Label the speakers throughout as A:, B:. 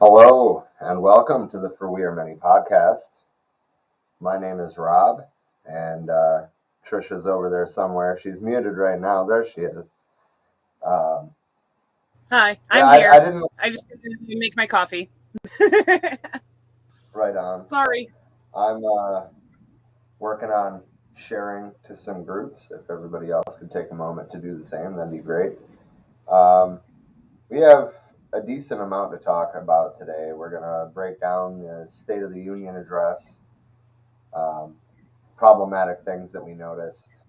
A: Hello and welcome to the For We Are Many podcast. My name is Rob, and Trisha's over there somewhere. She's muted right now. There she is.
B: Hi, I'm here. I just didn't make my coffee.
A: Right on.
B: Sorry.
A: I'm working on sharing to some groups. If everybody else could take a moment to do the same, that'd be great. We have a decent amount to talk about today. We're going to break down the State of the Union address, problematic things that we noticed.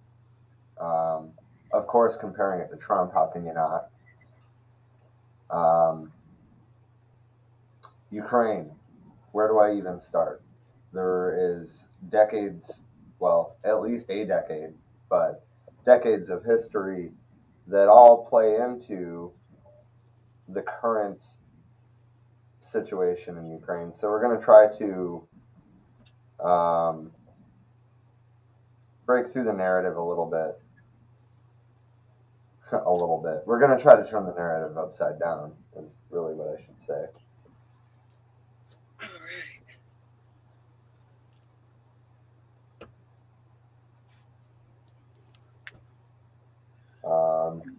A: Of course, comparing it to Trump, how can you not? Ukraine, where do I even start? There is decades, well, at least a decade, but decades of history that all play into the current situation in Ukraine. So we're going to try to break through the narrative a little bit. We're going to try to turn the narrative upside down, is really what I should say.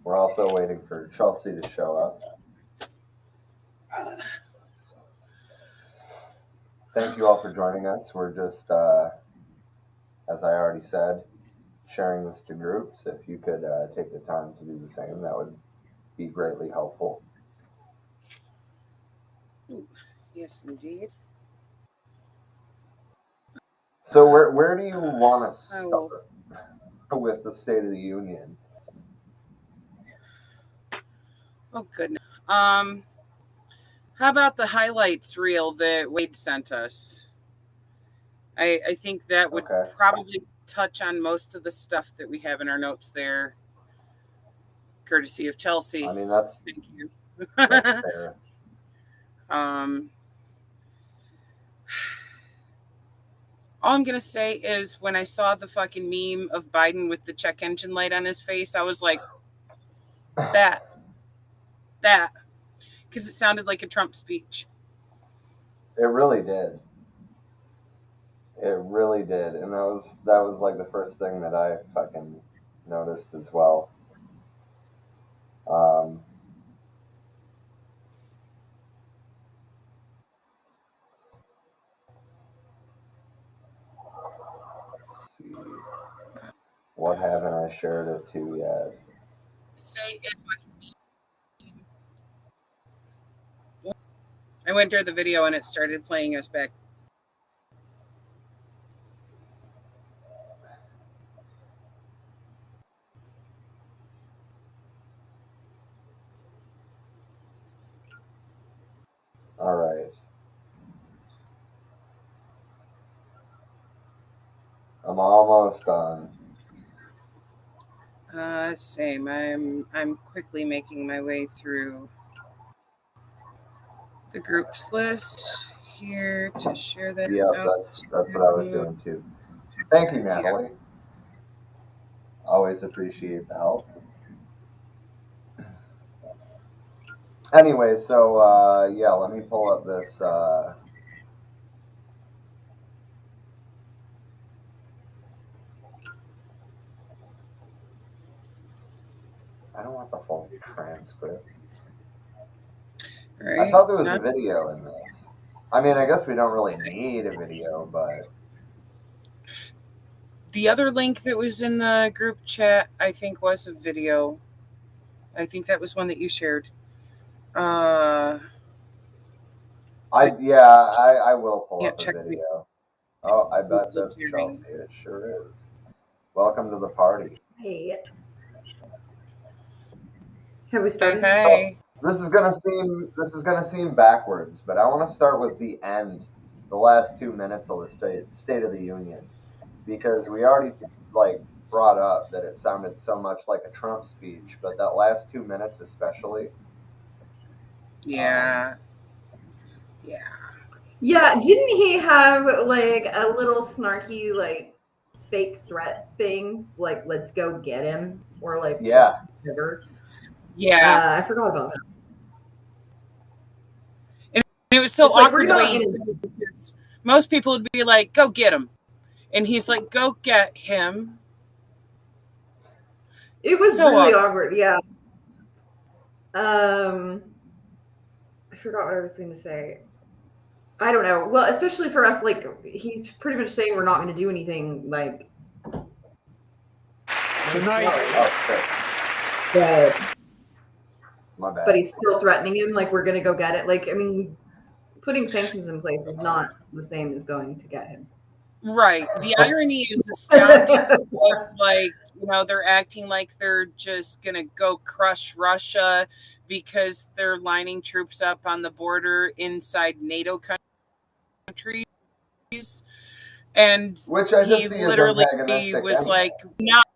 A: We're also waiting for Chelsea to show up. Thank you all for joining us. We're just, as I already said, sharing this to groups. If you could take the time to do the same, that would be greatly helpful.
B: Yes, indeed.
A: So where do you want to start with the State of the Union?
B: Oh, goodness. How about the highlights reel that Wade sent us? I think that would probably touch on most of the stuff that we have in our notes there, courtesy of Chelsea.
A: I mean, that's
B: thank you.
A: That's fair.
B: All I'm going to say is when I saw the fucking meme of Biden with the check engine light on his face, I was like, that. Because it sounded like a Trump speech.
A: It really did. It really did. And that was like the first thing that I fucking noticed as well. Let's see. What haven't I shared it to yet?
B: I went through the video and it started playing us back.
A: All right. I'm almost done.
B: Same. I'm quickly making my way through the groups list here to share that.
A: Yeah, that's what I was doing too. Thank you, Natalie. Yeah. Always appreciate the help. Anyway, so yeah, let me pull up this. I don't want the full transcripts. Right. I thought there was a video in this. I mean, I guess we don't really need a video, but
B: the other link that was in the group chat, I think, was a video. I think that was one that you shared.
A: I will pull up a video. Oh, I bet that's Chelsea. It sure is. Welcome to the party.
C: Hey. Have we started?
B: Okay.
A: So, this is gonna seem backwards, but I want to start with the end, the last 2 minutes of the State of the Union, because we already brought up that it sounded so much like a Trump speech, but that last 2 minutes especially.
B: Yeah.
C: Yeah, didn't he have like a little snarky fake threat thing, like let's go get him, or like
B: whatever? Yeah.
C: I forgot about that.
B: it was so awkward the way he said it, because most people would be like, go get him. And he's like, go get him.
C: It was so really awkward, yeah. I forgot what I was going to say. I don't know. Well, especially for us, like, he's pretty much saying we're not going to do anything, like,
D: tonight.
A: My bad.
C: But he's still threatening him, like, we're going to go get it. Like, I mean, putting sanctions in place is not the same as going to get him.
B: Right. The irony is astounding. Like, you know, they're acting like they're just going to go crush Russia because they're lining troops up on the border inside NATO countries. And
A: which I just
B: he literally was like, not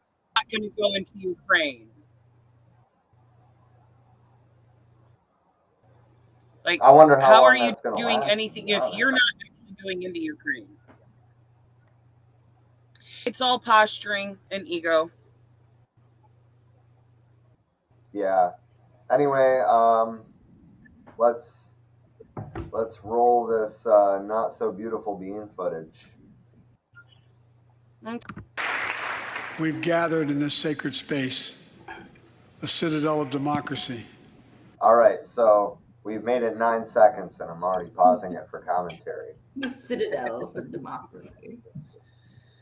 B: going to go into Ukraine. Like,
A: I wonder
B: how are you doing anything if you're not actually going into Ukraine? It's all posturing and ego.
A: Yeah. Anyway, let's roll this not so beautiful bean footage.
D: We've gathered in this sacred space, a citadel of democracy.
A: All right, so we've made it 9 seconds, and I'm already pausing it for commentary.
C: The citadel of democracy.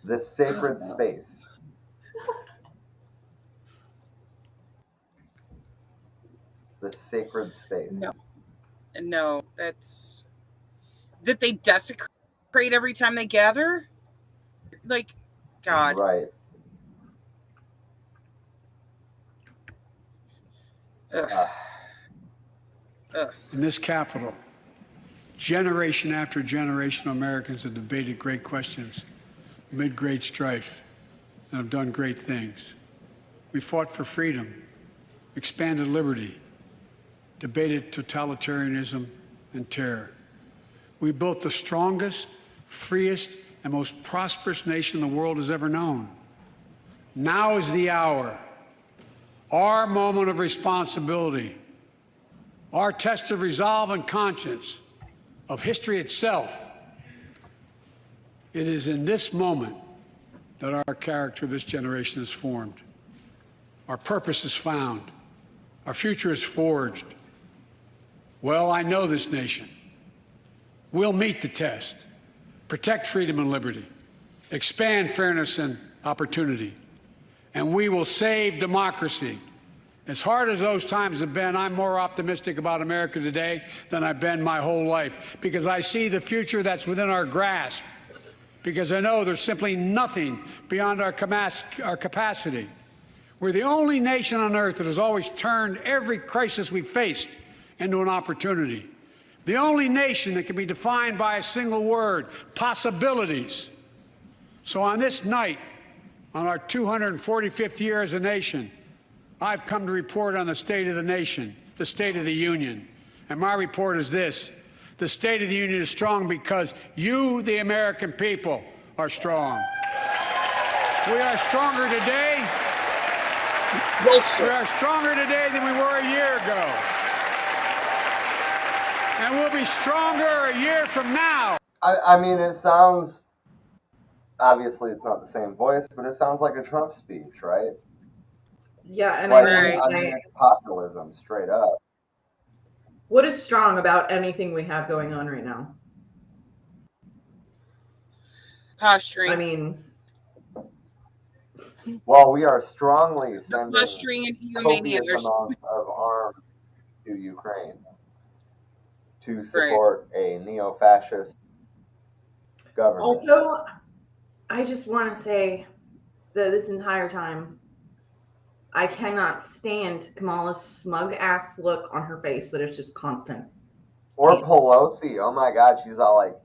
A: This sacred space. The sacred space.
B: No, that's that they desecrate every time they gather. Like, God.
A: Right.
D: In this capital, generation after generation of Americans have debated great questions amid great strife and have done great things. We fought for freedom, expanded liberty, debated totalitarianism and terror. We built the strongest, freest, and most prosperous nation the world has ever known. Now is the hour, our moment of responsibility, our test of resolve and conscience, of history itself. It is in this moment that our character of this generation is formed. Our purpose is found. Our future is forged. Well, I know this nation. We'll meet the test, protect freedom and liberty, expand fairness and opportunity, and we will save democracy. As hard as those times have been, I'm more optimistic about America today than I've been my whole life, because I see the future that's within our grasp, because I know there's simply nothing beyond our capacity. We're the only nation on earth that has always turned every crisis we've faced into an opportunity. The only nation that can be defined by a single word: possibilities. So on this night, on our 245th year as a nation, I've come to report on the state of the nation, the State of the Union. And my report is this: the State of the Union is strong because you, the American people, are strong. We are stronger today. We are stronger today than we were a year ago. And we'll be stronger a year from now.
A: I mean, it sounds, obviously it's not the same voice, but it sounds like a Trump speech, right?
C: Yeah, and
A: like, I mean, it's populism, straight up.
C: What is strong about anything we have going on right now?
B: Posturing.
C: I mean,
A: well, we are strongly sending
B: posturing and
A: copious amounts of arms to Ukraine to support a neo-fascist government.
C: Also, I just want to say that this entire time, I cannot stand Kamala's smug ass look on her face that is just constant.
A: Or Pelosi. Oh my God, she's all like,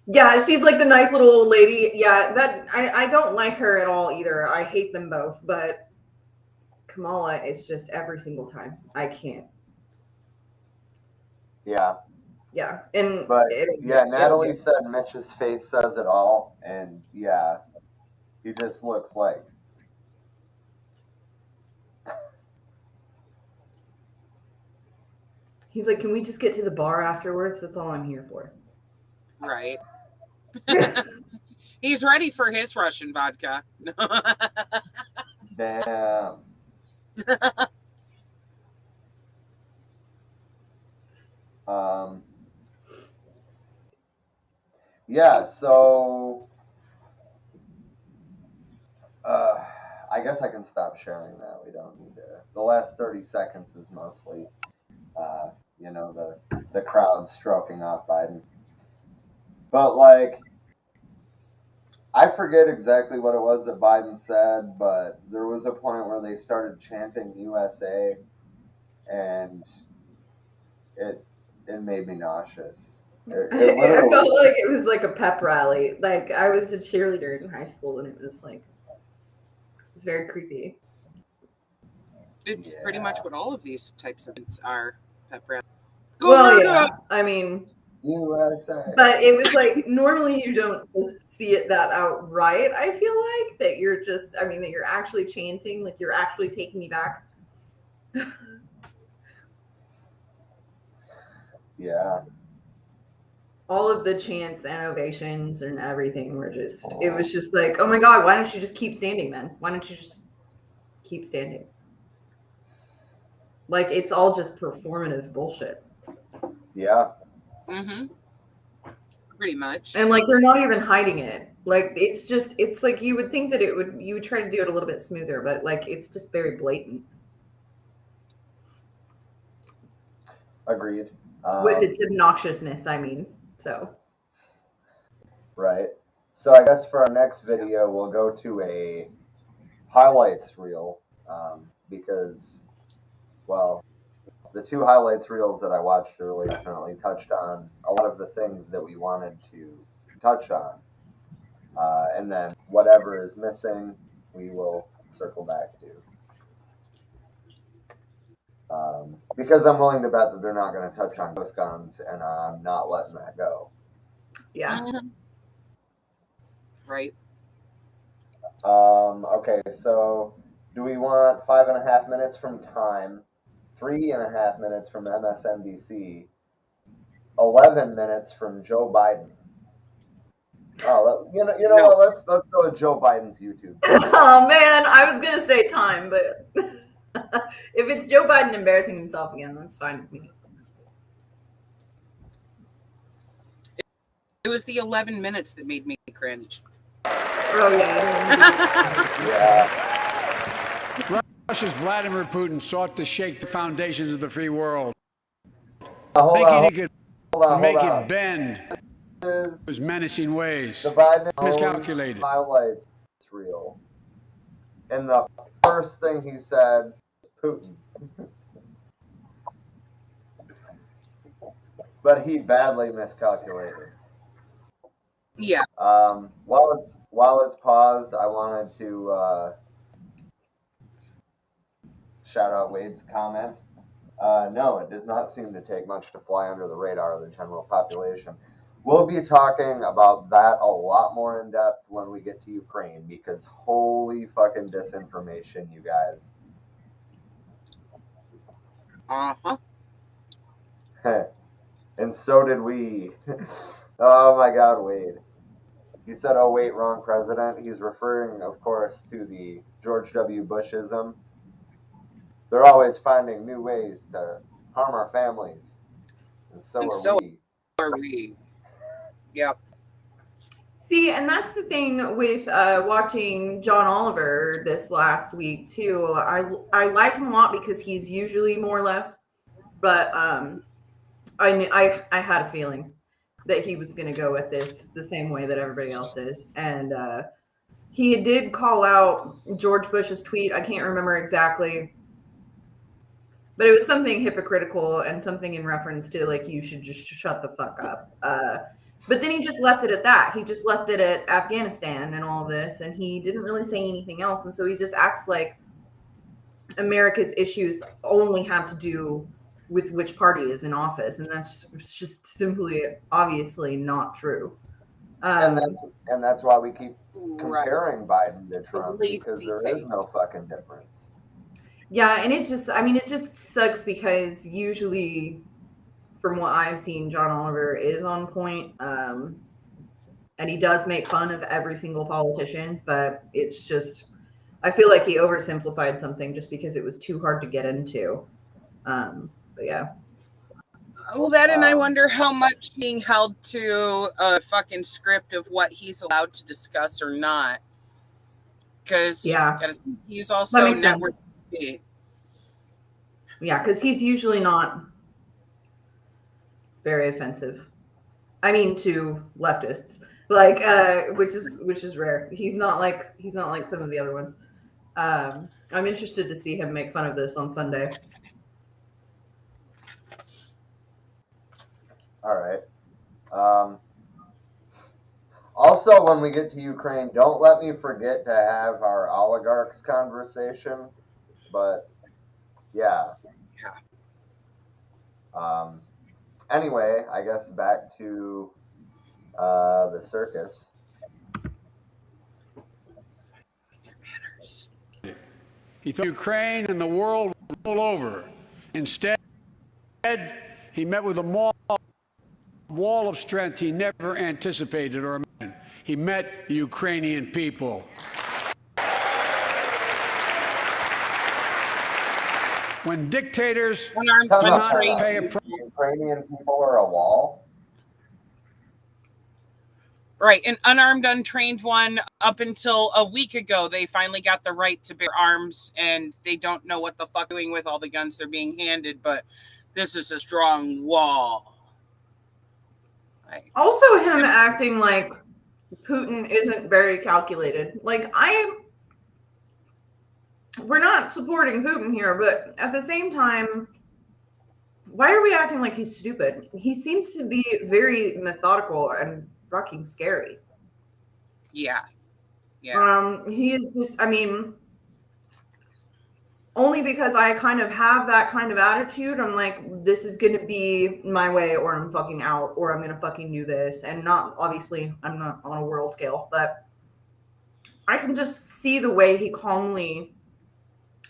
C: yeah, she's like the nice little old lady. Yeah, that I don't like her at all either. I hate them both, but Kamala is just every single time. I can't.
A: Yeah.
C: Yeah, and
A: Natalie said Mitch's face says it all, and yeah, he just looks like.
C: He's like, can we just get to the bar afterwards? That's all I'm here for.
B: Right. He's ready for his Russian vodka.
A: Damn. Yeah, so I guess I can stop sharing that. We don't need to. The last 30 seconds is mostly, the crowd stroking off Biden. But, like, I forget exactly what it was that Biden said, but there was a point where they started chanting USA, and it made me nauseous.
C: I felt like it was like a pep rally. Like, I was a cheerleader in high school, and it was like, it's very creepy.
B: It's pretty much what all of these types of events are. Pep rally.
C: Well, yeah. I mean,
A: USA.
C: But it was like, normally you don't just see it that outright. I feel like that you're just, that you're actually chanting, like you're actually taking me back.
A: Yeah.
C: All of the chants and ovations and everything were just, it was just like, oh my God, why don't you just keep standing then? Why don't you just keep standing? Like, it's all just performative bullshit.
A: Yeah.
B: Mm-hmm. Pretty much.
C: And like, they're not even hiding it. Like, it's like, you would think that you would try to do it a little bit smoother, but like, it's just very blatant.
A: Agreed.
C: With its obnoxiousness, so.
A: Right. So I guess for our next video, we'll go to a highlights reel, because, well, the two highlights reels that I watched earlier definitely touched on a lot of the things that we wanted to touch on. And then whatever is missing, we will circle back to. Because I'm willing to bet that they're not going to touch on ghost guns, and I'm not letting that go.
C: Yeah.
B: Right.
A: Okay, so do we want 5.5 minutes from Time, 3.5 minutes from MSNBC, 11 minutes from Joe Biden? Oh, you know what? Let's go to Joe Biden's YouTube.
C: Oh man, I was gonna say Time, but if it's Joe Biden embarrassing himself again, that's fine with me.
B: It was the 11 minutes that made me cringe.
C: Oh yeah.
A: Yeah.
D: Russia's Vladimir Putin sought to shake the foundations of the free world,
A: Hold
D: he could
A: on.
D: make it bend his menacing ways.
A: The Biden
D: Miscalculated.
A: Highlights reel. And the first thing he said was Putin. But he badly miscalculated.
B: Yeah.
A: While it's paused, I wanted to shout out Wade's comment. No, it does not seem to take much to fly under the radar of the general population. We'll be talking about that a lot more in depth when we get to Ukraine, because holy fucking disinformation, you guys.
B: Uh-huh.
A: And so did we. Oh my God, Wade. He said, oh wait, wrong president. He's referring, of course, to the George W. Bushism. They're always finding new ways to harm our families. And so are we.
B: Yep.
C: See, and that's the thing with watching John Oliver this last week too. I like him a lot because he's usually more left, but I had a feeling that he was going to go with this the same way that everybody else is, and he did call out George Bush's tweet. I can't remember exactly, but it was something hypocritical and something in reference to like, you should just shut the fuck up. But then he just left it at that. He just left it at Afghanistan and all of this, and he didn't really say anything else. And so he just acts like America's issues only have to do with which party is in office, and that's just simply, obviously not true.
A: And that's why we keep comparing Biden to Trump, because there is no fucking difference.
C: Yeah, and it just sucks because usually from what I've seen, John Oliver is on point. And he does make fun of every single politician, but it's just, I feel like he oversimplified something just because it was too hard to get into. But yeah.
B: Well, that, and I wonder how much being held to a fucking script of what he's allowed to discuss or not. Because he's also network.
C: Yeah, because he's usually not very offensive. I mean, to leftists, like, which is rare. He's not like some of the other ones. I'm interested to see him make fun of this on Sunday.
A: All right. Also, when we get to Ukraine, don't let me forget to have our oligarchs conversation. But yeah. Anyway, I guess back to the circus.
D: He thought Ukraine and the world would roll over. Instead, he met with a wall of strength he never anticipated or imagined. He met the Ukrainian people. When dictators do not pay a price.
A: Ukrainian people are a wall?
B: Right, an unarmed, untrained one. Up until a week ago, they finally got the right to bear arms, and they don't know what the fuck doing with all the guns they're being handed, but this is a strong wall.
C: Also, him acting like Putin isn't very calculated. Like, we're not supporting Putin here, but at the same time, why are we acting like he's stupid? He seems to be very methodical and fucking scary.
B: Yeah.
C: He is just, I mean, only because I kind of have that kind of attitude. I'm like, this is going to be my way, or I'm fucking out, or I'm going to fucking do this. And not, obviously, I'm not on a world scale, but I can just see the way he calmly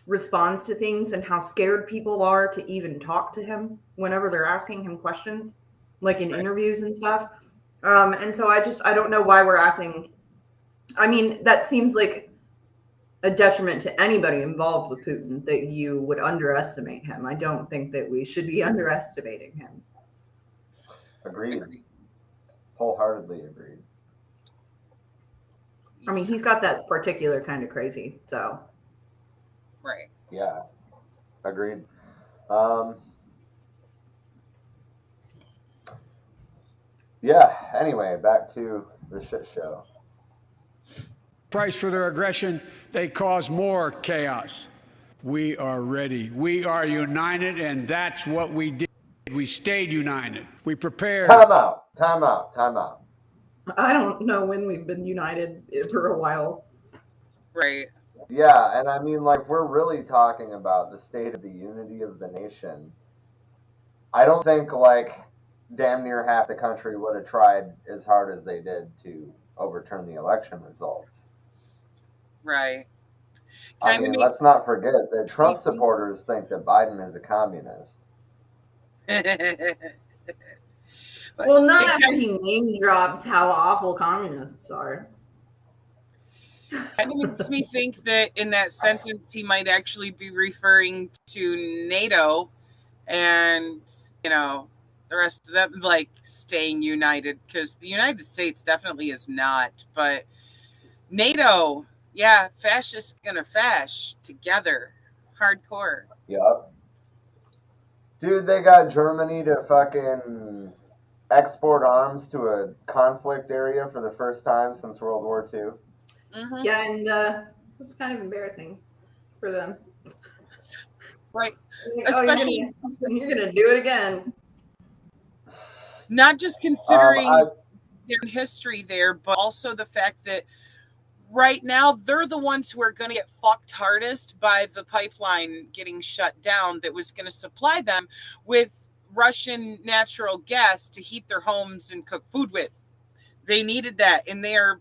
C: responds to things and how scared people are to even talk to him whenever they're asking him questions, like in interviews and stuff. And so I don't know why we're acting. I mean, that seems like a detriment to anybody involved with Putin, that you would underestimate him. I don't think that we should be underestimating him.
A: Agreed. Wholeheartedly agreed.
C: I mean, he's got that particular kind of crazy, so.
B: Right.
A: Yeah. Agreed. Yeah, anyway, back to the shit show.
D: Price for their aggression, they cause more chaos. We are ready. We are united, and that's what we did. We stayed united. We prepared.
A: Time out.
C: I don't know when we've been united for a while.
B: Right.
A: Yeah, and I mean, like, if we're really talking about the state of the unity of the nation, I don't think, like, damn near half the country would have tried as hard as they did to overturn the election results.
B: Right.
A: I mean, let's not forget that Trump supporters think that Biden is a communist.
C: Well, not after he name dropped how awful communists are.
B: Kind of makes me think that in that sentence he might actually be referring to NATO and, you know, the rest of them, like, staying united, because the United States definitely is not. But NATO, yeah, fascists gonna fash together, hardcore.
A: Yep. Dude, they got Germany to fucking export arms to a conflict area for the first time since World War II.
C: Mm-hmm. Yeah, and it's kind of embarrassing for them.
B: Right.
C: Like, especially, you're gonna do it again.
B: Not just considering their history there, but also the fact that right now they're the ones who are going to get fucked hardest by the pipeline getting shut down that was going to supply them with Russian natural gas to heat their homes and cook food with. They needed that, and they're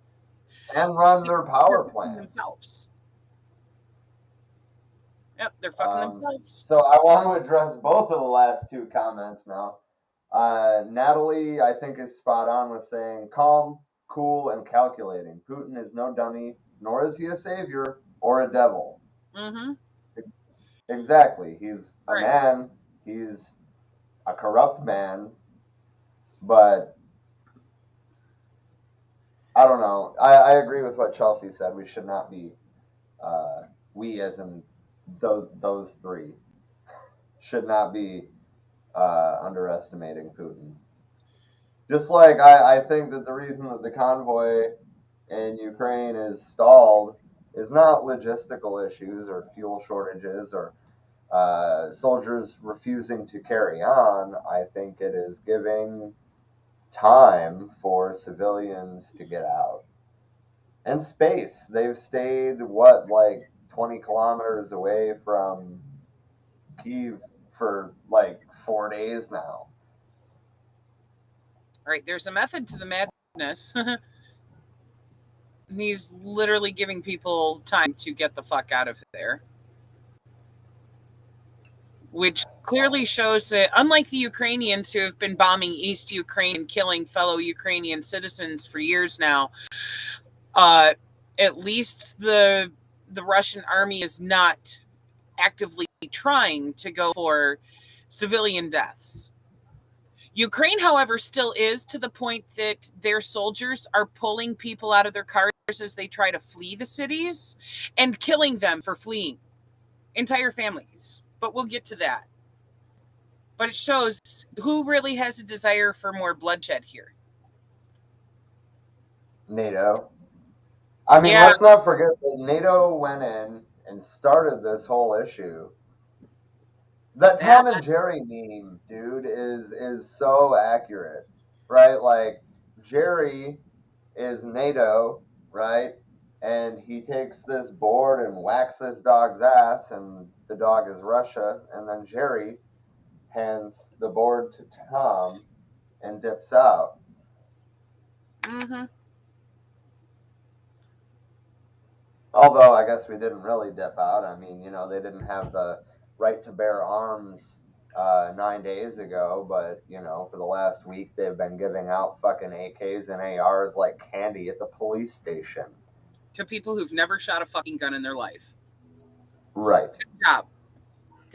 A: and run their power plants
B: themselves. Yep, they're fucking themselves.
A: So I want to address both of the last two comments now. Natalie, I think, is spot on with saying calm, cool, and calculating. Putin is no dummy, nor is he a savior or a devil.
B: Mm-hmm.
A: Exactly. He's a man. He's a corrupt man. But I don't know. I agree with what Chelsea said. We should not be, we as in those three, should not be underestimating Putin. Just like I think that the reason that the convoy in Ukraine is stalled is not logistical issues or fuel shortages or soldiers refusing to carry on. I think it is giving time for civilians to get out. And space. They've stayed, like 20 kilometers away from Kyiv for like 4 days now.
B: Right. There's a method to the madness. He's literally giving people time to get the fuck out of there. Which clearly shows that, unlike the Ukrainians who have been bombing East Ukraine and killing fellow Ukrainian citizens for years now, at least the Russian army is not actively trying to go for civilian deaths. Ukraine, however, still is, to the point that their soldiers are pulling people out of their cars as they try to flee the cities and killing them for fleeing. Entire families. But we'll get to that. But it shows who really has a desire for more bloodshed here.
A: NATO. I mean, let's not forget that NATO went in and started this whole issue. That Tom and Jerry meme, dude, is so accurate, right? Like, Jerry is NATO, right? And he takes this board and whacks this dog's ass, and the dog is Russia. And then Jerry hands the board to Tom and dips out.
B: Mm-hmm.
A: Although I guess we didn't really dip out. I mean, they didn't have the right to bear arms 9 days ago, but for the last week they've been giving out fucking AKs and ARs like candy at the police station
B: to people who've never shot a fucking gun in their life.
A: Right.
B: Good job.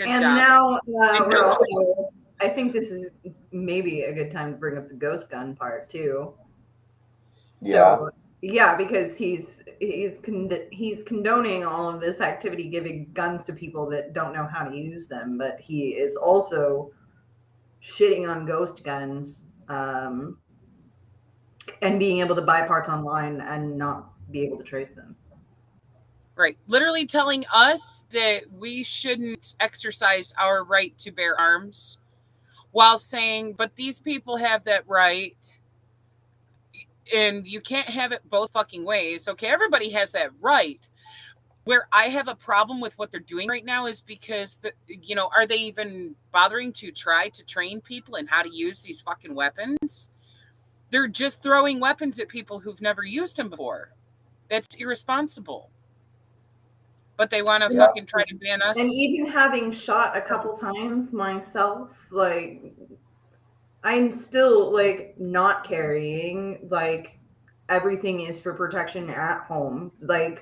C: And now we're also, I think this is maybe a good time to bring up the ghost gun part too. So, yeah, because he's condoning all of this activity, giving guns to people that don't know how to use them, but he is also shitting on ghost guns and being able to buy parts online and not be able to trace them.
B: Right. Literally telling us that we shouldn't exercise our right to bear arms, while saying, but these people have that right. And you can't have it both fucking ways. Okay, everybody has that right. Where I have a problem with what they're doing right now is because, are they even bothering to try to train people in how to use these fucking weapons? They're just throwing weapons at people who've never used them before. That's irresponsible. But they want to fucking try to ban us.
C: And even having shot a couple times myself, like, I'm still not carrying. Everything is for protection at home. Right.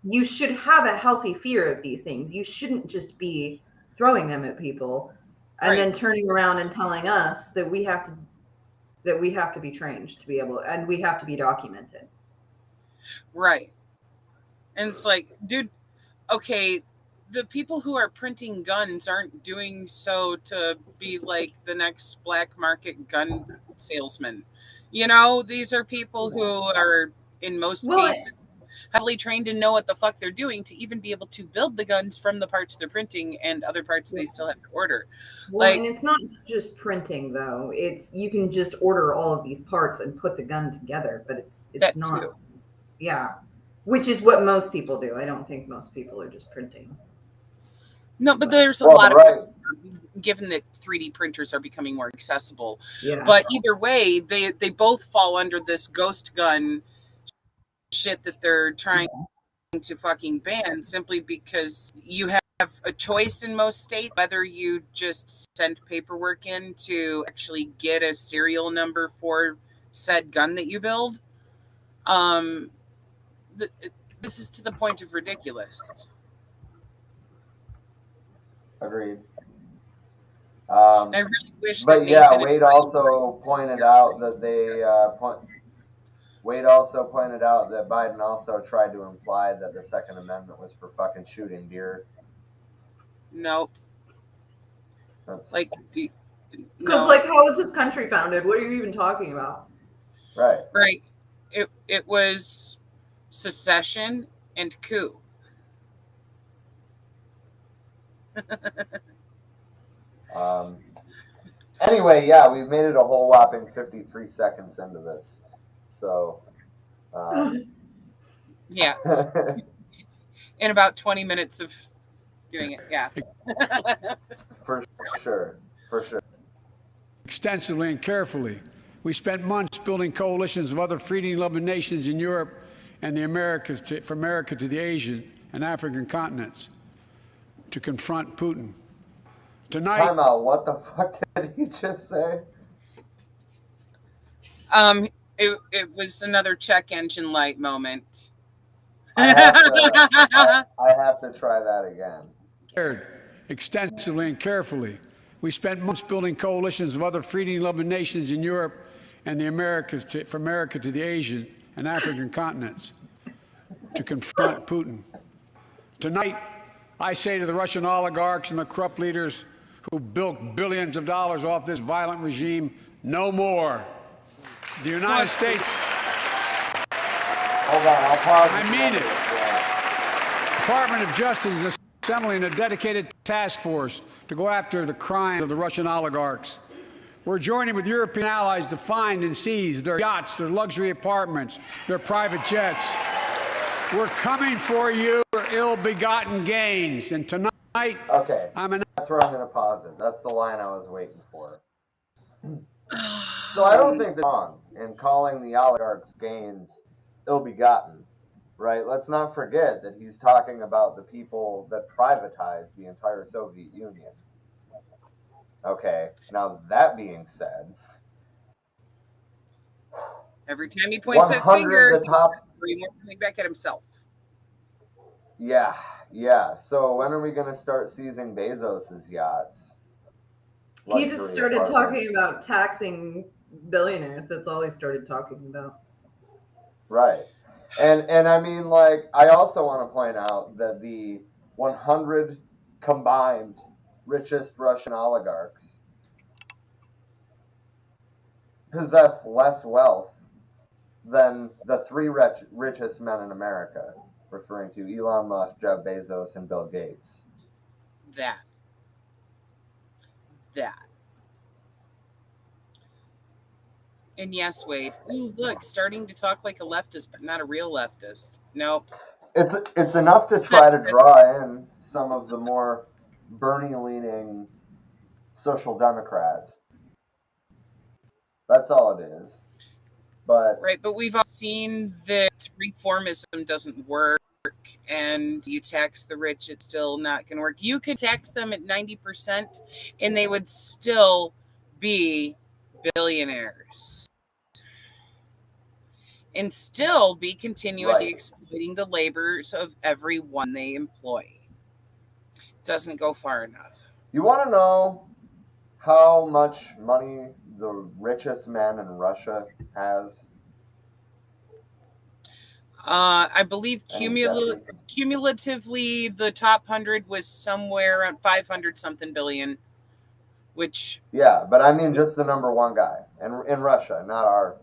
C: You should have a healthy fear of these things. You shouldn't just be throwing them at people and then turning around and telling us that we have to be trained to be able, and we have to be documented.
B: Right. And it's like, dude, okay, the people who are printing guns aren't doing so to be like the next black market gun salesman. These are people who are, in most cases, heavily trained and know what the fuck they're doing to even be able to build the guns from the parts they're printing and other parts they still have to order.
C: And it's not just printing, though. You can just order all of these parts and put the gun together, but it's not. Too. Yeah. Which is what most people do. I don't think most people are just printing.
B: No, but there's a lot of, given that 3D printers are becoming more accessible. Yeah. But either way, they both fall under this ghost gun shit that they're trying to fucking ban, simply because you have a choice in most states whether you just send paperwork in to actually get a serial number for said gun that you build. This is to the point of ridiculous.
A: Agreed.
B: I really wish
A: but
B: that
A: yeah,
B: Nathan
A: Wade also pointed out that Wade also pointed out that Biden also tried to imply that the Second Amendment was for fucking shooting deer.
B: Nope.
A: That's
B: like,
C: because like, how was this country founded? What are you even talking about?
A: Right.
B: Right. It was secession and coup.
A: Anyway, yeah, we've made it a whole whopping 53 seconds into this. So,
B: yeah. In about 20 minutes of doing it, yeah.
A: For sure.
D: Extensively and carefully. We spent months building coalitions of other freedom-loving nations in Europe and the Americas, from America to the Asian and African continents, to confront Putin. Tonight,
A: time out. What the fuck did he just say?
B: It was another check engine light moment.
A: I have to try that again.
D: Extensively and carefully. We spent months building coalitions of other freedom-loving nations in Europe and the Americas, from America to the Asian and African continents, to confront Putin. Tonight, I say to the Russian oligarchs and the corrupt leaders who bilked billions of dollars off this violent regime, no more. The United States...
A: Hold on, I'll pause.
D: I mean it. The Department of Justice is assembling a dedicated task force to go after the crimes of the Russian oligarchs. We're joining with European allies to find and seize their yachts, their luxury apartments, their private jets. We're coming for you for ill-begotten gains. And tonight,
A: okay, that's where I'm going to pause it. That's the line I was waiting for. So I don't think they're wrong in calling the oligarchs' gains ill-begotten, right? Let's not forget that he's talking about the people that privatized the entire Soviet Union. Okay, now that being said,
B: every time he points that finger, he's pointing back at himself.
A: Yeah. So when are we going to start seizing Bezos's yachts?
C: He just started talking about taxing billionaires. That's all he started talking about.
A: Right. And I mean, like, I also want to point out that the 100 combined richest Russian oligarchs possess less wealth than the three richest men in America, referring to Elon Musk, Jeff Bezos, and Bill Gates.
B: That. And yes, Wade. Ooh, look, starting to talk like a leftist, but not a real leftist. Nope.
A: It's enough to try to draw in some of the more Bernie-leaning social democrats. That's all it is. But
B: we've all seen that reformism doesn't work, and you tax the rich, it's still not going to work. You could tax them at 90%, and they would still be billionaires and still be continuously exploiting the labors of everyone they employ. Doesn't go far enough.
A: You want to know how much money the richest man in Russia has?
B: I believe cumulatively, the top 100 was somewhere around 500 something billion, which...
A: Yeah, but I mean just the number one guy in Russia, not our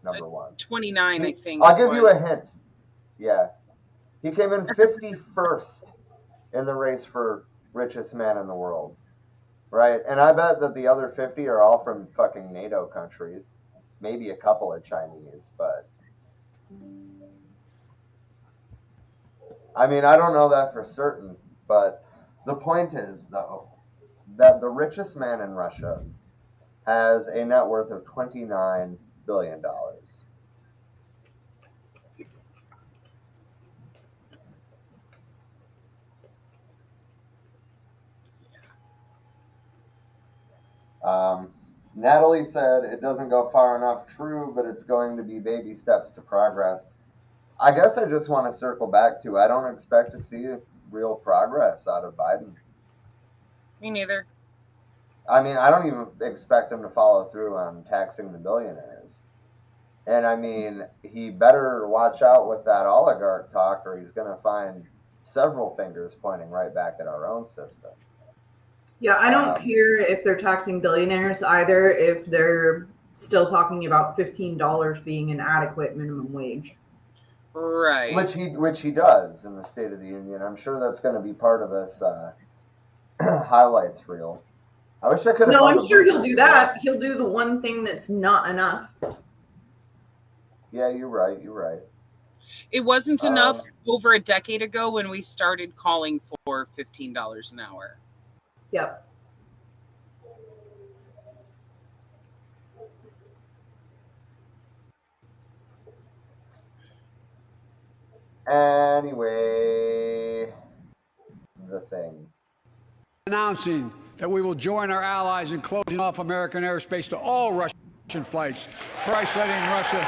A: number one.
B: 29, I think.
A: I'll give you a hint. Yeah. He came in 51st in the race for richest man in the world. Right? And I bet that the other 50 are all from fucking NATO countries. Maybe a couple of Chinese, but... I mean, I don't know that for certain, but the point is, though, that the richest man in Russia has a net worth of $29 billion. Natalie said it doesn't go far enough. True, but it's going to be baby steps to progress. I guess I just want to circle back to I don't expect to see real progress out of Biden.
B: Me neither.
A: I mean, I don't even expect him to follow through on taxing the billionaires. And I mean, he better watch out with that oligarch talk, or he's going to find several fingers pointing right back at our own system.
C: Yeah, I don't care if they're taxing billionaires either, if they're still talking about $15 being an adequate minimum wage.
B: Right.
A: Which he does in the State of the Union. I'm sure that's going to be part of this highlights reel. I wish I could have.
C: No, I'm sure he'll do that. He'll do the one thing that's not enough.
A: Yeah, you're right. You're right.
B: It wasn't enough over a decade ago when we started calling for $15 an hour.
C: Yep.
A: Anyway, the thing.
D: Announcing that we will join our allies in closing off American airspace to all Russian flights for isolating Russia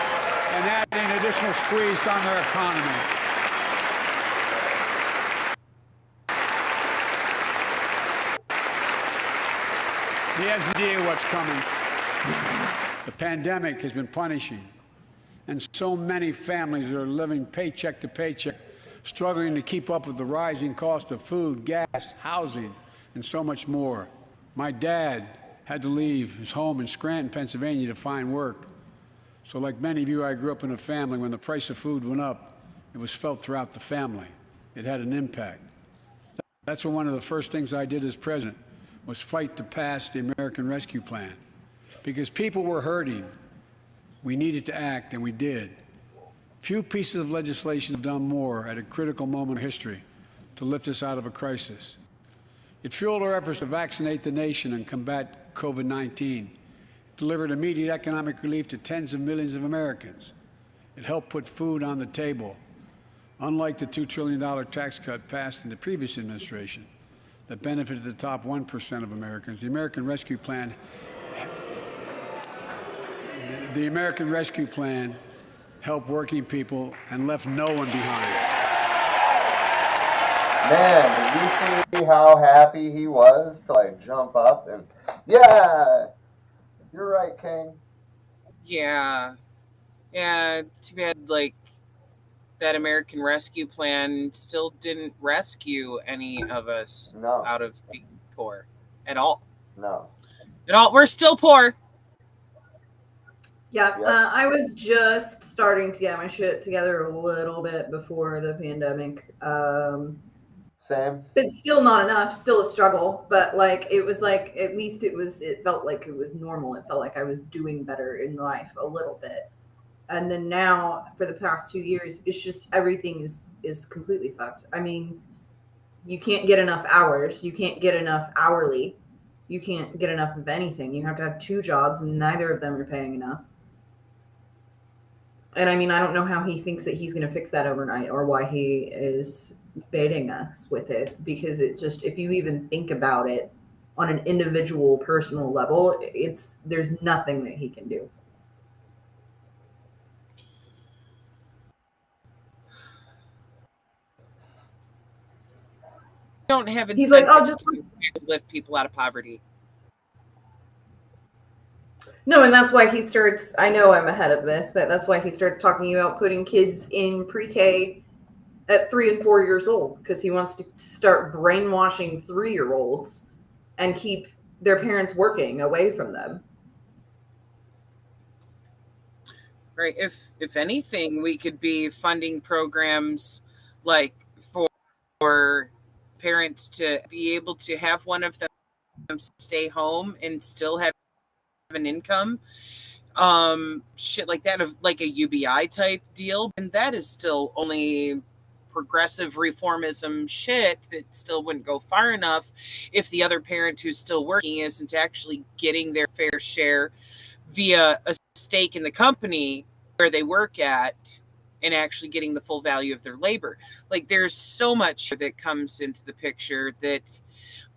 D: and adding additional squeeze on their economy. The idea what's coming. The pandemic has been punishing, and so many families are living paycheck to paycheck, struggling to keep up with the rising cost of food, gas, housing, and so much more. My dad had to leave his home in Scranton, Pennsylvania to find work. So like many of you, I grew up in a family when the price of food went up, it was felt throughout the family. It had an impact. That's when one of the first things I did as president was fight to pass the American Rescue Plan. Because people were hurting, we needed to act, and we did. Few pieces of legislation have done more at a critical moment of history to lift us out of a crisis. It fueled our efforts to vaccinate the nation and combat COVID-19, delivered immediate economic relief to tens of millions of Americans. It helped put food on the table, unlike the $2 trillion tax cut passed in the previous administration that benefited the top 1% of Americans. The American Rescue Plan helped working people and left no one behind.
A: Man, did you see how happy he was to like jump up and, yeah, you're right, King.
B: Yeah. Yeah, too bad, like, that American Rescue Plan still didn't rescue any of us out of being poor at all.
A: No.
B: At all. We're still poor.
C: Yeah, I was just starting to get my shit together a little bit before the pandemic.
A: Same.
C: It's still not enough, still a struggle, but like it was like at least it felt like it was normal. It felt like I was doing better in life a little bit. And then now for the past 2 years, it's just everything is completely fucked. I mean, you can't get enough hours, you can't get enough hourly, you can't get enough of anything. You have to have 2 jobs and neither of them are paying enough. And I mean, I don't know how he thinks that he's going to fix that overnight or why he is baiting us with it, because it just, if you even think about it on an individual personal level, there's nothing that he can do.
B: Don't have
C: He's like,
B: incentives to lift people out of poverty.
C: No, and that's why he starts, I know I'm ahead of this, but that's why he starts talking about putting kids in pre-K at 3 and 4 years old, because he wants to start brainwashing 3-year-olds and keep their parents working away from them.
B: Right. If anything, we could be funding programs like for parents to be able to have one of them stay home and still have an income, shit like that, of like a UBI type deal. And that is still only progressive reformism shit that still wouldn't go far enough if the other parent who's still working isn't actually getting their fair share via a stake in the company where they work at and actually getting the full value of their labor. Like, there's so much that comes into the picture that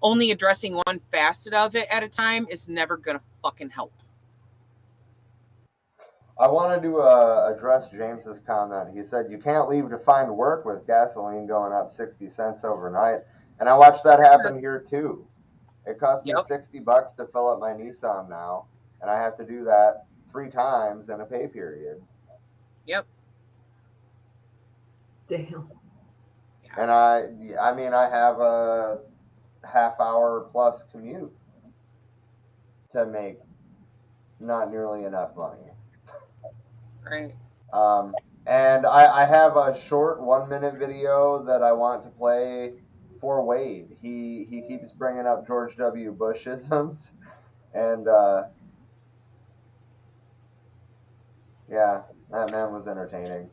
B: only addressing one facet of it at a time is never going to fucking help.
A: I wanted to address James's comment. He said, you can't leave to find work with gasoline going up 60 cents overnight. And I watched that happen here too. It cost me $60 to fill up my Nissan now, and I have to do that 3 times in a pay period.
B: Yep.
C: Damn.
A: And I mean, I have a half-hour plus commute to make not nearly enough money.
B: Right.
A: And I have a short 1-minute video that I want to play for Wade. He keeps bringing up George W. Bush-isms, and yeah, that man was entertaining.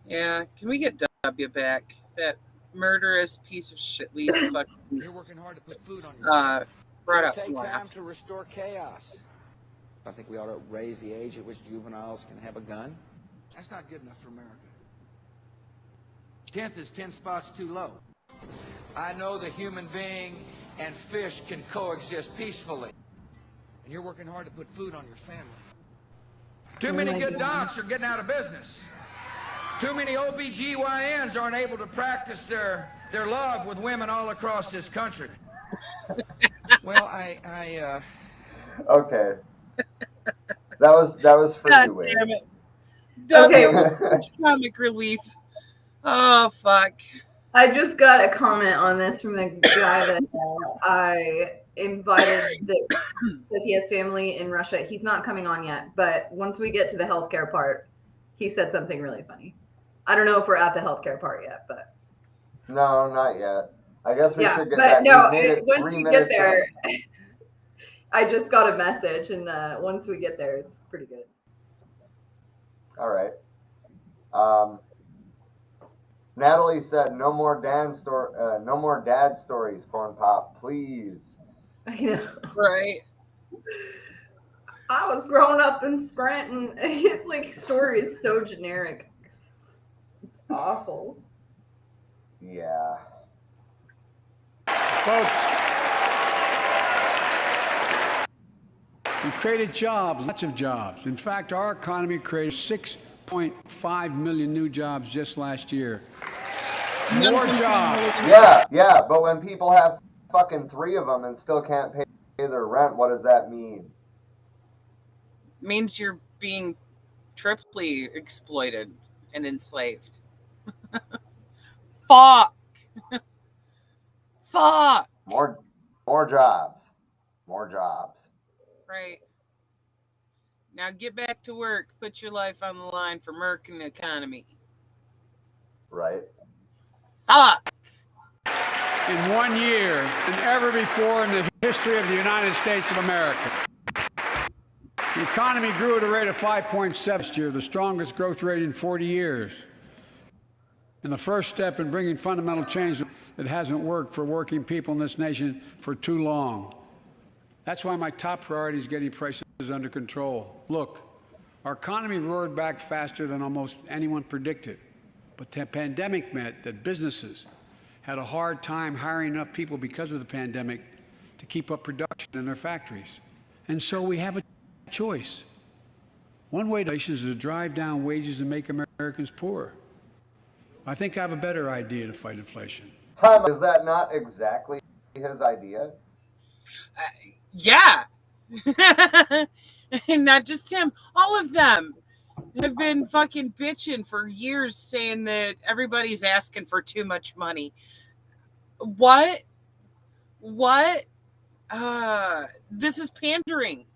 B: Yeah, can we get W back? That murderous piece of shit Lisa fucking
E: You're working hard to put food on your
B: brought up
E: It'll
B: some
E: take time
B: laughs.
E: to restore chaos. I think we ought to raise the age at which juveniles can have a gun.
F: That's not good enough for America. 10th is 10 spots too low. I know the human being and fish can coexist peacefully. And you're working hard to put food on your family. Too many good docs are getting out of business. Too many OBGYNs aren't able to practice their love with women all across this country. Well,
A: Okay. That was for
B: God
A: you, Wade.
B: damn it. W
C: Okay.
B: was such comic relief. Oh, fuck.
C: I just got a comment on this from the guy that I invited that says he has family in Russia. He's not coming on yet, but once we get to the healthcare part, he said something really funny. I don't know if we're at the healthcare part yet, but
A: No, not yet. I guess we should get
C: but
A: that.
C: no,
A: We made it
C: once
A: 3
C: we get
A: minutes
C: there,
A: in.
C: I just got a message, and once we get there, it's pretty good.
A: All right. Natalie said, "No more no more dad stories, Corn Pop, please."
C: I know.
B: Right.
C: I was growing up in Scranton. His like story is so generic. It's awful.
A: Yeah.
D: Folks, we created jobs, lots of jobs. In fact, our economy created 6.5 million new jobs just last year. More jobs.
A: Yeah, but when people have fucking 3 of them and still can't pay their rent, what does that mean?
B: Means you're being triply exploited and enslaved. Fuck. Fuck.
A: More jobs. More jobs.
B: Right. Now get back to work. Put your life on the line for American economy.
A: Right.
B: Fuck.
D: In 1 year than ever before in the history of the United States of America. The economy grew at a rate of 5.7 last year, the strongest growth rate in 40 years. And the first step in bringing fundamental change that hasn't worked for working people in this nation for too long. That's why my top priority is getting prices under control. Look, our economy roared back faster than almost anyone predicted. But the pandemic meant that businesses had a hard time hiring enough people because of the pandemic to keep up production in their factories. And so we have a choice. One way to is to drive down wages and make Americans poorer. I think I have a better idea to fight inflation.
A: Tom, is that not exactly his idea?
B: Yeah. And not just him. All of them have been fucking bitching for years saying that everybody's asking for too much money. What? This is pandering.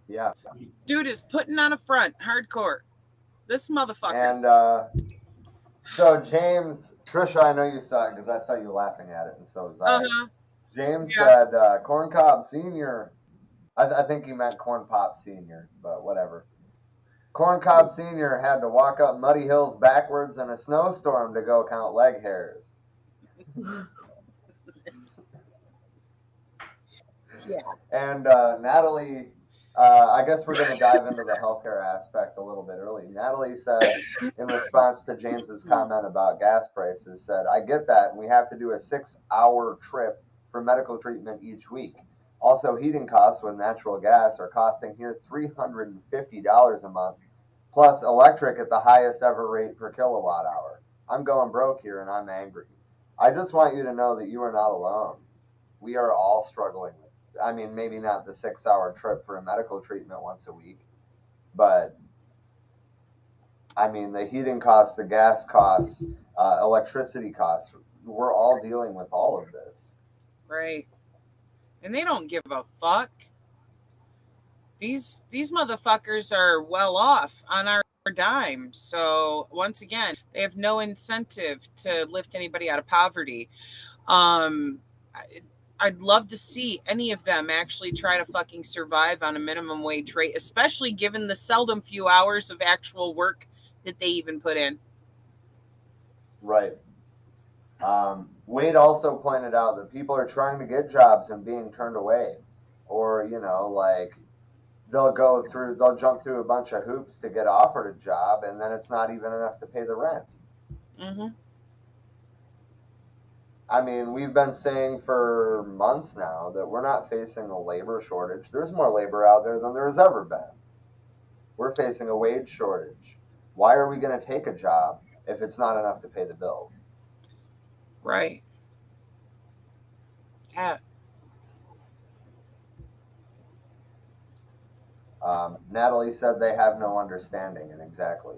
A: Yeah.
B: Dude is putting on a front, hardcore. This motherfucker.
A: And so James, Trisha, I know you saw it because I saw you laughing at it, and so was I. James said, Corn Cob Sr. I think he meant Corn Pop Sr., but whatever. Corn Cob Sr. had to walk up muddy hills backwards in a snowstorm to go count leg hairs.
B: Yeah.
A: And Natalie I guess we're going to dive into the healthcare aspect a little bit early. Natalie said, in response to James's comment about gas prices, said, I get that, and we have to do a 6-hour trip for medical treatment each week. Also, heating costs with natural gas are costing here $350 a month, plus electric at the highest ever rate per kilowatt hour. I'm going broke here, and I'm angry. I just want you to know that you are not alone. We are all struggling with it. I mean, maybe not the 6-hour trip for a medical treatment once a week, but I mean, the heating costs, the gas costs, electricity costs, we're all dealing with all of this.
B: Right. And they don't give a fuck. These motherfuckers are well off on our dime. So once again, they have no incentive to lift anybody out of poverty. I'd love to see any of them actually try to fucking survive on a minimum wage rate, especially given the seldom few hours of actual work that they even put in.
A: Right. Wade also pointed out that people are trying to get jobs and being turned away, or like they'll jump through a bunch of hoops to get offered a job, and then it's not even enough to pay the rent.
B: Mm-hmm.
A: I mean, we've been saying for months now that we're not facing a labor shortage. There's more labor out there than there has ever been. We're facing a wage shortage. Why are we going to take a job if it's not enough to pay the bills?
B: Right. Yeah.
A: Natalie said they have no understanding, and exactly.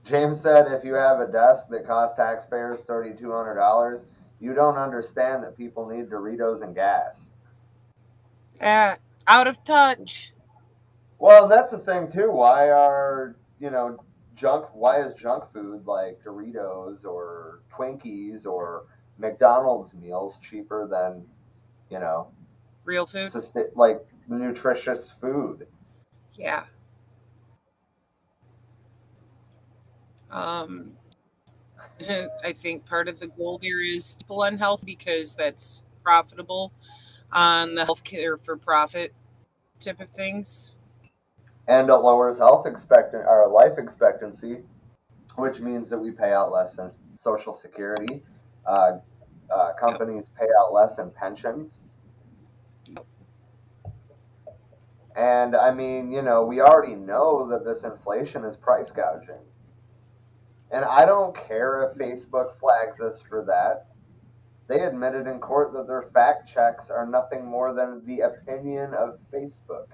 A: James said, if you have a desk that costs taxpayers $3,200, you don't understand that people need Doritos and gas.
B: Out of touch.
A: Well, that's the thing too. Why are why is junk food like Doritos or Twinkies or McDonald's meals cheaper than
B: real food,
A: like nutritious food?
B: Yeah. I think part of the goal there is people unhealthy because that's profitable on the healthcare for profit type of things.
A: And it lowers life expectancy, which means that we pay out less in Social Security. Companies pay out less in pensions. And I mean, we already know that this inflation is price gouging. And I don't care if Facebook flags us for that. They admitted in court that their fact checks are nothing more than the opinion of Facebook.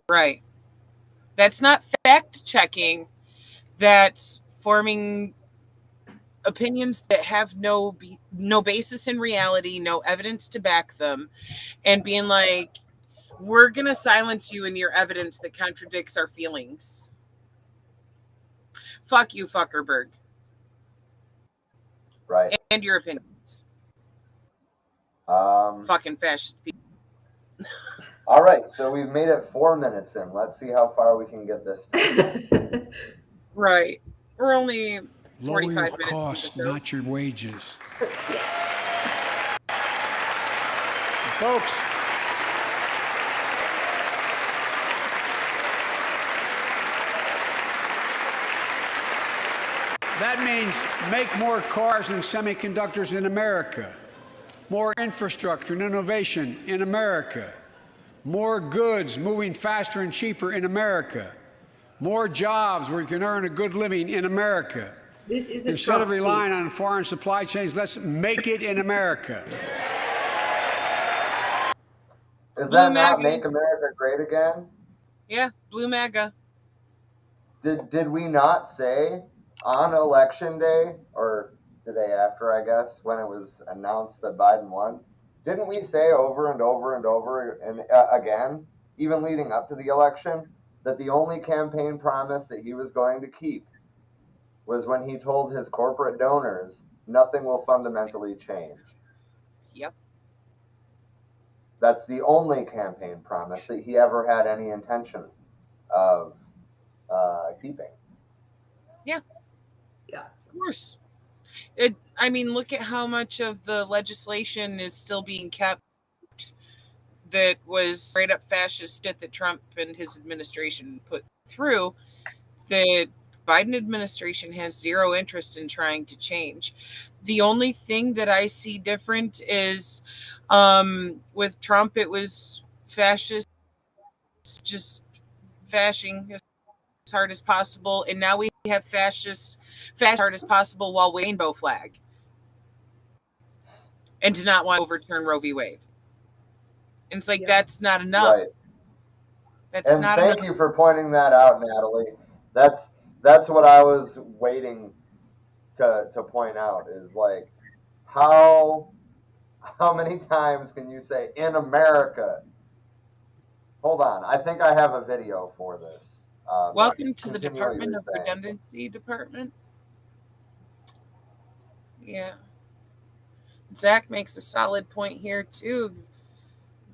B: Right. That's not fact checking. That's forming opinions that have no basis in reality, no evidence to back them, and being like, we're going to silence you in your evidence that contradicts our feelings. Fuck you, Fuckerberg.
A: Right.
B: And your opinions. Fucking fascist people.
A: All right, so we've made it 4 minutes in. Let's see how far we can get this.
B: Right. We're only 45
D: Lower your
B: minutes.
D: costs, not your wages. Folks, that means make more cars and semiconductors in America, more infrastructure and innovation in America, more goods moving faster and cheaper in America, more jobs where you can earn a good living in America.
C: This isn't
D: Instead of relying on foreign supply chains, let's make it in America.
A: Does that not make America great again?
B: Yeah, Blue MAGA.
A: Did we not say on election day, or the day after, I guess, when it was announced that Biden won, didn't we say over and over and over and again, even leading up to the election, that the only campaign promise that he was going to keep was when he told his corporate donors, nothing will fundamentally change?
B: Yep.
A: That's the only campaign promise that he ever had any intention of keeping.
B: Yeah.
C: Yeah.
B: Of course. I mean, look at how much of the legislation is still being kept that was straight up fascist shit that Trump and his administration put through, the Biden administration has zero interest in trying to change. The only thing that I see different is with Trump, it was fascist, just fashing as hard as possible. And now we have fascist as hard as possible while rainbow flag. And to not want to overturn Roe v. Wade. And it's like, that's not enough.
A: Right.
B: That's
A: and
B: not
A: thank
B: enough.
A: you for pointing that out, Natalie. That's what I was waiting to point out, is like, how many times can you say in America? Hold on, I think I have a video for this.
B: Welcome to the Department of Redundancy Department. Yeah. Zach makes a solid point here too.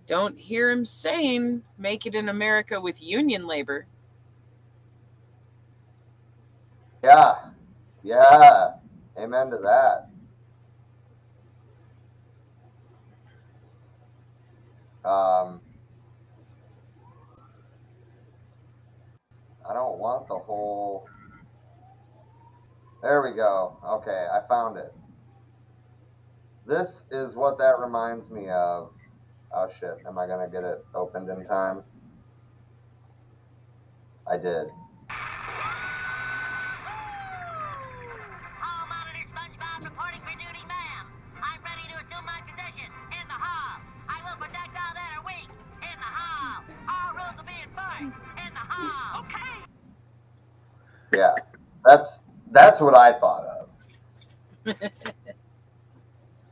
B: Don't hear him saying make it in America with union labor.
A: Yeah. Amen to that. I don't want the whole. There we go. Okay, I found it. This is what that reminds me of. Oh shit, am I gonna get it opened in time? I did.
G: All monitor SpongeBob reporting for duty, ma'am. I'm ready to assume my position in the hall. I will protect all that are weak in the hall. All rules will be enforced in the hall. Okay.
A: Yeah, that's what I thought of.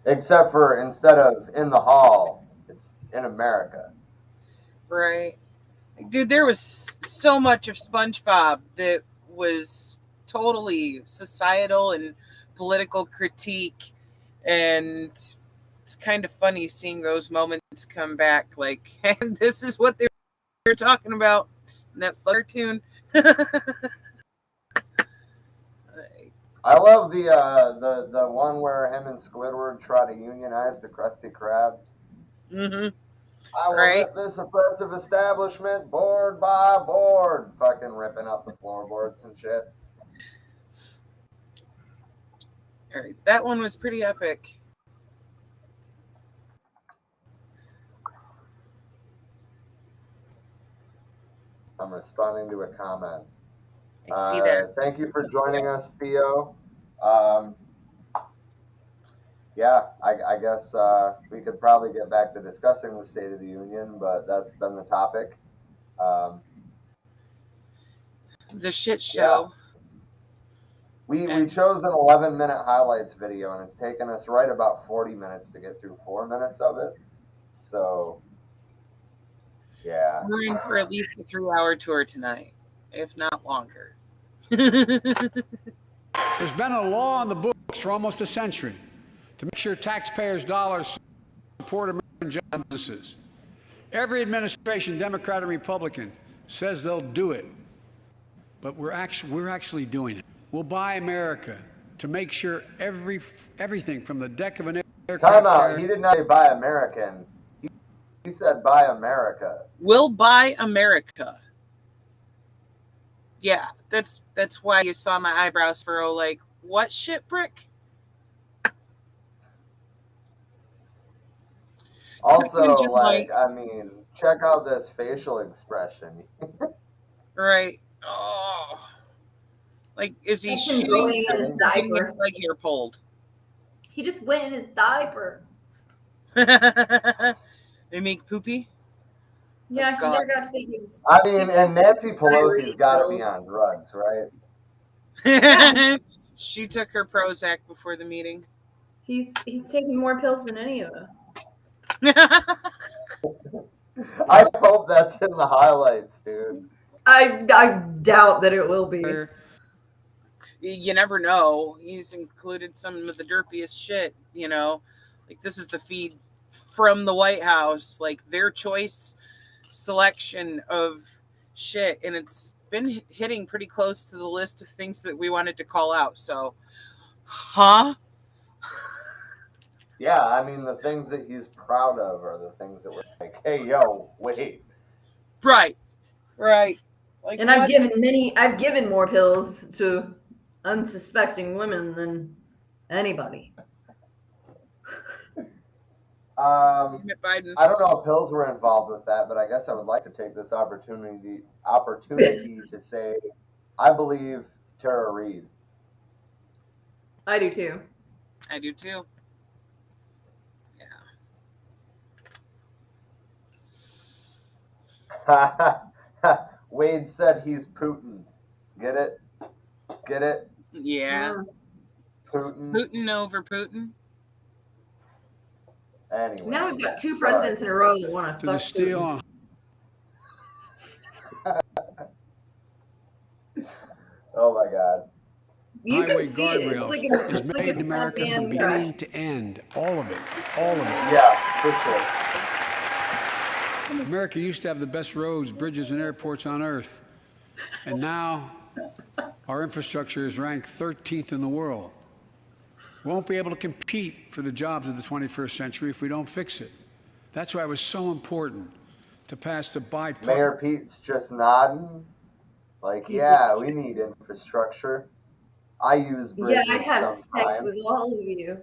A: Except for instead of in the hall, it's in America.
B: Right. Dude, there was so much of SpongeBob that was totally societal and political critique. And it's kind of funny seeing those moments come back. Like, and this is what they were talking about in that cartoon.
A: I love the one where him and Squidward try to unionize the Krusty Krab.
B: Mm-hmm.
A: I will rip this oppressive establishment board by board, fucking ripping up the floorboards and shit.
B: All right, that one was pretty epic.
A: I'm responding to a comment.
B: I see that.
A: Thank you for joining us, Theo. Yeah, I guess we could probably get back to discussing the State of the Union, but that's been the topic.
B: The shit show.
A: Yeah. We chose an 11-minute highlights video, and it's taken us right about 40 minutes to get through 4 minutes of it. So, yeah.
B: We're in for at least a 3-hour tour tonight, if not longer.
D: There's been a law on the books for almost a century to make sure taxpayers' dollars support American businesses. Every administration, Democrat and Republican, says they'll do it, but we're actually doing it. We'll buy America to make sure everything from the deck of an aircraft.
A: Time out. He did not say buy American. He said buy America.
B: We'll buy America. Yeah, that's why you saw my eyebrows furrow. Like, what shit, brick?
A: Also, like, I mean, check out this facial expression.
B: Right. Oh. Like, is he
C: shitting in his diaper?
B: Like hair pulled.
C: He just went in his diaper.
B: They make poopy?
C: Yeah, he never got to take his.
A: I mean, and Nancy Pelosi's got to be on drugs, right?
B: She took her Prozac before the meeting.
C: He's taking more pills than any of us.
A: I hope that's in the highlights, dude.
C: I doubt that it will be.
B: You never know. He's included some of the derpiest shit, you know. Like, this is the feed from the White House, like their choice selection of shit, and it's been hitting pretty close to the list of things that we wanted to call out. So,
A: Yeah, I mean, the things that he's proud of are the things that we're like, like, hey, yo, wait.
B: Right. Like,
C: and I've given more pills to unsuspecting women than anybody.
B: Biden.
A: I don't know if pills were involved with that, but I guess I would like to take this opportunity to say I believe Tara Reid.
C: I do too.
B: I do too.
A: Yeah. Wade said he's Putin. Get it? Get it?
B: Yeah.
A: Putin.
B: Putin over Putin.
A: Anyway.
C: Now we've got two presidents in a row that want to fuck Putin.
A: Oh my God.
C: You
D: Highway
C: can see it. It's
D: guardrails
C: like
D: is made in America from beginning to end. All of it. All of it.
A: Yeah, for sure.
D: America used to have the best roads, bridges, and airports on earth. And now our infrastructure is ranked 13th in the world. We won't be able to compete for the jobs of the 21st century if we don't fix it. That's why it was so important to pass the bipartisan.
A: Mayor Pete's just nodding. Like, yeah, we need infrastructure. I use bridges.
C: Yeah, I have
A: sometimes.
C: sex with all of you.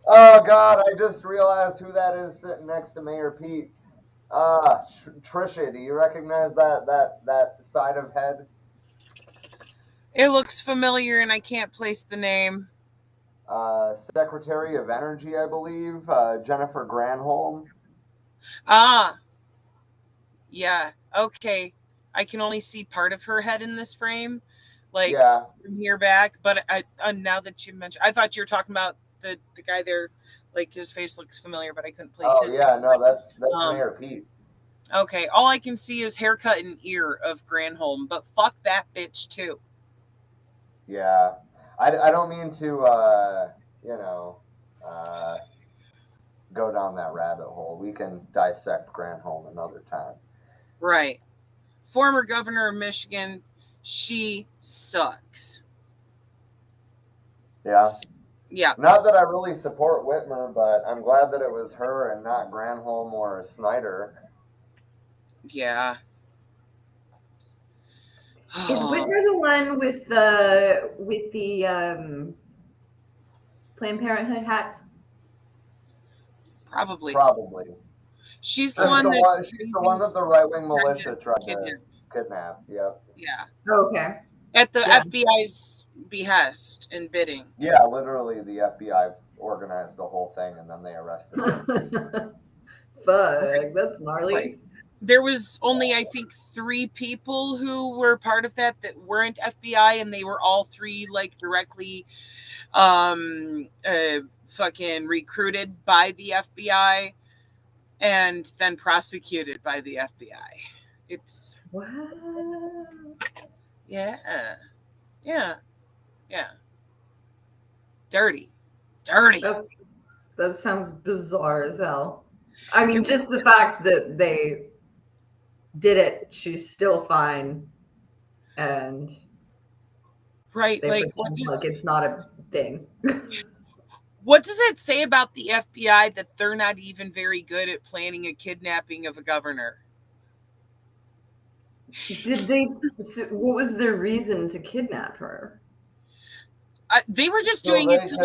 A: Oh God, I just realized who that is sitting next to Mayor Pete. Trisha, do you recognize that side of head?
B: It looks familiar and I can't place the name.
A: Secretary of Energy, I believe, Jennifer Granholm.
B: Ah. Yeah. Okay. I can only see part of her head in this frame, like from here back. But now that you mentioned, I thought you were talking about the guy there. Like his face looks familiar, but I couldn't place his.
A: Oh yeah, no, that's Mayor Pete.
B: Okay, all I can see is haircut and ear of Granholm, but fuck that bitch too.
A: Yeah, I don't mean to go down that rabbit hole. We can dissect Granholm another time.
B: Right. Former governor of Michigan, she sucks.
A: Yeah.
B: Yeah.
A: Not that I really support Whitmer, but I'm glad that it was her and not Granholm or Snyder.
B: Yeah.
C: Is Whitmer the one with the Planned Parenthood hat?
B: Probably. She's the one
A: that the right-wing militia tried to kidnap. Yep.
B: Yeah.
C: Okay.
B: At the FBI's behest and bidding.
A: Yeah, literally the FBI organized the whole thing and then they arrested her.
C: Fuck, that's gnarly.
B: Right. There was only, I think, 3 people who were part of that weren't FBI, and they were all 3 like directly fucking recruited by the FBI and then prosecuted by the FBI. It's
C: what?
B: Yeah. Dirty.
C: That sounds bizarre as hell. I mean, just the fact that they did it, she's still fine, and
B: right,
C: they
B: like
C: it's not a thing.
B: What does it say about the FBI that they're not even very good at planning a kidnapping of a governor?
C: Did they? What was their reason to kidnap her?
B: They were just doing it to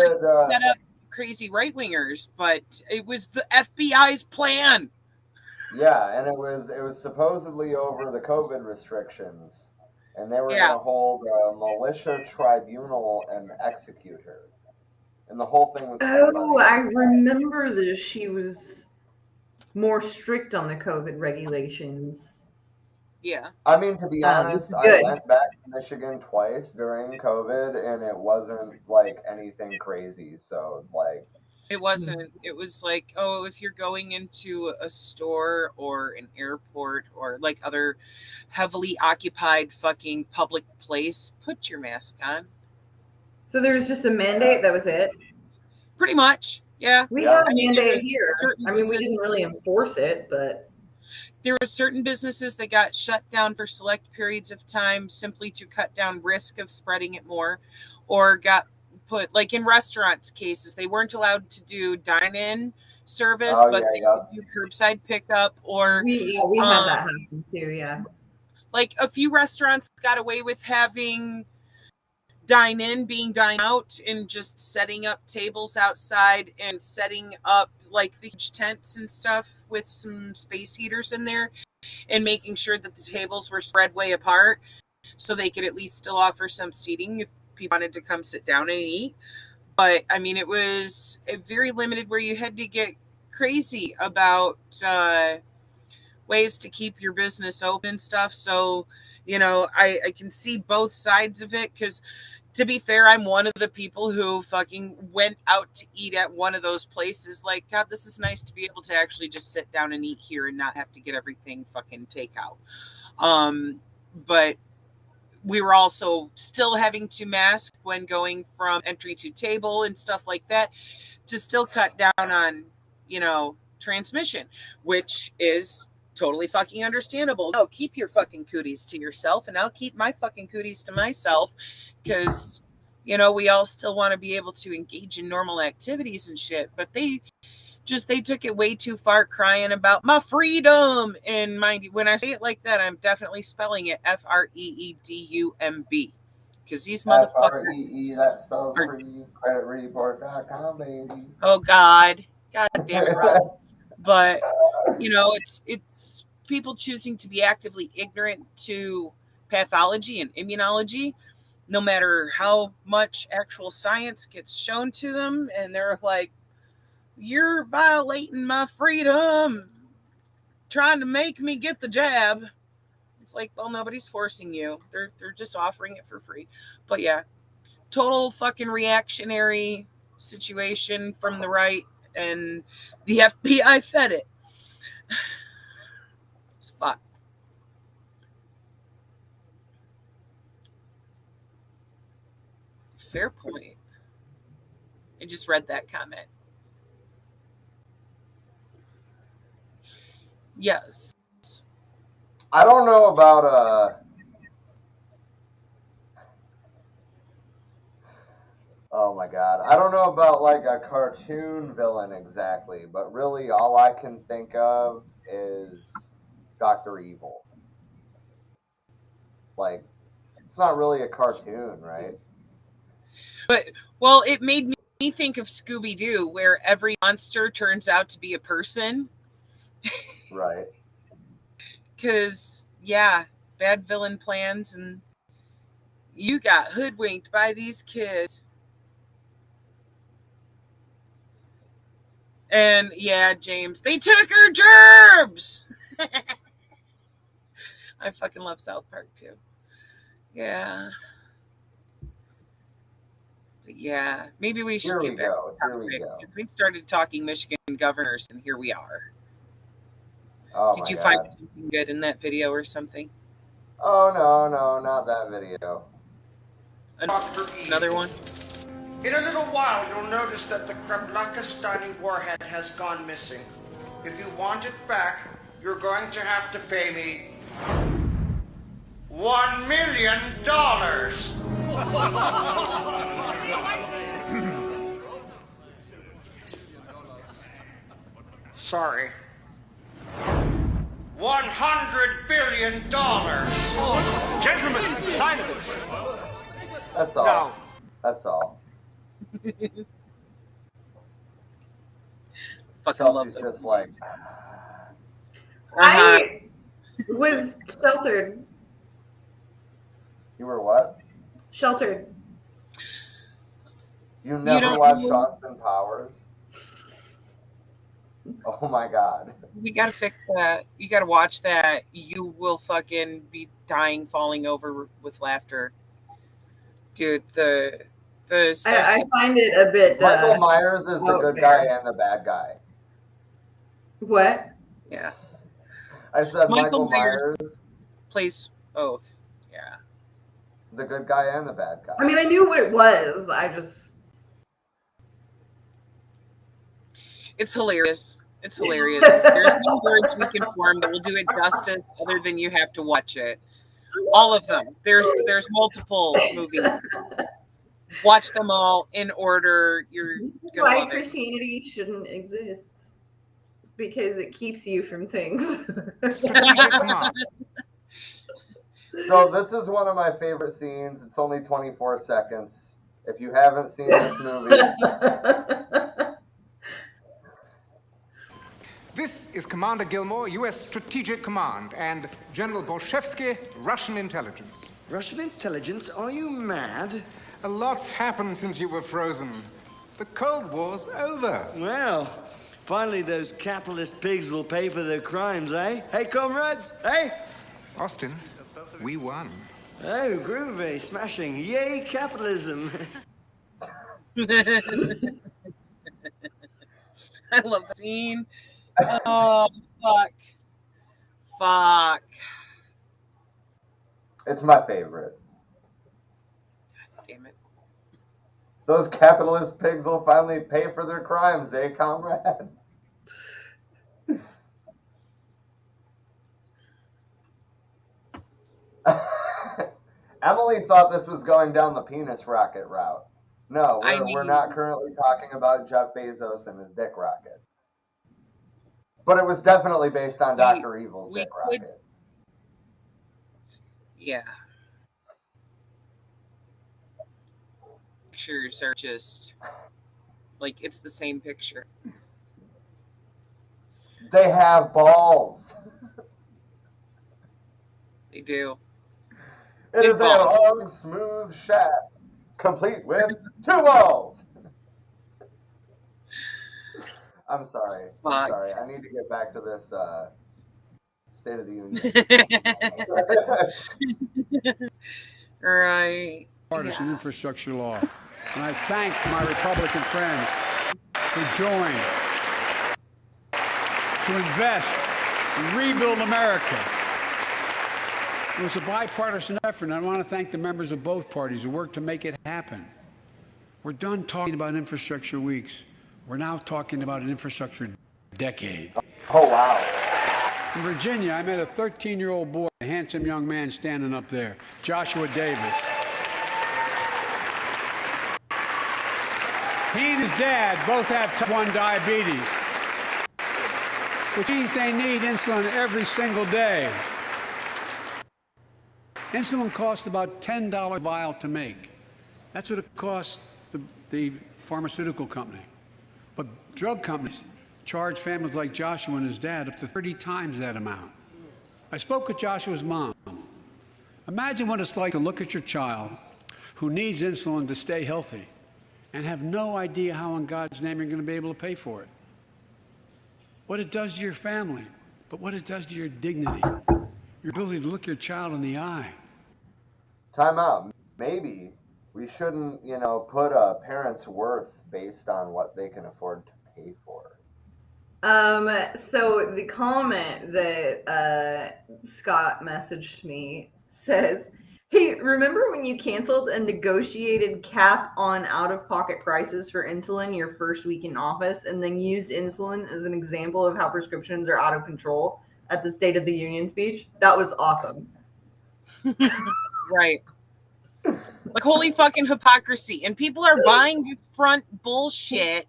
B: set up crazy right wingers, but it was the FBI's plan.
A: Yeah, and it was supposedly over the COVID restrictions, and they were going to hold a militia tribunal and execute her. And the whole thing was.
C: Oh, I remember that she was more strict on the COVID regulations.
B: Yeah.
A: I mean, to be honest, I went back to Michigan twice during COVID, and it wasn't like anything crazy. So, like,
B: it wasn't. It was like, oh, if you're going into a store or an airport or like other heavily occupied fucking public place, put your mask on.
C: So there was just a mandate. That was it.
B: Pretty much, yeah.
C: We had a mandate here. I mean, we didn't really enforce it, but
B: there were certain businesses that got shut down for select periods of time simply to cut down risk of spreading it more, or got put, like in restaurants cases, they weren't allowed to do dine-in service, but they could do curbside pickup, or
C: we had that happen too. Yeah,
B: like a few restaurants got away with having dine in being dine out and just setting up tables outside and setting up like the huge tents and stuff with some space heaters in there and making sure that the tables were spread way apart so they could at least still offer some seating if people wanted to come sit down and eat. But I mean, it was very limited where you had to get crazy about ways to keep your business open and stuff. So, you know, I can see both sides of it, because to be fair, I'm one of the people who fucking went out to eat at one of those places. Like, God, this is nice to be able to actually just sit down and eat here and not have to get everything fucking takeout. But we were also still having to mask when going from entry to table and stuff like that to still cut down on, you know, transmission, which is totally fucking understandable. No, keep your fucking cooties to yourself, and I'll keep my fucking cooties to myself, because, you know, we all still want to be able to engage in normal activities and shit. But they took it way too far, crying about my freedom. And mind you, when I say it like that, I'm definitely spelling it FREEDUMB, because these motherfuckers
A: FREE, that spells free, creditreport.com, baby.
B: Oh God damn it, Rob. But, you know, it's people choosing to be actively ignorant to pathology and immunology, no matter how much actual science gets shown to them. And they're like, you're violating my freedom, trying to make me get the jab. It's like, well, nobody's forcing you. They're just offering it for free. But yeah, total fucking reactionary situation from the right, and the FBI fed it. It's fucked. Fair point. I just read that comment. Yes.
A: I don't know about oh my God. I don't know about like a cartoon villain exactly, but really all I can think of is Dr. Evil. Like, it's not really a cartoon, right?
B: But, well, it made me think of Scooby-Doo, where every monster turns out to be a person.
A: Right.
B: Because, yeah, bad villain plans, and you got hoodwinked by these kids. And yeah, James, they took our gerbs. I fucking love South Park too. Yeah. But yeah, maybe we should get back to the topic, because we started talking Michigan governors, and here we are.
A: Oh,
B: did you find something good in that video or something?
A: Oh, no, not that video.
B: Another one?
H: In a little while, you'll notice that the Kremlaka-Stani warhead has gone missing. If you want it back, you're going to have to pay me $1 million. Sorry. $100 billion.
I: Gentlemen, silence.
A: That's all.
H: No.
A: That's all.
B: Fucking love
A: Chelsea's just like.
C: I was sheltered.
A: You were what?
C: Sheltered.
A: You never watched Austin Powers? Oh my God.
B: We gotta fix that. You gotta watch that. You will fucking be dying, falling over with laughter. Dude,
C: I find it a bit.
A: Michael Myers is the good guy and the bad guy.
C: What?
B: Yeah.
A: I said Michael Myers
B: plays both. Yeah.
A: The good guy and the bad guy.
C: I mean, I knew what it was.
B: It's hilarious. It's hilarious. There's no words we can form that will do it justice other than you have to watch it. All of them. There's multiple movies. Watch them all in order. You're gonna
C: Why
B: love it.
C: Christianity shouldn't exist. Because it keeps you from things.
I: Strategic command.
A: So this is one of my favorite scenes. It's only 24 seconds. If you haven't seen this movie...
I: This is Commander Gilmore, U.S. Strategic Command, and General Borshevsky, Russian intelligence.
H: Russian intelligence? Are you mad?
I: A lot's happened since you were frozen. The Cold War's over.
J: Well, finally those capitalist pigs will pay for their crimes, eh? Hey, comrades? Hey?
I: Austin, we won.
J: Oh, groovy, smashing. Yay, capitalism.
B: I love the scene. Oh, fuck.
A: It's my favorite.
B: God damn it.
A: Those capitalist pigs will finally pay for their crimes, eh, comrade? Emily thought this was going down the penis rocket route. No, we're not currently talking about Jeff Bezos and his dick rocket. But it was definitely based on Dr. Evil's dick rocket.
B: Yeah. Pictures are just like it's the same picture.
A: They have balls.
B: They do.
A: It is a long, smooth shaft, complete with 2 balls. I'm sorry. I'm sorry. I need to get back to this State of the Union.
B: Right.
D: Partisan infrastructure law. And I thank my Republican friends who joined to invest and rebuild America. It was a bipartisan effort, and I want to thank the members of both parties who worked to make it happen. We're done talking about infrastructure weeks. We're now talking about an infrastructure decade.
A: Oh, wow.
D: In Virginia, I met a 13-year-old boy, a handsome young man standing up there, Joshua Davis. He and his dad both have type 1 diabetes, which means they need insulin every single day. Insulin costs about $10 a vial to make. That's what it costs the pharmaceutical company. But drug companies charge families like Joshua and his dad up to 30 times that amount. I spoke with Joshua's mom. Imagine what it's like to look at your child who needs insulin to stay healthy and have no idea how in God's name you're going to be able to pay for it. What it does to your family, but what it does to your dignity, your ability to look your child in the eye.
A: Time out. Maybe we shouldn't, put a parent's worth based on what they can afford to pay for.
C: So the comment that Scott messaged me says, hey, remember when you canceled a negotiated cap on out-of-pocket prices for insulin your first week in office and then used insulin as an example of how prescriptions are out of control at the State of the Union speech? That was awesome.
B: Right. Like, holy fucking hypocrisy. And people are buying this front bullshit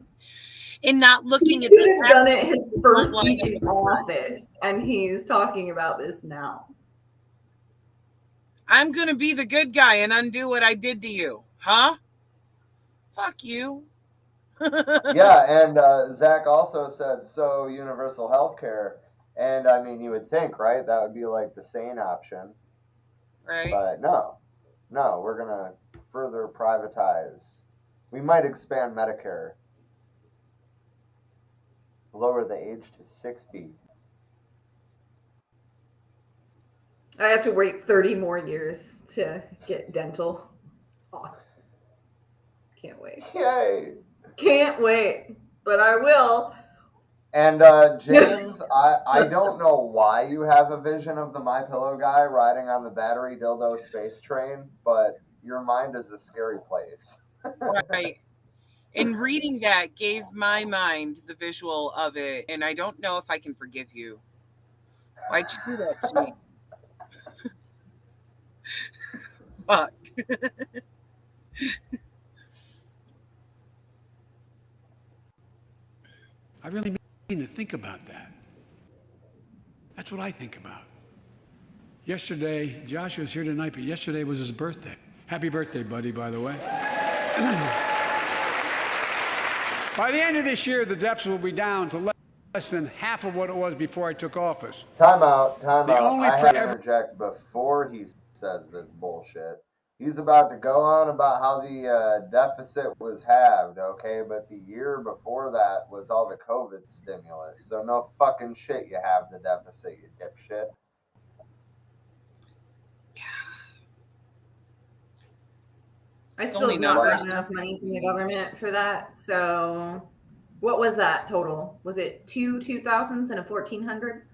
B: and not looking at
C: the... He could have done it his first week in office, and he's talking about this now.
B: I'm going to be the good guy and undo what I did to you. Huh? Fuck you.
A: Yeah, and Zach also said, so universal health care. And, I mean, you would think, right? That would be like the sane option.
B: Right.
A: But no, we're going to further privatize. We might expand Medicare. Lower the age to 60.
C: I have to wait 30 more years to get dental. Awesome. Can't wait.
A: Yay.
C: Can't wait, but I will.
A: And James, I don't know why you have a vision of the MyPillow guy riding on the battery dildo space train, but your mind is a scary place.
B: Right. And reading that gave my mind the visual of it, and I don't know if I can forgive you. Why'd you do that to me? Fuck.
D: to think about that. That's what I think about. Yesterday, Josh was here tonight, but yesterday was his birthday. Happy birthday, buddy, by the way. By the end of this year, the deficit will be down to less than half of what it was before I took office.
A: Time out. I have to interject before he says this bullshit. He's about to go on about how the deficit was halved, okay? But the year before that was all the COVID stimulus. So no fucking shit you have the deficit, you dipshit.
C: I still have not gotten enough money from the government for that. So what was that total? Was it 2,000s and a 1,400?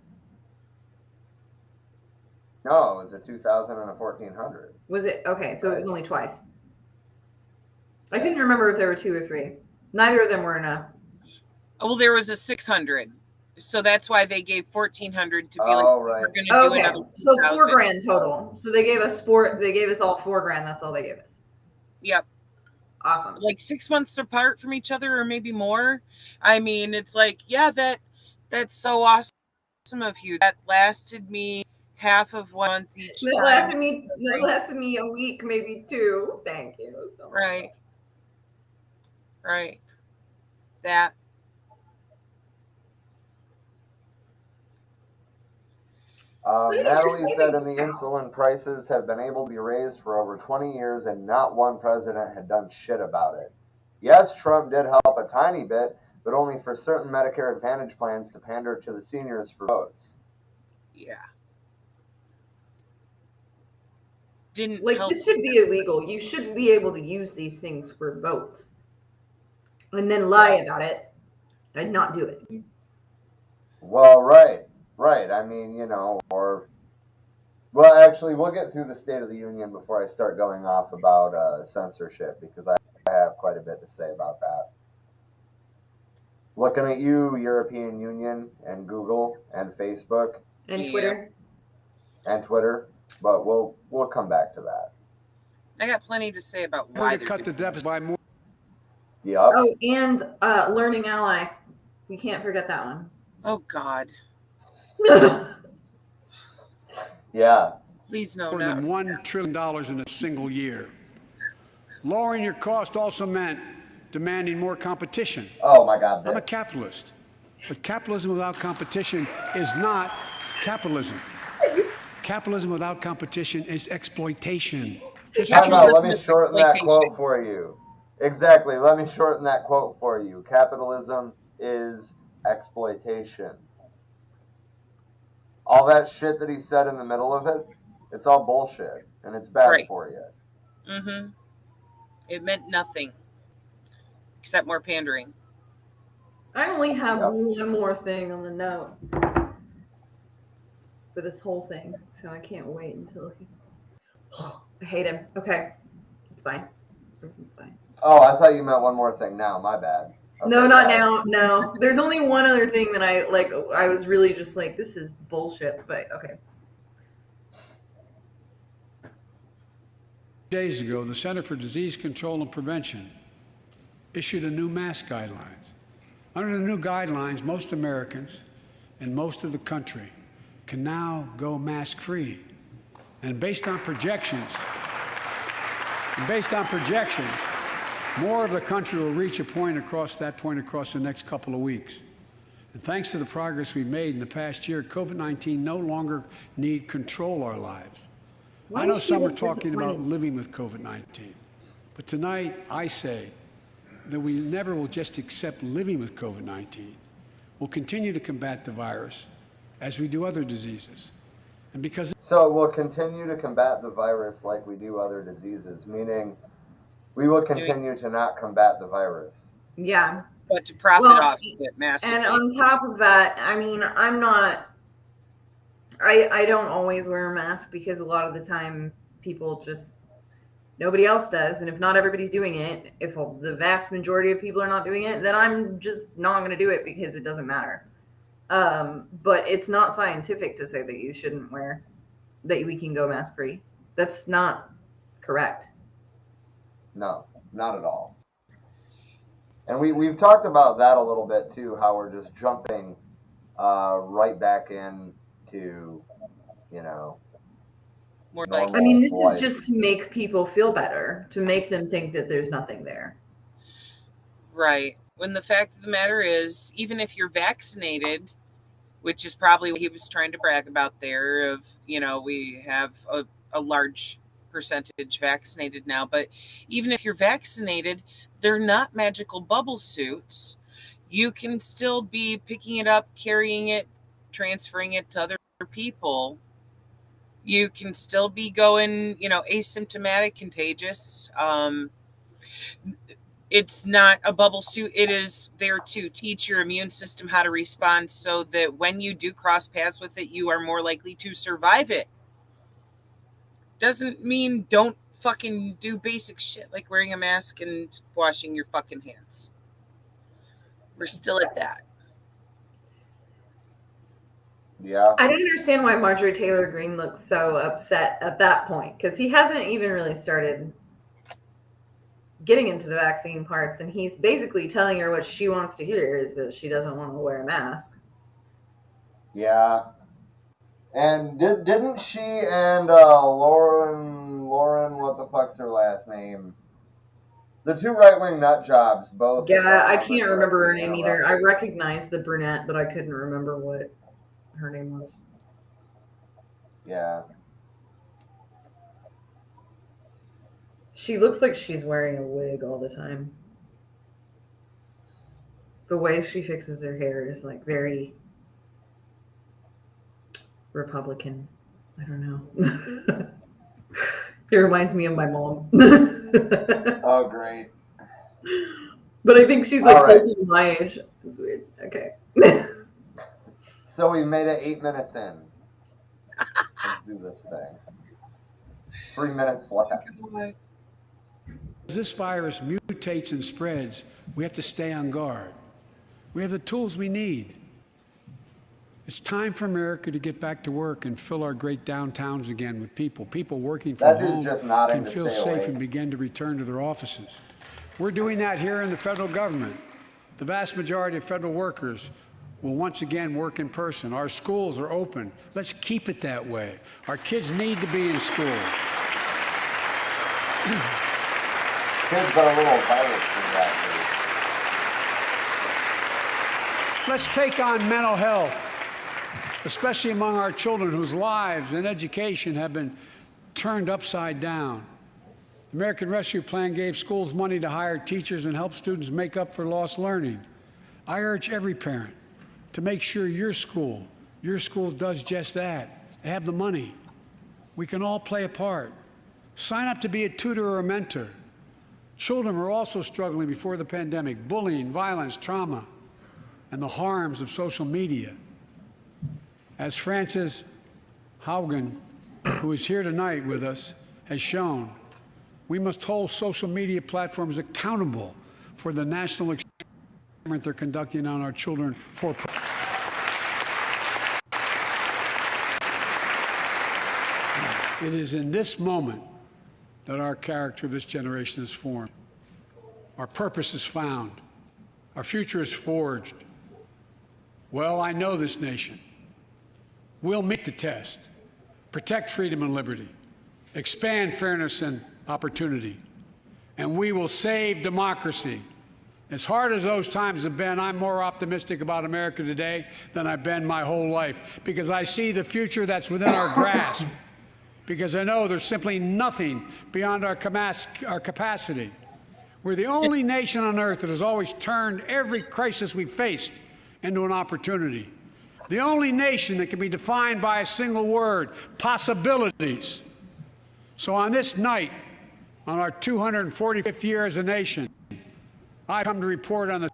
A: No, it was a 2,000 and a 1,400.
C: Was it? Okay, so it was only twice. I couldn't remember if there were 2 or 3. Neither of them were enough.
B: Oh, well, there was a 600. So that's why they gave 1,400 to be
A: right.
B: We're going to do another 2,000.
C: So $4,000 total. So they gave us all $4,000. That's all they gave us.
B: Yep.
C: Awesome.
B: Like 6 months apart from each other, or maybe more. I mean, it's like, yeah, that's so awesome of you. That lasted me half of 1 month each time.
C: That lasted me a week, maybe 2. Thank you. So
B: right. That.
A: Natalie said the insulin prices have been able to be raised for over 20 years and not one president had done shit about it. Yes, Trump did help a tiny bit, but only for certain Medicare Advantage plans to pander to the seniors for votes.
B: Yeah.
C: This should be illegal. You shouldn't be able to use these things for votes and then lie about it and not do it.
A: Well, right. I mean, actually, we'll get through the State of the Union before I start going off about censorship, because I have quite a bit to say about that. Looking at you, European Union and Google and Facebook
C: and Twitter.
A: But we'll come back to that.
B: I got plenty to say about why
D: they cut the deficit by more.
A: Yep.
C: Oh, and Learning Ally. We can't forget that one.
B: Oh God.
A: Yeah.
B: Please no.
D: More than $1 trillion in a single year. Lowering your cost also meant demanding more competition.
A: Oh my God.
D: I'm a capitalist, but capitalism without competition is not capitalism. Capitalism without competition is exploitation.
A: Let me shorten that quote for you. Exactly. Let me shorten that quote for you. Capitalism is exploitation. All that shit that he said in the middle of it, it's all bullshit, and it's bad for you.
B: Mm-hmm. It meant nothing except more pandering.
C: I only have one more thing on the note for this whole thing, so I can't wait until I hate him. Okay, it's fine. Everything's fine.
A: Oh, I thought you meant one more thing now. My bad.
C: Okay, no, not now. No, there's only one other thing that I like. I was really just like, this is bullshit, but okay.
D: Days ago, the Center for Disease Control and Prevention issued a new mask guidelines. Under the new guidelines, most Americans and most of the country can now go mask-free. And based on projections, more of the country will reach a point across the next couple of weeks. And thanks to the progress we've made in the past year, COVID-19 no longer need control our lives. I know some are talking about living with COVID-19, but tonight I say that we never will just accept living with COVID-19. We'll continue to combat the virus as we do other diseases. And because
A: so we'll continue to combat the virus like we do other diseases, meaning we will continue to not combat the virus.
C: Yeah.
B: But to profit off it massively.
C: And on top of that, I mean, I don't always wear a mask because a lot of the time people just, nobody else does. And if not everybody's doing it, if the vast majority of people are not doing it, then I'm just not going to do it because it doesn't matter. But it's not scientific to say that you shouldn't wear, that we can go mask free. That's not correct.
A: No, not at all. And we've talked about that a little bit too, how we're just jumping right back into,
B: more
C: I mean, this is just to make people feel better, to make them think that there's nothing there.
B: Right. When the fact of the matter is, even if you're vaccinated, which is probably what he was trying to brag about there, of, we have a large percentage vaccinated now, but even if you're vaccinated, they're not magical bubble suits. You can still be picking it up, carrying it, transferring it to other people. You can still be going, asymptomatic, contagious. It's not a bubble suit. It is there to teach your immune system how to respond so that when you do cross paths with it, you are more likely to survive it. Doesn't mean don't fucking do basic shit like wearing a mask and washing your fucking hands. We're still at that.
A: Yeah.
C: I don't understand why Marjorie Taylor Greene looks so upset at that point, because he hasn't even really started getting into the vaccine parts, and he's basically telling her what she wants to hear is that she doesn't want to wear a mask.
A: Yeah. And didn't she and Lauren, what the fuck's her last name? The two right-wing nut jobs, both.
C: Yeah, I can't remember her name either. I recognized the brunette, but I couldn't remember what her name was.
A: Yeah.
C: She looks like she's wearing a wig all the time. The way she fixes her hair is like very Republican. I don't know. It reminds me of my mom.
A: Oh, great.
C: But I think she's like close to my age. It's weird. Okay.
A: So we made it 8 minutes in. Let's do this thing. 3 minutes left.
D: As this virus mutates and spreads, we have to stay on guard. We have the tools we need. It's time for America to get back to work and fill our great downtowns again with people. People working from home can feel safe and begin to return to their offices. We're doing that here in the federal government. The vast majority of federal workers will once again work in person. Our schools are open. Let's keep it that way. Our kids need to be in school.
A: Kids are a little virus in that.
D: Let's take on mental health, especially among our children whose lives and education have been turned upside down. The American Rescue Plan gave schools money to hire teachers and help students make up for lost learning. I urge every parent to make sure your school does just that. Have the money. We can all play a part. Sign up to be a tutor or a mentor. Children were also struggling before the pandemic: bullying, violence, trauma, and the harms of social media. As Frances Haugen, who is here tonight with us, has shown, we must hold social media platforms accountable for the national experiment they're conducting on our children for. It is in this moment that our character of this generation is formed. Our purpose is found. Our future is forged. Well, I know this nation. We'll meet the test, protect freedom and liberty, expand fairness and opportunity, and we will save democracy. As hard as those times have been, I'm more optimistic about America today than I've been my whole life, because I see the future that's within our grasp, because I know there's simply nothing beyond our capacity. We're the only nation on earth that has always turned every crisis we've faced into an opportunity. The only nation that can be defined by a single word: possibilities. So on this night, on our 245th year as a nation, I come to report on the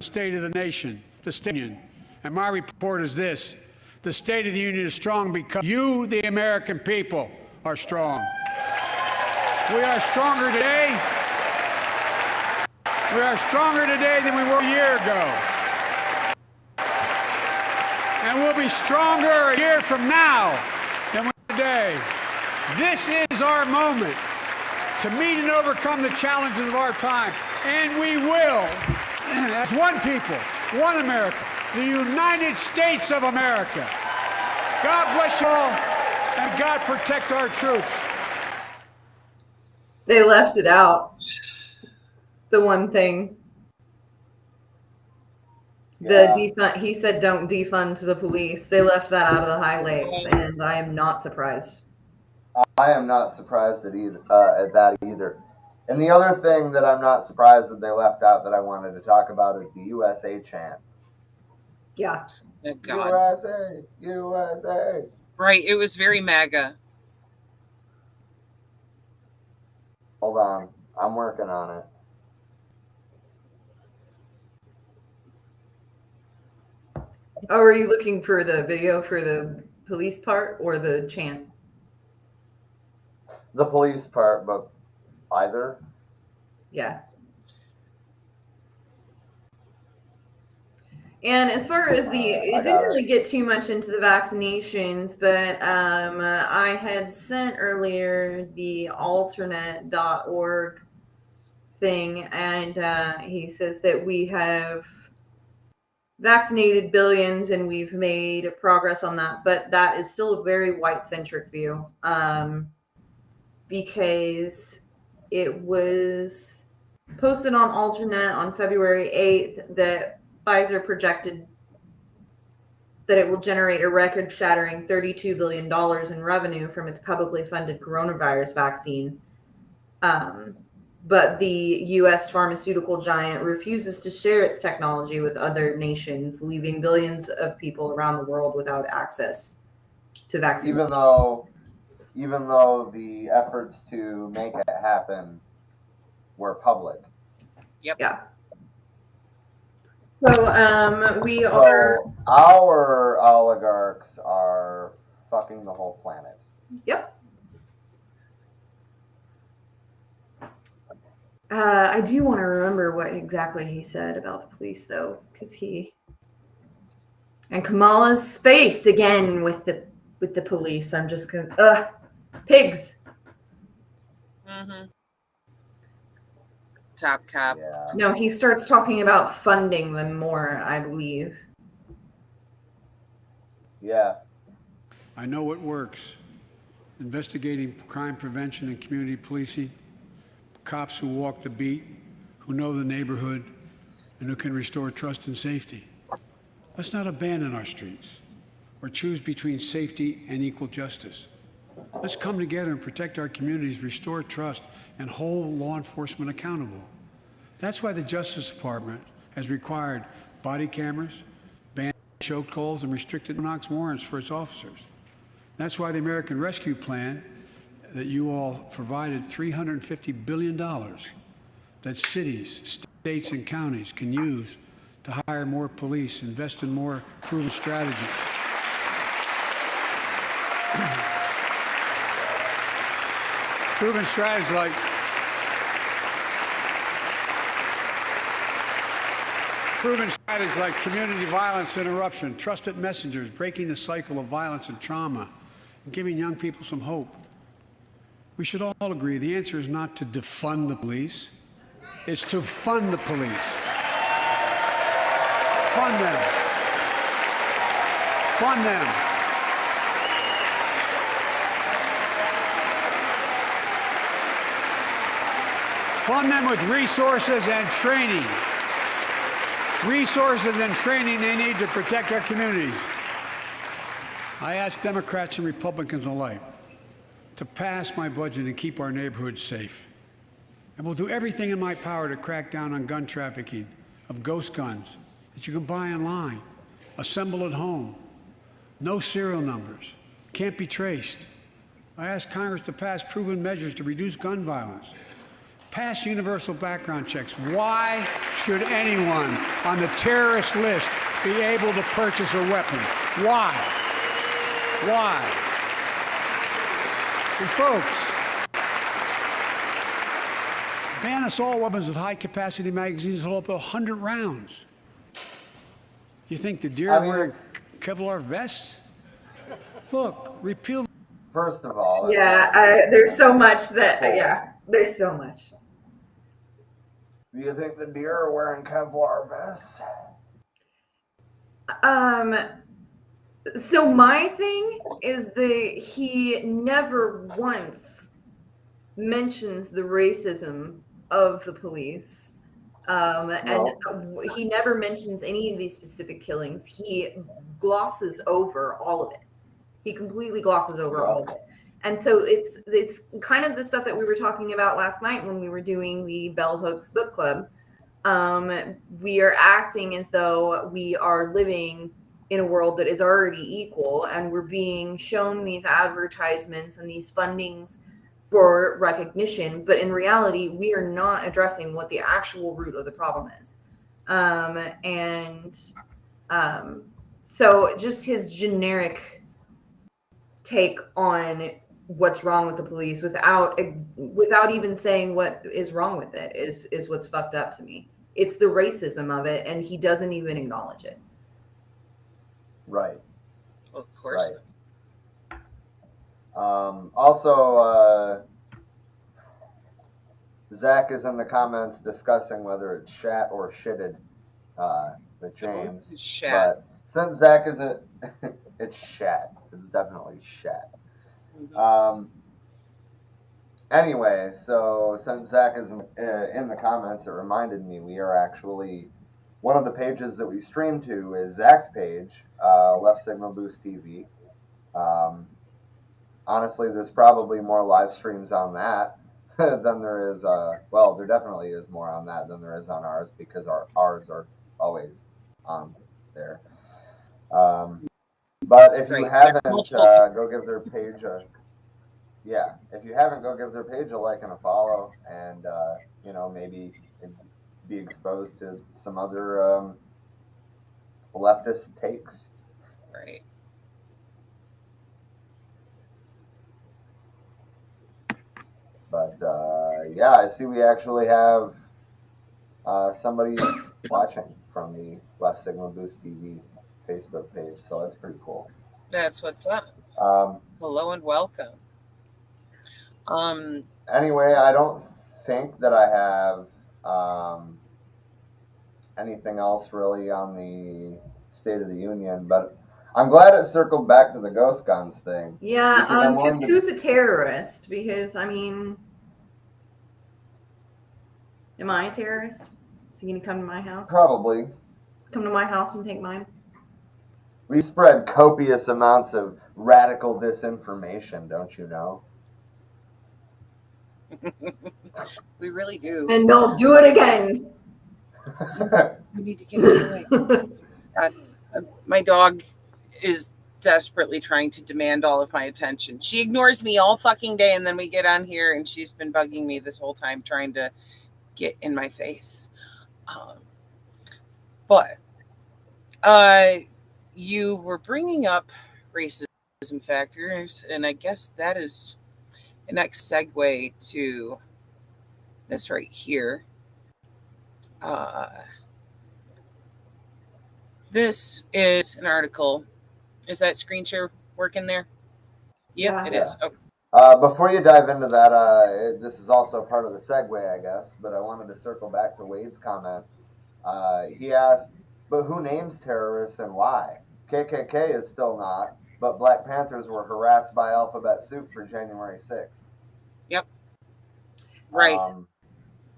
D: state of the nation, the state of the Union. And my report is this: the State of the Union is strong because you, the American people, are strong. We are stronger today. We are stronger today than we were a year ago. And we'll be stronger a year from now than we were today. This is our moment. to meet and overcome the challenges of our time. And we will, as one people, one America, the United States of America. God bless you all, and God protect our troops.
C: They left it out. The one thing.
A: Yeah.
C: The defund, he said don't defund the police. They left that out of the highlights, and I am not surprised.
A: I am not surprised at that either. And the other thing that I'm not surprised that they left out that I wanted to talk about is the USA chant.
C: Yeah.
B: Oh, God.
A: USA, USA.
B: Right. It was very MAGA.
A: Hold on. I'm working on it.
C: Oh, are you looking for the video for the police part or the chant?
A: The police part, but either.
C: Yeah. And as far as it didn't really get too much into the vaccinations, but I had sent earlier the alternate.org thing, and he says that we have vaccinated billions and we've made progress on that, but that is still a very white-centric view, because it was posted on Alternate on February 8th that Pfizer projected that it will generate a record-shattering $32 billion in revenue from its publicly funded coronavirus vaccine. But the U.S. pharmaceutical giant refuses to share its technology with other nations, leaving billions of people around the world without access to vaccines.
A: Even though the efforts to make it happen were public.
B: Yep.
C: Yeah. So
A: our oligarchs are fucking the whole planet.
C: Yep. I do want to remember what exactly he said about the police, though, because and Kamala's spaced again with the police. I'm just gonna pigs.
B: Mm-hmm. Top cop.
A: Yeah.
C: No, he starts talking about funding them more, I believe.
A: Yeah.
D: I know what works. Investigating crime prevention and community policing, cops who walk the beat, who know the neighborhood, and who can restore trust and safety. Let's not abandon our streets or choose between safety and equal justice. Let's come together and protect our communities, restore trust, and hold law enforcement accountable. That's why the Justice Department has required body cameras, banned chokeholds, and restricted no-knock warrants for its officers. That's why the American Rescue Plan that you all provided $350 billion that cities, states, and counties can use to hire more police, invest in more proven strategies. Proven strategies like community violence interruption, trusted messengers, breaking the cycle of violence and trauma, and giving young people some hope. We should all agree the answer is not to defund the police, it's to fund the police. Fund them. Fund them. Fund them with resources and training. Resources and training they need to protect our communities. I ask Democrats and Republicans alike to pass my budget and keep our neighborhoods safe. And we'll do everything in my power to crack down on gun trafficking, of ghost guns that you can buy online, assemble at home, no serial numbers, can't be traced. I ask Congress to pass proven measures to reduce gun violence. Pass universal background checks. Why should anyone on the terrorist list be able to purchase a weapon? Why? Why? And folks, ban assault weapons with high-capacity magazines hold up to 100 rounds. You think the deer are wearing Kevlar vests? Look, repeal.
A: First of all.
C: Yeah, there's so much that, yeah. There's so much.
A: Do you think the deer are wearing Kevlar vests?
C: So my thing is that he never once mentions the racism of the police. And he never mentions any of these specific killings. He glosses over all of it. He completely glosses over all of it. And so it's kind of the stuff that we were talking about last night when we were doing the Bell Hooks book club. We are acting as though we are living in a world that is already equal, and we're being shown these advertisements and these fundings for recognition, but in reality, we are not addressing what the actual root of the problem is. So just his generic take on what's wrong with the police without even saying what is wrong with it is what's fucked up to me. It's the racism of it, and he doesn't even acknowledge it.
A: Right.
B: Well, of course.
A: Right. Also, Zach is in the comments discussing whether it's shat or shitted with James.
B: It's shat.
A: But since Zach isn't, it's shat. It's definitely shat.
B: Mm-hmm.
A: Anyway, so since Zach is in the comments, it reminded me we are actually, one of the pages that we stream to is Zach's page, Left Signal Boost TV. Honestly, there's probably more live streams on that than there is, well, there definitely is more on that than there is on ours, because ours are always on there. But if you haven't, go give their page a, if you haven't, go give their page a like and a follow, and, maybe be exposed to some other leftist takes.
B: Right.
A: But, I see we actually have somebody watching from the Left Signal Boost TV Facebook page, so that's pretty cool.
B: That's what's up. Hello and welcome.
A: Anyway, I don't think that I have anything else really on the State of the Union, but I'm glad it circled back to the ghost guns thing.
C: Yeah, because who's a terrorist? Because, I mean, am I a terrorist? So you gonna come to my house?
A: Probably.
C: Come to my house and take mine?
A: We spread copious amounts of radical disinformation, don't you know?
B: We really do.
C: And don't do it again.
B: We need to get away. My dog is desperately trying to demand all of my attention. She ignores me all fucking day, and then we get on here, and she's been bugging me this whole time, trying to get in my face. But you were bringing up racism factors, and I guess that is the next segue to this right here. This is an article. Is that screen share working there? Yep, it is. Okay.
A: Before you dive into that, this is also part of the segue, I guess, but I wanted to circle back to Wade's comment. He asked, but who names terrorists and why? KKK is still not, but Black Panthers were harassed by alphabet soup for January 6th.
B: Yep. Right.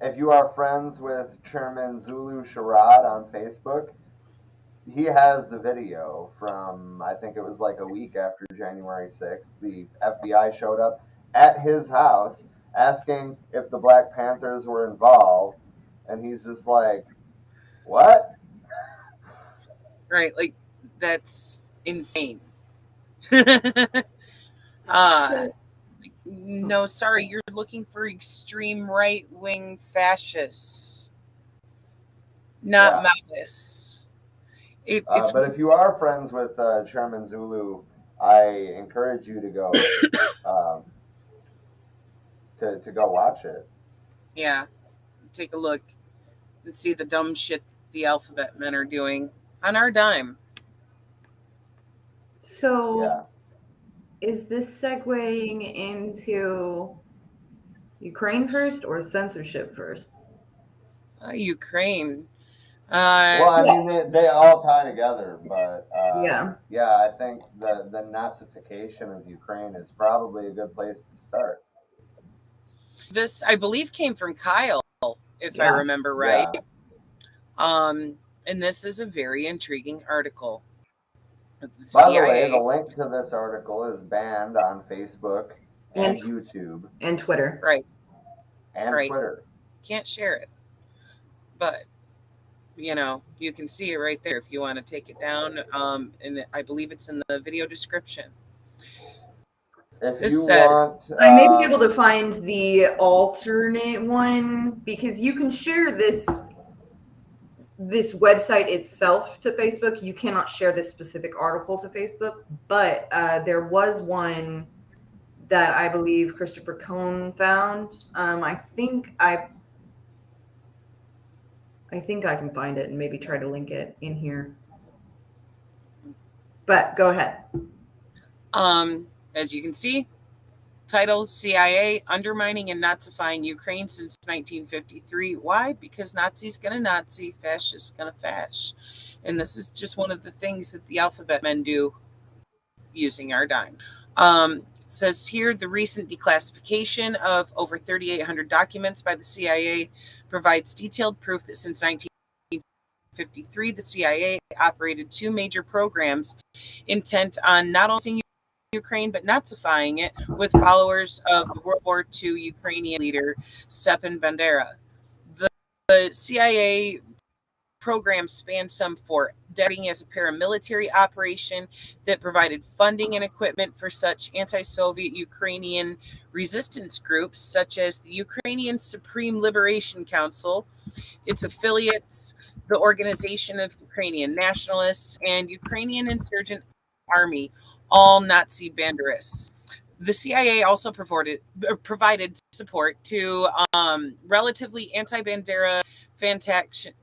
A: If you are friends with Chairman Zulu Sharad on Facebook, he has the video from, I think it was like a week after January 6th. The FBI showed up at his house asking if the Black Panthers were involved, and he's just like, what?
B: Right, like, that's insane. No, sorry, you're looking for extreme right-wing fascists, not Maoists.
A: But if you are friends with Chairman Zulu, I encourage you to go to go watch it.
B: Yeah, take a look and see the dumb shit the alphabet men are doing on our dime.
C: So, is this segueing into Ukraine first or censorship first?
B: Ukraine.
A: Well, I mean, they all tie together, but
C: yeah,
A: I think the Nazification of Ukraine is probably a good place to start.
B: This, I believe, came from Kyle, if I remember right. And this is a very intriguing article.
A: By the way, the link to this article is banned on Facebook and YouTube
C: and Twitter.
B: Right.
A: And Twitter.
B: Can't share it. But, you know, you can see it right there if you want to take it down. And I believe it's in the video description.
A: If you want,
C: I may be able to find the alternate one, because you can share this website itself to Facebook. You cannot share this specific article to Facebook, but there was one that I believe Christopher Cohn found. I think I can find it and maybe try to link it in here. But go ahead.
B: As you can see, title: CIA undermining and Nazifying Ukraine since 1953. Why? Because Nazi's gonna Nazi, fascists gonna fash. And this is just one of the things that the alphabet men do using our dime. Says here, the recent declassification of over 3,800 documents by the CIA provides detailed proof that since 1953, the CIA operated two major programs intent on not only Ukraine, but Nazifying it with followers of the World War II Ukrainian leader Stepan Bandera. The CIA program spanned some for starting as a paramilitary operation that provided funding and equipment for such anti-Soviet Ukrainian resistance groups such as the Ukrainian Supreme Liberation Council, its affiliates, the Organization of Ukrainian Nationalists, and Ukrainian Insurgent Army, all Nazi banderists. The CIA also provided support to relatively anti-Bandera faction.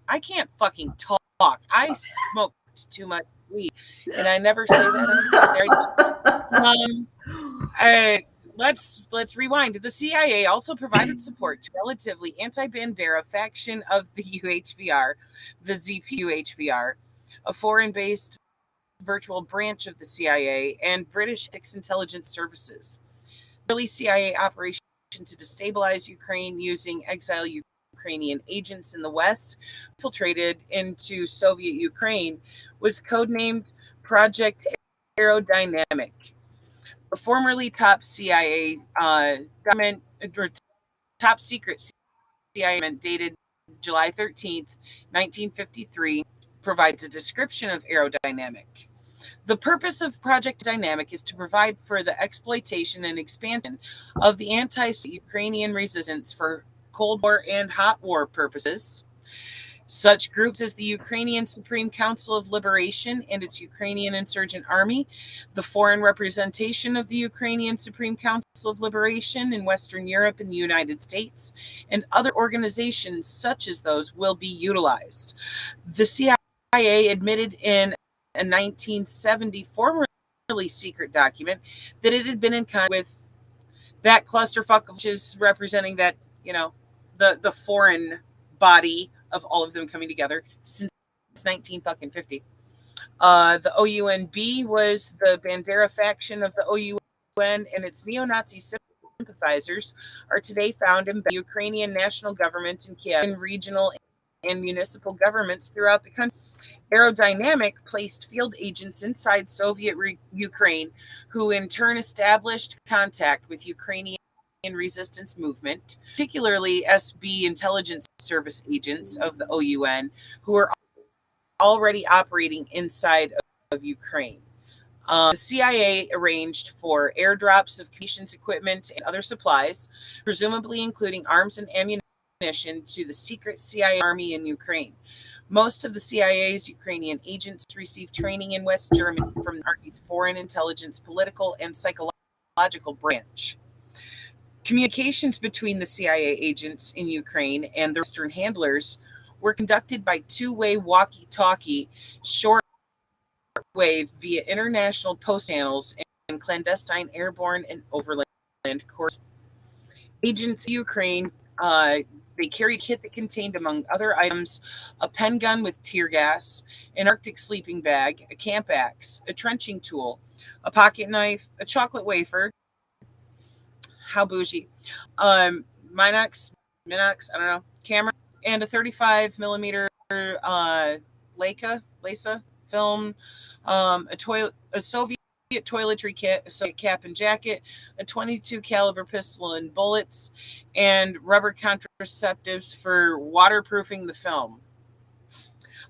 B: I can't fucking talk. I smoked too much weed, and I never say that. Let's rewind. The CIA also provided support to relatively anti-Bandera faction of the UHVR, the ZPUHVR, a foreign-based virtual branch of the CIA and British intelligence services. Early CIA operation to destabilize Ukraine using exile Ukrainian agents in the West infiltrated into Soviet Ukraine was codenamed Project Aerodynamic. A formerly top CIA government, or top secret CIA document dated July 13th, 1953, provides a description of Aerodynamic. The purpose of Project Dynamic is to provide for the exploitation and expansion of the anti-Ukrainian resistance for Cold War and Hot War purposes. Such groups as the Ukrainian Supreme Council of Liberation and its Ukrainian Insurgent Army, the foreign representation of the Ukrainian Supreme Council of Liberation in Western Europe and the United States, and other organizations such as those will be utilized. The CIA admitted in a 1970 formerly secret document that it had been in contact with that clusterfuck, which is representing that, you know, the foreign body of all of them coming together since 1950. The OUNB was the Bandera faction of the OUN, and its neo-Nazi sympathizers are today found in the Ukrainian national government in Kiev and regional and municipal governments throughout the country. Aerodynamic placed field agents inside Soviet Ukraine, who in turn established contact with Ukrainian resistance movement, particularly SB intelligence service agents of the OUN, who are already operating inside of Ukraine. The CIA arranged for airdrops of communications equipment and other supplies, presumably including arms and ammunition, to the secret CIA army in Ukraine. Most of the CIA's Ukrainian agents received training in West Germany from the Army's Foreign Intelligence, Political, and Psychological branch. Communications between the CIA agents in Ukraine and their Western handlers were conducted by two-way walkie-talkie shortwave via international post channels and clandestine airborne and overland courses. agents in Ukraine, they carried a kit that contained, among other items, a pen gun with tear gas, an Arctic sleeping bag, a camp axe, a trenching tool, a pocket knife, a chocolate wafer. How bougie. Minox, I don't know, camera, and a 35 millimeter Leica film, a Soviet toiletry kit, a Soviet cap and jacket, a 22 caliber pistol and bullets, and rubber contraceptives for waterproofing the film.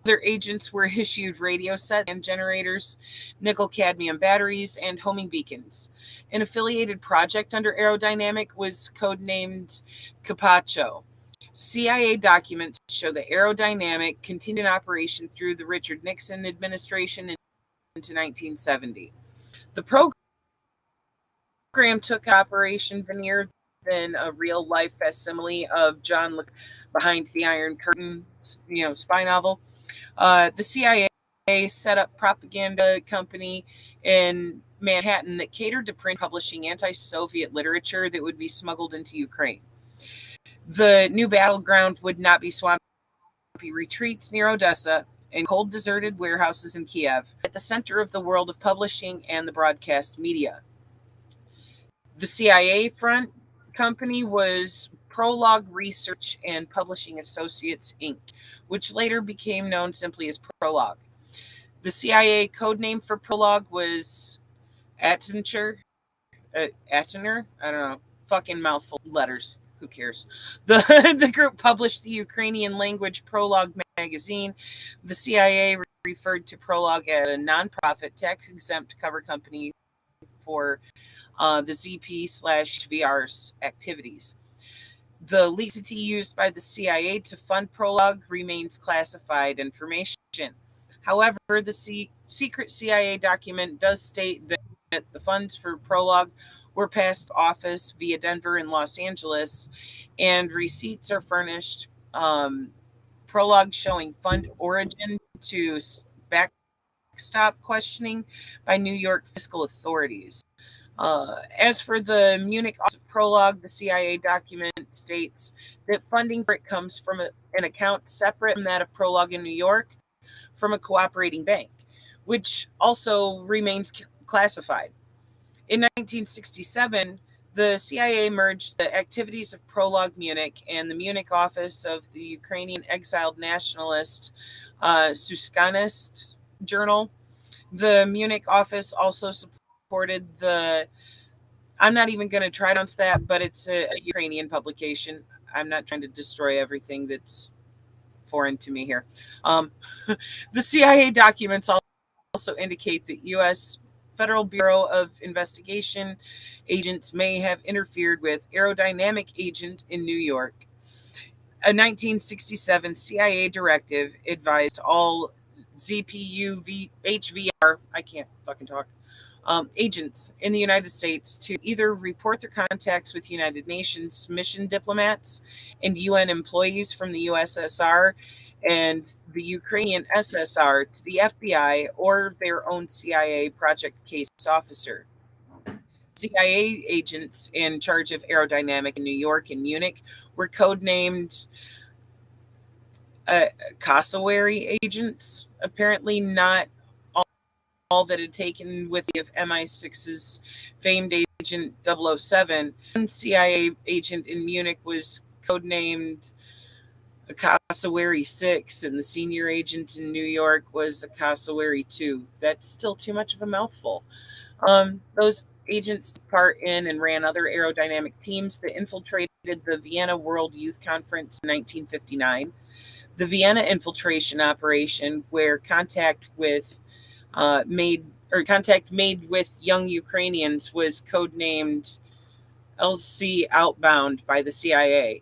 B: Other agents were issued radio sets and generators, nickel cadmium batteries, and homing beacons. An affiliated project under Aerodynamic was codenamed Capacho. CIA documents show that Aerodynamic continued in operation through the Richard Nixon administration into 1970. The program took Operation Veneer, then a real-life facsimile of John Behind the Iron Curtain, spy novel. The CIA set up propaganda company in Manhattan that catered to print publishing anti-Soviet literature that would be smuggled into Ukraine. The new battleground would not be swampy retreats near Odessa and cold, deserted warehouses in Kiev, at the center of the world of publishing and the broadcast media. The CIA front company was Prologue Research and Publishing Associates, Inc., which later became known simply as Prologue. The CIA codename for Prologue was Attener. I don't know. Fucking mouthful of letters. Who cares? The group published the Ukrainian language Prologue magazine. The CIA referred to Prologue as a nonprofit, tax-exempt cover company for the ZP/VR's activities. The legality used by the CIA to fund Prologue remains classified information. However, the secret CIA document does state that the funds for Prologue were passed office via Denver and Los Angeles, and receipts are furnished. Prologue showing fund origin to backstop questioning by New York fiscal authorities. As for the Munich office of Prologue, the CIA document states that funding for it comes from an account separate from that of Prologue in New York, from a cooperating bank, which also remains classified. In 1967, the CIA merged the activities of Prologue Munich and the Munich office of the Ukrainian exiled nationalist Suskanist Journal. The Munich office also supported I'm not even going to try to pronounce that, but it's a Ukrainian publication. I'm not trying to destroy everything that's foreign to me here. The CIA documents also indicate that U.S. Federal Bureau of Investigation agents may have interfered with Aerodynamic agent in New York. A 1967 CIA directive advised all ZPU HVR, I can't fucking talk, agents in the United States to either report their contacts with United Nations mission diplomats and UN employees from the USSR and the Ukrainian SSR to the FBI or their own CIA project case officer. CIA agents in charge of Aerodynamic in New York and Munich were codenamed cassowary agents, apparently not all that had taken with the of MI6's famed agent 007. One CIA agent in Munich was codenamed a Cassowary 6, and the senior agent in New York was a Cassowary 2. That's still too much of a mouthful. Those agents took part in and ran other aerodynamic teams that infiltrated the Vienna World Youth Conference in 1959. The Vienna infiltration operation, where contact made with young Ukrainians, was codenamed LC Outbound by the CIA.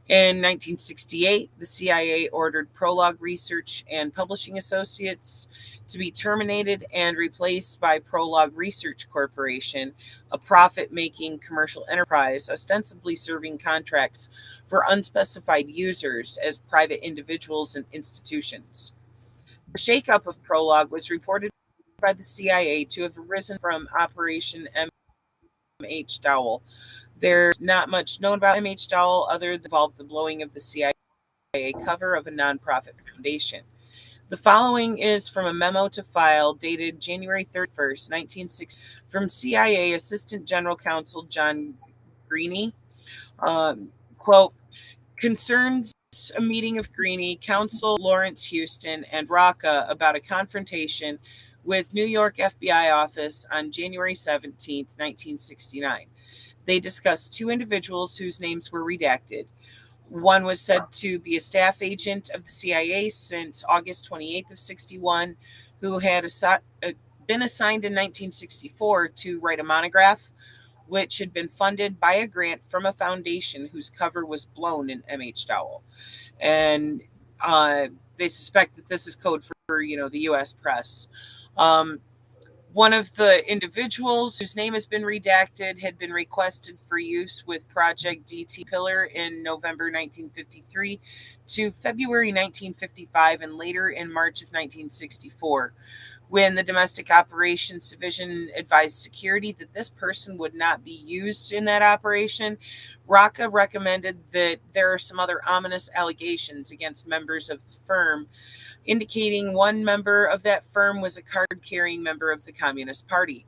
B: In 1968, the CIA ordered Prologue Research and Publishing Associates to be terminated and replaced by Prologue Research Corporation, a profit-making commercial enterprise ostensibly serving contracts for unspecified users as private individuals and institutions. The shakeup of Prologue was reported by the CIA to have arisen from Operation MH Dowell. There's not much known about MH-Dowell other than involved the blowing of the CIA cover of a nonprofit foundation. The following is from a memo to file dated January 31st, 1960, from CIA Assistant General Counsel John Greene. Quote, concerns a meeting of Greene, Counsel Lawrence Houston, and Rocca about a confrontation with New York FBI office on January 17, 1969. They discussed two individuals whose names were redacted. One was said to be a staff agent of the CIA since August 28th of 61, who had been assigned in 1964 to write a monograph, which had been funded by a grant from a foundation whose cover was blown in MH-Dowell. And they suspect that this is code for the U.S. press. One of the individuals whose name has been redacted had been requested for use with Project DT Pillar in November 1953 to February 1955 and later in March of 1964. When the Domestic Operations Division advised security that this person would not be used in that operation, Rocca recommended that there are some other ominous allegations against members of the firm, indicating one member of that firm was a card-carrying member of the Communist Party.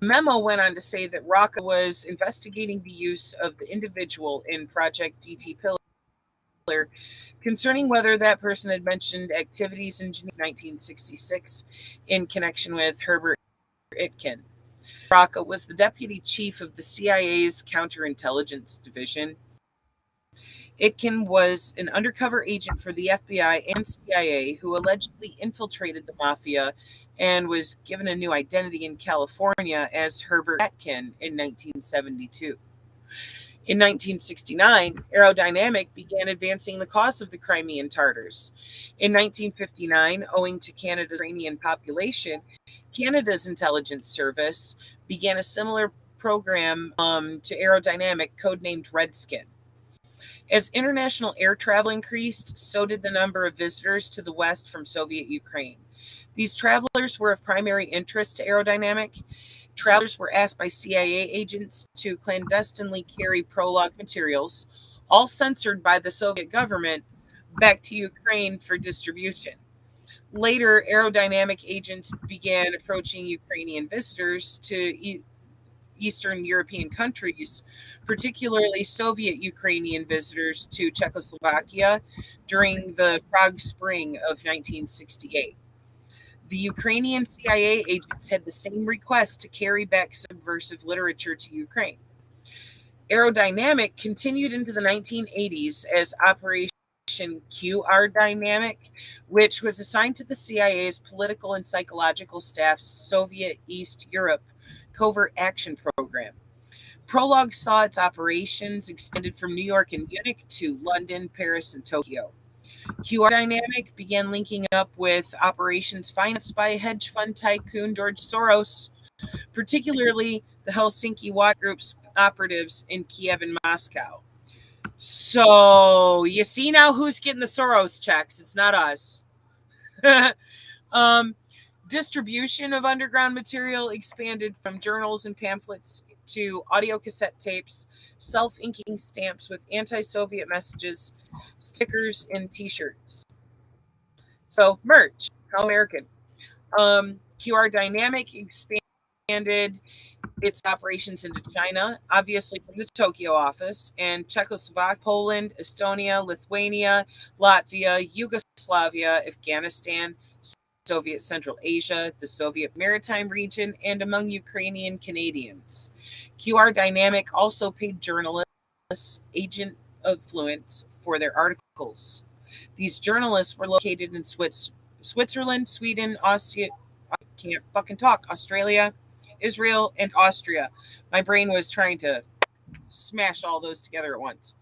B: The memo went on to say that Rocca was investigating the use of the individual in Project DT Pillar concerning whether that person had mentioned activities in Geneva 1966 in connection with Herbert Itkin. Rocca was the deputy chief of the CIA's counterintelligence division. Itkin was an undercover agent for the FBI and CIA who allegedly infiltrated the mafia and was given a new identity in California as Herbert Atkin in 1972. In 1969, Aerodynamic began advancing the cause of the Crimean Tatars. In 1959, owing to Canada's Iranian population, Canada's intelligence service began a similar program to Aerodynamic, codenamed Redskin. As international air travel increased, so did the number of visitors to the west from Soviet Ukraine. These travelers were of primary interest to Aerodynamic. Travelers were asked by CIA agents to clandestinely carry prologue materials, all censored by the Soviet government, back to Ukraine for distribution. Later, Aerodynamic agents began approaching Ukrainian visitors to Eastern European countries, particularly Soviet Ukrainian visitors to Czechoslovakia during the Prague Spring of 1968. The Ukrainian CIA agents had the same request to carry back subversive literature to Ukraine. Aerodynamic continued into the 1980s as Operation QR Dynamic, which was assigned to the CIA's political and psychological staff's Soviet East Europe Covert Action Program. Prologue saw its operations expanded from New York and Munich to London, Paris, and Tokyo. QR Dynamic began linking up with operations financed by hedge fund tycoon George Soros, particularly the Helsinki Watt Group's operatives in Kiev and Moscow. So you see now who's getting the Soros checks. It's not us. Distribution of underground material expanded from journals and pamphlets to audio cassette tapes, self-inking stamps with anti-Soviet messages, stickers, and T-shirts. So merch, how American. QR Dynamic expanded its operations into China, obviously from the Tokyo office, and Czechoslovakia, Poland, Estonia, Lithuania, Latvia, Yugoslavia, Afghanistan, Soviet Central Asia, the Soviet Maritime region, and among Ukrainian Canadians. QR Dynamic also paid journalists agent of influence for their articles. These journalists were located in Switzerland, Sweden, Australia, Israel, and Austria. My brain was trying to smash all those together at once.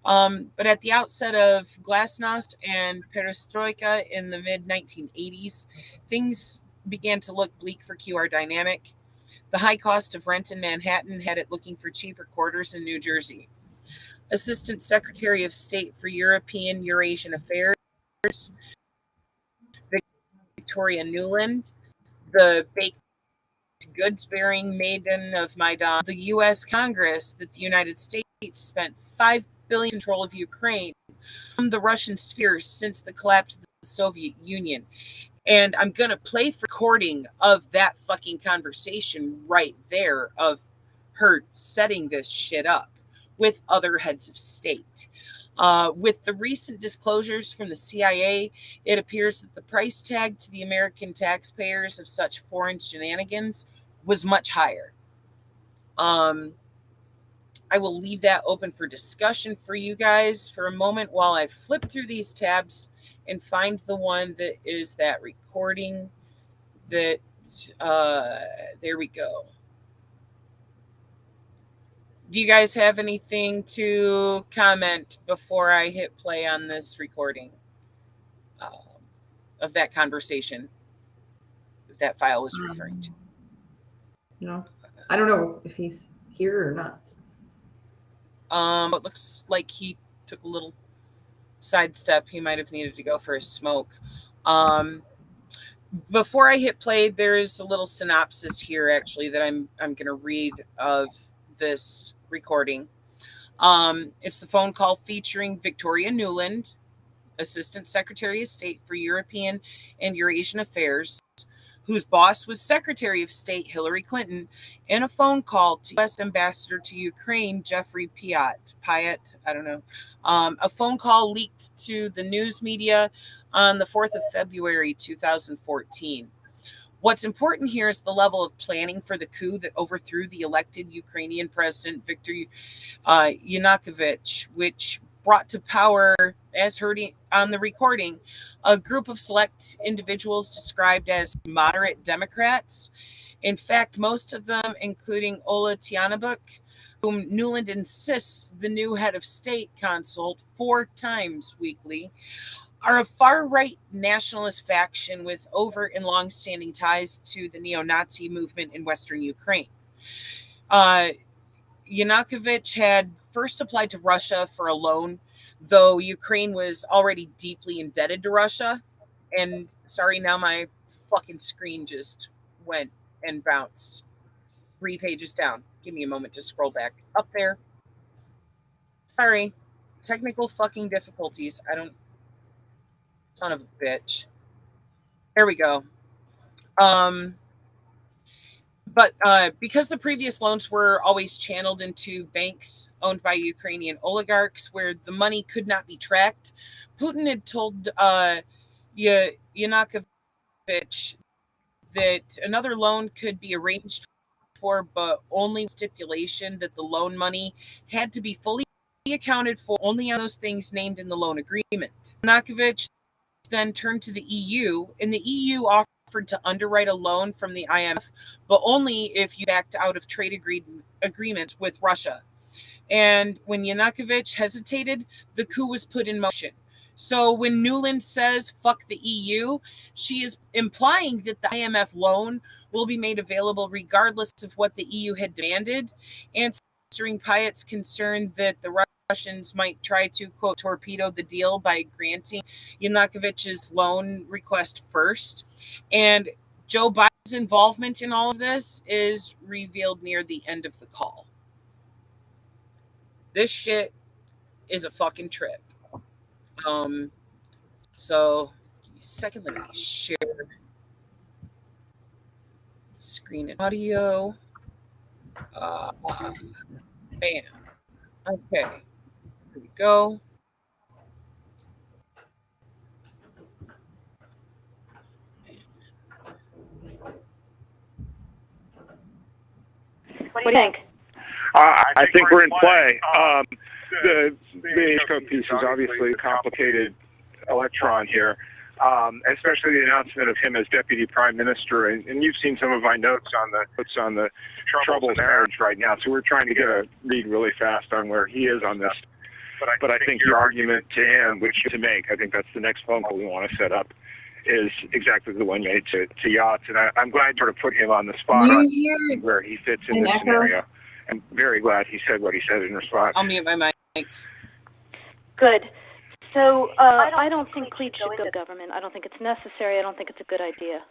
B: But at the outset of Glasnost and Perestroika in the mid-1980s, things began to look bleak for QR Dynamic. The high cost of rent in Manhattan had it looking for cheaper quarters in New Jersey. Assistant Secretary of State for European Eurasian Affairs, Victoria Nuland, the goods-bearing maiden of Maidan, the U.S. Congress that the United States spent $5 billion control of Ukraine from the Russian sphere since the collapse of the Soviet Union. And I'm going to play a recording of that fucking conversation right there of her setting this shit up with other heads of state. With the recent disclosures from the CIA, it appears that the price tag to the American taxpayers of such foreign shenanigans was much higher. I will leave that open for discussion for you guys for a moment while I flip through these tabs and find the one that is that recording that, there we go. Do you guys have anything to comment before I hit play on this recording of that conversation that file was referring to?
C: No, I don't know if he's here or not.
B: It looks like he took a little sidestep. He might have needed to go for a smoke. Before I hit play, there's a little synopsis here actually that I'm going to read of this recording. It's the phone call featuring Victoria Nuland, Assistant Secretary of State for European and Eurasian Affairs, whose boss was Secretary of State Hillary Clinton, in a phone call to U.S. Ambassador to Ukraine, Jeffrey Pyatt, I don't know. A phone call leaked to the news media on the 4th of February, 2014. What's important here is the level of planning for the coup that overthrew the elected Ukrainian president, Viktor Yanukovych, which brought to power, as heard on the recording, a group of select individuals described as moderate Democrats. In fact, most of them, including Ola Tianabuk, whom Nuland insists the new head of state consult 4 times weekly, are a far-right nationalist faction with overt and long-standing ties to the neo-Nazi movement in Western Ukraine. Yanukovych had first applied to Russia for a loan, though Ukraine was already deeply indebted to Russia. And sorry, now my fucking screen just went and bounced 3 pages down. Give me a moment to scroll back up there. Sorry, technical fucking difficulties. Son of a bitch. There we go. But because the previous loans were always channeled into banks owned by Ukrainian oligarchs where the money could not be tracked, Putin had told Yanukovych that another loan could be arranged for, but only stipulation that the loan money had to be fully accounted for only on those things named in the loan agreement. Yanukovych then turned to the EU, and the EU offered to underwrite a loan from the IMF, but only if you backed out of trade agreements with Russia. And when Yanukovych hesitated, the coup was put in motion. So when Nuland says, fuck the EU, she is implying that the IMF loan will be made available regardless of what the EU had demanded, answering Pyatt's concern that the Russians might try to, quote, torpedo the deal by granting Yanukovych's loan request first. And Joe Biden's involvement in all of this is revealed near the end of the call. This shit is a fucking trip. So give me a second, let me share the screen and audio. Bam. Okay. Here we go.
K: What do you think?
L: I think we're in play. The code piece is obviously a complicated electron here, especially the announcement of him as deputy prime minister. And you've seen some of my notes on the troubled marriage right now. So we're trying to get a read really fast on where he is on this. But I think your argument to him, which to make, I think that's the next phone call we want to set up, is exactly the one made to Yachts. And I'm glad you sort of put him on the spot where he fits in this scenario. I'm very glad he said what he said in response.
B: I'll mute my mic.
K: Good. So I don't think Cleat should go to government. I don't think it's necessary. I don't think it's a good idea.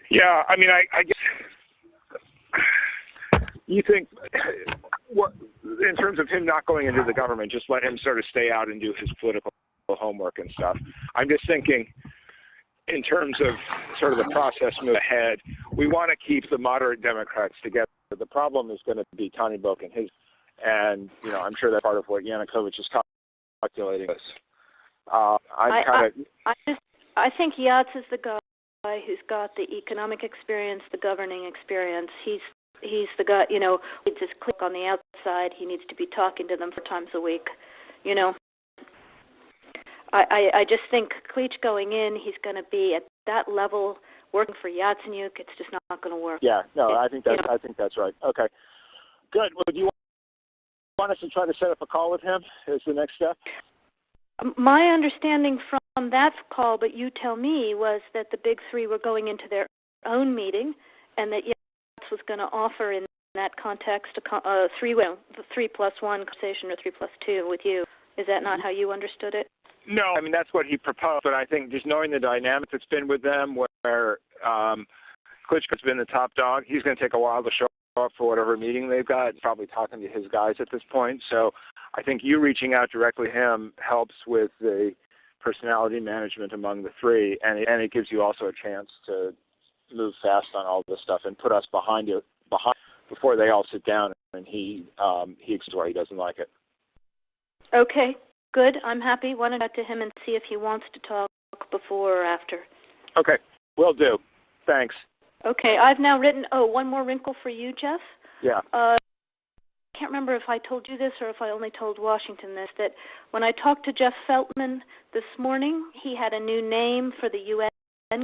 L: Yeah, I mean, I guess you think what in terms of him not going into the government, just let him sort of stay out and do his political homework and stuff. I'm just thinking in terms of sort of the process move ahead, we want to keep the moderate Democrats together. The problem is going to be Tony Book and his, and I'm sure that's part of what Yanukovych is calculating this.
K: I think Yats is the guy who's got the economic experience, the governing experience. He's the guy, needs his clique on the outside. He needs to be talking to them 4 times a week, I just think Klitsch going in, he's going to be at that level working for Yatsenyuk. It's just not going to work.
L: Yeah, no, I think that's right. Okay, good. Well, do you want us to try to set up a call with him as the next step?
K: My understanding from that call, but you tell me, was that the big 3 were going into their own meeting, and that Yats was going to offer in that context a 3+1 conversation or 3+2 with you. Is that not how you understood it?
L: No, I mean, that's what he proposed, but I think just knowing the dynamic that's been with them, where Klitschko's been the top dog, he's going to take a while to show up for whatever meeting they've got, probably talking to his guys at this point. So I think you reaching out directly to him helps with the personality management among the 3, and it gives you also a chance to move fast on all this stuff and put us behind before they all sit down and he explains why he doesn't like it.
K: Okay. Good. I'm happy. Why don't I talk to him and see if he wants to talk before or after.
L: Okay. Will do. Thanks.
K: Okay. I've now written, one more wrinkle for you, Jeff.
L: Yeah.
K: I can't remember if I told you this or if I only told Washington this, that when I talked to Jeff Feltman this morning, he had a new name for the UN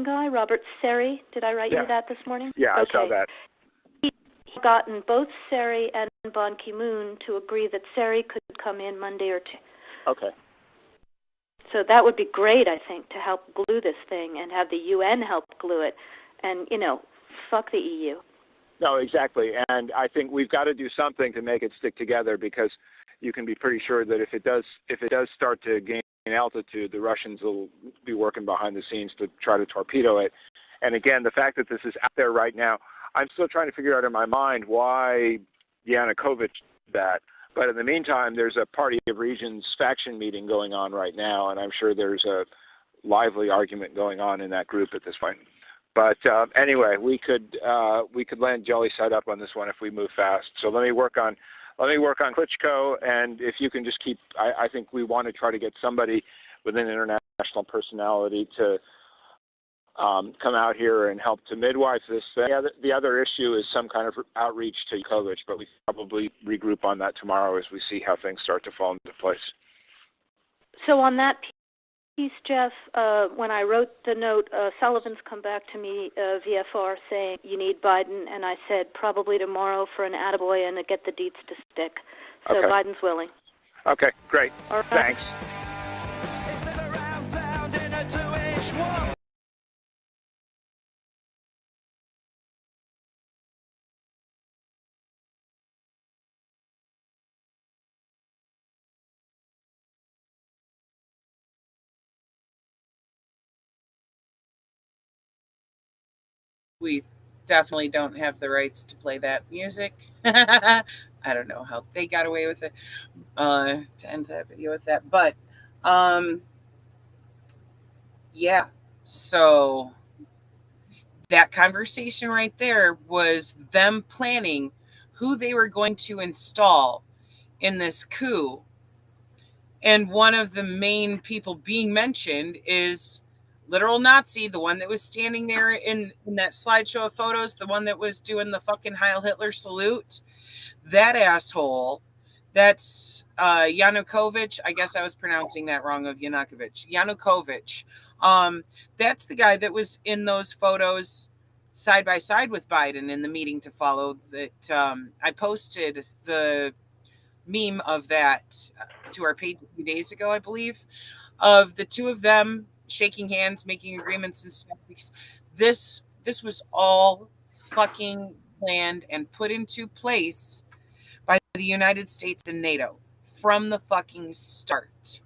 K: guy, Robert Seri. Did I write you that this morning?
L: Yeah, okay. I saw that.
K: He's gotten both Seri and Ban Ki-moon to agree that Seri could come in Monday or Tuesday.
L: Okay.
K: So that would be great, I think, to help glue this thing and have the UN help glue it. And, fuck the EU.
L: No, exactly. And I think we've got to do something to make it stick together, because you can be pretty sure that if it does start to gain altitude, the Russians will be working behind the scenes to try to torpedo it. And again, the fact that this is out there right now, I'm still trying to figure out in my mind why Yanukovych did that. But in the meantime, there's a Party of Regions faction meeting going on right now, and I'm sure there's a lively argument going on in that group at this point. But anyway, we could land jelly side up on this one if we move fast. So let me work on Klitschko, and if you can just keep, I think we want to try to get somebody with an international personality to come out here and help to midwife this thing. The other issue is some kind of outreach to Yanukovych, but we probably regroup on that tomorrow as we see how things start to fall into place.
K: So on that piece, Jeff, when I wrote the note, Sullivan's come back to me, VFR, saying you need Biden, and I said probably tomorrow for an attaboy and to get the deets to stick. So okay. Biden's willing.
L: Okay, great.
K: All right.
L: Thanks.
B: We definitely don't have the rights to play that music. I don't know how they got away with it to end that video with that. But, yeah. So that conversation right there was them planning who they were going to install in this coup. And one of the main people being mentioned is literal Nazi, the one that was standing there in that slideshow of photos, the one that was doing the fucking Heil Hitler salute. That asshole, that's Yanukovych. I guess I was pronouncing that wrong, of Yanukovych. Yanukovych. That's the guy that was in those photos side by side with Biden in the meeting to follow. That I posted the meme of that to our page a few days ago, I believe, of the two of them shaking hands, making agreements and stuff, because this was all fucking planned and put into place by the United States and NATO from the fucking start.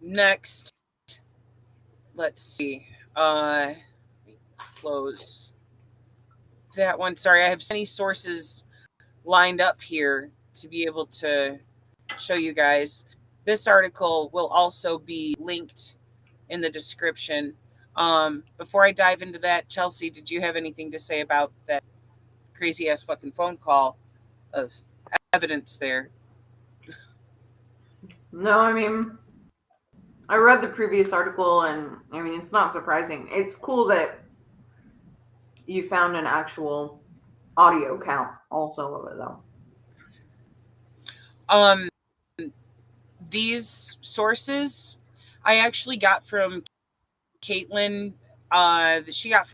B: Next, let's see. close that one. Sorry, I have so many sources lined up here to be able to show you guys. This article will also be linked in the description. Before I dive into that, Chelsea, did you have anything to say about that crazy ass fucking phone call of evidence there?
C: No, I mean, I read the previous article, and I mean, it's not surprising. It's cool that you found an actual audio count also of it, though.
B: These sources I actually got from Caitlin. She got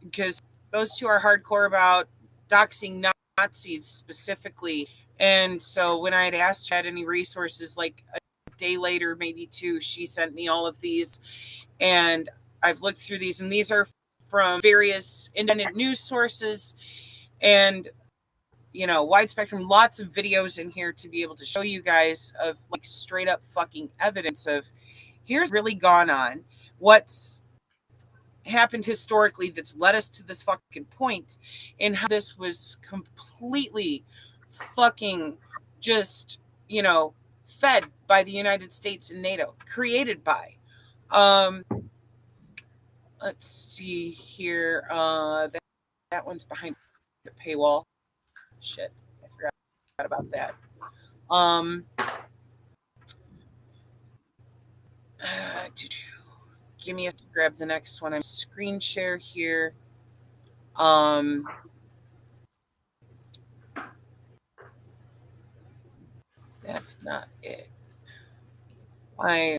B: because those two are hardcore about doxing Nazis specifically. And so when I had asked her had any resources, like a day later, maybe two, she sent me all of these. And I've looked through these, and these are from various independent news sources and, you know, wide spectrum, lots of videos in here to be able to show you guys of like straight up fucking evidence of here's really gone on. What's happened historically that's led us to this fucking point, and how this was completely fucking just, you know, fed by the United States and NATO, created by. Let's see here. That one's behind the paywall. Shit, I forgot about that. Give me a grab the next one. I'm screen share here. That's not it. I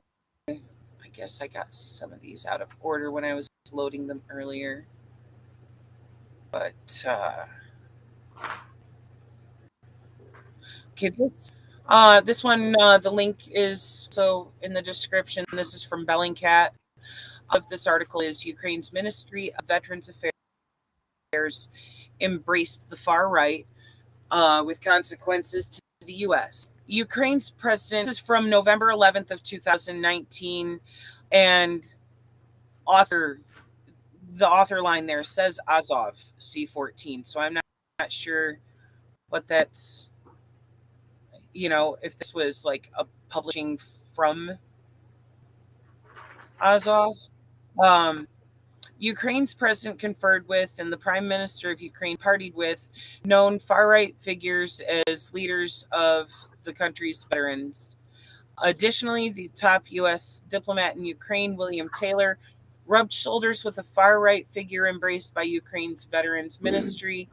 B: guess I got some of these out of order when I was loading them earlier. But okay, this one, the link is so in the description. This is from Bellingcat. Of this article is Ukraine's Ministry of Veterans Affairs embraced the far right with consequences to the U.S. Ukraine's president, this is from November 11th of 2019, and the author line there says Azov C-14. So I'm not sure what that's, you know, if this was like a publishing from Azov. Ukraine's president conferred with, and the prime minister of Ukraine partied with, known far-right figures as leaders of the country's veterans. Additionally, the top U.S. diplomat in Ukraine, William Taylor, rubbed shoulders with a far-right figure embraced by Ukraine's Veterans Ministry.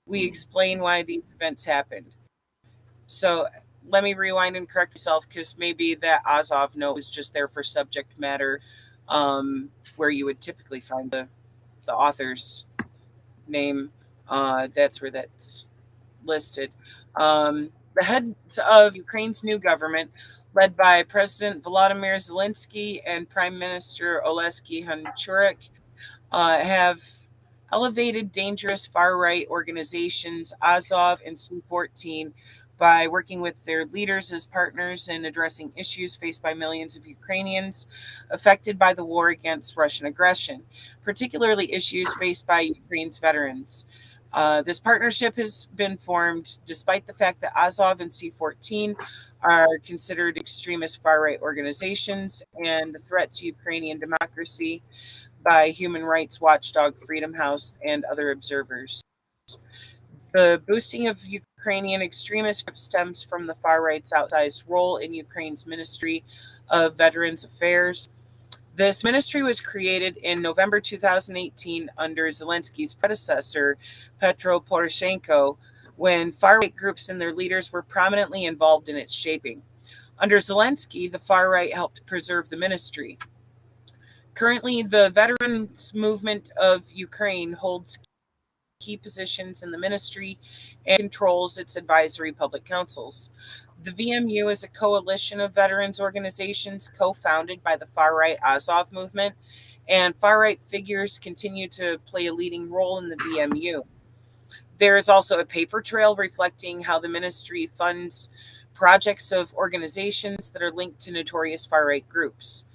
B: We explain why these events happened. So let me rewind and correct myself, because maybe that Azov note was just there for subject matter, where you would typically find the author's name. That's where that's listed. The heads of Ukraine's new government, led by President Volodymyr Zelensky and Prime Minister Olesky Hunchurek, have elevated dangerous far-right organizations Azov and C-14 by working with their leaders as partners in addressing issues faced by millions of Ukrainians affected by the war against Russian aggression, particularly issues faced by Ukraine's veterans. This partnership has been formed despite the fact that Azov and C-14 are considered extremist far-right organizations and a threat to Ukrainian democracy by human rights watchdog Freedom House and other observers. The boosting of Ukrainian extremist groups stems from the far right's outsized role in Ukraine's Ministry of Veterans Affairs. This ministry was created in November 2018 under Zelensky's predecessor, Petro Poroshenko, when far right groups and their leaders were prominently involved in its shaping. Under Zelensky, the far right helped preserve the ministry. Currently, the Veterans Movement of Ukraine holds key positions in the ministry and controls its advisory public councils. The VMU is a coalition of veterans organizations co-founded by the far-right Azov movement, and far-right figures continue to play a leading role in the VMU. There is also a paper trail reflecting how the ministry funds projects of organizations that are linked to notorious far-right groups.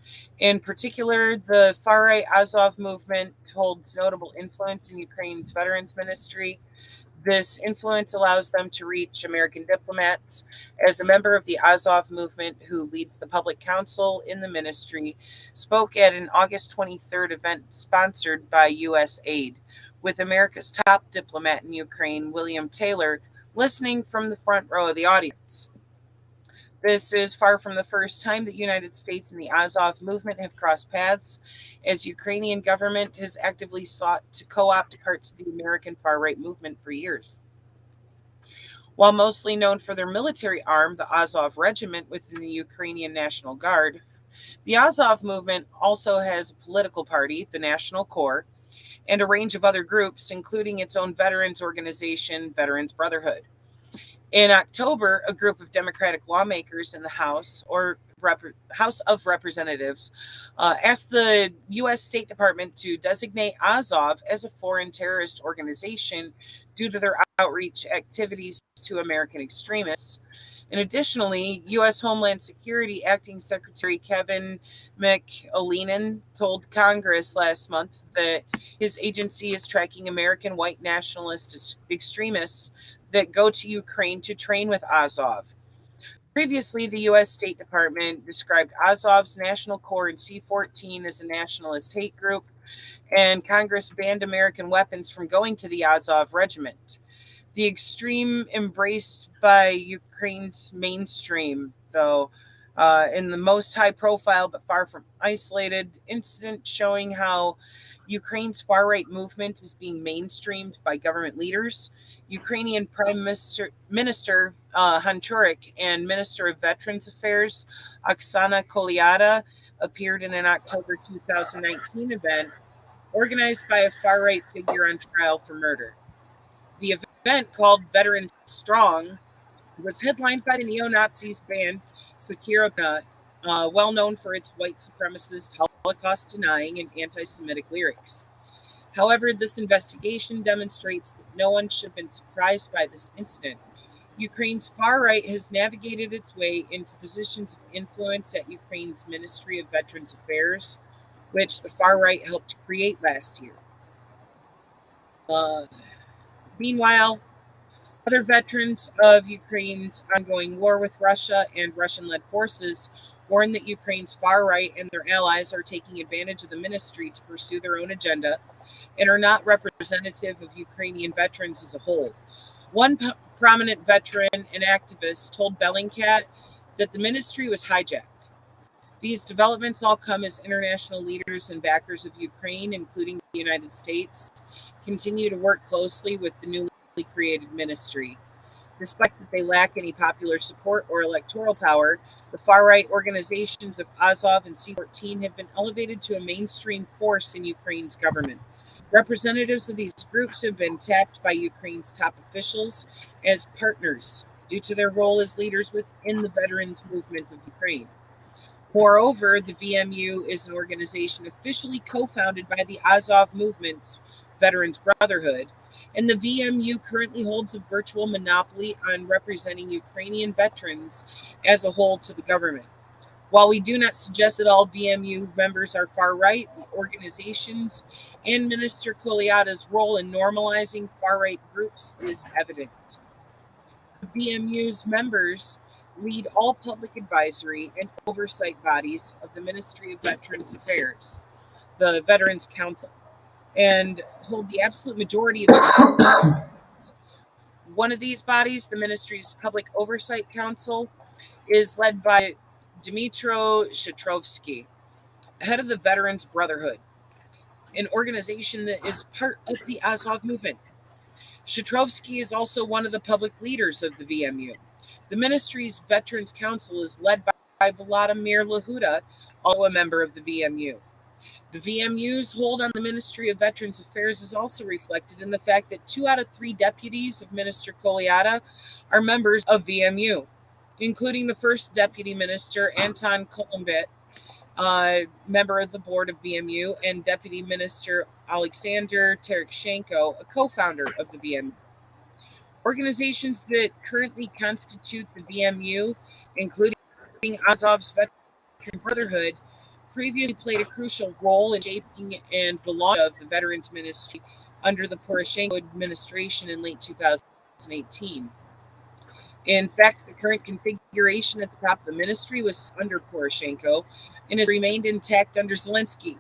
B: In particular, the far-right Azov movement holds notable influence in Ukraine's Veterans Ministry. This influence allows them to reach American diplomats. As a member of the Azov movement who leads the public council in the ministry, spoke at an August 23rd event sponsored by U.S. aid, with America's top diplomat in Ukraine, William Taylor, listening from the front row of the audience. This is far from the first time that the United States and the Azov movement have crossed paths, as Ukrainian government has actively sought to co-opt parts of the American far-right movement for years. While mostly known for their military arm, the Azov Regiment within the Ukrainian National Guard, the Azov movement also has a political party, the National Corps, and a range of other groups, including its own veterans organization, Veterans Brotherhood. In October, a group of Democratic lawmakers in the House of Representatives asked the U.S. State Department to designate Azov as a foreign terrorist organization due to their outreach activities to American extremists. And additionally, U.S. Homeland Security Acting Secretary Kevin McAleenan told Congress last month that his agency is tracking American white nationalist extremists that go to Ukraine to train with Azov. Previously, the U.S. State Department described Azov's National Corps and C-14 as a nationalist hate group, and Congress banned American weapons from going to the Azov Regiment. The extreme embraced by Ukraine's mainstream, though, in the most high-profile but far from isolated incident showing how Ukraine's far-right movement is being mainstreamed by government leaders. Ukrainian Prime Minister Hunturik and Minister of Veterans Affairs Oksana Kolyada appeared in an October 2019 event organized by a far-right figure on trial for murder. The event, called Veterans Strong, was headlined by the neo-Nazis band Sakirova, well known for its white supremacist, Holocaust-denying, and anti-Semitic lyrics. However, this investigation demonstrates that no one should have been surprised by this incident. Ukraine's far right has navigated its way into positions of influence at Ukraine's Ministry of Veterans Affairs, which the far right helped create last year. Meanwhile, other veterans of Ukraine's ongoing war with Russia and Russian-led forces warn that Ukraine's far right and their allies are taking advantage of the ministry to pursue their own agenda and are not representative of Ukrainian veterans as a whole. One prominent veteran and activist told Bellingcat that the ministry was hijacked. These developments all come as international leaders and backers of Ukraine, including the United States, continue to work closely with the newly created ministry. Despite that they lack any popular support or electoral power, the far-right organizations of Azov and C-14 have been elevated to a mainstream force in Ukraine's government. Representatives of these groups have been tapped by Ukraine's top officials as partners due to their role as leaders within the veterans movement of Ukraine. Moreover, the VMU is an organization officially co-founded by the Azov movement's Veterans Brotherhood, and the VMU currently holds a virtual monopoly on representing Ukrainian veterans as a whole to the government. While we do not suggest that all VMU members are far-right, the organizations and Minister Kolyada's role in normalizing far-right groups is evident. The VMU's members lead all public advisory and oversight bodies of the Ministry of Veterans Affairs, the Veterans Council, and hold the absolute majority of the One of these bodies, the ministry's Public Oversight Council, is led by Dmytro Shatrovsky, head of the Veterans Brotherhood, an organization that is part of the Azov movement. Shatrovsky is also one of the public leaders of the VMU. The ministry's Veterans Council is led by Vladimir Lahuda, also a member of the VMU. The VMU's hold on the Ministry of Veterans Affairs is also reflected in the fact that 2 out of 3 deputies of Minister Kolyada are members of VMU, including the first Deputy Minister, Anton Kolombet, member of the board of VMU, and Deputy Minister Alexander Terekshenko, a co-founder of the VMU. Organizations that currently constitute the VMU, including Azov's Veteran Brotherhood, previously played a crucial role in shaping and volunteering of the Veterans Ministry under the Poroshenko administration in late 2018. In fact, the current configuration at the top of the ministry was under Poroshenko and has remained intact under Zelensky.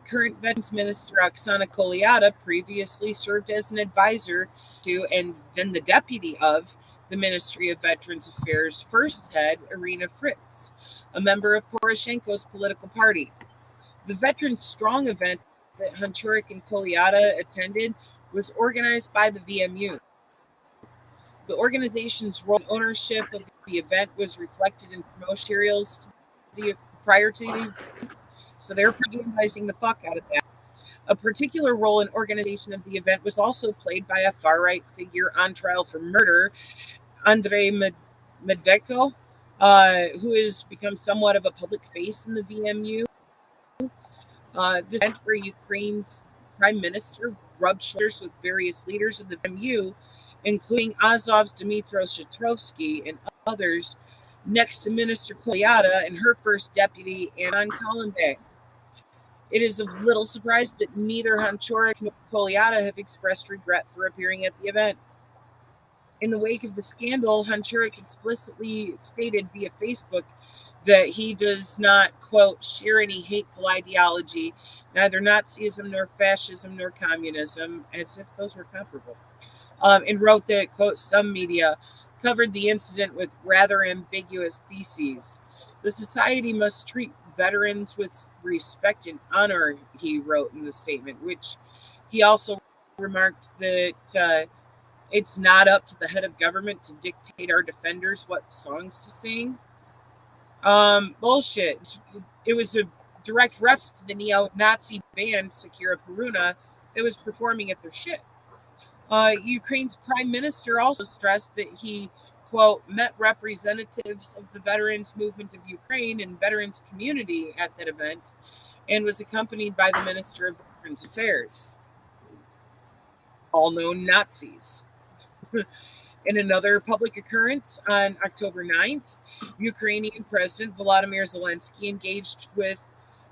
B: Current Veterans Minister Oksana Kolyada previously served as an advisor to and then the deputy of the Ministry of Veterans Affairs first head, Irina Fritz, a member of Poroshenko's political party. The Veterans Strong event that Hunchuruk and Kolyada attended was organized by the VMU. The organization's role in ownership of the event was reflected in promotional materials prior to the so they're propagandizing the fuck out of that. A particular role in organization of the event was also played by a far-right figure on trial for murder, Andrei Medvedko, who has become somewhat of a public face in the VMU. This event where Ukraine's prime minister rubbed shoulders with various leaders of the VMU, including Azov's Dmytro Shatrovsky and others, next to Minister Kolyada and her first deputy, Anton Kolenbay. It is of little surprise that neither Hunchuruk nor Kolyada have expressed regret for appearing at the event. In the wake of the scandal, Hunchuruk explicitly stated via Facebook that he does not, quote, share any hateful ideology, neither Nazism nor fascism nor communism, as if those were comparable, and wrote that, quote, some media covered the incident with rather ambiguous theses. The society must treat veterans with respect and honor, he wrote in the statement, which he also remarked that it's not up to the head of government to dictate our defenders what songs to sing. Bullshit. It was a direct reference to the neo-Nazi band Sakura Peruna that was performing at their shit. Ukraine's prime minister also stressed that he, quote, met representatives of the veterans movement of Ukraine and veterans community at that event and was accompanied by the Minister of Veterans Affairs, all known Nazis. In another public occurrence on October 9th, Ukrainian President Volodymyr Zelensky engaged with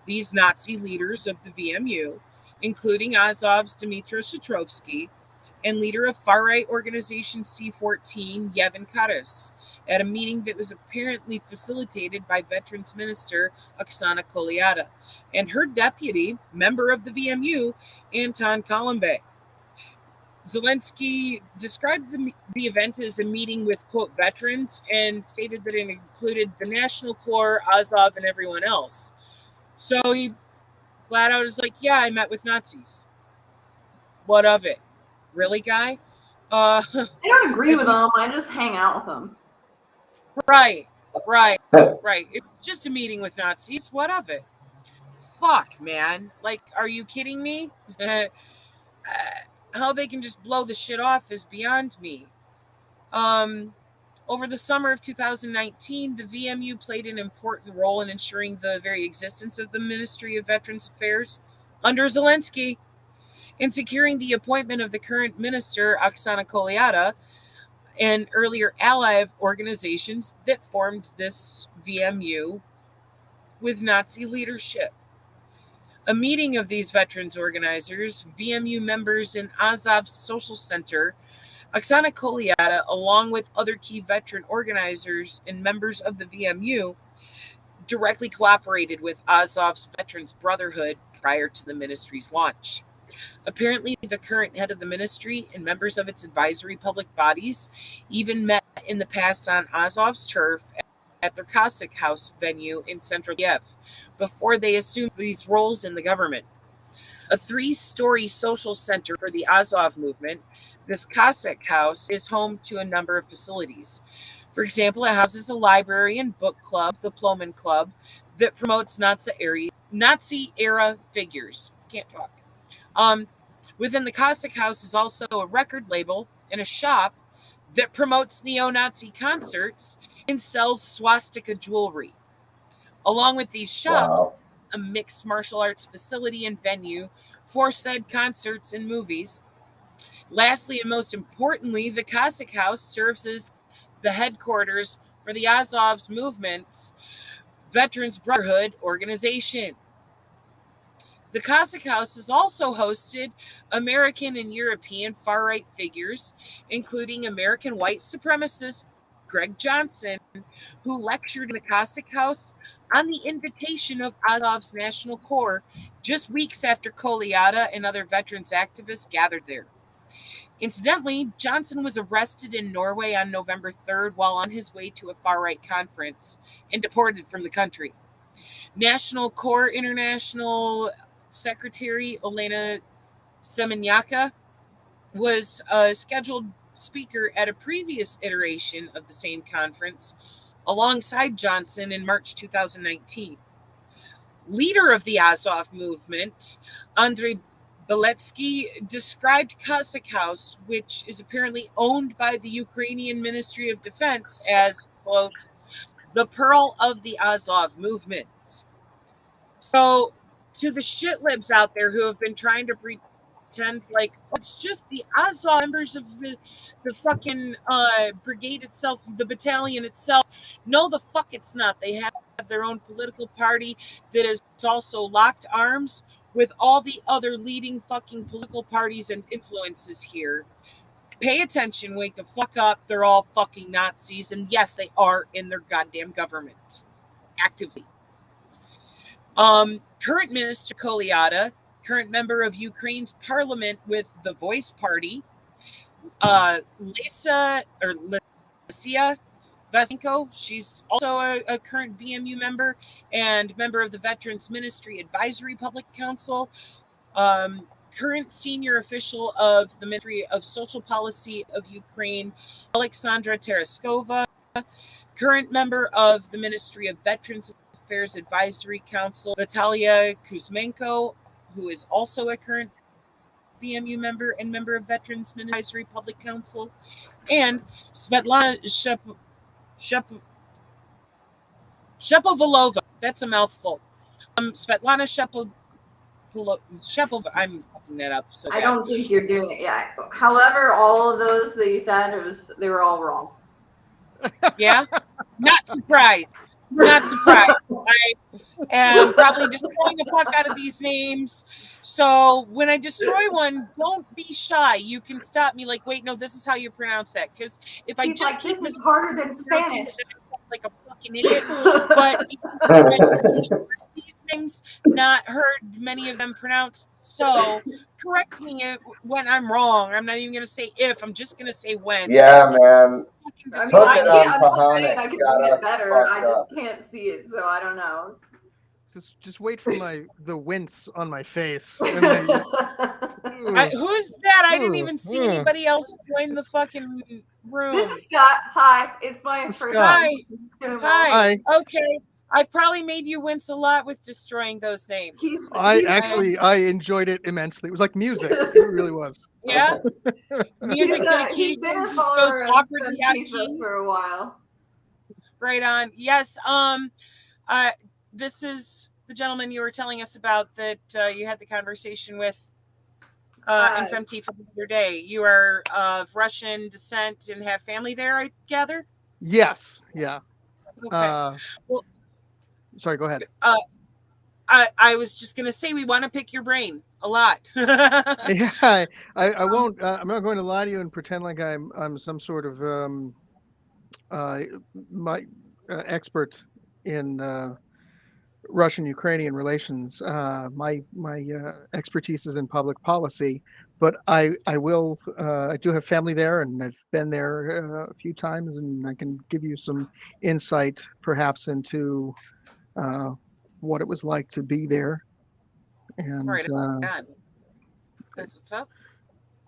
B: these Nazi leaders of the VMU, including Azov's Dmytro Shatrovsky and leader of far-right organization C14, Yevhen Karas, at a meeting that was apparently facilitated by Veterans Minister Oksana Kolyada and her deputy, member of the VMU, Anton Kolenbay. Zelensky described the event as a meeting with, quote, veterans and stated that it included the National Corps, Azov, and everyone else. So he flat out is like, yeah, I met with Nazis. What of it? Really, guy?
C: I don't agree with them. I just hang out with them.
B: Right. It's just a meeting with Nazis. What of it? Fuck, man. Like, are you kidding me? How they can just blow the shit off is beyond me. Over the summer of 2019, the VMU played an important role in ensuring the very existence of the Ministry of Veterans Affairs under Zelensky, in securing the appointment of the current minister, Oksana Kolyada, and earlier ally of organizations that formed this VMU with Nazi leadership. A meeting of these veterans organizers, VMU members in Azov's social center, Oksana Kolyada, along with other key veteran organizers and members of the VMU, directly cooperated with Azov's Veterans Brotherhood prior to the ministry's launch. Apparently, the current head of the ministry and members of its advisory public bodies even met in the past on Azov's turf at their Cossack House venue in central Kiev before they assumed these roles in the government. A 3-story social center for the Azov movement, this Cossack House is home to a number of facilities. For example, it houses a library and book club, the Plomin Club, that promotes Nazi-era figures. Can't talk. Within the Cossack House is also a record label and a shop that promotes neo-Nazi concerts and sells swastika jewelry. Along with these shops, a mixed martial arts facility and venue for said concerts and movies. Lastly, and most importantly, the Cossack House serves as the headquarters for the Azov's movement's Veterans Brotherhood organization. The Cossack House has also hosted American and European far-right figures, including American white supremacist Greg Johnson, who lectured in the Cossack House on the invitation of Azov's National Corps just weeks after Kolyada and other veterans activists gathered there. Incidentally, Johnson was arrested in Norway on November 3rd while on his way to a far-right conference and deported from the country. National Corps International Secretary Olena Semeniaka was a scheduled speaker at a previous iteration of the same conference alongside Johnson in March 2019. Leader of the Azov movement, Andrei Beletsky, described Cossack House, which is apparently owned by the Ukrainian Ministry of Defense, as, quote, the pearl of the Azov movement. So, to the shitlibs out there who have been trying to pretend like it's just the Azov members of the fucking brigade itself, the battalion itself. No, the fuck it's not. They have their own political party that is also locked arms with all the other leading fucking political parties and influences here. Pay attention, wake the fuck up. They're all fucking Nazis. And yes, they are in their goddamn government. Actively. Current Minister Kolyada, current member of Ukraine's parliament with the Voice Party, Lysia Vasenko, she's also a current VMU member and member of the Veterans Ministry Advisory Public Council, current senior official of the Ministry of Social Policy of Ukraine, Alexandra Tereskova, current member of the Ministry of Veterans Affairs Advisory Council, Natalia Kuzmenko, who is also a current VMU member and member of Veterans Advisory Public Council, and Svetlana Shepovalova. That's a mouthful. Svetlana Shepovalova. I'm fucking that up. So
C: I don't think you're doing it. Yeah. However, all of those that you said, they were all wrong.
B: Yeah. Not surprised. Not surprised. I am probably destroying the fuck out of these names. So when I destroy one, don't be shy. You can stop me. Like, wait, no, this is how you pronounce that. Because if I just keep
C: this is harder than Spanish,
B: like a fucking idiot. But these names, not heard many of them pronounced. So correct me when I'm wrong. I'm not even going to say if. I'm just going to say when.
A: Yeah, man.
C: I'm not saying I can see it better. I just can't see it, so I don't know.
M: Just wait for the wince on my face. And then
B: who's that? I didn't even see anybody else join the fucking room.
C: This is Scott. Hi, it's my first time.
B: Hi. Okay. I've probably made you wince a lot with destroying those names.
M: I enjoyed it immensely. It was like music. It really was.
B: Yeah. Music.
C: He's been a follower of Tifa for a while.
B: Right on. Yes. This is the gentleman you were telling us about that you had the conversation with in FMT for the other day. You are of Russian descent and have family there, I gather?
M: Yes. Yeah.
B: Okay. Well,
M: sorry, go ahead.
B: I was just going to say we want to pick your brain a lot.
M: Yeah, I won't. I'm not going to lie to you and pretend like I'm some sort of expert in Russian-Ukrainian relations. My expertise is in public policy, but I do have family there, and I've been there a few times, and I can give you some insight, perhaps, into what it was like to be there. And
B: right, that's what's up.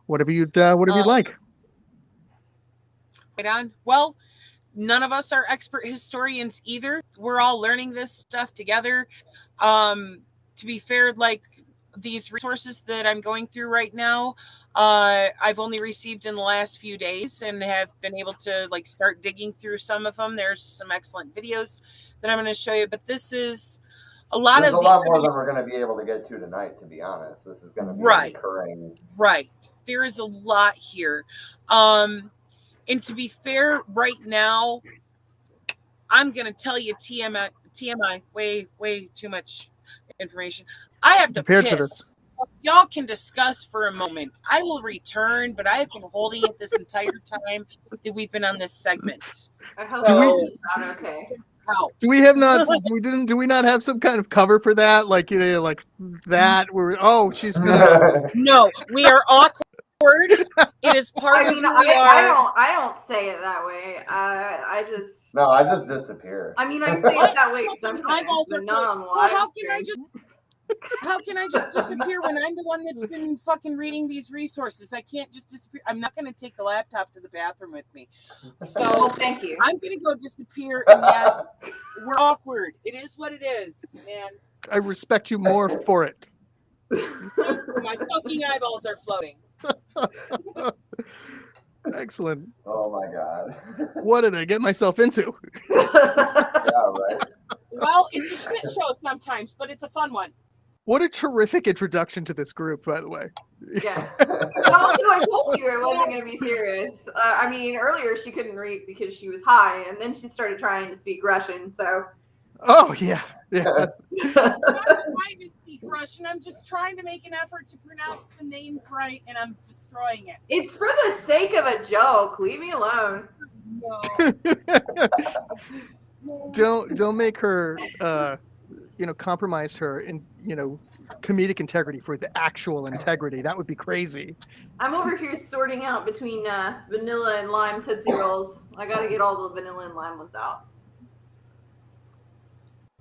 M: Whatever you'd like.
B: Right on. Well, none of us are expert historians either. We're all learning this stuff together. To be fair, like these resources that I'm going through right now, I've only received in the last few days and have been able to like start digging through some of them. There's some excellent videos that I'm going to show you, but this is a lot
A: more than we're going to be able to get to tonight, to be honest. This is going to be recurring.
B: Right. there is a lot here. And to be fair, right now, I'm going to tell you TMI, way too much information. I have to
M: Prepared
B: piss.
M: for this.
B: Y'all can discuss for a moment. I will return, but I have been holding it this entire time that we've been on this segment.
C: I hope
M: Do we-
C: it's not okay.
M: Do we have not? Do we not have some kind of cover for that? Like, you know, like that. Where she's gonna.
B: No, we are awkward. It is part of who we are.
C: I don't say it that way. I just.
A: No, I just disappear.
C: I mean, I say it that way sometimes, but not on live.
B: Well, how can I just disappear when I'm the one that's been fucking reading these resources? I can't just disappear. I'm not going to take the laptop to the bathroom with me. So
C: thank you.
B: I'm going to go disappear. And yes, we're awkward. It is what it is, man.
M: I respect you more for it.
B: My fucking eyeballs are floating.
M: Excellent.
A: Oh my God.
M: What did I get myself into?
A: Yeah, right.
B: Well, it's a shit show sometimes, but it's a fun one.
M: What a terrific introduction to this group, by the way.
C: Yeah. Also, I told you it wasn't going to be serious. I mean, earlier she couldn't read because she was high, and then she started trying to speak Russian. So.
M: Oh yeah.
B: I'm not trying to speak Russian. I'm just trying to make an effort to pronounce the names right, and I'm destroying it.
C: It's for the sake of a joke. Leave me alone.
B: No.
M: Don't make her compromise her in comedic integrity for the actual integrity. That would be crazy.
C: I'm over here sorting out between vanilla and lime Tootsie Rolls. I got to get all the vanilla and lime ones out.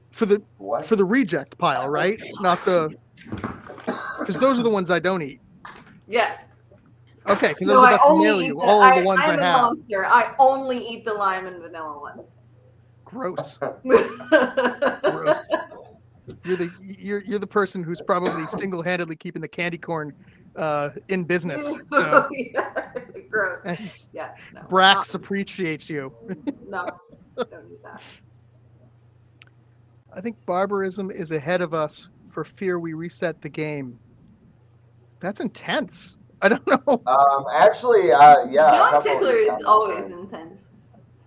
M: For the reject pile, right? Not because those are the ones I don't eat.
C: Yes.
M: Okay, because I was about to mail you all the ones I have.
C: Monster. I only eat the lime and vanilla ones.
M: Gross. Gross. You're the person who's probably single-handedly keeping the candy corn in business. So.
C: Gross. Yeah. No,
M: Brax appreciates you.
C: No, don't do that.
M: I think barbarism is ahead of us for fear we reset the game. That's intense. I don't know.
A: Actually, yeah.
C: John Tickler is always intense.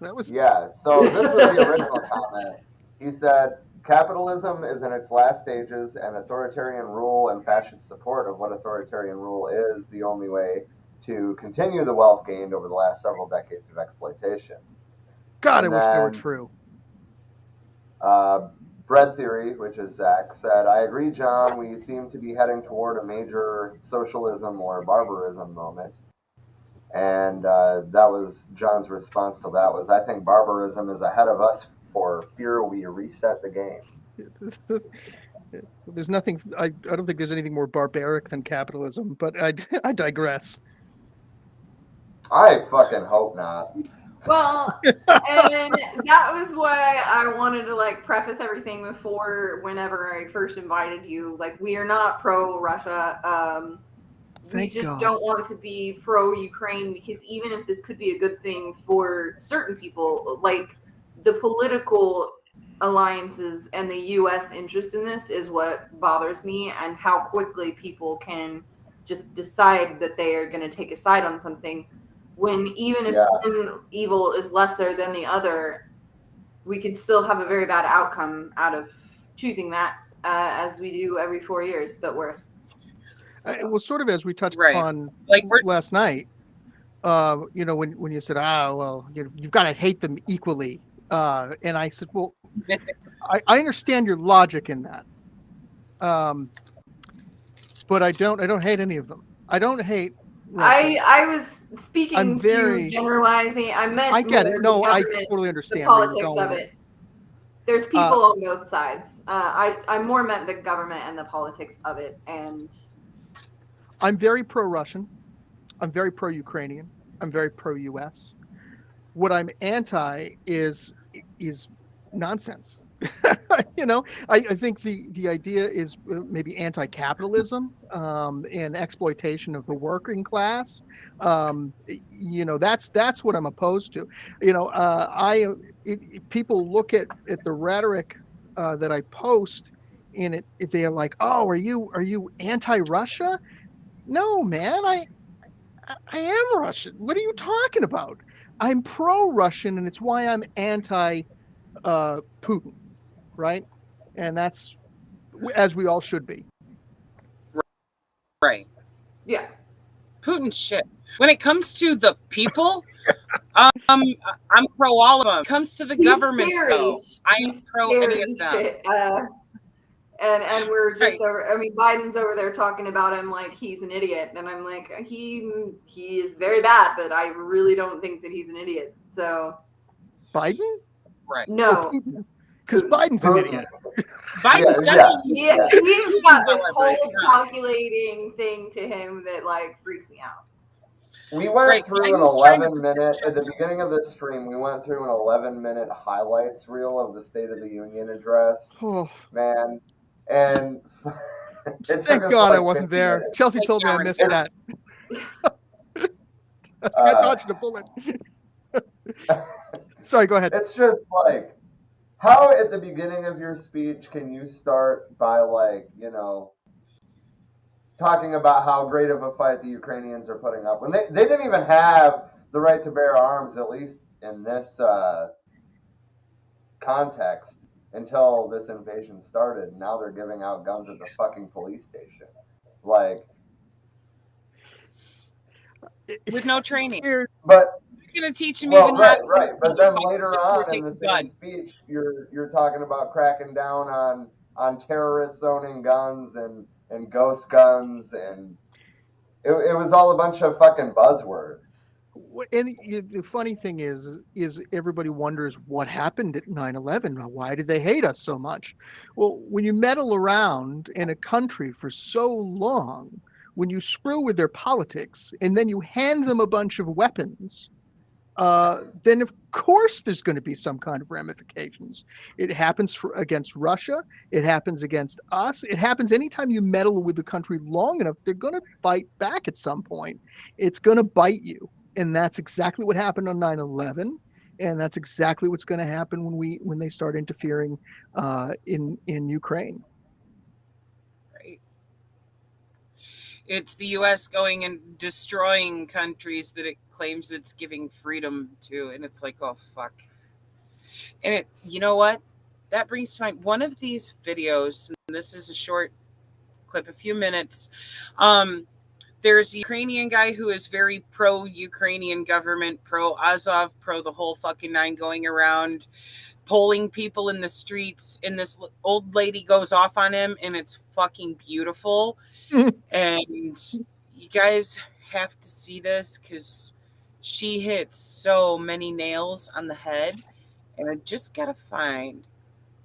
M: That was
A: So this was the original comment. He said, "Capitalism is in its last stages, and authoritarian rule and fascist support of what authoritarian rule is the only way to continue the wealth gained over the last several decades of exploitation."
M: God, I wish they were true.
A: Bread Theory, which is Zach, said, "I agree, John. We seem to be heading toward a major socialism or barbarism moment." And that was John's response to that was, "I think barbarism is ahead of us for fear we reset the game."
M: There's nothing. I don't think there's anything more barbaric than capitalism, but I digress.
A: I fucking hope not.
C: Well, and that was why I wanted to preface everything before whenever I first invited you. We are not pro-Russia. We just don't want to be pro-Ukraine because even if this could be a good thing for certain people, the political alliances and the U.S. interest in this is what bothers me, and how quickly people can just decide that they are going to take a side on something. When even if one evil is lesser than the other, we could still have a very bad outcome out of choosing that, as we do every 4 years, but worse.
M: Well, sort of as we touched upon last night, when you said, you've got to hate them equally. And I said, well, I understand your logic in that. But I don't hate any of them. I don't hate Russia.
C: I was speaking to generalizing. I get it. No,
M: I totally understand
C: the politics of it. There's people on both sides. I more meant the government and the politics of it. And
M: I'm very pro-Russian. I'm very pro-Ukrainian. I'm very pro-US. What I'm anti is nonsense. I think the idea is maybe anti-capitalism and exploitation of the working class. That's what I'm opposed to. People look at the rhetoric that I post, and they're like, "Oh, are you anti-Russia?" No, man. I am Russian. What are you talking about? I'm pro-Russian, and it's why I'm anti-Putin, right? And that's as we all should be.
B: Right.
C: Yeah.
B: Putin's shit. When it comes to the people, I'm pro all of them. When it comes to the governments, though, I am pro any of them.
C: Shit. And we're just over. I mean, Biden's over there talking about him like he's an idiot, and I'm like, he is very bad, but I really don't think that he's an idiot. So
M: Biden?
B: Right?
C: No,
M: because Biden's an idiot.
B: Biden's
C: he's got this whole calculating thing to him that like freaks me out.
A: We went through an 11-minute, at the beginning of this stream, we went through an 11-minute highlights reel of the State of the Union address.
M: Oh. Man.
A: And
M: thank God I wasn't there. Minutes. Chelsea told me I missed that. I dodged a bullet. Sorry, go ahead.
A: It's just like, how at the beginning of your speech can you start by like, you know, talking about how great of a fight the Ukrainians are putting up when they didn't even have the right to bear arms, at least in this context, until this invasion started. Now they're giving out guns at the fucking police station, like
B: with no training.
A: But
B: who's going to teach them
A: right. But then later on in the same speech, you're talking about cracking down on terrorists owning guns and ghost guns, and it was all a bunch of fucking buzzwords.
M: And the funny thing is everybody wonders what happened at 9/11. Why did they hate us so much? Well, when you meddle around in a country for so long, when you screw with their politics and then you hand them a bunch of weapons, then of course there's going to be some kind of ramifications. It happens against Russia. It happens against us. It happens anytime you meddle with the country long enough, they're going to bite back at some point. It's going to bite you. And that's exactly what happened on 9/11. And that's exactly what's going to happen when they start interfering in Ukraine.
B: Right. It's the U.S. going and destroying countries that it claims it's giving freedom to, and it's like, oh fuck. And you know what? That brings to mind one of these videos, and this is a short clip, a few minutes. There's a Ukrainian guy who is very pro-Ukrainian government, pro-Azov, pro the whole fucking nine, going around polling people in the streets, and this old lady goes off on him, and it's fucking beautiful. And you guys have to see this because she hits so many nails on the head, and I just gotta find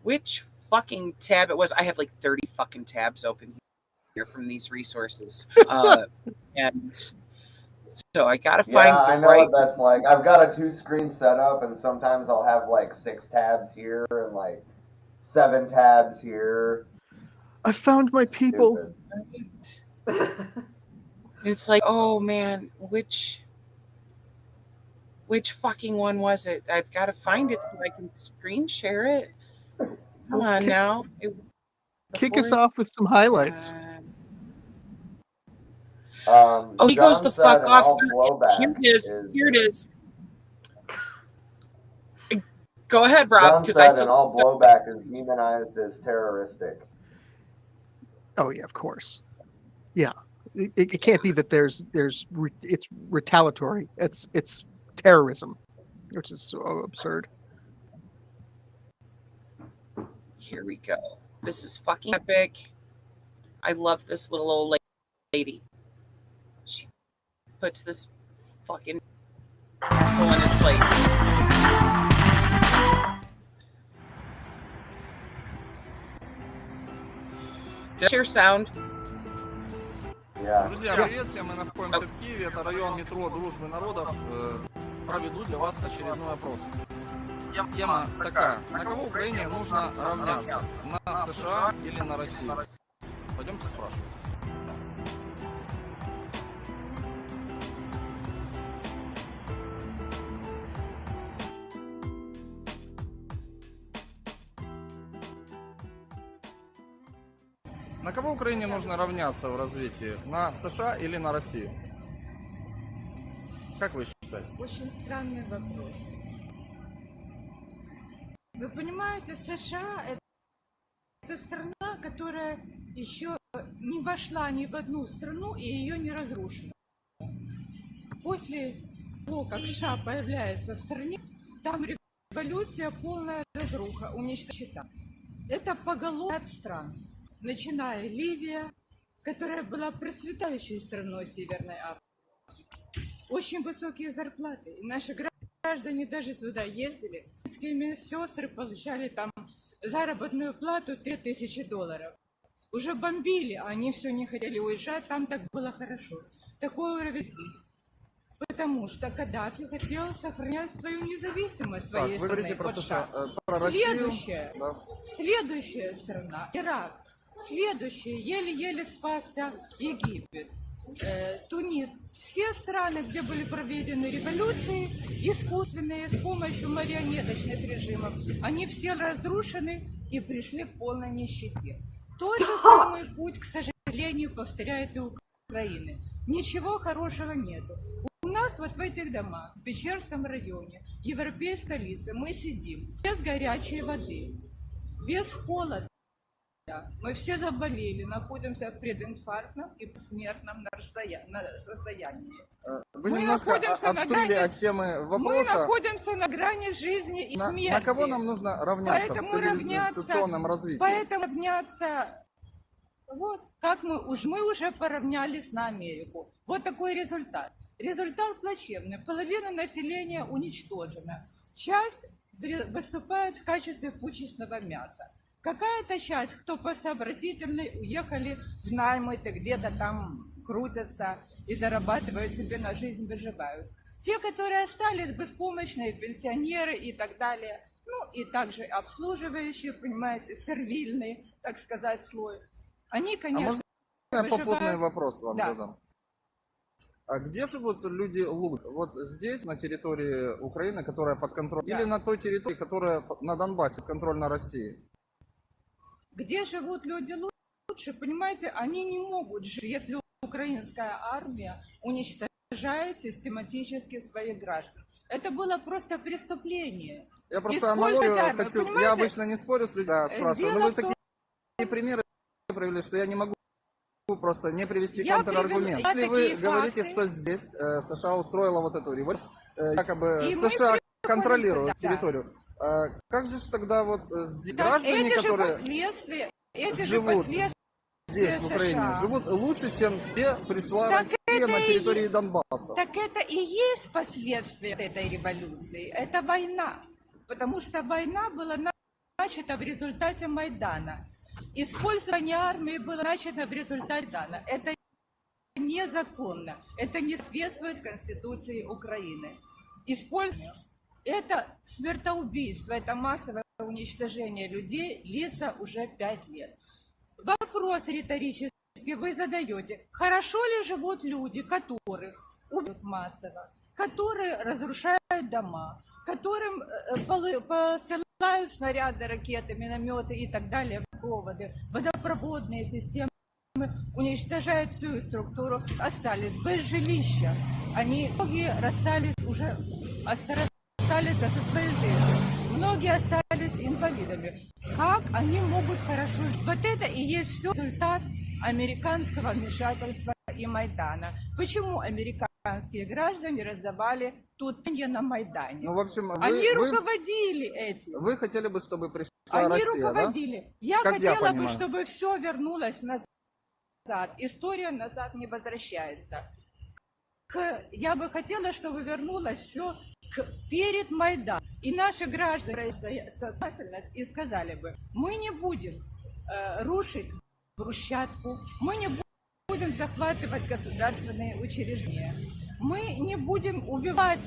B: which fucking tab it was. I have like 30 fucking tabs open here from these resources, and so I gotta find.
A: Yeah, I know what that's like. I've got a 2-screen setup, and sometimes I'll have like 6 tabs here and like 7 tabs here.
M: I found my people.
B: It's like, oh man, which fucking one was it? I've got to find it so I can screen share it. Come on now.
M: Kick us off with some highlights.
B: Oh, he goes the fuck off. Here it is. Go ahead, Rob.
A: Because I said all blowback is demonized as terroristic.
M: Oh yeah, of course. Yeah, it can't be that it's retaliatory. It's terrorism, which is so absurd.
B: Here we go. This is fucking epic. I love this little old lady. She puts this fucking asshole in his place. Did I share sound?
N: Друзья, привет всем, мы находимся в Киеве, это район метро Дружбы народов. Проведу для вас очередной опрос. Тема такая, на кого Украине нужно равняться? На США или на Россию? Пойдемте спрашивать. На кого Украине нужно равняться в развитии? На США или на Россию? Как вы считаете?
O: Очень странный вопрос. Вы понимаете, США это страна, которая еще не вошла ни в одну страну и ее не разрушила. После того, как США появляется в стране, там революция, полная разруха, уничтожена. Это поголовно от стран, начиная Ливия, которая была процветающей страной Северной Африки. Очень высокие зарплаты. И наши граждане даже сюда ездили. Сестры получали там заработную плату $3000. Уже бомбили, а они все не хотели уезжать, там так было хорошо. Такой уровень. Потому что Каддафи хотел сохранять свою независимость своей
N: вы
O: страны.
N: говорите про
O: Вот
N: США,
O: так.
N: про Россию.
O: Следующая страна, Ирак. Следующая, еле-еле спасся Египет. Тунис. Все страны, где были проведены революции, искусственные, с помощью марионеточных режимов, они все разрушены и пришли к полной нищете. Тот же самый путь, к сожалению, повторяет и Украина. Ничего хорошего нету. У нас вот в этих домах, в Печерском районе, европейской столице, мы сидим без горячей воды, без холода. Мы все заболели, находимся в прединфарктном и смертном состоянии.
N: Вы немножко отступили от темы вопроса.
O: Мы находимся на грани жизни и смерти.
N: На кого нам нужно равняться в цивилизационном развитии?
O: Поэтому равняться... Вот, как мы уже поравнялись на Америку. Вот такой результат. Результат плачевный. Половина населения уничтожена. Часть выступает в качестве пушечного мяса. Какая-то часть, кто посообразительный, уехали в наймы, где-то там крутятся и зарабатывают себе на жизнь, выживают. Те, которые остались, беспомощные, пенсионеры и так далее, ну и также обслуживающие, понимаете, сервильный, так сказать, слой. Они, конечно,
N: можно я попутный вопрос вам
O: да.
N: задам? А где живут люди лучше? Вот здесь, на территории Украины, которая под контролем, или на той территории, которая на Донбассе, под контролем России?
O: Где живут люди лучше, понимаете, они не могут жить, если украинская армия уничтожает систематически своих граждан. Это было просто преступление.
N: Я просто аналогию хочу, я обычно не спорю с людьми, спрашиваю, но вы такие примеры привели, что я не могу просто не привести контраргумент. Если вы говорите, что здесь США устроила вот эту революцию, якобы США контролируют территорию, как же тогда вот здесь граждане, которые живут здесь, в Украине, живут лучше, чем где пришла Россия на территории Донбасса?
O: Так это и есть последствия этой революции. Это война. Потому что война была начата в результате Майдана. Использование армии было начато в результате Майдана. Это незаконно. Это не соответствует Конституции Украины. Использование — это смертоубийство, это массовое уничтожение людей, длится уже 5 лет. Вопрос риторический вы задаете. Хорошо ли живут люди, которых убьют массово, которые разрушают дома, которым посылают снаряды, ракеты, минометы и так далее, проводы, водопроводные системы, уничтожают всю структуру, остались без жилища. Многие расстались уже, остались со своей жизнью. Многие остались инвалидами. Как они могут хорошо жить? Вот это и есть все результат американского вмешательства и Майдана. Почему американские граждане раздавали тут на Майдане?
N: Ну, в общем,
O: они руководили этим.
N: Вы хотели бы, чтобы пришла
O: они
N: Россия,
O: руководили.
N: Да?
O: Я
N: как
O: хотела бы, чтобы все вернулось назад. История назад не возвращается. Я бы хотела, чтобы вернулось все перед Майданом. И наши граждане сознательность и сказали бы, мы не будем рушить брусчатку, мы не будем захватывать государственные учреждения, мы не будем убивать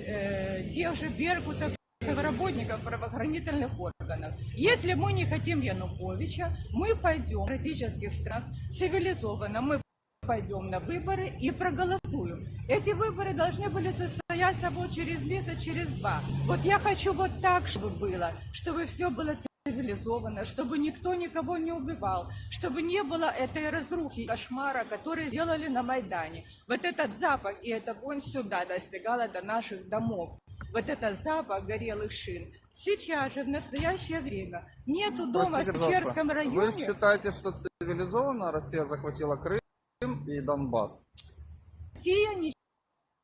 O: тех же беркутов, работников правоохранительных органов. Если мы не хотим Януковича, мы пойдем в демократических странах цивилизованно, мы пойдем на выборы и проголосуем. Эти выборы должны были состояться вот через месяц, через 2. Вот я хочу вот так, чтобы было, чтобы все было цивилизованно, чтобы никто никого не убивал, чтобы не было этой разрухи, кошмара, который сделали на Майдане. Вот этот запах и эта вонь сюда достигала до наших домов. Вот этот запах горелых шин. Сейчас же, в настоящее время, нету дома в Тверском районе.
N: Вы считаете, что цивилизованно Россия захватила Крым и Донбасс?
O: Россия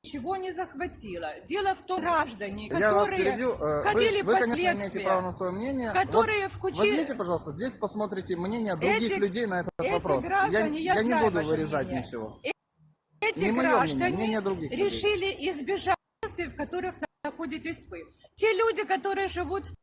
O: ничего не захватила. Дело в том, граждане,
N: Я вас
O: которые
N: перебью.
O: хотели
N: Вы, конечно, имеете право на свое мнение.
O: Которые
N: вот возьмите, пожалуйста, здесь посмотрите мнение других людей на этот вопрос.
O: Граждане,
N: я не буду вырезать
O: мнение.
N: ничего.
O: Эти
N: не
O: граждане
N: мнение других
O: решили избежать действий, в которых находитесь вы. Те люди, которые живут в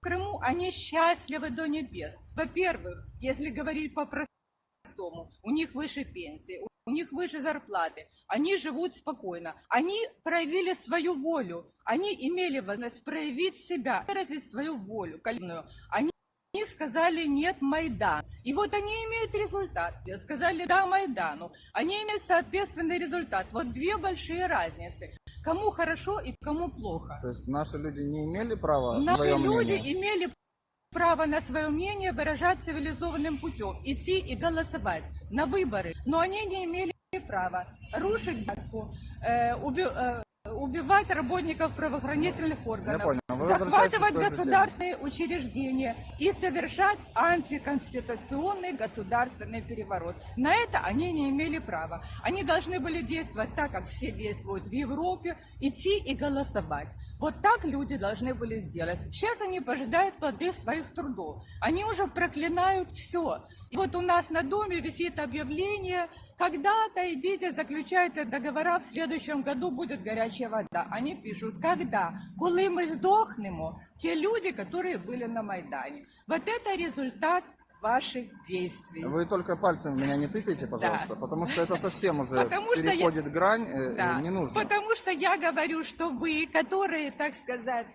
O: Крыму, они счастливы до небес. Во-первых, если говорить по-простому, у них выше пенсии, у них выше зарплаты, они живут спокойно, они проявили свою волю, они имели возможность проявить себя, выразить свою волю, они сказали «нет» Майдану. И вот они имеют результат. Сказали «да» Майдану. Они имеют соответственный результат. Вот две большие разницы. Кому хорошо и кому плохо.
N: То есть наши люди не имели права
O: на свое мнение? Наши люди
N: мнение?
O: имели право на свое мнение выражать цивилизованным путем, идти и голосовать на выборы. Но они не имели права рушить убивать работников правоохранительных органов, захватывать государственные учреждения и совершать антиконституционный государственный переворот. На это они не имели права. Они должны были действовать так, как все действуют в Европе, идти и голосовать. Вот так люди должны были сделать. Сейчас они пожидают плоды своих трудов. Они уже проклинают все. И вот у нас на доме висит объявление: когда-то идите, заключайте договора, в следующем году будет горячая вода. Они пишут, когда? Коли мы сдохнемо, те люди, которые были на Майдане. Вот это результат ваших действий.
N: Вы только пальцем в меня не тыкайте, пожалуйста, потому что это совсем уже переходит грань, не нужно.
O: Потому что я говорю, что вы, которые, так сказать,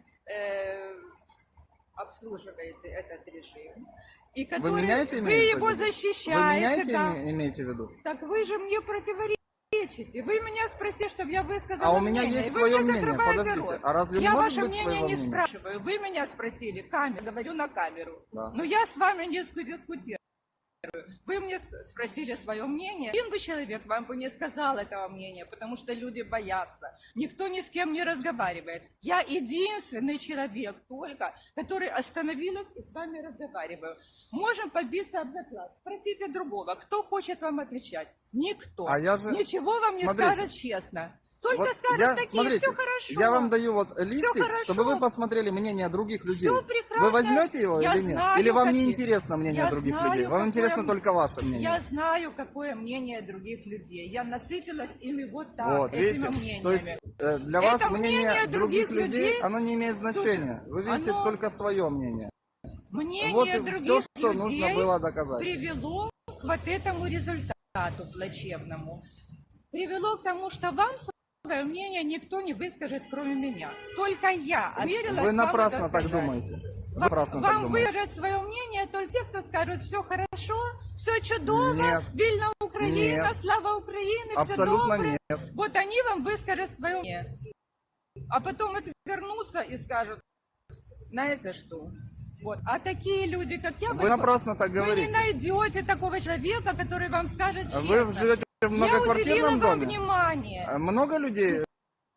O: обслуживаете этот режим, и который вы его защищаете.
N: Вы меняете, имеете в виду?
O: Так вы же мне противоречите. Вы меня спросили, чтобы я высказала
N: мнение. А у меня есть свое мнение. Подождите, а разве
O: я
N: может
O: ваше
N: быть
O: мнение не
N: мнения?
O: спрашиваю. Вы меня спросили, говорю на камеру.
N: Да.
O: Но я с вами не дискутирую. Вы мне спросили свое мнение. Один бы человек вам бы не сказал этого мнения, потому что люди боятся. Никто ни с кем не разговаривает. Я единственный человек только, который остановилась и с вами разговариваю. Можем побиться об заклад. Спросите другого, кто хочет вам отвечать. Никто. Ничего вам не скажет честно. Только вот скажут
N: смотрите,
O: все хорошо.
N: Я вам даю вот листик, чтобы вы посмотрели мнение других людей. Вы возьмете его или нет? Или вам не интересно мнение других людей? Вам интересно только ваше мнение?
O: Я знаю, какое мнение других людей. Я насытилась ими вот так,
N: вот,
O: этими
N: видите?
O: мнениями.
N: То есть для вас мнение других людей, оно не имеет значения. Вы видите только свое мнение.
O: Мнение
N: вот
O: других
N: все, что
O: людей
N: нужно было доказать.
O: Привело к вот этому результату плачевному. Привело к тому, что вам свое мнение никто не выскажет, кроме меня. Только я уверилась.
N: Вы напрасно так думаете.
O: Вам выражать свое мнение только те, кто скажет, все хорошо, все чудово, вільна Україна, слава Украине, все добре.
N: Нет.
O: Вот они вам выскажут свое мнение. А потом отвернутся и скажут, знаете что? Вот. А такие люди, как я,
N: вы напрасно так говорите.
O: Вы не найдете такого человека, который вам скажет честно.
N: Вы живете в многоквартирном доме.
O: Внимание.
N: Много людей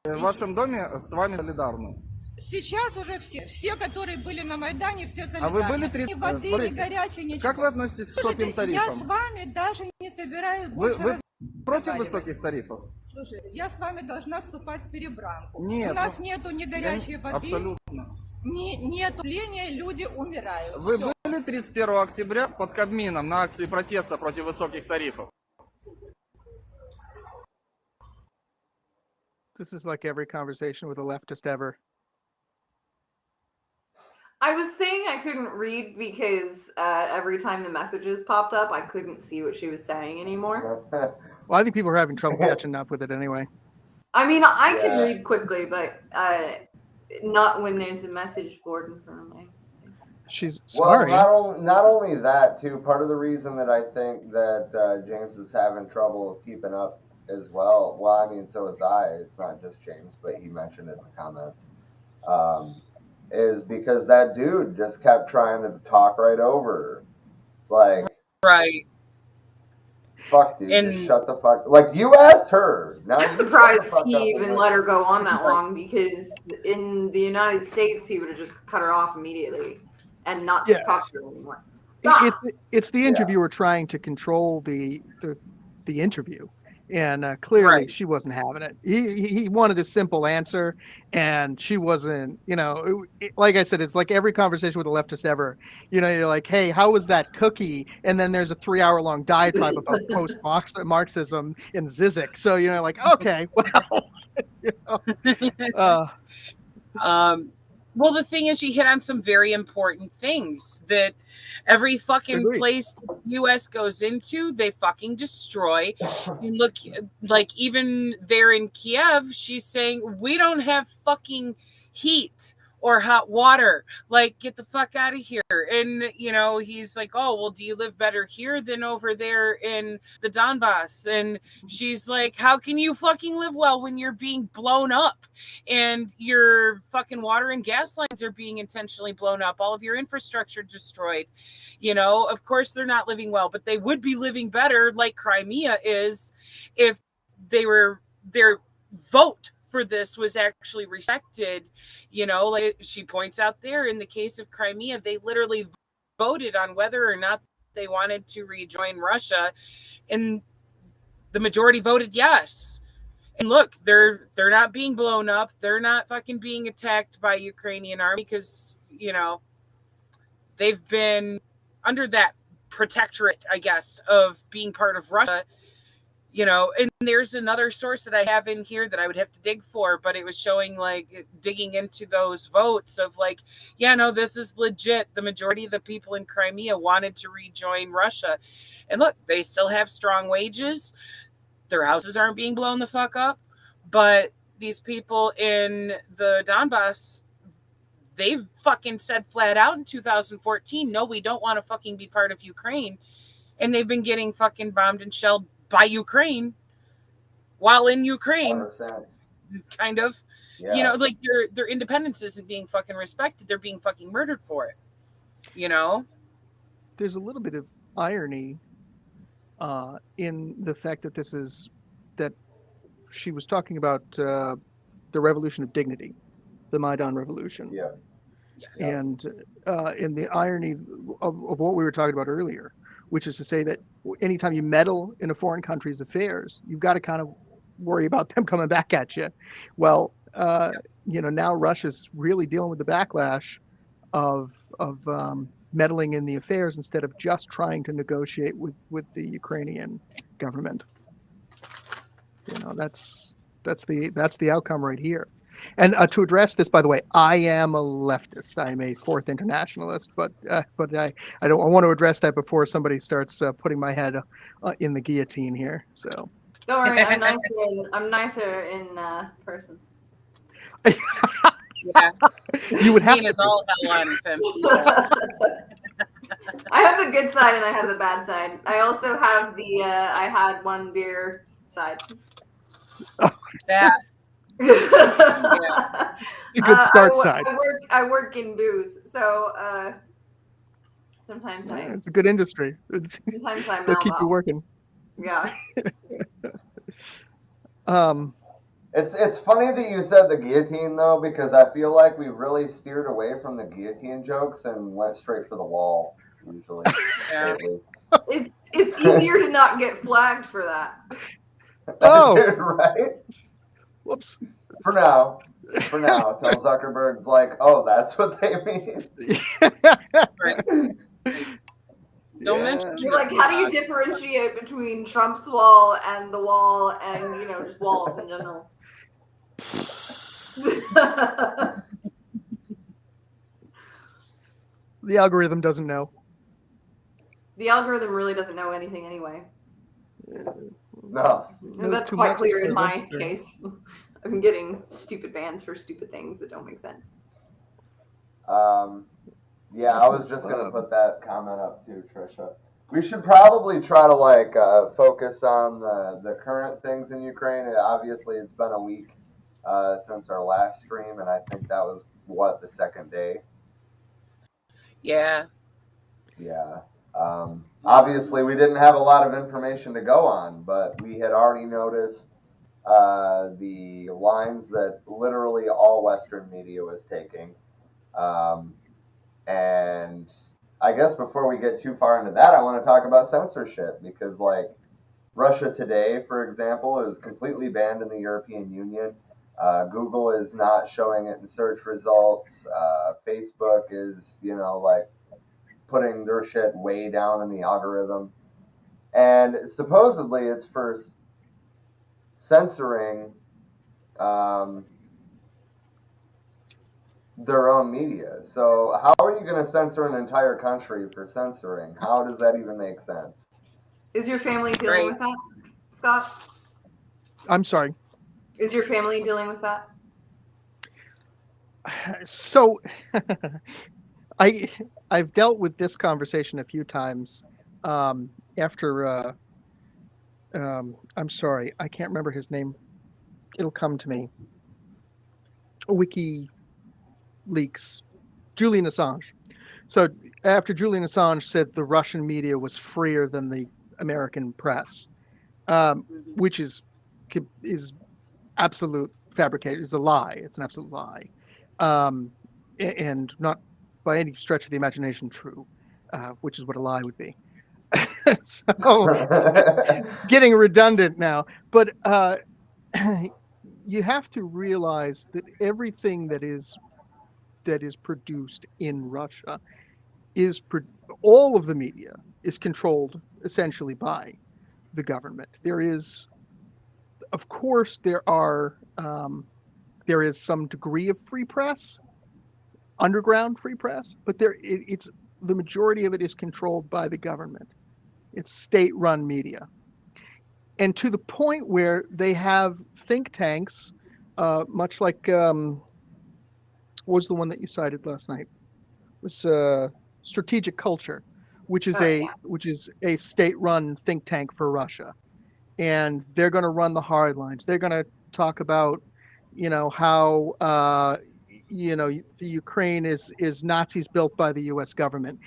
N: в вашем доме с вами солидарны.
O: Сейчас уже все, которые были на Майдане, все солидарны.
N: А вы были 30...
O: Ни воды,
N: Смотрите,
O: ни горячей, ничего.
N: Как вы относитесь к высоким тарифам?
O: Я с вами даже не собираюсь больше
N: Вы против высоких тарифов?
O: Слушайте, я с вами должна вступать в перебранку.
N: Нет.
O: У нас нету ни горячей воды.
N: Абсолютно.
O: Нету ления, люди умирают.
N: Вы были 31 октября под Кабмином на акции протеста против высоких тарифов?
M: This is like every conversation with a leftist ever.
C: I was saying I couldn't read because every time the messages popped up, I couldn't see what she was saying anymore.
M: Well, I think people are having trouble catching up with it anyway.
C: I mean, I can read quickly, but not when there's a message board in front of me.
M: She's sorry.
A: Well, not only that, too. Part of the reason that I think that James is having trouble keeping up as well. Well, I mean, so is I. It's not just James, but he mentioned it in the comments. is because that dude just kept trying to talk right over her. Like,
B: right.
A: Fuck, dude, just shut the fuck. Like, you asked her. Now
C: I'm
A: you shut the
C: surprised
A: fuck
C: he
A: up and
C: even let her go on that long, because in the United States he would have just cut her off immediately and not talk to her anymore. Stop!
M: It's the interviewer trying to control the interview, and clearly she wasn't having it. He wanted a simple answer, and she wasn't. You know, like I said, it's like every conversation with a leftist ever. You know, you're like, "Hey, how was that cookie?" And then there's a 3-hour-long diatribe about post-Marxism in Zizek. So you know, like, okay, well, you know,
B: well, the thing is, she hit on some very important things that every fucking place the U.S. goes into, they fucking destroy. You look, like, even there in Kiev, she's saying, we don't have fucking heat or hot water. Like, get the fuck out of here. And, you know, he's like, oh, well, do you live better here than over there in the Donbass? And she's like, how can you fucking live well when you're being blown up and your fucking water and gas lines are being intentionally blown up, all of your infrastructure destroyed? You know, of course they're not living well, but they would be living better, like Crimea is, if their vote for this was actually respected. You know, like she points out there, in the case of Crimea, they literally voted on whether or not they wanted to rejoin Russia, and the majority voted yes. And look, they're not being blown up. They're not fucking being attacked by Ukrainian army, because, you know, they've been under that protectorate, I guess, of being part of Russia. You know, and there's another source that I have in here that I would have to dig for, but it was showing, like, digging into those votes of, like, yeah, no, this is legit. The majority of the people in Crimea wanted to rejoin Russia. And look, they still have strong wages. Their houses aren't being blown the fuck up. But these people in the Donbass, they fucking said flat out in 2014, no, we don't want to fucking be part of Ukraine. And they've been getting fucking bombed and shelled by Ukraine while in Ukraine.
A: 100%.
B: Kind of. Yeah. You know, like, their independence isn't being fucking respected. They're being fucking murdered for it. You know?
M: There's a little bit of irony in the fact that that she was talking about the revolution of dignity, the Maidan revolution.
A: Yeah.
B: Yes.
M: And in the irony of what we were talking about earlier, which is to say that anytime you meddle in a foreign country's affairs, you've got to kind of worry about them coming back at you. Well, you know, now Russia's really dealing with the backlash of meddling in the affairs instead of just trying to negotiate with the Ukrainian government. You know, that's the outcome right here. And to address this, by the way, I am a leftist. I'm a fourth internationalist, but I want to address that before somebody starts putting my head in the guillotine here. So
C: don't worry, I'm nicer in person.
B: Yeah,
M: you would have to.
B: It's all hell on him.
C: I have the good side and I have the bad side. I also have the I had one beer side.
B: That.
M: Yeah. A good start side.
C: I work in booze, so sometimes
M: it's a good industry.
C: Sometimes
M: they'll keep you working.
C: Yeah.
A: It's funny that you said the guillotine, though, because I feel like we really steered away from the guillotine jokes and went straight for the wall. Usually,
B: yeah.
C: It's easier to not get flagged for that.
M: Oh,
A: right.
M: Whoops.
A: For now, until Zuckerberg's like, oh, that's what they mean.
B: Don't mention.
C: You're like, how do you differentiate between Trump's wall and the wall, and, you know, just walls in general?
M: The algorithm doesn't know.
C: The algorithm really doesn't know anything anyway.
A: No.
C: And that's quite clear in my case. I'm getting stupid bans for stupid things that don't make sense.
A: Yeah, I was just going to put that comment up too, Trisha. We should probably try to focus on the current things in Ukraine. Obviously, it's been a week since our last stream, and I think that was the second day?
B: Yeah.
A: Yeah. Obviously, we didn't have a lot of information to go on, but we had already noticed the lines that literally all Western media was taking. And I guess before we get too far into that, I want to talk about censorship because, like, Russia Today, for example, is completely banned in the European Union. Google is not showing it in search results. Facebook is, like putting their shit way down in the algorithm. And supposedly it's for censoring their own media. So how are you going to censor an entire country for censoring? How does that even make sense?
C: Is your family dealing with that, Scott?
M: I'm sorry.
C: Is your family dealing with that?
M: So I've dealt with this conversation a few times after I'm sorry, I can't remember his name. It'll come to me. WikiLeaks, Julian Assange. So after Julian Assange said the Russian media was freer than the American press, which is absolute fabrication. It's a lie. It's an absolute lie, and not by any stretch of the imagination true, which is what a lie would be. So getting redundant now, but you have to realize that everything that is produced in Russia all of the media is controlled essentially by the government. There is, of course, there is some degree of free press, underground free press, but it's the majority of it is controlled by the government. It's state-run media, and to the point where they have think tanks, much like what was the one that you cited last night? It was Strategic Culture, which is a state-run think tank for Russia, and they're going to run the hard lines. They're going to talk about, how the Ukraine is Nazis built by the U.S. government.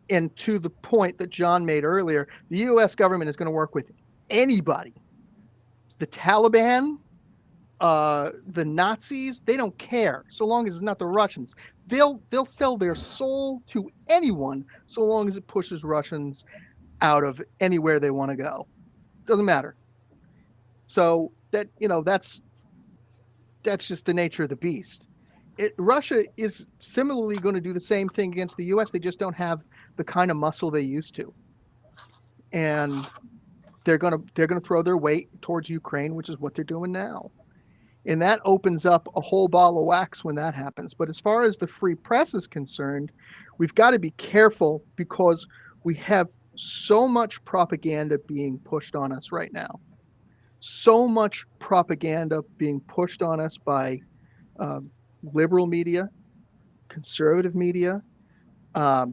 M: And to the point that John made earlier, the U.S. government is going to work with anybody. The Taliban, the Nazis, they don't care so long as it's not the Russians. They'll sell their soul to anyone so long as it pushes Russians out of anywhere they want to go. Doesn't matter. So that that's just the nature of the beast. Russia is similarly going to do the same thing against the U.S. They just don't have the kind of muscle they used to, and they're going to throw their weight towards Ukraine, which is what they're doing now, and that opens up a whole ball of wax when that happens. But as far as the free press is concerned, we've got to be careful because we have so much propaganda being pushed on us right now. So much propaganda being pushed on us by liberal media, conservative media, but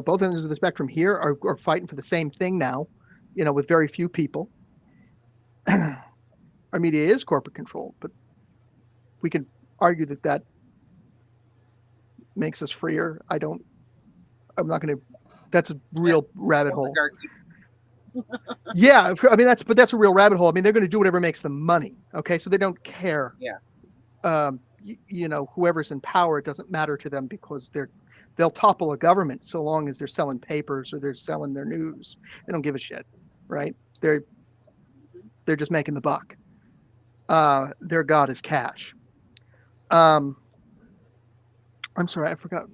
M: both ends of the spectrum here are fighting for the same thing now, with very few people. Our media is corporate controlled, but we can argue that makes us freer. I'm not going to. That's a real rabbit hole. Yeah, I mean that's a real rabbit hole. I mean, they're going to do whatever makes them money. Okay, so they don't care.
B: Yeah.
M: Whoever's in power, it doesn't matter to them because they'll topple a government so long as they're selling papers or they're selling their news. They don't give a shit, right? They're just making the buck. Their god is cash. I'm sorry, I forgot.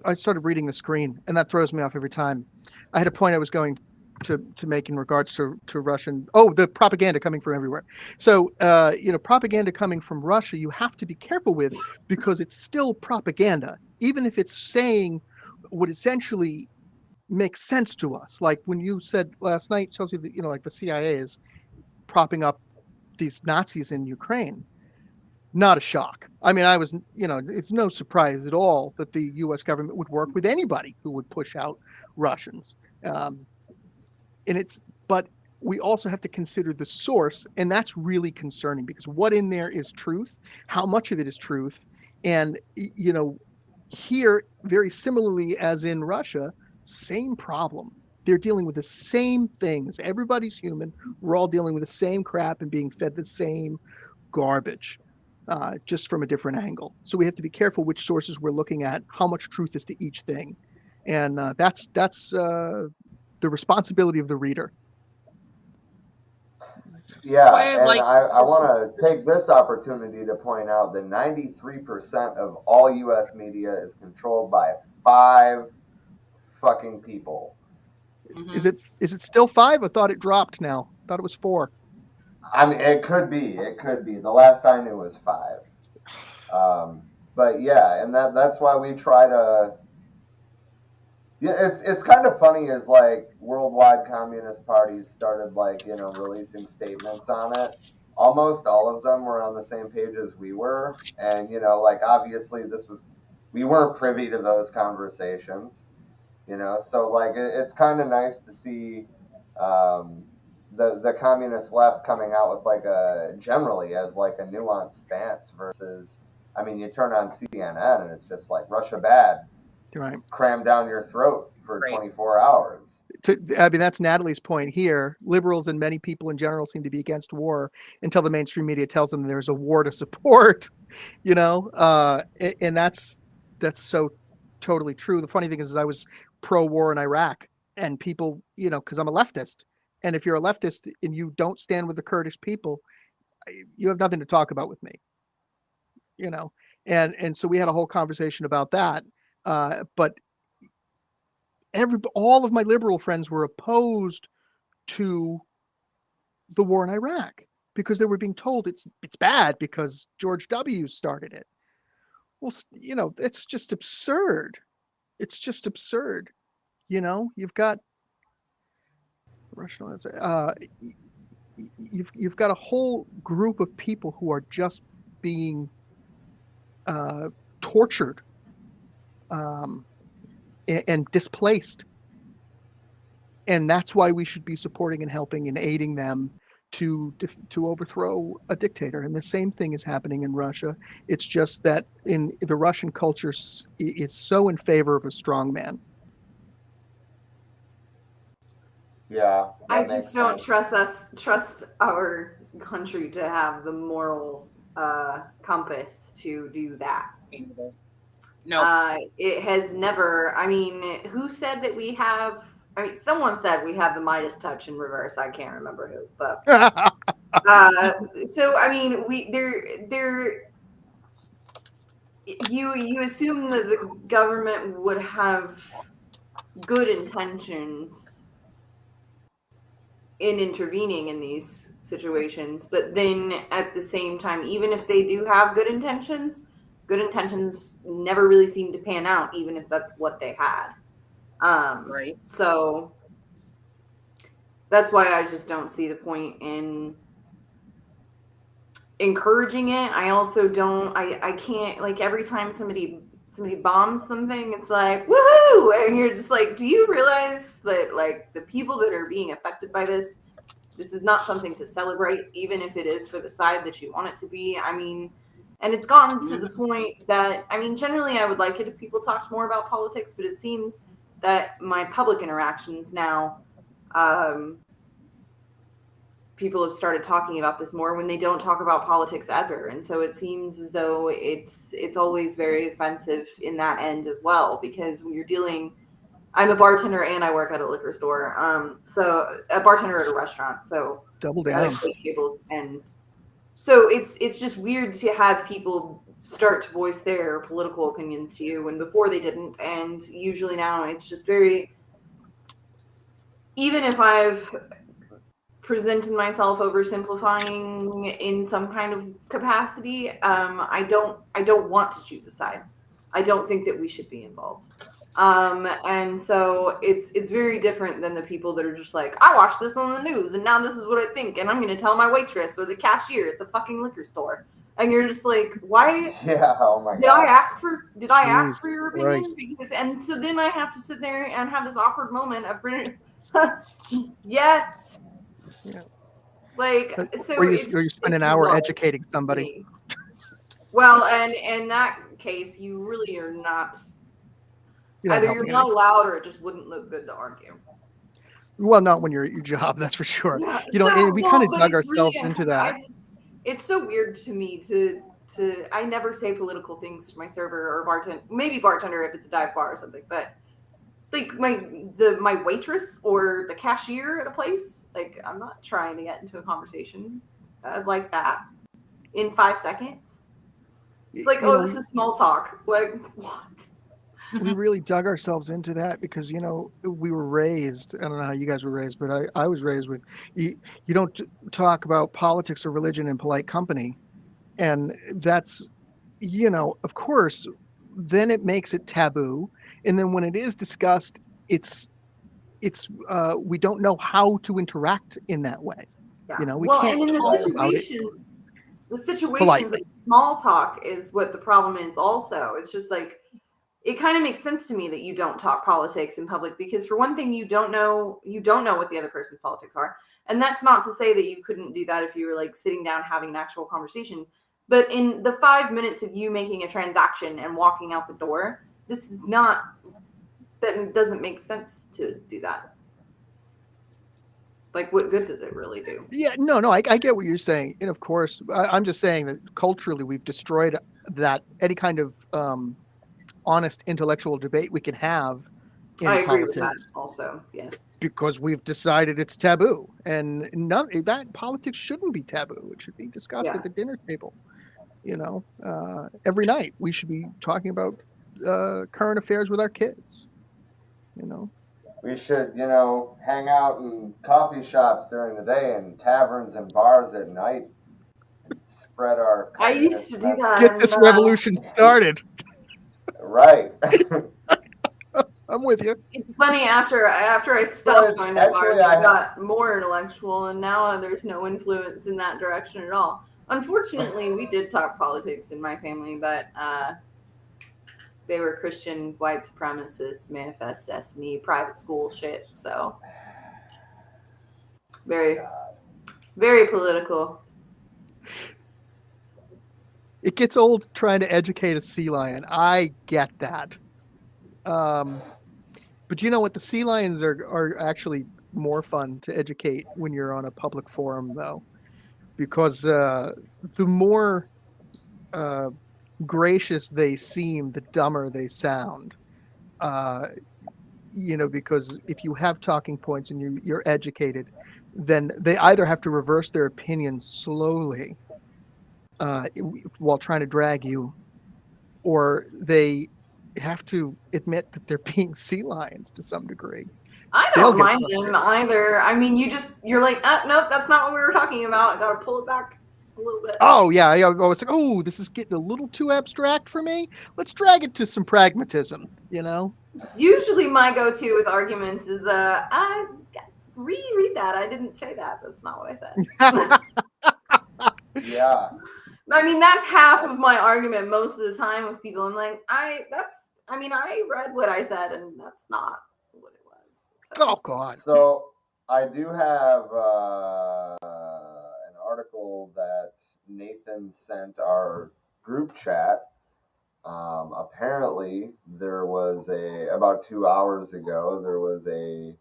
M: I started reading the screen, and that throws me off every time. I had a point I was going to make in regards to Russian. Oh, the propaganda coming from everywhere. So, propaganda coming from Russia, you have to be careful with because it's still propaganda, even if it's saying what essentially makes sense to us. Like when you said last night, Chelsea, that, like the CIA is propping up these Nazis in Ukraine. Not a shock. I mean, it's no surprise at all that the U.S. government would work with anybody who would push out Russians. But we also have to consider the source, and that's really concerning, because what in there is truth, how much of it is truth, and here, very similarly as in Russia, same problem. They're dealing with the same things. Everybody's human. We're all dealing with the same crap and being fed the same garbage, just from a different angle. So we have to be careful which sources we're looking at, how much truth is to each thing, and that's the responsibility of the reader.
A: Yeah, and I want to take this opportunity to point out that 93% of all U.S. media is controlled by 5 fucking people.
M: Is it still 5? I thought it dropped now. I thought it was 4.
A: I mean, it could be. The last I knew was 5. But yeah, and that's why we try to. Yeah, it's kind of funny as like worldwide communist parties started releasing statements on it. Almost all of them were on the same page as we were, and obviously we weren't privy to those conversations. So it's kind of nice to see the communist left coming out with generally as a nuanced stance versus, I mean, you turn on CNN and it's just like Russia bad,
M: right,
A: crammed down your throat for 24 hours.
M: I mean, that's Natalie's point here. Liberals and many people in general seem to be against war until the mainstream media tells them there's a war to support, and that's so totally true. The funny thing is I was pro-war in Iraq, and people, because I'm a leftist, and if you're a leftist and you don't stand with the Kurdish people, you have nothing to talk about with me, and so we had a whole conversation about that. But all of my liberal friends were opposed to the war in Iraq because they were being told it's bad because George W. started it. Well, it's just absurd. It's just absurd. You've got you've got a whole group of people who are just being tortured and displaced, and that's why we should be supporting and helping and aiding them to overthrow a dictator. And the same thing is happening in Russia. It's just that in the Russian culture, it's so in favor of a strong man.
A: Yeah,
C: I just don't trust our country to have the moral compass to do that.
B: No,
C: it has never. I mean, who said that we have? I mean, someone said we have the Midas touch in reverse. I can't remember who, but so I mean, you assume that the government would have good intentions in intervening in these situations, but then at the same time, even if they do have good intentions never really seem to pan out, even if that's what they had.
B: Right.
C: So that's why I just don't see the point in encouraging it. I also don't. I can't, like, every time somebody bombs something, it's like woohoo, and you're just like, do you realize that like the people that are being affected by this is not something to celebrate, even if it is for the side that you want it to be. I mean. And it's gotten to the point that, I mean, generally I would like it if people talked more about politics, but it seems that my public interactions now, people have started talking about this more when they don't talk about politics ever. And so it seems as though it's always very offensive in that end as well, because when you're dealing, I'm a bartender and I work at a liquor store. So a bartender at a restaurant. So
M: double down.
C: I wait tables, and so it's just weird to have people start to voice their political opinions to you when before they didn't. And usually now it's just very, even if I've presented myself oversimplifying in some kind of capacity, I don't want to choose a side. I don't think that we should be involved. And so it's very different than the people that are just like, I watched this on the news and now this is what I think, and I'm going to tell my waitress or the cashier at the fucking liquor store. And you're just like, why?
A: Yeah, oh my God.
C: Did I ask for your opinion?
M: Christ.
C: Because, and so then I have to sit there and have this awkward moment of, yeah,
M: Yeah.
C: Like, so
M: or you
C: it's,
M: spend
C: it's
M: an hour
C: bizarre
M: educating
C: to
M: somebody.
C: me. Well, and in that case, you really are not. Either you're not allowed, or it just wouldn't look good to argue.
M: Well, not when you're at your job, that's for sure.
C: Yeah.
M: You know,
C: So,
M: we kind of
C: but
M: dug
C: it's really
M: ourselves into that.
C: it's so weird to me to I never say political things to my server or bartender, maybe bartender if it's a dive bar or something, but like my waitress or the cashier at a place, like I'm not trying to get into a conversation like that in 5 seconds. It's like, oh, this is small talk. Like, what?
M: We really dug ourselves into that because, you know, we were raised, I don't know how you guys were raised, but I was raised with, you don't talk about politics or religion in polite company. And that's, you know, of course, then it makes it taboo. And then when it is discussed, it's we don't know how to interact in that way.
C: Yeah.
M: You know, we
C: well,
M: can't
C: and in
M: talk
C: the
M: about it
C: situations,
M: politely.
C: like small talk is what the problem is also. It's just like, it kind of makes sense to me that you don't talk politics in public because for one thing, you don't know what the other person's politics are. And that's not to say that you couldn't do that if you were like sitting down having an actual conversation. But in the 5 minutes of you making a transaction and walking out the door, that doesn't make sense to do that. Like, what good does it really do?
M: Yeah, no, I get what you're saying. And of course, I'm just saying that culturally we've destroyed that any kind of honest intellectual debate we can have in
C: I agree
M: politics.
C: with that also, yes.
M: Because we've decided it's taboo. And that politics shouldn't be taboo. It should be discussed at the dinner table. You know, every night we should be talking about current affairs with our kids. You know,
A: we should, you know, hang out in coffee shops during the day and taverns and bars at night. And spread our.
C: I used to do that.
M: Get this revolution started.
A: Right.
M: I'm with you.
C: It's funny after I stopped going to bars, I got more intellectual, and now there's no influence in that direction at all. Unfortunately, we did talk politics in my family, but they were Christian white supremacists, manifest destiny, private school shit. So very, very political.
M: It gets old trying to educate a sea lion. I get that. But you know what? The sea lions are actually more fun to educate when you're on a public forum, though, because the more gracious they seem, the dumber they sound. You know, because if you have talking points and you're educated, then they either have to reverse their opinion slowly while trying to drag you, or they have to admit that they're being sea lions to some degree.
C: I don't mind them either. I mean, you're like, nope, that's not what we were talking about. I gotta pull it back a little bit.
M: Oh yeah, I was like, oh, this is getting a little too abstract for me. Let's drag it to some pragmatism, you know.
C: Usually, my go-to with arguments is, I reread that. I didn't say that. That's not what I said.
A: Yeah.
C: I mean, that's half of my argument most of the time with people. I'm like, I read what I said, and that's not what it was.
M: So. Oh, God.
A: So I do have an article that Nathan sent our group chat. Apparently, there was about 2 hours ago, there was a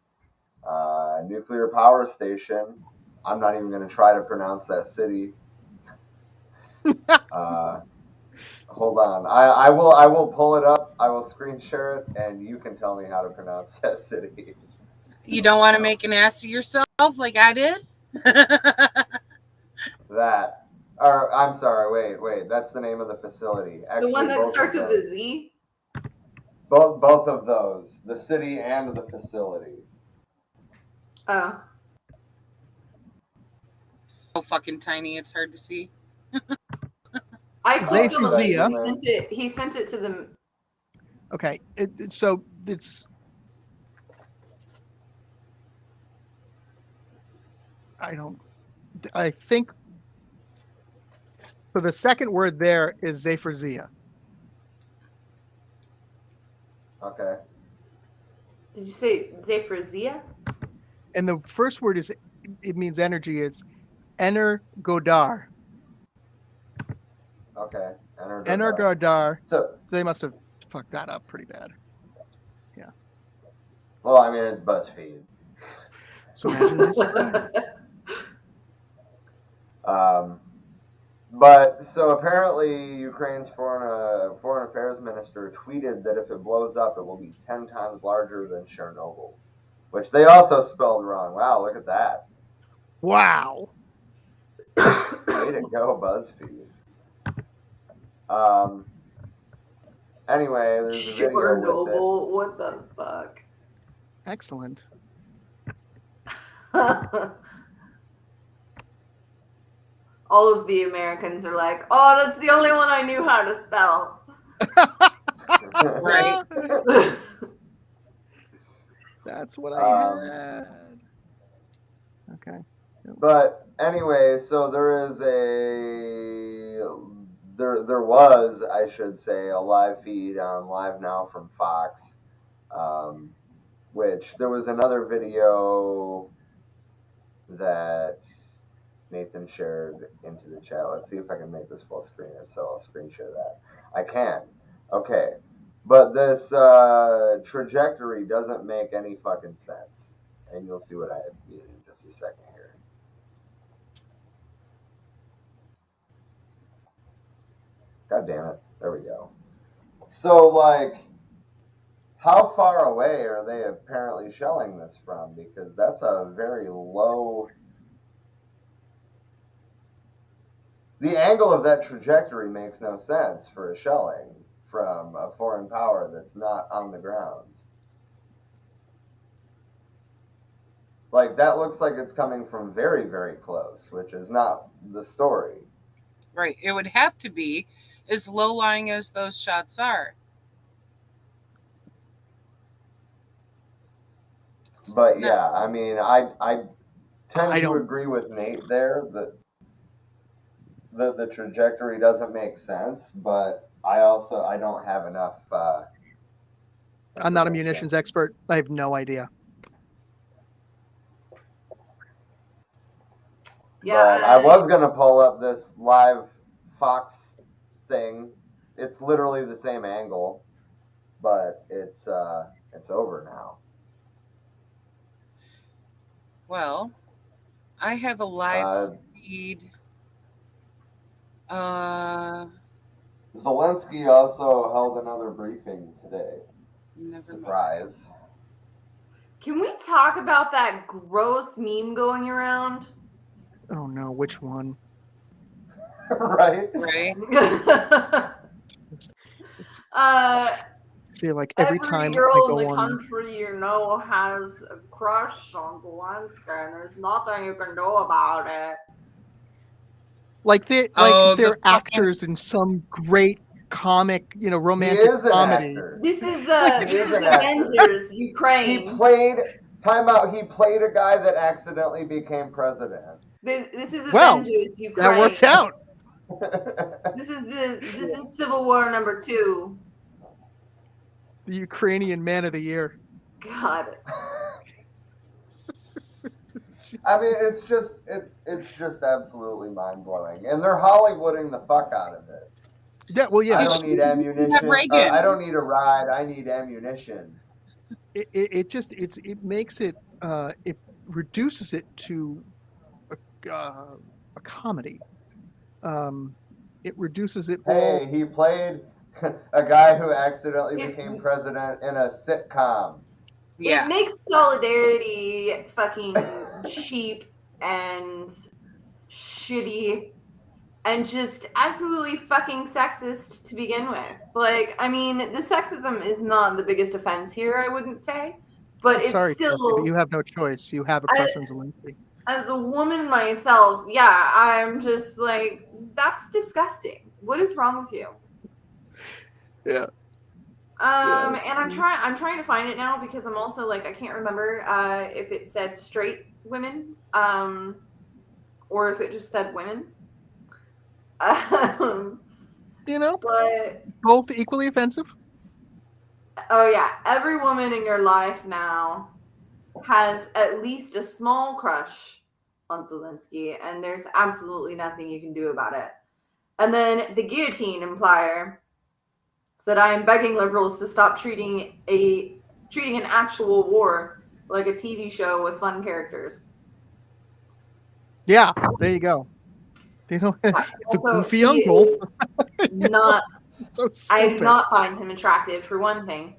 A: nuclear power station. I'm not even going to try to pronounce that city. Hold on. I will pull it up. I will screen share it, and you can tell me how to pronounce that city.
B: You don't want to make an ass of yourself like I did?
A: That. Or I'm sorry. Wait. That's the name of the facility. Actually,
C: the one that starts with a Z.
A: Both of those, the city and the facility.
C: Oh.
B: So fucking tiny, it's hard to see.
C: I clicked on it. He sent it to them.
M: Okay, so it's. I think for the second word there is Zephyrzia.
A: Okay.
C: Did you say Zephyrzia?
M: And the first word is it means energy. It's Energodar.
A: Okay.
M: Energodar.
A: So
M: they must have fucked that up pretty bad. Yeah.
A: Well, I mean, it's BuzzFeed.
M: So imagine this.
A: But so apparently Ukraine's foreign affairs minister tweeted that if it blows up, it will be 10 times larger than Chernobyl, which they also spelled wrong. Wow, look at that.
M: Wow.
A: Way to go, BuzzFeed. Anyway, there's a video with it.
C: What the fuck?
M: Excellent.
C: All of the Americans are like, oh, that's the only one I knew how to spell.
B: Right.
M: That's what I had. Okay.
A: But anyway, so there was, I should say, a live feed on Live Now from Fox, which there was another video that Nathan shared into the chat. Let's see if I can make this full screen, or so I'll screen share that. I can. Okay. But this trajectory doesn't make any fucking sense. And you'll see what I mean in just a second here. God damn it. There we go. So, like, how far away are they apparently shelling this from? Because that's a very low... The angle of that trajectory makes no sense for a shelling from a foreign power that's not on the grounds. Like, that looks like it's coming from very, very close, which is not the story.
B: Right. It would have to be, as low-lying as those shots are.
A: But yeah, I mean, I tend to agree with Nate there that the trajectory doesn't make sense, but I don't have enough.
M: I'm not a munitions expert. I have no idea.
A: Yeah, but I was gonna pull up this live Fox thing. It's literally the same angle, but it's over now.
B: Well, I have a live feed.
A: Zelensky also held another briefing today. Surprise.
C: Can we talk about that gross meme going around?
M: Oh no, which one?
A: Right?
B: Right.
M: I feel like every time
C: girl
M: I go
C: in the
M: on,
C: country has a crush on Zelensky, and there's nothing you can do about it.
M: like they're actors in some great comic, romantic comedy.
C: This is Avengers Ukraine.
A: He played a guy that accidentally became president.
C: This is Avengers Ukraine.
M: That works out.
C: This is Civil War #2.
M: The Ukrainian Man of the Year.
C: God.
A: I mean, it's just absolutely mind blowing, and they're Hollywooding the fuck out of it.
M: Yeah, well, yeah.
A: I don't need ammunition. I don't need a ride. I need ammunition.
M: It makes it it reduces it to a comedy. It reduces it.
A: Hey, he played a guy who accidentally became president in a sitcom.
C: Yeah. It makes solidarity fucking cheap and shitty and just absolutely fucking sexist to begin with. Like, I mean, the sexism is not the biggest offense here, I wouldn't say. But it's
M: sorry,
C: still...
M: Chelsea, but you have no choice. You have a crush on Zelensky.
C: As a woman myself, yeah, I'm just like, that's disgusting. What is wrong with you?
M: Yeah.
C: And I'm trying to find it now because I'm also like, I can't remember if it said straight women, or if it just said women.
M: But both equally offensive.
C: Oh yeah, every woman in your life now has at least a small crush on Zelensky, and there's absolutely nothing you can do about it. And then the guillotine implier said, I am begging liberals to stop treating an actual war like a TV show with fun characters.
M: Yeah, there you go. You know, the
C: Also,
M: goofy
C: he
M: uncle.
C: is not.
M: So
C: I
M: stupid.
C: do not find him attractive, for one thing.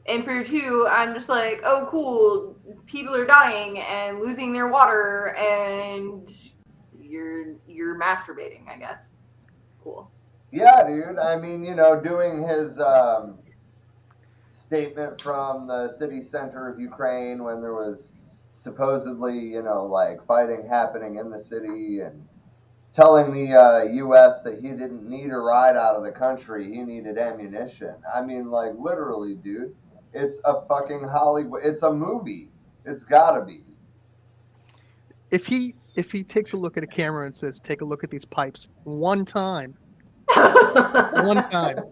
C: And for two, I'm just like, oh, cool. People are dying and losing their water, and you're masturbating, I guess. Cool.
A: Yeah, dude. I mean, you know, doing his statement from the city center of Ukraine when there was supposedly, you know, like fighting happening in the city, and telling the U.S. that he didn't need a ride out of the country, he needed ammunition. I mean, like, literally, dude. It's a fucking Hollywood. It's a movie. It's gotta be.
M: If he takes a look at a camera and says, "Take a look at these pipes," one time, one time,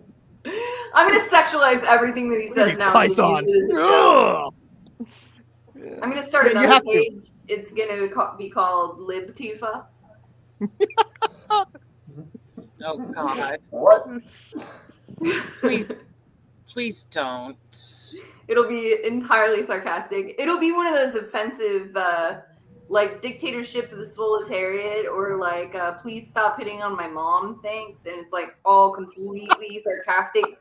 C: I'm gonna sexualize everything that he says now. And just use it as a joke. I'm gonna start another page. It's gonna be called LibTufa.
B: Oh God!
A: What?
B: Please don't.
C: It'll be entirely sarcastic. It'll be one of those offensive, like dictatorship of the proletariat, or like please stop hitting on my mom, thanks. And it's like all completely sarcastic,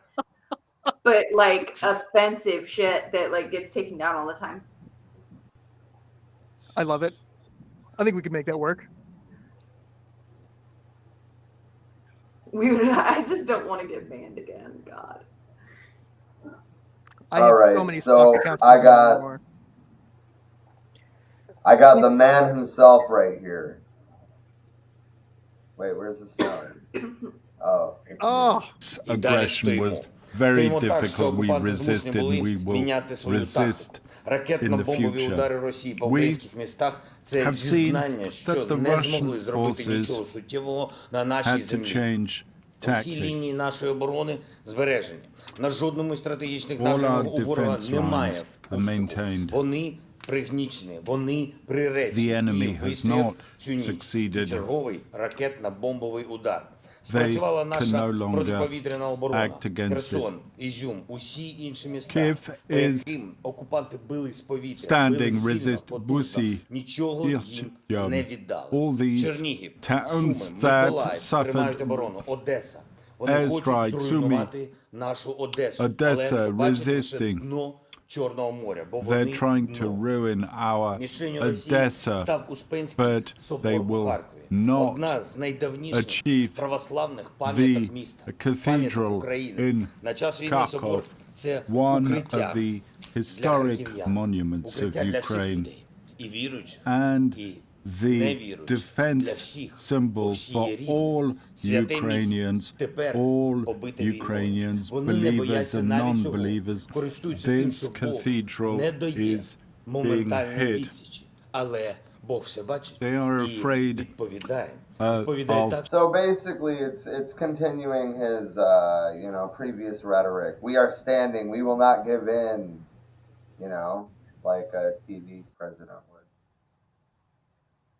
C: but like offensive shit that like gets taken down all the time.
M: I love it. I think we can make that work.
C: I just don't want to get banned again. God.
M: I have so many stock accounts.
A: I got the man himself right here. Wait, where's the sound?
P: Aggression was very difficult. We resisted. We will resist in the future. We have seen that the Russian forces had to change tactics. All our defense lines are maintained. The enemy has not succeeded. They can no longer act against it. Kiev is standing, all these towns that suffered airstrikes, Sumy, Odessa, resisting. They're trying to ruin our Odessa, but they will not achieve the cathedral in Kharkov, one of the historic monuments of Ukraine, and the defense symbol for all Ukrainians, believers and non-believers. This cathedral is being hit. They are afraid of.
A: So basically, it's continuing his previous rhetoric. We are standing. We will not give in. Like a TV president would.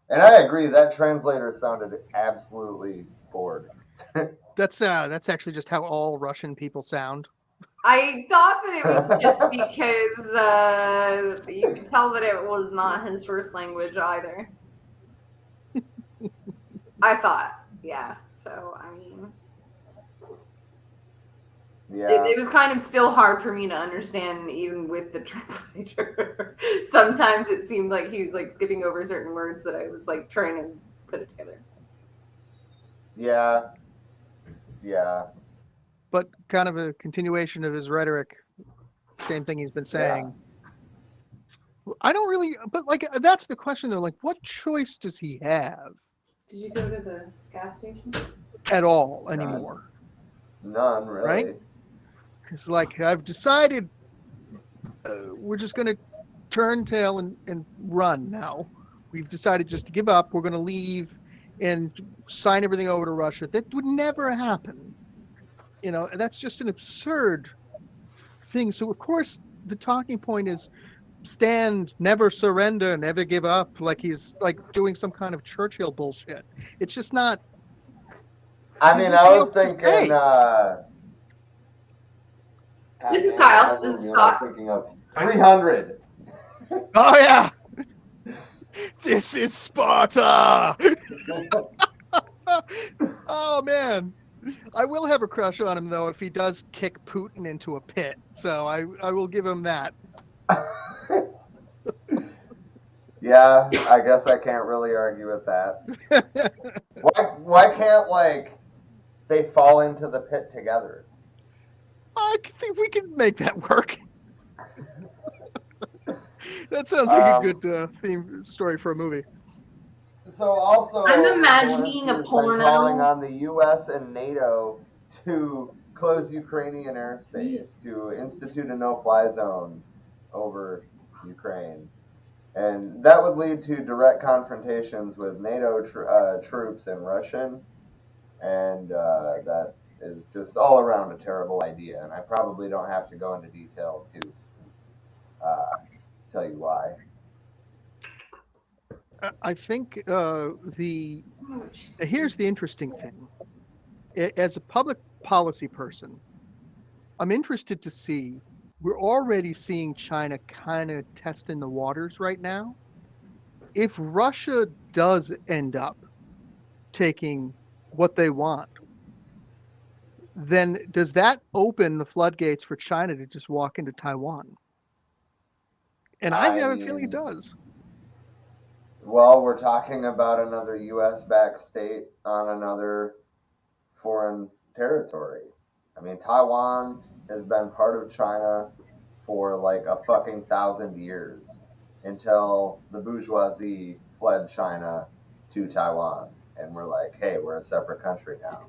A: And I agree. That translator sounded absolutely bored.
M: That's actually just how all Russian people sound.
C: I thought that it was just because you could tell that it was not his first language either. I thought, yeah. So, I mean,
A: yeah,
C: it was kind of still hard for me to understand, even with the translator. Sometimes it seemed like he was like skipping over certain words that I was like trying to put it together.
A: Yeah.
M: But kind of a continuation of his rhetoric, same thing he's been saying. Yeah. I don't really, but like that's the question though. Like, what choice does he have?
C: Did you go to the gas station?
M: At all anymore?
A: None, really.
M: Right? It's like, I've decided we're just going to turn tail and run now. We've decided just to give up. We're going to leave and sign everything over to Russia. That would never happen. That's just an absurd thing. So, of course, the talking point is stand, never surrender, never give up, like he's like doing some kind of Churchill bullshit. It's just not.
A: I mean, I was thinking.
C: This is Kyle. This is Scott.
A: Thinking of 300.
M: Oh yeah. This is Sparta. Oh man, I will have a crush on him though if he does kick Putin into a pit. So I will give him that.
A: Yeah, I guess I can't really argue with that. Why can't like they fall into the pit together?
M: I think we can make that work. That sounds like a good theme story for a movie.
A: So also,
C: I'm imagining a porno
A: calling on the U.S. and NATO to close Ukrainian airspace, to institute a no-fly zone over Ukraine, and that would lead to direct confrontations with NATO troops and Russian, and that is just all around a terrible idea. And I probably don't have to go into detail to tell you why.
M: I think here's the interesting thing. As a public policy person, I'm interested to see, we're already seeing China kind of testing the waters right now. If Russia does end up taking what they want, then does that open the floodgates for China to just walk into Taiwan? And I have a feeling it does.
A: Well, we're talking about another U.S.-backed state on another foreign territory. I mean, Taiwan has been part of China for like a fucking 1,000 years until the bourgeoisie fled China to Taiwan. And we're like, hey, we're a separate country now.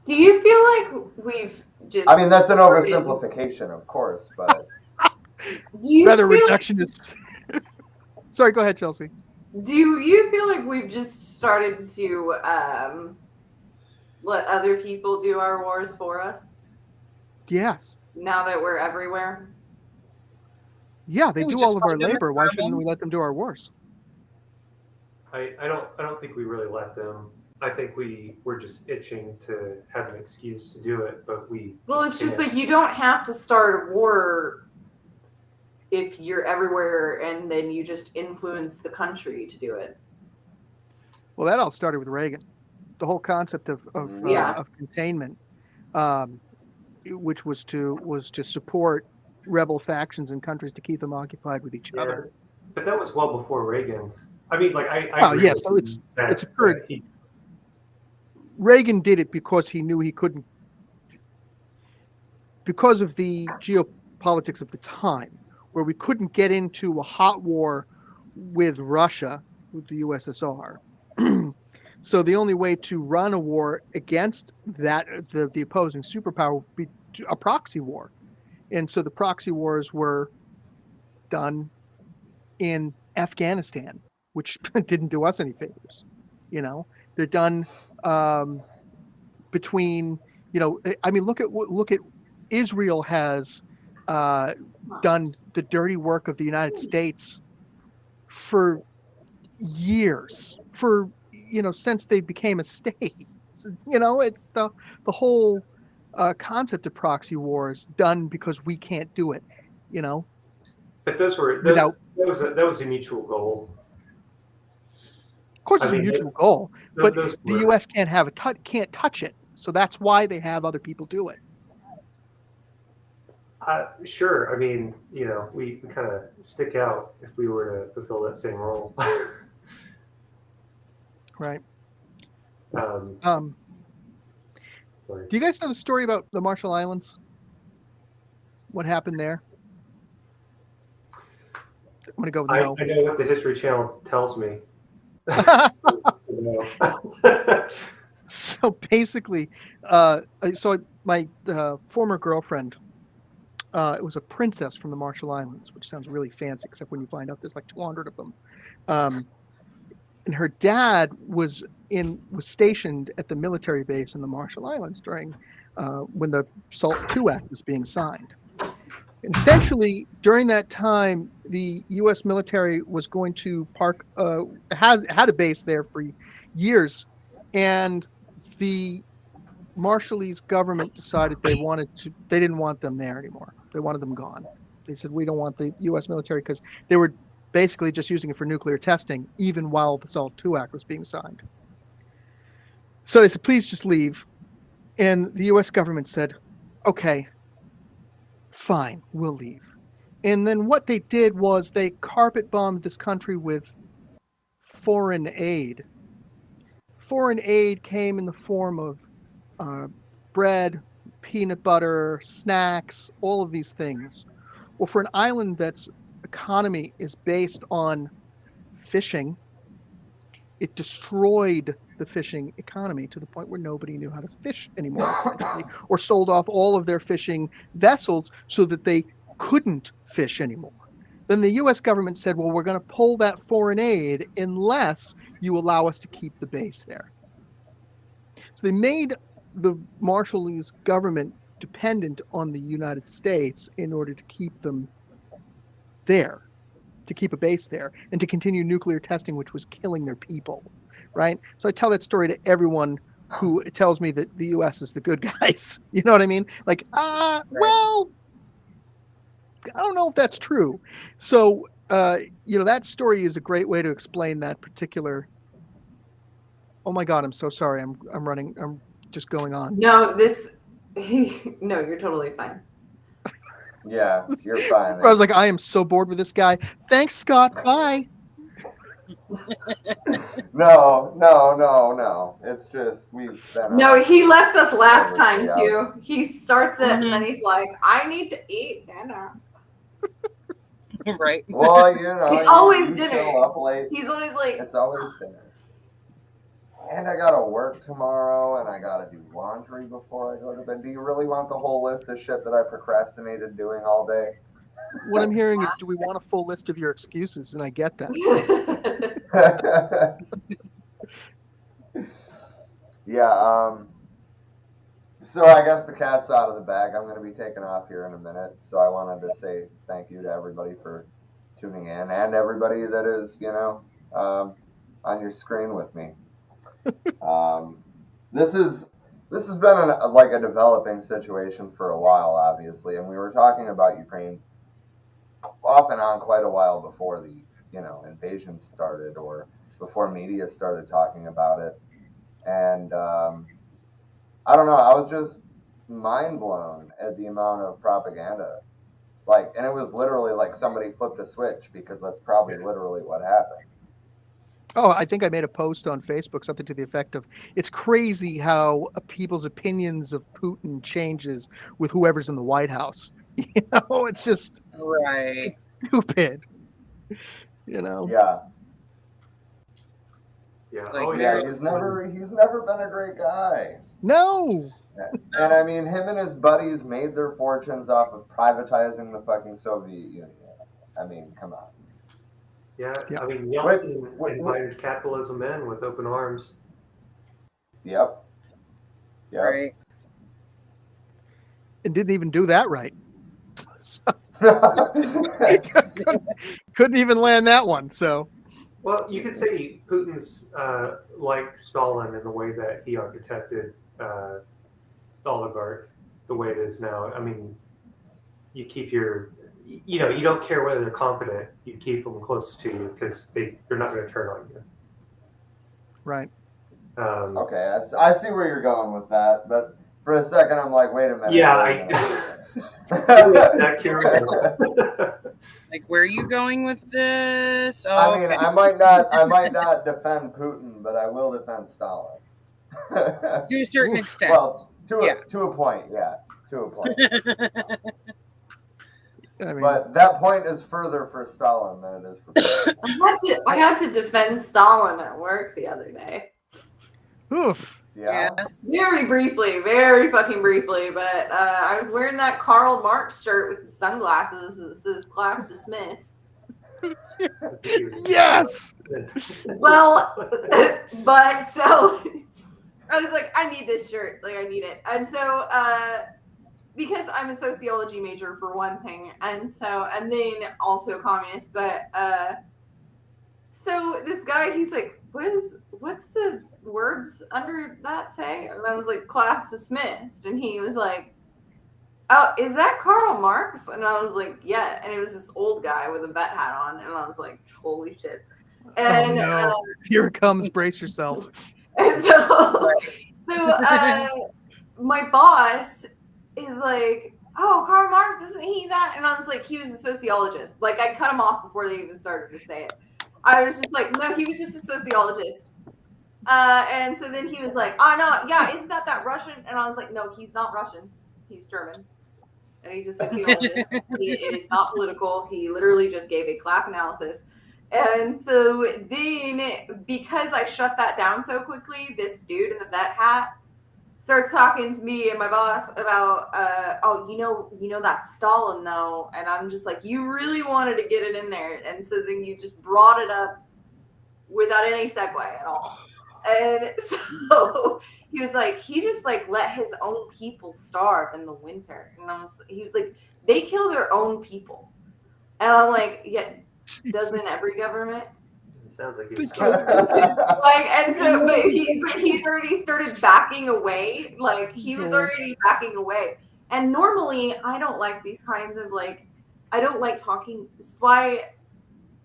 C: Do you feel like we've just...
A: I mean, that's an oversimplification, of course, but...
M: Rather reductionist... Sorry, go ahead, Chelsea.
C: Do you feel like we've just started to let other people do our wars for us?
M: Yes.
C: Now that we're everywhere?
M: Yeah, they do all of our labor. Why shouldn't we let them do our wars?
Q: I don't think we really let them. I think we're just itching to have an excuse to do it, but we...
C: Well, it's just like you don't have to start a war if you're everywhere and then you just influence the country to do it.
M: Well, that all started with Reagan. The whole concept of containment, which was to support rebel factions in countries to keep them occupied with each other.
Q: But that was well before Reagan. I mean, like
M: yes, so it's occurred. Reagan did it because he knew he couldn't, because of the geopolitics of the time, where we couldn't get into a hot war with Russia, with the USSR. So the only way to run a war against that, the opposing superpower, would be a proxy war. And so the proxy wars were done in Afghanistan, which didn't do us any favors. You know, they're done between, you know, I mean, look at Israel has done the dirty work of the United States for years, for, you know, since they became a state. So, you know, it's the whole concept of proxy wars done because we can't do it, you know.
Q: But that was a mutual goal.
M: Of course, it's a mutual goal, but the U.S. can't touch it, so that's why they have other people do it.
Q: Sure. I mean, you know, we kind of stick out if we were to fulfill that same role.
M: Right. Do you guys know the story about the Marshall Islands? What happened there? I'm going to go with no.
Q: I know what the History Channel tells me.
M: So basically, my former girlfriend, it was a princess from the Marshall Islands, which sounds really fancy, except when you find out there's like 200 of them. And her dad was stationed at the military base in the Marshall Islands during when the SALT II Act was being signed. And essentially, during that time, the U.S. military was going to had a base there for years, and the Marshallese government decided they didn't want them there anymore. They wanted them gone. They said, we don't want the U.S. military, because they were basically just using it for nuclear testing, even while the SALT II Act was being signed. So they said, please just leave. And the U.S. government said, okay, fine, we'll leave. And then what they did was they carpet bombed this country with foreign aid. Foreign aid came in the form of bread, peanut butter, snacks, all of these things. Well, for an island that's economy is based on fishing, it destroyed the fishing economy to the point where nobody knew how to fish anymore, or sold off all of their fishing vessels so that they couldn't fish anymore. Then the U.S. government said, well, we're going to pull that foreign aid unless you allow us to keep the base there. So they made the Marshallese government dependent on the United States in order to keep them there, to keep a base there, and to continue nuclear testing, which was killing their people, right? So I tell that story to everyone who tells me that the U.S. is the good guys. You know what I mean? Like, well, I don't know if that's true. So, that story is a great way to explain that particular. Oh my God, I'm so sorry. I'm just going on.
C: No, no, you're totally fine.
A: Yeah, you're fine.
M: I was like, I am so bored with this guy. Thanks, Scott. Bye.
A: No. It's just we've been.
C: No, he left us last time too. He starts it and then he's like, I need to eat dinner.
B: Right.
A: Well,
C: it's always
A: you
C: dinner.
A: Show up late.
C: He's always like,
A: it's always dinner. And I gotta work tomorrow, and I gotta do laundry before I go to bed. Do you really want the whole list of shit that I procrastinated doing all day?
M: What I'm hearing is, do we want a full list of your excuses? And I get that.
A: Yeah. So I guess the cat's out of the bag. I'm going to be taking off here in a minute. So I wanted to say thank you to everybody for tuning in, and everybody that is, on your screen with me. This has been a developing situation for a while, obviously, and we were talking about Ukraine off and on quite a while before the invasion started, or before media started talking about it. And I don't know, I was just mind blown at the amount of propaganda, and it was literally like somebody flipped a switch, because that's probably literally what happened.
M: Oh, I think I made a post on Facebook, something to the effect of, it's crazy how people's opinions of Putin changes with whoever's in the White House. It's just it's stupid.
A: Yeah. He's never been a great guy.
M: No.
A: And I mean, him and his buddies made their fortunes off of privatizing the fucking Soviet Union. I mean, come on.
Q: Yeah. I mean, Yeltsin invited capitalism in with open arms.
A: Yep.
B: Right.
M: And didn't even do that right. Couldn't even land that one. So.
Q: Well, you could say Putin's like Stalin in the way that he architected the oligarch the way it is now. I mean, you keep you don't care whether they're competent. You keep them closest to you because they're not going to turn on you.
M: Right.
A: Okay, I see where you're going with that, but for a second I'm like, wait a minute.
Q: Yeah,
B: like, where are you going with this? Oh,
A: I mean, okay. I might not defend Putin, but I will defend Stalin.
B: To a certain extent.
A: Well, to a point, yeah. To a point. But that point is further for Stalin than it is for Putin.
C: I had to defend Stalin at work the other day.
M: Oof.
A: Yeah.
C: Very fucking briefly, but I was wearing that Karl Marx shirt with the sunglasses that says "Class Dismissed."
M: Yes.
C: Well, but so I was like, I need this shirt. Like, I need it. And so because I'm a sociology major for one thing, and then also communist, but so this guy, he's like, what's the words under that say? And I was like, class dismissed. And he was like, oh, is that Karl Marx? And I was like, yeah. And it was this old guy with a vet hat on. And I was like, holy shit. And
M: oh no, here it comes, brace yourself.
C: And so my boss is like, oh, Karl Marx, isn't he that? And I was like, he was a sociologist. Like, I cut him off before they even started to say it. I was just like, no, he was just a sociologist. And so then he was like, oh, no, yeah, isn't that Russian? And I was like, no, he's not Russian. He's German. And he's a sociologist. It is not political. He literally just gave a class analysis. And so then, because I shut that down so quickly, this dude in the vet hat starts talking to me and my boss about, oh, you know that's Stalin though, and I'm just like, you really wanted to get it in there, and so then you just brought it up without any segue at all, and so he was like, he just like let his own people starve in the winter, and he was like, they kill their own people, and I'm like, yeah, doesn't every government?
Q: Sounds like he's
C: like, and so, but he's already started backing away. Like, he was already backing away. And normally, I don't like these kinds of like, I don't like talking. This is why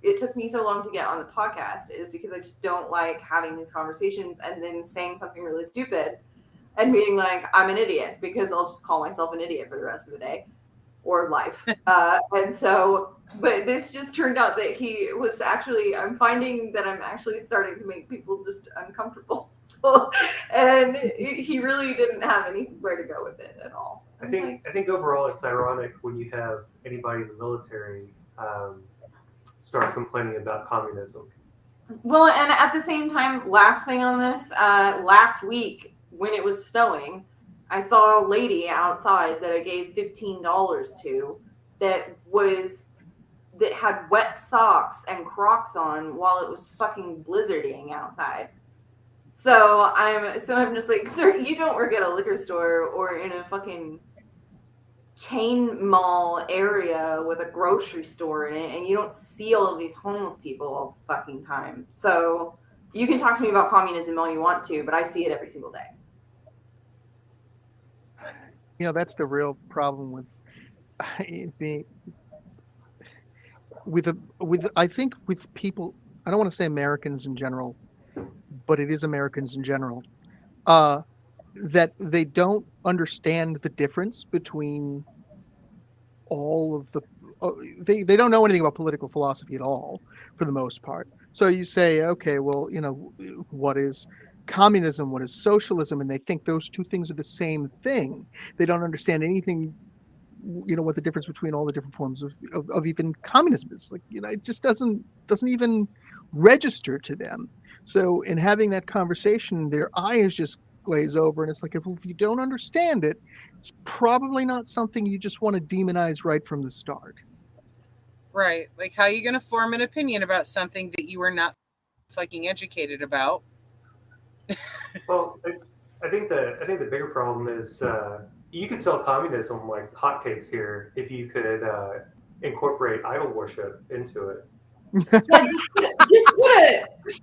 C: it took me so long to get on the podcast, is because I just don't like having these conversations and then saying something really stupid and being like, I'm an idiot, because I'll just call myself an idiot for the rest of the day or life. And so, but this just turned out that he was actually, I'm finding that I'm actually starting to make people just uncomfortable. And he really didn't have anywhere to go with it at all.
Q: I think overall it's ironic when you have anybody in the military start complaining about communism.
C: Well, and at the same time, last thing on this, last week when it was snowing, I saw a lady outside that I gave $15 to that had wet socks and Crocs on while it was fucking blizzarding outside. So I'm just like, sir, you don't work at a liquor store or in a fucking chain mall area with a grocery store in it, and you don't see all of these homeless people all the fucking time. So you can talk to me about communism all you want to, but I see it every single day.
M: You know, that's the real problem with I think with people, I don't want to say Americans in general, but it is Americans in general, that they don't understand the difference between all of the, they don't know anything about political philosophy at all, for the most part. So you say, okay, well, you know, what is communism, what is socialism, and they think those two things are the same thing. They don't understand anything, you know, what the difference between all the different forms of even communism is. Like, you know, it just doesn't even register to them. So in having that conversation, their eyes just glaze over, and it's like, if you don't understand it, it's probably not something you just want to demonize right from the start.
B: Right. Like, how are you going to form an opinion about something that you are not fucking educated about?
Q: Well, I think the bigger problem is you could sell communism like hotcakes here if you could incorporate idol worship into it.
C: Yeah,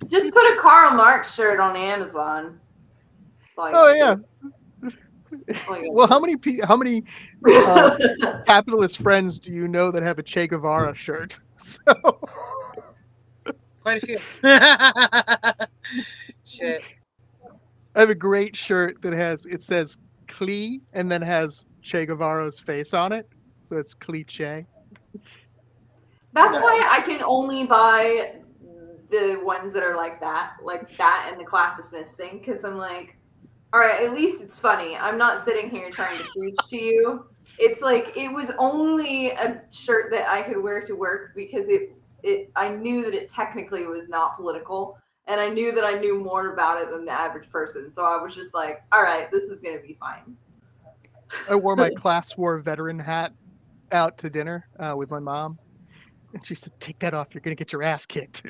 C: just put a Karl Marx shirt on Amazon. Like,
M: oh yeah. Well, how many capitalist friends do you know that have a Che Guevara shirt? So
B: quite a few. Shit.
M: I have a great shirt that says Clee and then has Che Guevara's face on it. So it's cliche.
C: That's why I can only buy the ones that are like that and the class dismissed thing, because I'm like, all right, at least it's funny. I'm not sitting here trying to preach to you. It's like, it was only a shirt that I could wear to work because I knew that it technically was not political, and I knew that I knew more about it than the average person. So I was just like, all right, this is going to be fine.
M: I wore my class war veteran hat out to dinner with my mom. And she said, take that off. You're going to get your ass kicked.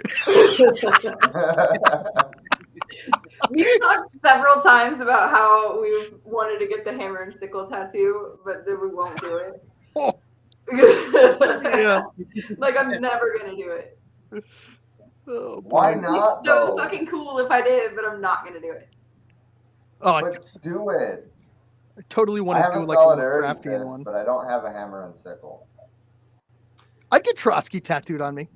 C: We've talked several times about how we wanted to get the hammer and sickle tattoo, but then we won't do it.
M: Yeah.
C: Like, I'm never gonna do it.
M: Oh,
A: Why
C: It'd be
A: not,
C: so
A: though?
C: fucking cool if I did, but I'm not gonna do it.
M: Oh,
A: But do it.
M: I totally want
A: I
M: to
A: have
M: do
A: a
M: like a little
A: solidarity
M: Craftian
A: fist,
M: one.
A: but I don't have a hammer and sickle.
M: I'd get Trotsky tattooed on me.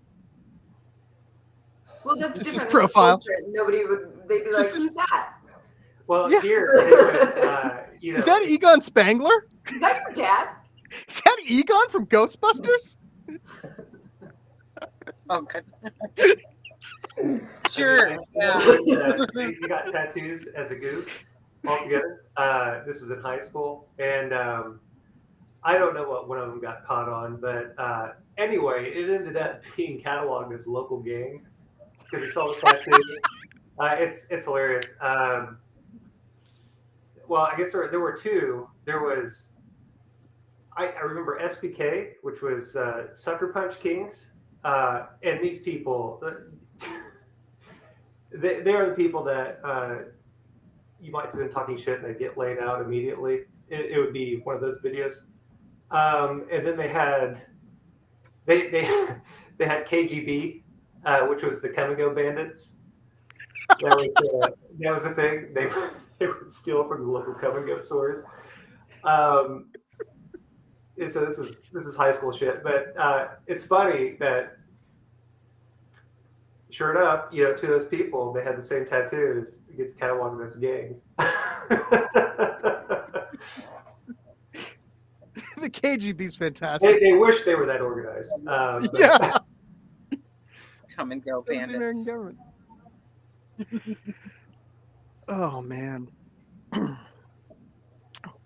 C: Well, that's
M: This is
C: different
M: profile.
C: culture. Nobody would. They'd be like,
M: This is-
C: "Who's that?
Q: Well,
M: Yeah.
Q: here, you know,
M: Is that Egon Spangler?
C: Is that your dad?"
M: Is that Egon from Ghostbusters?
B: Oh, good. Sure. Yeah.
Q: You got tattoos as a goof altogether. This was in high school, and I don't know what one of them got caught on, but anyway, it ended up being cataloged as a local gang because he saw the tattoo. It's hilarious. Well, I guess there were two. There was I remember SPK, which was Sucker Punch Kings, and these people. They are the people that you might see them talking shit and they get laid out immediately. It would be one of those videos. And then they had they had KGB, which was the Come and Go Bandits. That was a thing. They would steal from the local Come and Go stores. And so this is high school shit, but it's funny that. Sure enough, two of those people, they had the same tattoos. It gets cataloged as a gang.
M: The KGB's fantastic.
Q: They wish they were that organized.
M: Yeah.
B: Come and go bandits.
M: The American government. Oh, man.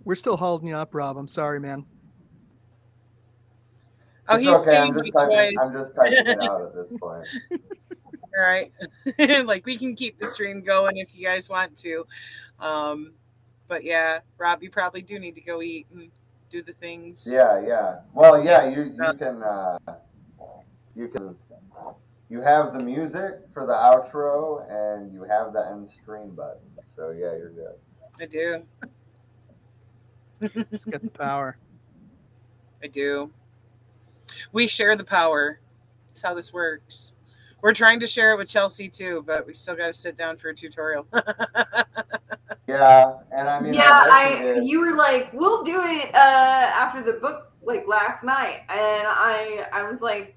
M: We're still holding you up, Rob. I'm sorry, man.
B: Oh,
A: It's
B: he's
A: okay. I'm
B: staying
A: just typing it out at this point.
B: All right. Like, we can keep the stream going if you guys want to. But yeah, Rob, you probably do need to go eat and do the things.
A: Yeah. Well, yeah, you have the music for the outro and you have the end stream button. So yeah, you're good.
B: I do.
M: Just get the power.
B: I do. We share the power. That's how this works. We're trying to share it with Chelsea too, but we still got to sit down for a tutorial.
A: Yeah, and I mean,
C: you were like, we'll do it after the book, like last night, and I was like,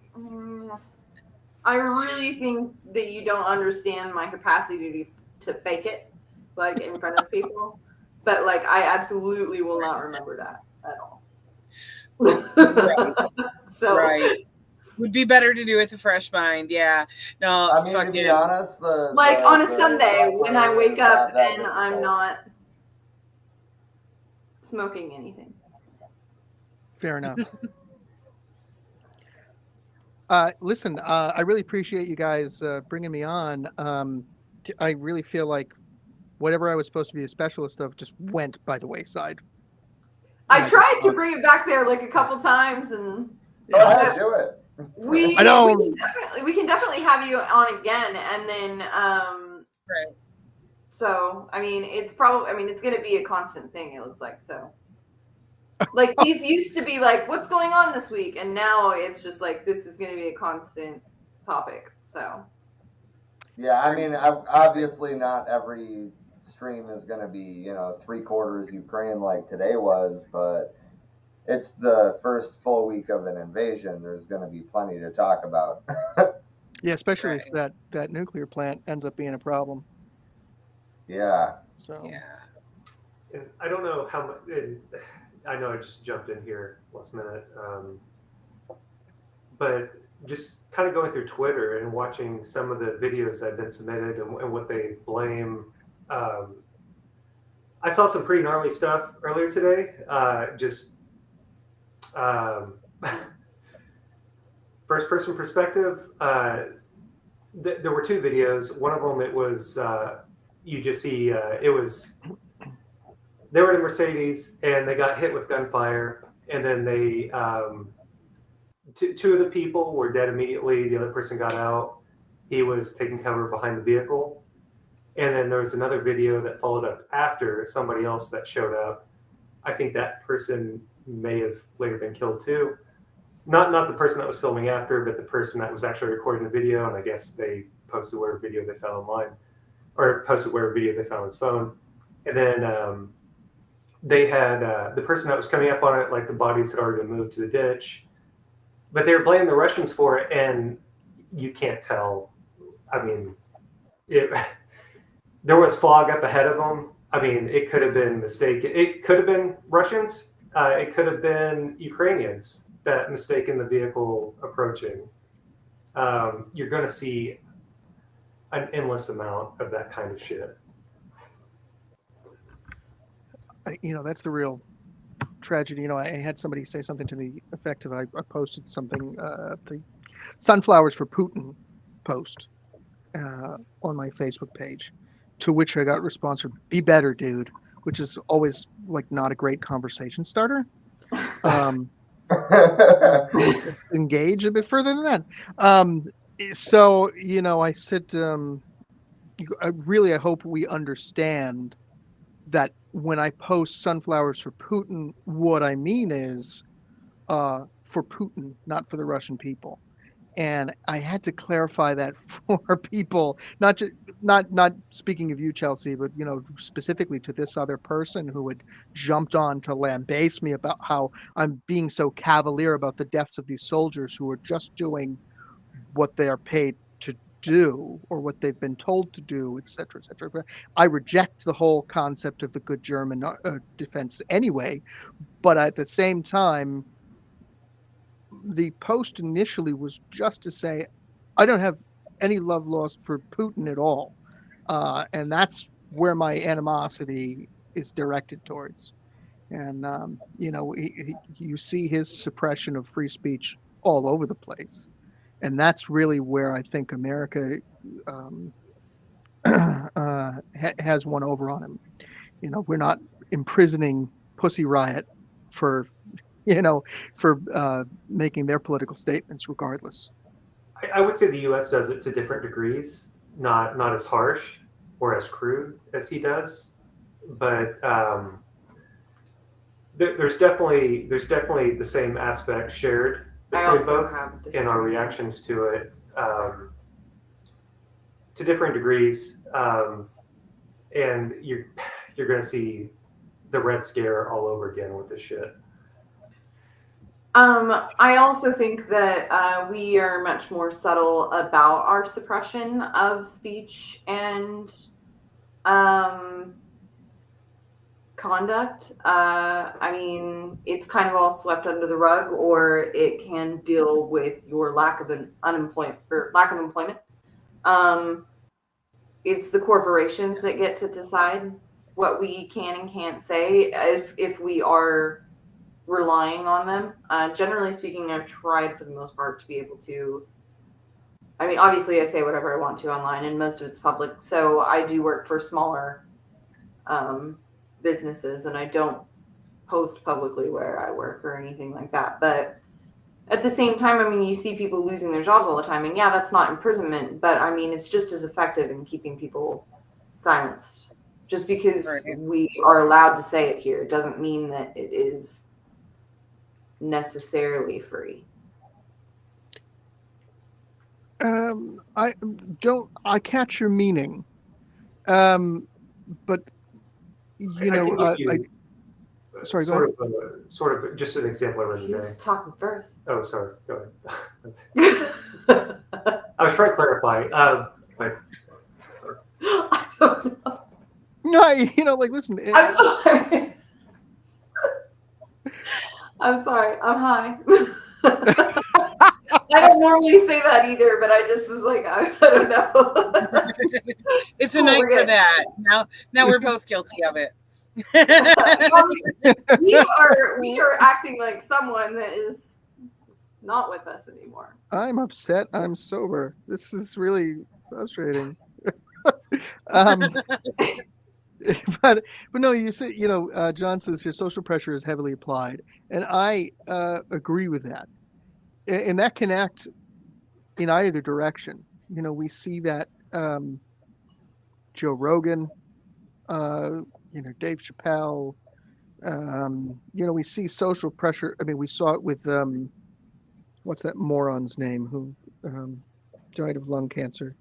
C: I really think that you don't understand my capacity to fake it, like in front of people, but like I absolutely will not remember that at all.
B: Right.
C: So
B: right. Would be better to do with a fresh mind. Yeah. No,
A: I mean, to be honest,
C: on a Sunday when I wake up and I'm not smoking anything.
M: Fair enough. Listen, I really appreciate you guys bringing me on. I really feel like whatever I was supposed to be a specialist of just went by the wayside.
C: I tried to bring it back there like a couple times, and
A: do it.
C: We can definitely have you on again, and then
B: right.
C: So I mean, it's going to be a constant thing. It looks like so. Like these used to be like, what's going on this week, and now it's just like this is going to be a constant topic. So.
A: Yeah, I mean, obviously not every stream is going to be 3/4 Ukraine like today was, but it's the first full week of an invasion. There's going to be plenty to talk about.
M: Yeah, especially if that nuclear plant ends up being a problem.
A: Yeah.
M: So.
B: Yeah.
Q: And I don't know how much. I know I just jumped in here last minute, but just kind of going through Twitter and watching some of the videos that have been submitted and what they blame. I saw some pretty gnarly stuff earlier today. First person perspective. There were two videos. One of them, it was you just see it was they were in a Mercedes and they got hit with gunfire, and then they two of the people were dead immediately. The other person got out. He was taking cover behind the vehicle, And then there was another video that followed up after somebody else that showed up. I think that person may have later been killed too. Not the person that was filming after, but the person that was actually recording the video. And I guess they posted whatever video they found online, or posted whatever video they found on his phone. And then they had the person that was coming up on it, like the bodies had already been moved to the ditch. But they were blaming the Russians for it, and you can't tell. I mean, there was fog up ahead of them. I mean, it could have been mistaken. It could have been Russians. It could have been Ukrainians that mistaken the vehicle approaching. You're going to see an endless amount of that kind of shit.
M: That's the real tragedy. I had somebody say something to the effect of, I posted something, the Sunflowers for Putin post on my Facebook page, to which I got a response from, "Be better, dude," which is always like not a great conversation starter. Engage a bit further than that. So, I said, I hope we understand that when I post Sunflowers for Putin, what I mean is for Putin, not for the Russian people. And I had to clarify that for people, not speaking of you, Chelsea, but specifically to this other person who had jumped on to lambaste me about how I'm being so cavalier about the deaths of these soldiers who are just doing what they are paid to do or what they've been told to do, et cetera, et cetera. I reject the whole concept of the good German defense anyway, but at the same time, the post initially was just to say, I don't have any love lost for Putin at all. And that's where my animosity is directed towards. And, you see his suppression of free speech all over the place. And that's really where I think America has one over on him. We're not imprisoning Pussy Riot for making their political statements regardless.
Q: I would say the U.S. does it to different degrees, not as harsh or as crude as he does, but there's definitely the same aspect shared between both in our reactions to it, to different degrees, and you're going to see the Red Scare all over again with this shit.
C: I also think that we are much more subtle about our suppression of speech and conduct. I mean, it's kind of all swept under the rug, or it can deal with your lack of employment. It's the corporations that get to decide what we can and can't say if we are relying on them. Generally speaking, I've tried for the most part to be able to, I mean, obviously I say whatever I want to online and most of it's public. So I do work for smaller businesses and I don't post publicly where I work or anything like that. But at the same time, I mean, you see people losing their jobs all the time, and yeah, that's not imprisonment, but I mean, it's just as effective in keeping people silenced. Just because we are allowed to say it here doesn't mean that it is necessarily free.
M: I catch your meaning, but sorry,
Q: sort of just an example I read today.
C: He's talking first.
Q: Oh, sorry. Go ahead. I was trying to clarify.
C: I don't know.
M: No, listen.
C: I'm sorry. I'm sorry. I'm high. I don't normally say that either, but I just was like, I don't know.
B: It's a night for that. Now we're both guilty of it.
C: we are acting like someone that is not with us anymore.
M: I'm upset. I'm sober. This is really frustrating. But no, you say, John says your social pressure is heavily applied, and I agree with that. And that can act in either direction. We see that Joe Rogan, Dave Chappelle. We see social pressure. I mean, we saw it with what's that moron's name who died of lung cancer?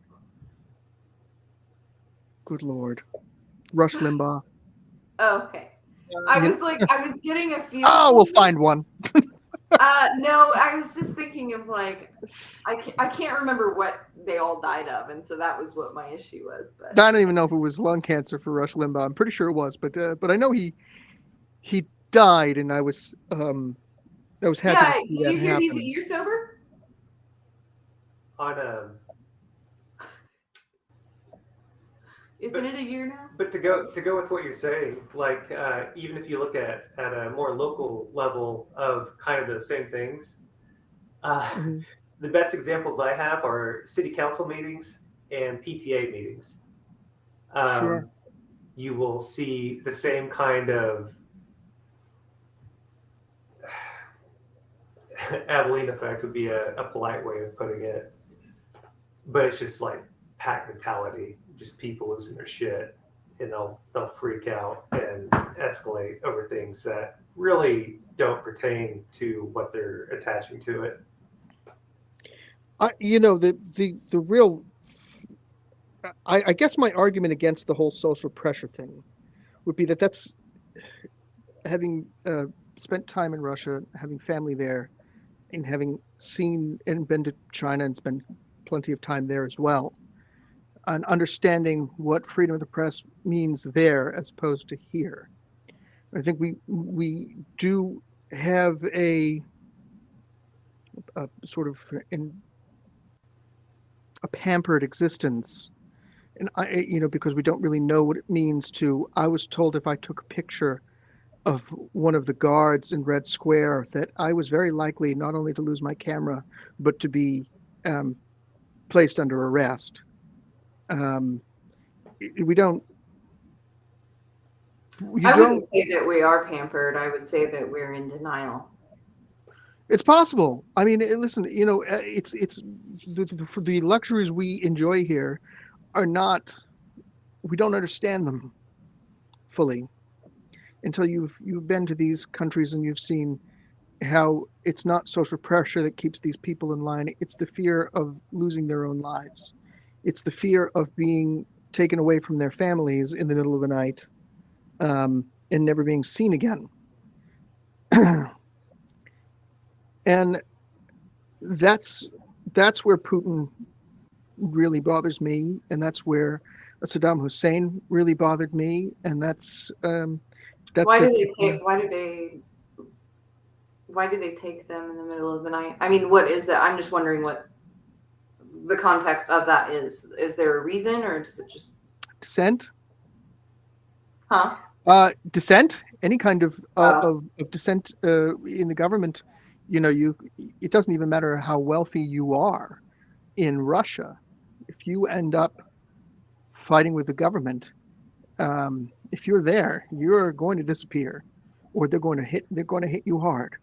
M: Good Lord, Rush Limbaugh.
C: Oh, okay. I was getting a feeling.
M: Oh, we'll find one.
C: No, I was just thinking of like, I can't remember what they all died of, and so that was what my issue was. But
M: I don't even know if it was lung cancer for Rush Limbaugh. I'm pretty sure it was, but I know he died, and I was happy to see that
C: did you hear
M: happen.
C: he's a year sober? Isn't it a year now?
Q: But to go with what you're saying, like even if you look at a more local level of kind of the same things, the best examples I have are city council meetings and PTA meetings.
M: Sure.
Q: You will see the same kind of Abilene effect would be a polite way of putting it, but it's just like pack mentality, just people losing their shit, and they'll freak out and escalate over things that really don't pertain to what they're attaching to it.
M: The real, I guess my argument against the whole social pressure thing would be that's having spent time in Russia, having family there, and having seen and been to China and spent plenty of time there as well, and understanding what freedom of the press means there as opposed to here. I think we do have a sort of a pampered existence, and because we don't really know what it means to. I was told if I took a picture of one of the guards in Red Square that I was very likely not only to lose my camera, but to be placed under arrest. We don't.
C: I wouldn't say that we are pampered. I would say that we're in denial.
M: It's possible. I mean, listen. It's the luxuries we enjoy here are not. We don't understand them fully until you've been to these countries and you've seen how it's not social pressure that keeps these people in line. It's the fear of losing their own lives. It's the fear of being taken away from their families in the middle of the night and never being seen again. And that's where Putin really bothers me, and that's where Saddam Hussein really bothered me, and that's
C: why do they take them in the middle of the night? I mean, what is that? I'm just wondering what the context of that is. Is there a reason, or is it just
M: dissent?
C: Huh?
M: Dissent, any kind of dissent in the government. It doesn't even matter how wealthy you are in Russia. If you end up fighting with the government, if you're there, you're going to disappear, or they're going to hit you hard.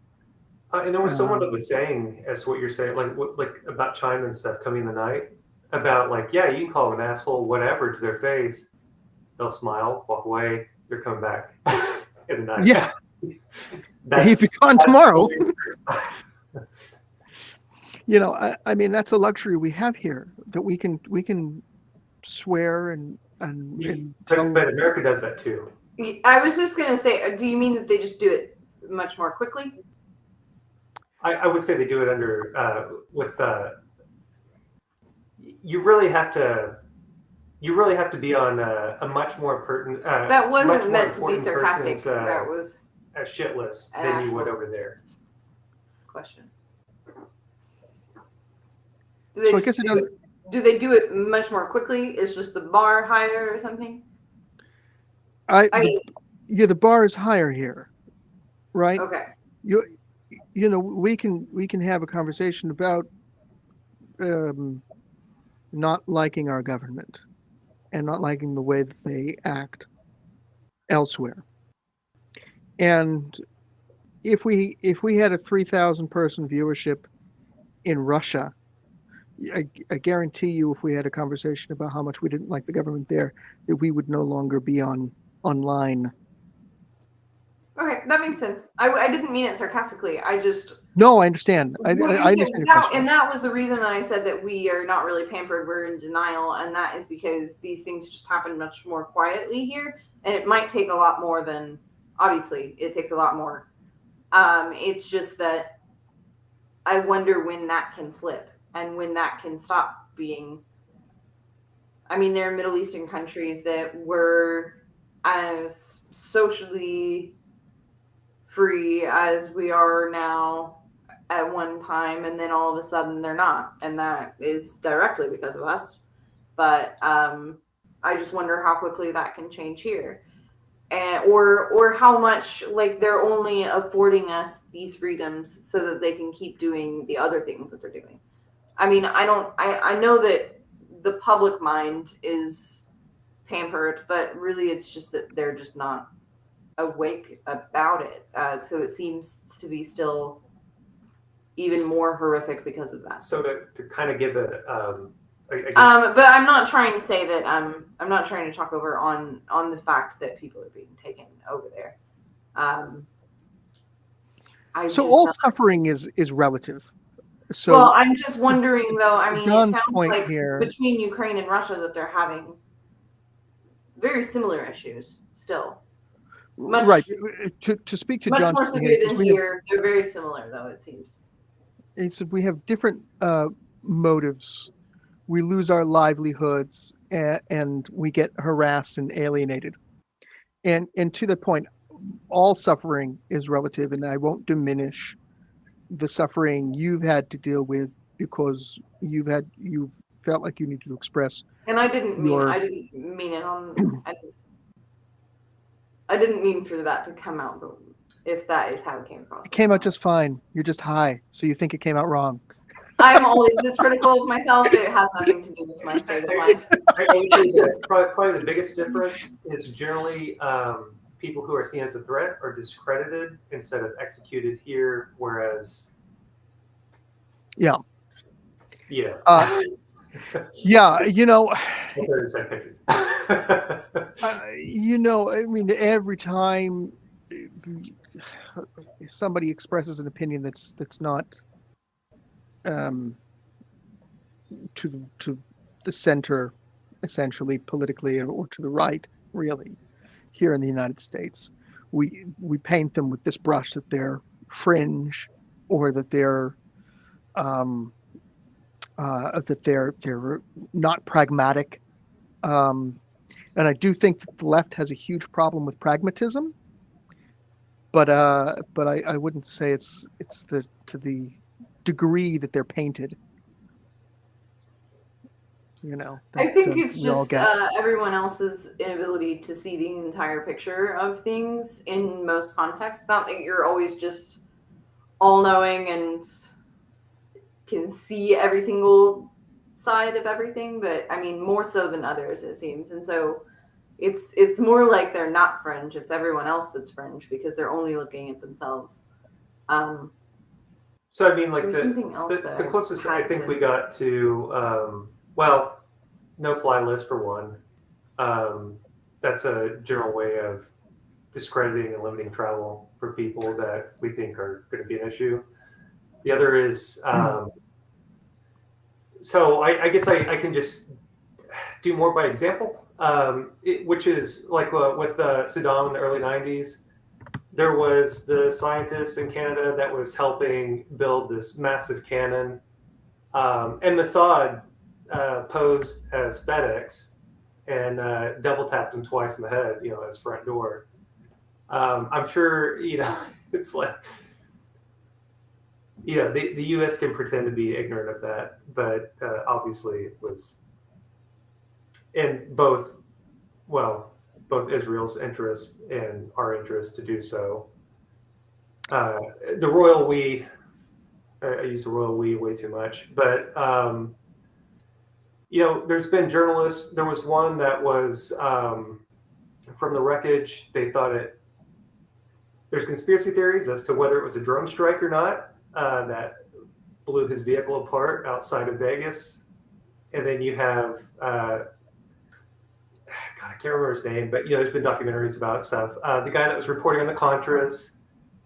Q: And there was someone that was saying, as what you're saying, like about China and stuff coming in the night, about like, yeah, you can call them an asshole, whatever, to their face. They'll smile, walk away. They're coming back in the night.
M: Yeah. He'd be gone tomorrow. I mean, that's a luxury we have here, that we can swear and
Q: but America does that too.
C: I was just gonna say, do you mean that they just do it much more quickly?
Q: I would say they do it under with. You really have to be on a much more pertinent.
C: That wasn't meant to be sarcastic. That was
Q: a shit list than you would over there.
C: Question.
M: So I guess
C: do they do it much more quickly? Is just the bar higher or something?
M: The bar is higher here, right?
C: Okay.
M: We can have a conversation about not liking our government and not liking the way that they act elsewhere. And if we had a 3,000 person viewership in Russia, I guarantee you, if we had a conversation about how much we didn't like the government there, that we would no longer be online.
C: Okay, that makes sense. I didn't mean it sarcastically. I just
M: No, I understand. I understand your question.
C: And that was the reason that I said that we are not really pampered. We're in denial, and that is because these things just happen much more quietly here, and it might take a lot more than. Obviously, it takes a lot more. It's just that I wonder when that can flip and when that can stop being. I mean, there are Middle Eastern countries that were as socially free as we are now at one time, and then all of a sudden they're not, and that is directly because of us. But I just wonder how quickly that can change here, and or how much like they're only affording us these freedoms so that they can keep doing the other things that they're doing. I mean, I know that the public mind is pampered, but really it's just that they're just not awake about it. So it seems to be still even more horrific because of that.
Q: So to kind of give it,
C: but I'm not trying to say that I'm not trying to talk over on the fact that people are being taken over there.
M: So all suffering is relative. So
C: well, I'm just wondering though. I mean,
M: John's
C: it sounds
M: point
C: like
M: here,
C: between Ukraine and Russia that they're having very similar issues still.
M: Right. To speak to
C: much
M: John's
C: more
M: point
C: severe
M: here,
C: than here. They're very similar, though, it seems.
M: It's we have different motives. We lose our livelihoods, and we get harassed and alienated. And to the point, all suffering is relative, and I won't diminish the suffering you've had to deal with because you felt like you needed to express.
C: And I didn't mean it on. I didn't mean for that to come out, but if that is how it came across.
M: It came out just fine. You're just high, so you think it came out wrong.
C: I'm always this critical of myself. It has nothing to do with my state of mind.
Q: Probably the biggest difference is generally people who are seen as a threat are discredited instead of executed here, whereas
M: yeah,
Q: yeah,
M: you know, I mean, every time somebody expresses an opinion that's not to the center, essentially politically, or to the right, really, here in the United States, we paint them with this brush that they're fringe, or that they're not pragmatic, and I do think that the left has a huge problem with pragmatism, but I wouldn't say it's to the degree that they're painted. You know,
C: I think it's just everyone else's inability to see the entire picture of things in most contexts. Not that you're always just all-knowing and can see every single side of everything, but I mean more so than others, it seems. And so it's more like they're not fringe. It's everyone else that's fringe because they're only looking at themselves.
Q: So I mean, like the closest I think we got to, well, no-fly list for one. That's a general way of discrediting and limiting travel for people that we think are going to be an issue. The other is, so I guess I can just do more by example, which is like with Saddam in the early 90s. There was the scientist in Canada that was helping build this massive cannon, and Mossad posed as FedEx and double tapped him twice in the head, at his front door. I'm sure, it's like, the U.S. can pretend to be ignorant of that, but obviously it was in both Israel's interest and our interest to do so. The royal we, I use the royal we way too much, but there's been journalists. There was one that was from the wreckage. They thought there's conspiracy theories as to whether it was a drone strike or not. That blew his vehicle apart outside of Vegas. And then you have, God, I can't remember his name, but there's been documentaries about stuff. The guy that was reporting on the Contras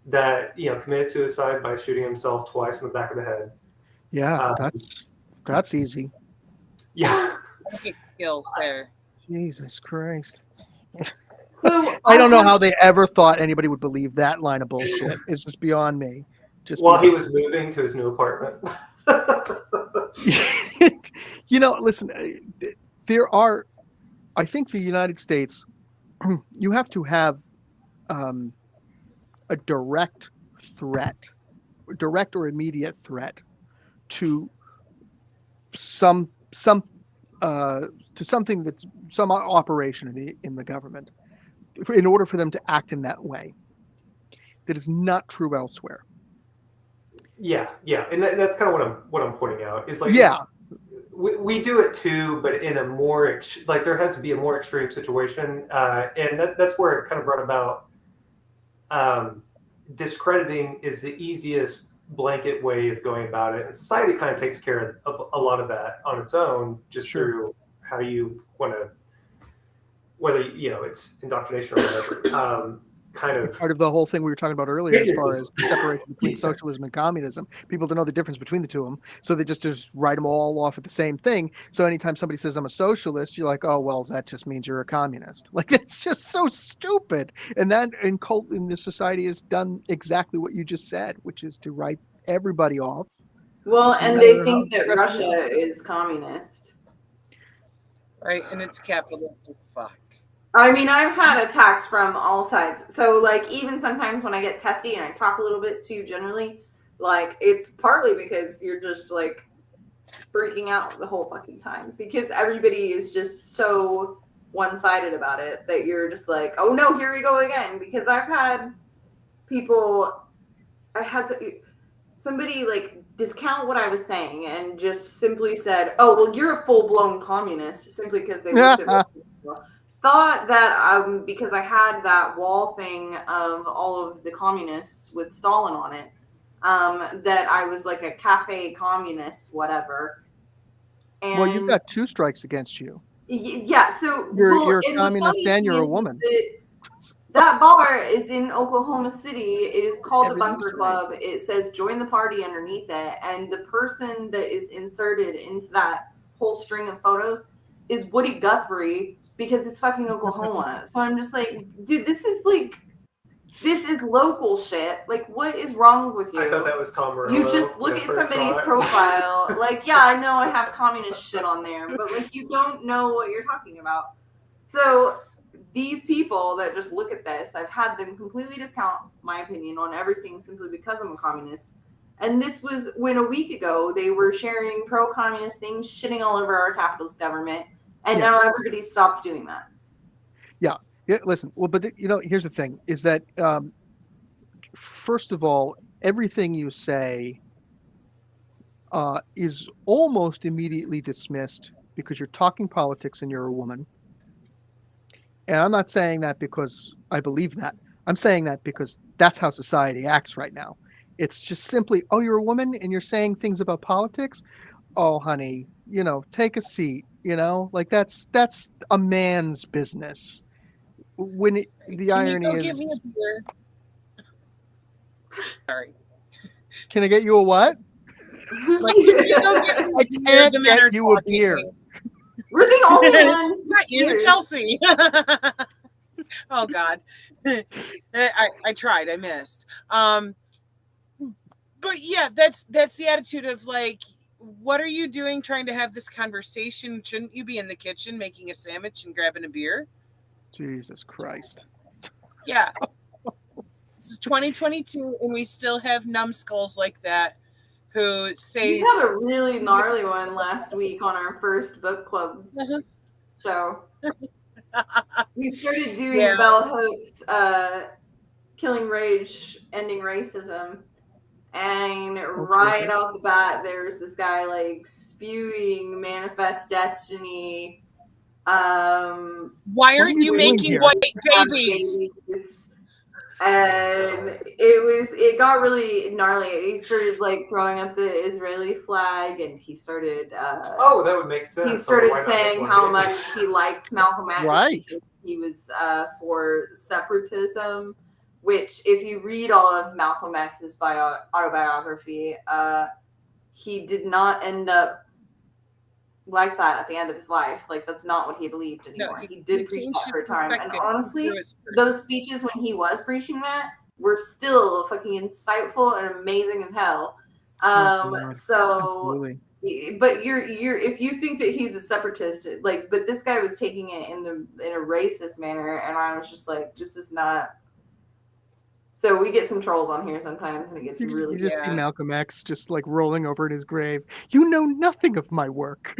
Q: that committed suicide by shooting himself twice in the back of the head.
M: Yeah, that's easy.
Q: Yeah,
B: Perfect skills there.
M: Jesus Christ.
C: So
M: I don't know how they ever thought anybody would believe that line of bullshit. It's just beyond me.
Q: While he was moving to his new apartment.
M: Listen, I think the United States, you have to have a direct or immediate threat to something that's some operation in the government in order for them to act in that way. That is not true elsewhere.
Q: Yeah, and that's kind of what I'm pointing out. Is like we do it too, but in a more there has to be a more extreme situation, and that's where it kind of brought about. Discrediting is the easiest blanket way of going about it, and society kind of takes care of a lot of that on its own, just through how you want to, whether it's indoctrination or whatever. Kind of
M: part of the whole thing we were talking about earlier, as far as the separation between socialism and communism. People don't know the difference between the two of them, so they just write them all off at the same thing. So anytime somebody says I'm a socialist, you're like, oh well, that just means you're a communist. Like, it's just so stupid. And that in this society has done exactly what you just said, which is to write everybody off.
C: Well, and they think that Russia is communist,
B: right? And it's capitalist as fuck.
C: I mean, I've had attacks from all sides. So, like, even sometimes when I get testy and I talk a little bit too generally, like, it's partly because you're just, like, freaking out the whole fucking time. Because everybody is just so one-sided about it that you're just like, oh, no, here we go again. Because I've had people, somebody, like, discount what I was saying and just simply said, oh, well, you're a full-blown communist, simply because they looked at me. Thought that because I had that wall thing of all of the communists with Stalin on it, that I was like a cafe communist, whatever. And
M: well, you've got 2 strikes against you.
C: Yeah, so
M: you're a communist and you're a woman.
C: That bar is in Oklahoma City. It is called the Bunker Club. It says join the party underneath it, and the person that is inserted into that whole string of photos is Woody Guthrie. Because it's fucking Oklahoma. So I'm just like, dude, this is local shit. Like, what is wrong with you?
Q: I thought that was Tom Morello.
C: You just look at somebody's profile. Like, yeah, I know I have communist shit on there, but like, you don't know what you're talking about. So these people that just look at this, I've had them completely discount my opinion on everything simply because I'm a communist. And this was when a week ago they were sharing pro-communist things, shitting all over our capitalist government. And now everybody's stopped doing that.
M: Yeah. Listen. Well, but here's the thing: is that first of all, everything you say is almost immediately dismissed because you're talking politics and you're a woman. And I'm not saying that because I believe that. I'm saying that because that's how society acts right now. It's just simply, oh, you're a woman and you're saying things about politics. Oh, honey, take a seat. Like that's a man's business. When the irony is,
B: get me a beer? Sorry.
M: Can I get you a what?
B: Like,
M: I can't get you a beer.
C: We're the only ones.
B: Not you, Chelsea. Oh God, I tried. I missed. But yeah, that's the attitude of like, what are you doing trying to have this conversation? Shouldn't you be in the kitchen making a sandwich and grabbing a beer?
M: Jesus Christ.
B: Yeah. This is 2022 and we still have numbskulls like that who say...
C: We had a really gnarly one last week on our first book club show. We started doing Bell Hooks, Killing Rage, Ending Racism. And right off the bat, there's this guy like spewing Manifest Destiny.
B: Why aren't you making white babies?
C: And it got really gnarly. He started like throwing up the Israeli flag, and he started
Q: that would make sense.
C: He started saying how much he liked Malcolm X.
M: Right.
C: Because he was for separatism, which if you read all of Malcolm X's autobiography, he did not end up like that at the end of his life. Like, that's not what he believed anymore. He did preach that for a time. And honestly, those speeches when he was preaching that were still fucking insightful and amazing as hell.
M: Absolutely.
C: But you're if you think that he's a separatist, like, but this guy was taking it in a racist manner, and I was just like, this is not. So we get some trolls on here sometimes, and it gets really.
M: You just see Malcolm X just like rolling over in his grave. You know nothing of my work.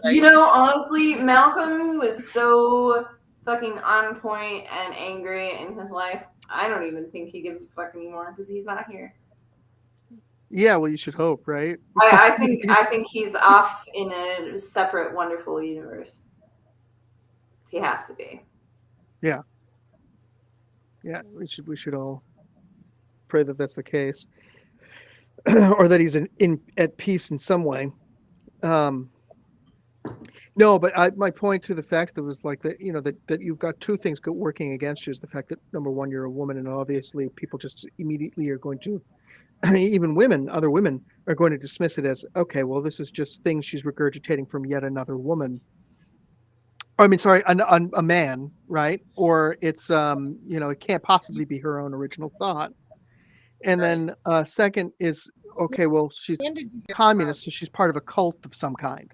C: You know, honestly, Malcolm was so fucking on point and angry in his life. I don't even think he gives a fuck anymore because he's not here.
M: Yeah, well, you should hope, right?
C: I think he's off in a separate, wonderful universe. He has to be.
M: Yeah. Yeah, we should all pray that that's the case, or that he's at peace in some way. No, but my point to the fact that was like that, you know, that you've got two things working against you is the fact that, number one, you're a woman, and obviously people just immediately are going to, even women, other women are going to dismiss it as, okay, well, this is just things she's regurgitating from yet another woman. I mean, sorry, a man, right? Or it's, you know, it can't possibly be her own original thought. And then second is, okay, well, she's communist, so she's part of a cult of some kind.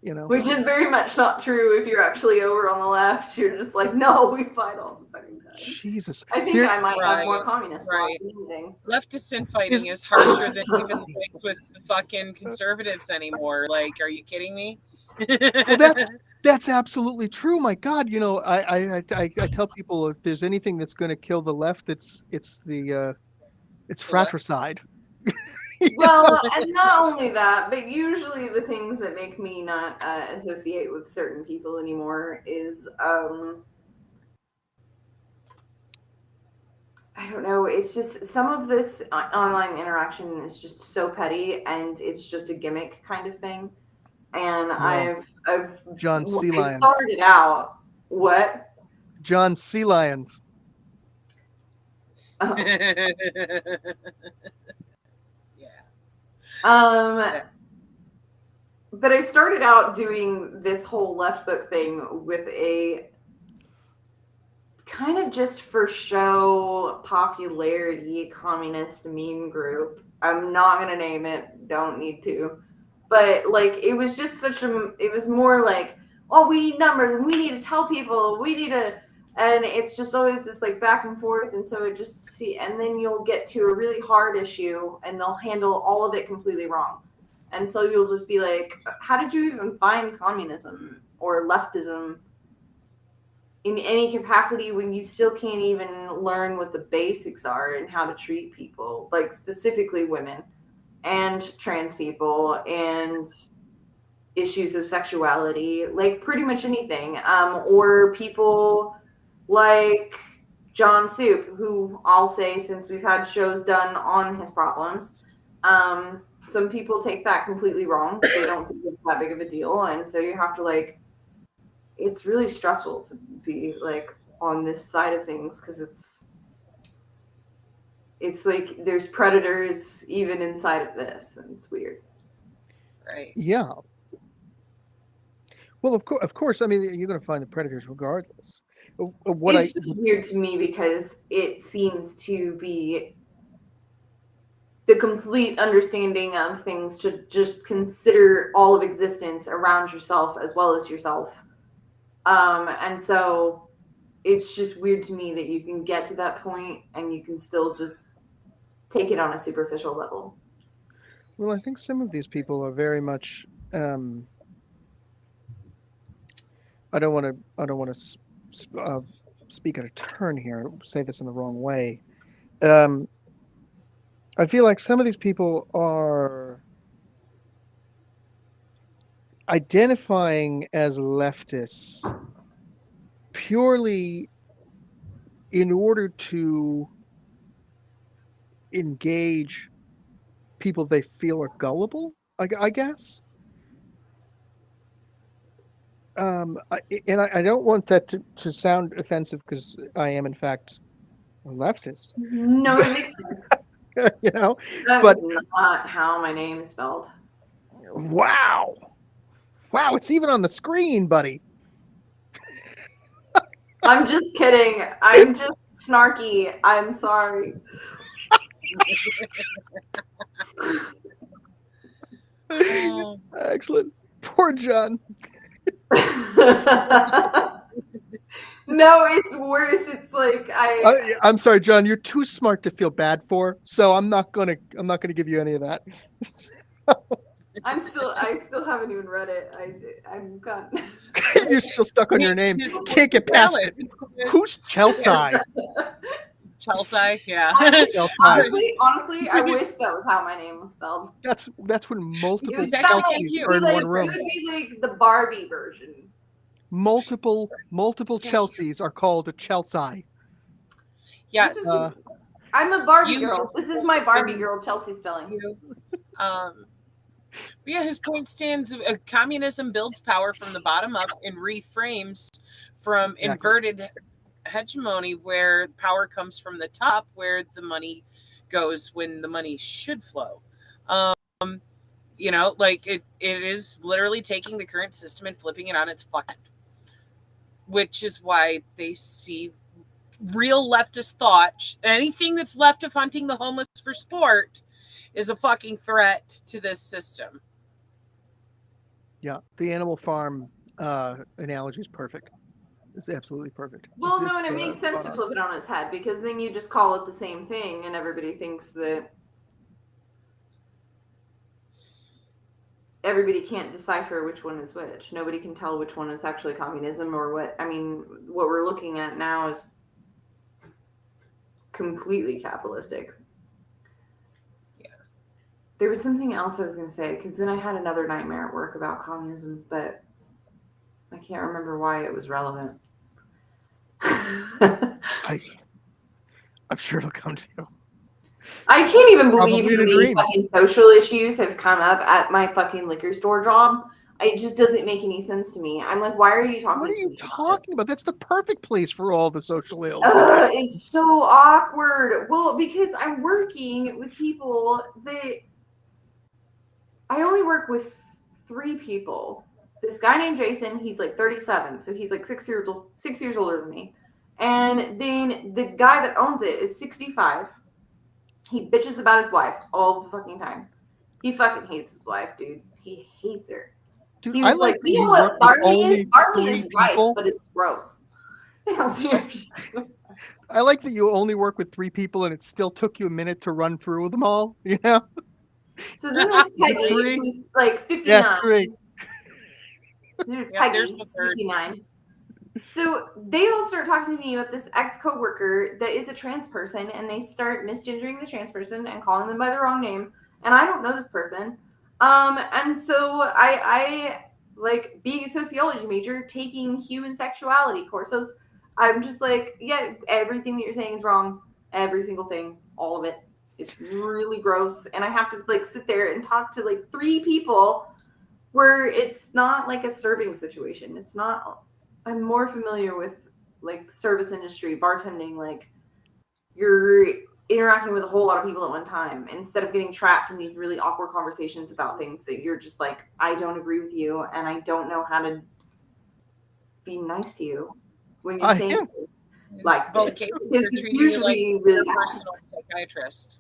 M: You know,
C: which is very much not true. If you're actually over on the left, you're just like, no, we fight all the fucking time.
M: Jesus,
C: I think I might have more communist than
B: leftist infighting is harsher than even the with the fucking conservatives anymore. Like, are you kidding me?
M: Well, that's absolutely true. My God, you know, I tell people if there's anything that's going to kill the left, it's fratricide.
C: Well, and not only that, but usually the things that make me not associate with certain people anymore is, I don't know, it's just some of this online interaction is just so petty, and it's just a gimmick kind of thing. And yeah. I've
M: John Sea Lions
C: started out what?
M: John Sea Lions.
C: Oh. But I started out doing this whole left book thing with a kind of just for show popularity communist meme group. I'm not going to name it. Don't need to. But like, it was just it was more like, oh, we need numbers and we need to tell people, and it's just always this like back and forth. And so and then you'll get to a really hard issue and they'll handle all of it completely wrong. And so you'll just be like, how did you even find communism or leftism in any capacity when you still can't even learn what the basics are and how to treat people, like specifically women and trans people and issues of sexuality, like pretty much anything. Or people like John Soup, who I'll say, since we've had shows done on his problems, some people take that completely wrong. They don't think it's that big of a deal. And so you have to like, it's really stressful to be like on this side of things because it's like there's predators even inside of this, and it's weird.
B: Right.
M: Yeah. Well, of course. I mean, you're going to find the predators regardless.
C: It's just weird to me because it seems to be the complete understanding of things to just consider all of existence around yourself as well as yourself. And so it's just weird to me that you can get to that point and you can still just take it on a superficial level.
M: Well, I think some of these people are very much, I don't want to speak out of turn here, say this in the wrong way. I feel like some of these people are identifying as leftists purely in order to engage people they feel are gullible, I guess. I don't want that to sound offensive, because I am in fact a leftist.
C: No, it makes sense.
M: You know,
C: That's not how my name is spelled.
M: Wow, it's even on the screen, buddy.
C: I'm just kidding. I'm just snarky. I'm sorry.
M: Excellent. Poor John.
C: No, it's worse. It's like
M: I'm sorry, John. You're too smart to feel bad for, so I'm not gonna give you any of that.
C: I still haven't even read it. I'm gone.
M: You're still stuck on your name. Can't get past it. Who's Chelsea?
B: Chelsea, yeah.
C: Honestly, I wish that was how my name was spelled.
M: That's when multiple
C: Chelseas
M: are in one room.
C: It would be like the Barbie version.
M: Multiple Chelseas are called a Chelsea.
B: Yes.
C: I'm a Barbie girl. This is my Barbie girl Chelsea spelling.
B: Yeah, his point stands. Communism builds power from the bottom up and reframes from inverted hegemony, where power comes from the top, where the money goes when the money should flow. You know, like it is literally taking the current system and flipping it on its fucking head, which is why they see real leftist thought. Anything that's left of hunting the homeless for sport is a fucking threat to this system.
M: Yeah, the Animal Farm analogy is perfect. It's absolutely perfect.
C: Well, no, and it makes sense to flip it on its head, because then you just call it the same thing, and everybody thinks that everybody can't decipher which one is which. Nobody can tell which one is actually communism or what. I mean, what we're looking at now is completely capitalistic.
B: Yeah.
C: There was something else I was going to say, because then I had another nightmare at work about communism, but I can't remember why it was relevant.
M: I'm sure it'll come to you.
C: I can't even believe
M: Probably
C: how
M: in a
C: many
M: dream.
C: fucking social issues have come up at my fucking liquor store job. It just doesn't make any sense to me. I'm like, why are you talking?
M: What are you talking about? That's the perfect place for all the social ills.
C: It's so awkward. Well, because I'm working with people that I only work with 3 people. This guy named Jason, he's like 37, so he's like 6 years older than me. And then the guy that owns it is 65. He bitches about his wife all the fucking time. He fucking hates his wife, dude. He hates her.
M: Dude,
C: He was like, you know what Barney is? Barney is right, but it's gross.
M: I like that you only work with 3 people and it still took you a minute to run through them all, you know?
C: So then there's Peggy, who's like 59.
M: Yes, 3.
C: Peggy, 59. So they all start talking to me about this ex-coworker that is a trans person, and they start misgendering the trans person and calling them by the wrong name. And I don't know this person. And so I like, being a sociology major, taking human sexuality courses, I'm just like, yeah, everything that you're saying is wrong. Every single thing, all of it. It's really gross. And I have to like sit there and talk to like 3 people where it's not like a serving situation. It's not. I'm more familiar with like service industry, bartending, like you're interacting with a whole lot of people at one time instead of getting trapped in these really awkward conversations about things that you're just like, I don't agree with you and I don't know how to be nice to you when you're saying like
B: both
C: this.
B: cases,
C: Because
B: they're treating
C: usually
B: you like
C: really
B: a personal psychiatrist.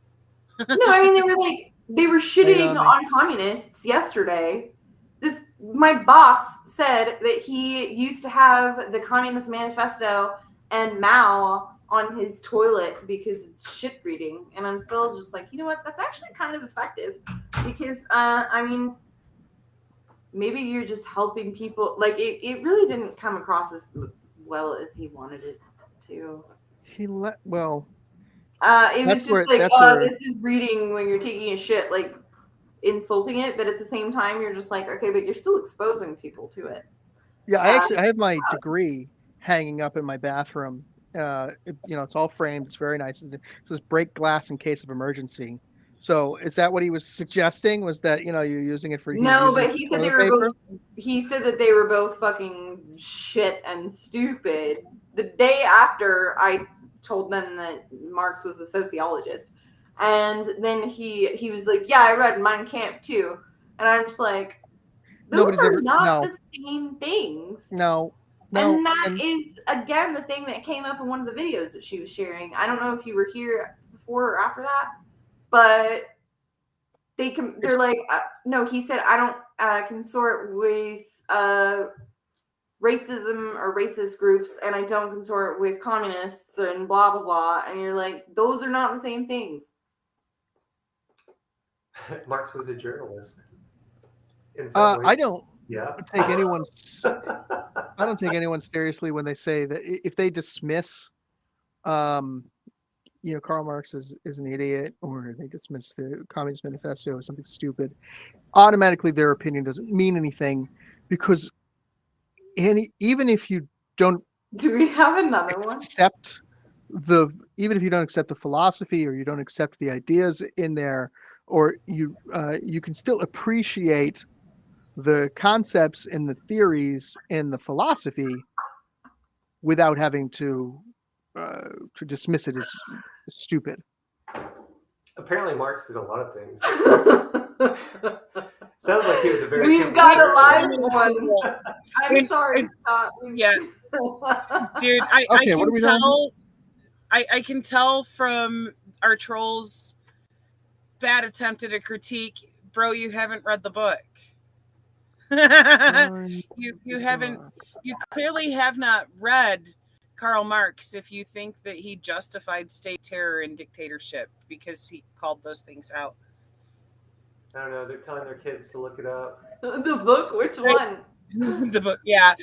C: No, I mean they were shitting on communists yesterday. My boss said that he used to have the Communist Manifesto and Mao on his toilet because it's shit reading. And I'm still just like, you know what? That's actually kind of effective because, I mean, maybe you're just helping people. Like, it really didn't come across as well as he wanted it to.
M: It was
C: just like, this is reading when you're taking a shit, like, insulting it, but at the same time you're just like, okay, but you're still exposing people to it.
M: Yeah, I have my degree hanging up in my bathroom It's all framed. It's very nice. It says break glass in case of emergency. So is that what he was suggesting? Was that you're using it for?
C: No, but he said they were both. He said that they were both fucking shit and stupid. The day after I told them that Marx was a sociologist, and then he was like, "Yeah, I read Mein Kampf too," and I'm just like, "Those are not the same things."
M: No.
C: And that is again the thing that came up in one of the videos that she was sharing. I don't know if you were here before or after that, but they're like, no, he said, I don't consort with racism or racist groups, and I don't consort with communists and blah, blah, blah. And you're like, those are not the same things.
Q: Marx was a journalist.
M: I don't take
Q: anyone
M: seriously when they say that if they dismiss Karl Marx is an idiot, or they dismiss the Communist Manifesto as something stupid, automatically their opinion doesn't mean anything, because even if you don't
C: we have another
M: accept even if you don't accept the philosophy, or you don't accept the ideas in there, or you can still appreciate the concepts and the theories and the philosophy without having to dismiss it as stupid.
Q: Apparently, Marx did a lot of things. Sounds like he was a very.
C: We've got a live one. I'm sorry, Scott.
B: Yeah, dude, I can tell. I can tell from our trolls' bad attempt at a critique, bro. You haven't read the book. You haven't. You clearly have not read Karl Marx if you think that he justified state terror and dictatorship, because he called those things out.
Q: I don't know. They're telling their kids to look it up.
C: The book? Which one?
B: The book, yeah.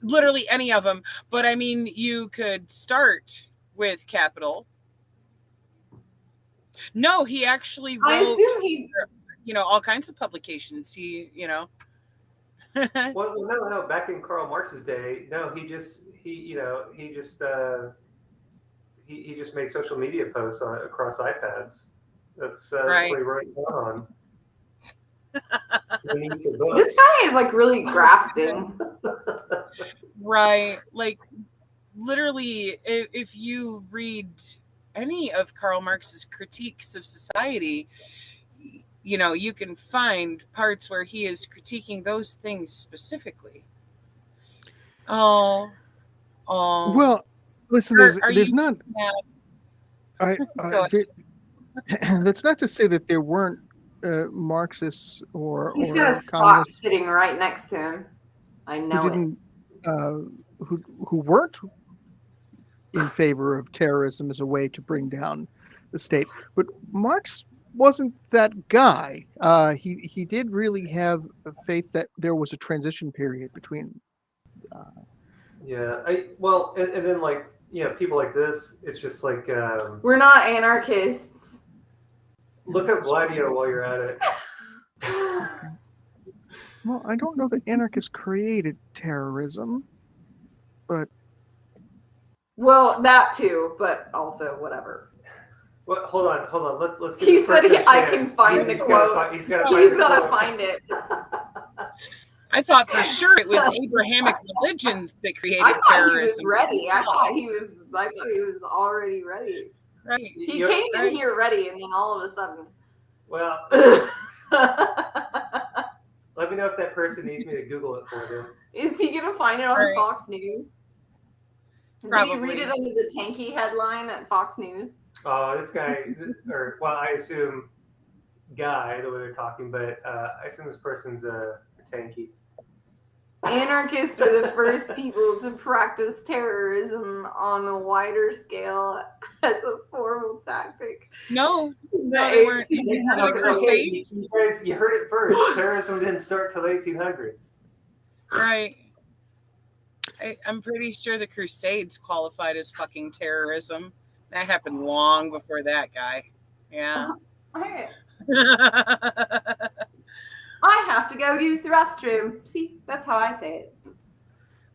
B: Literally any of them. But I mean, you could start with Capital. No, he actually wrote,
C: I assume he...
B: all kinds of publications.
Q: Well, no. Back in Karl Marx's day, no, he just made social media posts across iPads. That's
B: right.
Q: what he wrote it on.
C: This guy is like really grasping.
B: Right. Like, literally, if you read any of Karl Marx's critiques of society, you can find parts where he is critiquing those things specifically. Well,
M: listen, there's not. That's not to say that there weren't Marxists or
C: he's got a spot sitting right next to him. I know
M: who weren't in favor of terrorism as a way to bring down the state, but Marx wasn't that guy. He did really have a faith that there was a transition period between.
Q: And then like people like this, it's just like
C: we're not anarchists.
Q: Look up Gladio while you're at it.
M: Well, I don't know that anarchists created terrorism, but
C: that too, but also whatever.
Q: Well, hold on. Let's get.
C: He said I can find the quote.
Q: He's got to
C: find it.
B: I thought for sure it was Abrahamic religions that created terrorism.
C: He was ready. I thought he was already ready.
B: Right.
C: He came in here ready, and then all of a sudden.
Q: Well, let me know if that person needs me to Google it for them.
C: Is he gonna find it on Fox News?
B: Probably.
C: Did he read it under the tanky headline at Fox News?
Q: Oh, this guy, I assume guy, the way they're talking, but I assume this person's a tanky.
C: Anarchists are the first people to practice terrorism on a wider scale as a formal tactic.
B: No, they weren't.
Q: Okay, you guys, you heard it first. Terrorism didn't start till the 1800s.
B: Right. I'm pretty sure the Crusades qualified as fucking terrorism. That happened long before that guy. Yeah.
C: I have to go use the restroom. See, that's how I say it.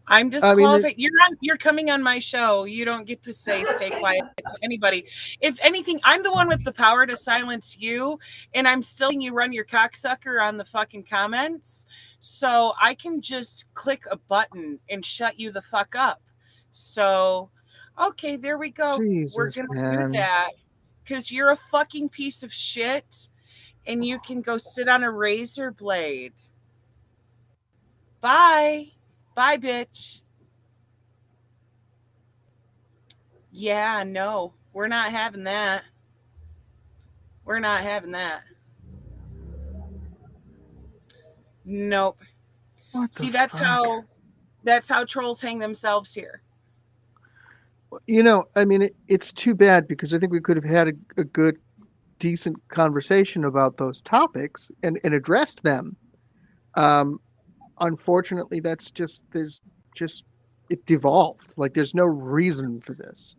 B: I'm disqualified. You're coming on my show. You don't get to say stay quiet to anybody. If anything, I'm the one with the power to silence you, and I'm still letting you run your cocksucker on the fucking comments. So I can just click a button and shut you the fuck up. So, okay, there we go. We're
M: Jesus,
B: gonna do that because you're a fucking piece of shit, and you can go sit on a razor blade. Bye. Bye, bitch. Yeah, no, we're not having that. We're not having that. Nope. See, that's how trolls hang themselves here.
M: I mean, it's too bad because I think we could have had a good, decent conversation about those topics and addressed them. Unfortunately, it devolved. Like there's no reason for this.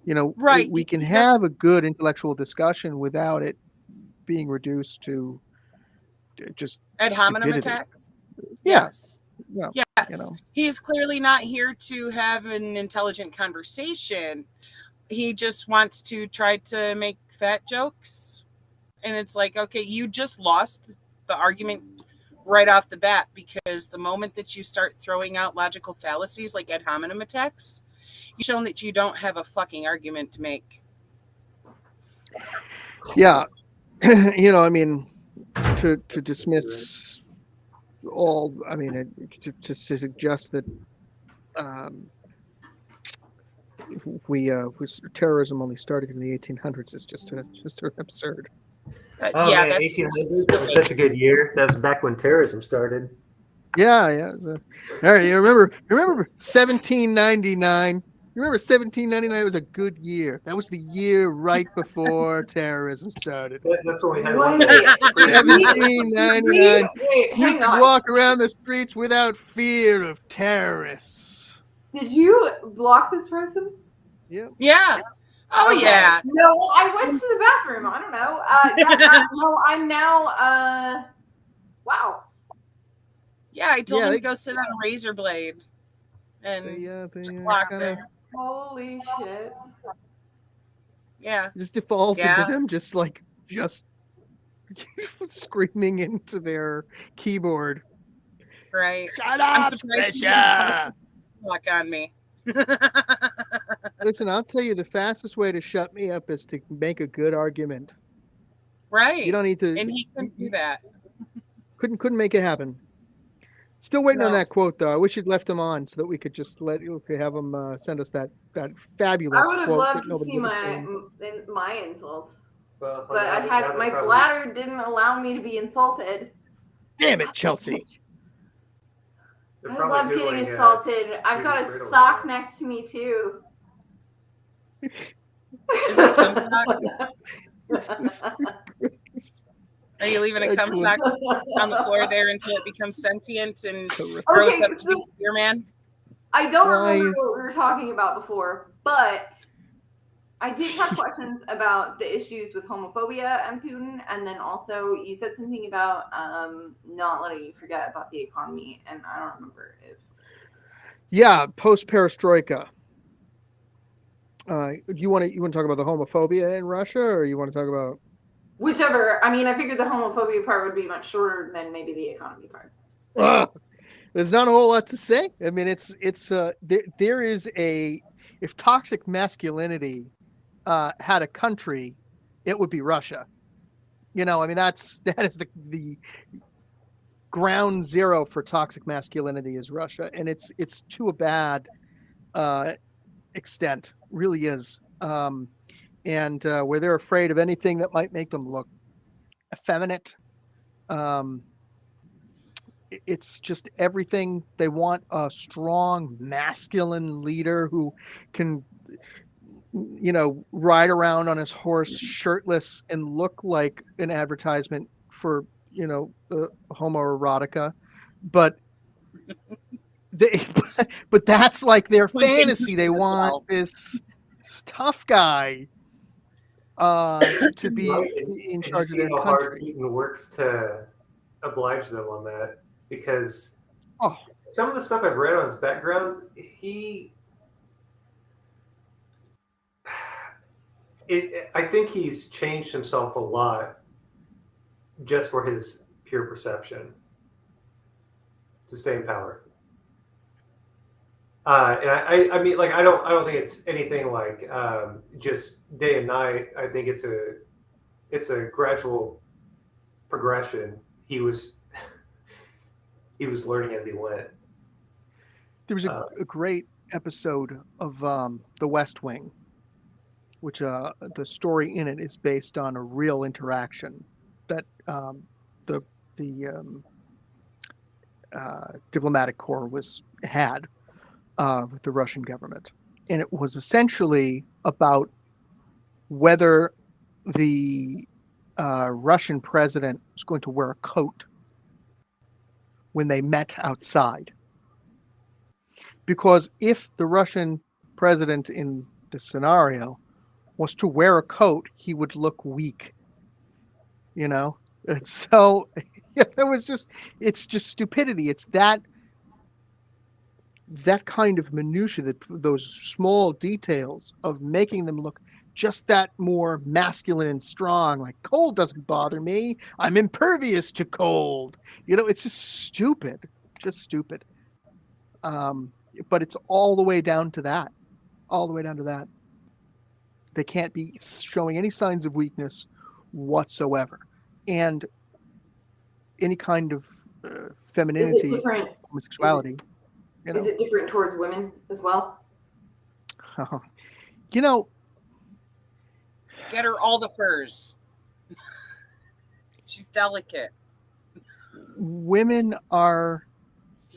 B: Right.
M: We can have a good intellectual discussion without it being reduced to just
B: ad hominem
M: stupidity.
B: attacks.
M: Yeah.
B: Yes.
M: Well,
B: yes. He's clearly not here to have an intelligent conversation. He just wants to try to make fat jokes. And it's like, okay, you just lost the argument right off the bat, because the moment that you start throwing out logical fallacies like ad hominem attacks, you've shown that you don't have a fucking argument to make.
M: Yeah. I mean, to dismiss all, I mean, to suggest that terrorism only started in the 1800s is just absurd.
Q: Oh man, 1800s, that was such a good year. That was back when terrorism started.
M: Yeah. All right, you remember 1799? You remember 1799 was a good year. That was the year right before terrorism started.
Q: That's when we had
M: 1799. You could
C: on.
M: walk around the streets without fear of terrorists.
C: Did you block this person?
M: Yep.
B: Yeah. Oh,
C: okay.
B: yeah.
C: No, I went to the bathroom. I don't know. No, I'm now, wow.
B: Yeah, I told him to go sit on a razor blade. And blocked it.
C: Holy shit.
B: Yeah.
M: Just defaulted to them just screaming into their keyboard.
B: Right.
M: Shut up,
B: I'm surprised you didn't block on me.
M: Listen, I'll tell you, the fastest way to shut me up is to make a good argument.
B: Right.
M: You don't need to.
B: And he couldn't do that.
M: Couldn't make it happen. Still waiting on that quote, though. I wish you'd left him on so that we could just have him send us that fabulous quote.
C: I would have loved to see my insults. But my bladder didn't allow me to be insulted.
M: Damn it, Chelsea.
C: I love getting assaulted. I've got a sock next to me too.
B: Is it a cum sock? Are you leaving a cum sock on the floor there until it becomes sentient and grows up to be Spearman?
C: I don't remember what we were talking about before, but I did have questions about the issues with homophobia and Putin, and then also you said something about not letting you forget about the economy, and I don't remember if.
M: Yeah, post perestroika. You want to talk about the homophobia in Russia, or you want to talk about
C: whichever? I mean, I figured the homophobia part would be much shorter than maybe the economy part.
M: There's not a whole lot to say. I mean, there is if toxic masculinity had a country, it would be Russia. I mean, that is the ground zero for toxic masculinity is Russia, and it's to a bad extent, really is. And where they're afraid of anything that might make them look effeminate. It's just everything. They want a strong masculine leader who can ride around on his horse shirtless and look like an advertisement for homoerotica, but that's like their fantasy. They want this tough guy to be in charge of their country.
Q: Putin works to oblige them on that, because some of the stuff I've read on his background, I think he's changed himself a lot just for his pure perception to stay in power. And I mean, like, I don't think it's anything like just day and night. I think it's a gradual progression. He was learning as he went.
M: There was a great episode of The West Wing, which the story in it is based on a real interaction that the diplomatic corps had with the Russian government, and it was essentially about whether the Russian president was going to wear a coat when they met outside. Because if the Russian president in the scenario was to wear a coat, he would look weak. You know, and so it's just stupidity. It's that kind of minutia, those small details of making them look just that more masculine and strong. Like, cold doesn't bother me. I'm impervious to cold. You know, it's just stupid. But it's all the way down to that. They can't be showing any signs of weakness whatsoever. And any kind of femininity, homosexuality.
C: Is it different towards women as well?
M: You know,
B: get her all the furs. She's delicate.
M: Women are.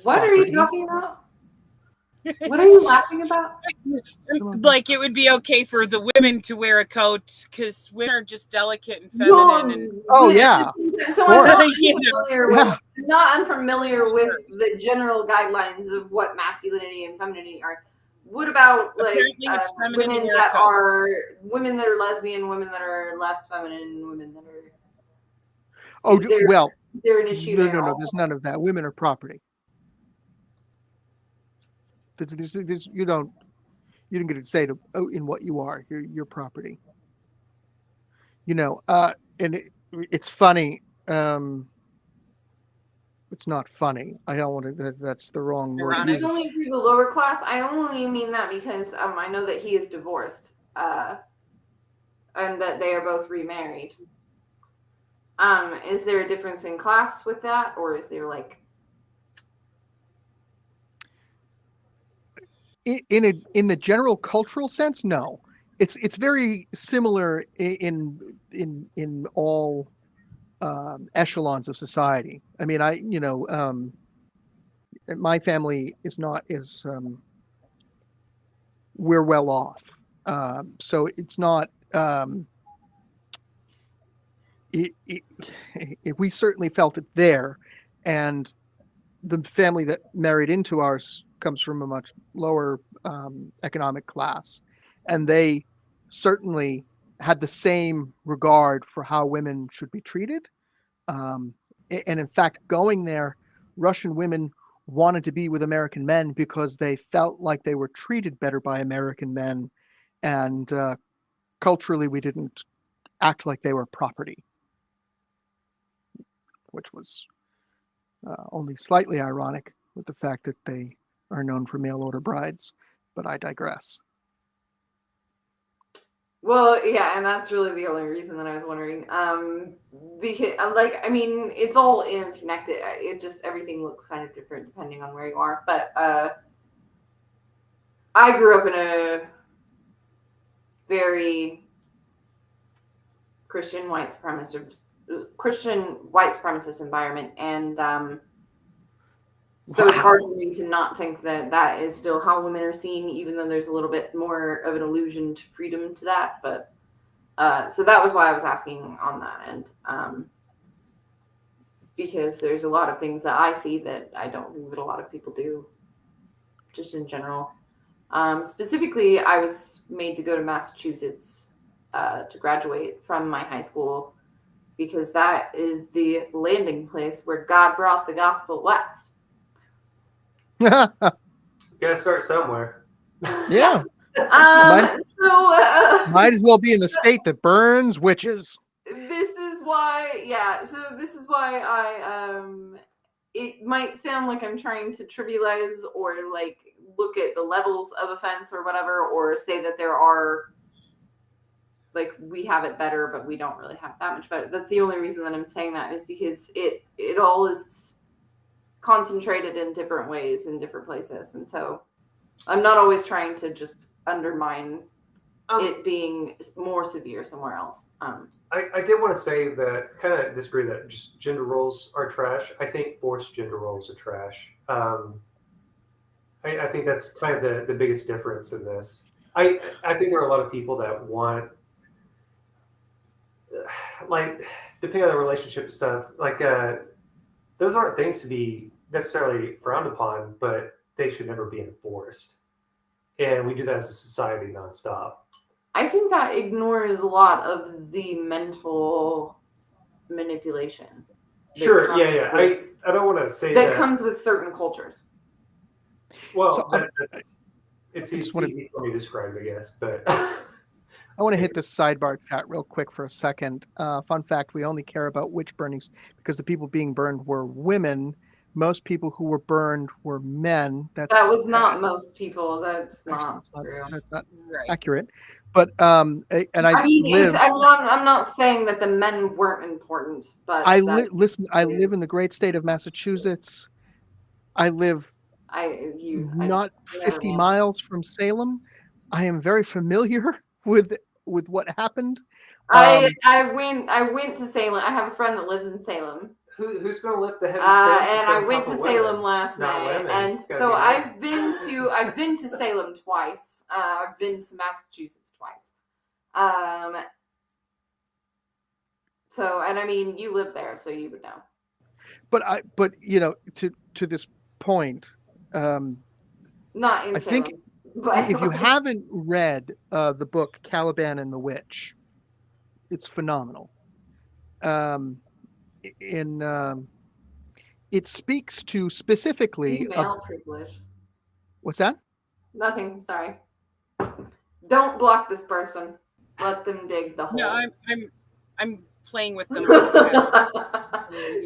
C: What are you talking about? What are you laughing about?
B: Like, it would be okay for the women to wear a coat because women are just delicate and feminine.
C: So I'm not unfamiliar with the general guidelines of what masculinity and femininity are. What about like women that are lesbian, women that are less feminine, women that are? Is there an issue?
M: No. There's none of that. Women are property. You don't get to say in what you are. You're property. You know, and it's funny. It's not funny. I don't want to. That's the wrong word.
C: It's only through the lower class. I only mean that because I know that he is divorced, and that they are both remarried. Is there a difference in class with that, or is there like?
M: In the general cultural sense, no. It's very similar in all echelons of society. I mean, my family is not as we're well off, so it's not. We certainly felt it there, and the family that married into ours comes from a much lower economic class, and they certainly had the same regard for how women should be treated. And in fact, going there, Russian women wanted to be with American men because they felt like they were treated better by American men, and culturally we didn't act like they were property, which was only slightly ironic with the fact that they are known for mail order brides, but I digress.
C: Well, yeah, and that's really the only reason that I was wondering. Because, I mean, it's all interconnected. It just, everything looks kind of different depending on where you are. But I grew up in a very Christian white supremacist environment, and so it's hard for me to not think that that is still how women are seen, even though there's a little bit more of an allusion to freedom to that. But so that was why I was asking on that end, because there's a lot of things that I see that I don't think that a lot of people do, just in general. Specifically, I was made to go to Massachusetts to graduate from my high school, because that is the landing place where God brought the gospel west.
Q: Gotta start somewhere.
M: Yeah. Might as well be in the state that burns witches.
C: This is why, this is why it might sound like I'm trying to trivialize or like look at the levels of offense or whatever, or say that there are, like, we have it better, but we don't really have that much better. That's the only reason that I'm saying that, is because it all is concentrated in different ways in different places. And so I'm not always trying to just undermine it being more severe somewhere else.
Q: I did want to say that, kind of disagree that just gender roles are trash. I think forced gender roles are trash. I think that's kind of the biggest difference in this. I think there are a lot of people that want, like, depending on the relationship stuff, like, those aren't things to be necessarily frowned upon, but they should never be enforced. And we do that as a society nonstop.
C: I think that ignores a lot of the mental manipulation.
Q: Sure, yeah. I don't want to say
C: that comes with certain cultures.
Q: Well, so it's easy for me to describe, I guess, but
M: I want to hit this sidebar chat real quick for a second. Fun fact: we only care about witch burnings because the people being burned were women. Most people who were burned were men.
C: That was not most people. That's not true.
M: That's not
C: right.
M: accurate. But I'm
C: not saying that the men weren't important, but
M: I live in the great state of Massachusetts. I live not 50 miles from Salem. I am very familiar with what happened.
C: I went to Salem. I have a friend that lives in Salem.
Q: Who's going to lift the heavy
C: and I went to Salem last night, and so I've been to Salem twice. I've been to Massachusetts twice. So, and I mean, you live there, so you would know.
M: But you know, to this point,
C: not in
M: I
C: Salem,
M: think
C: but
M: if you haven't read the book Caliban and the Witch, it's phenomenal. It speaks to specifically
C: female privilege.
M: What's that?
C: Nothing. Sorry. Don't block this person. Let them dig the hole.
B: No, I'm playing with them.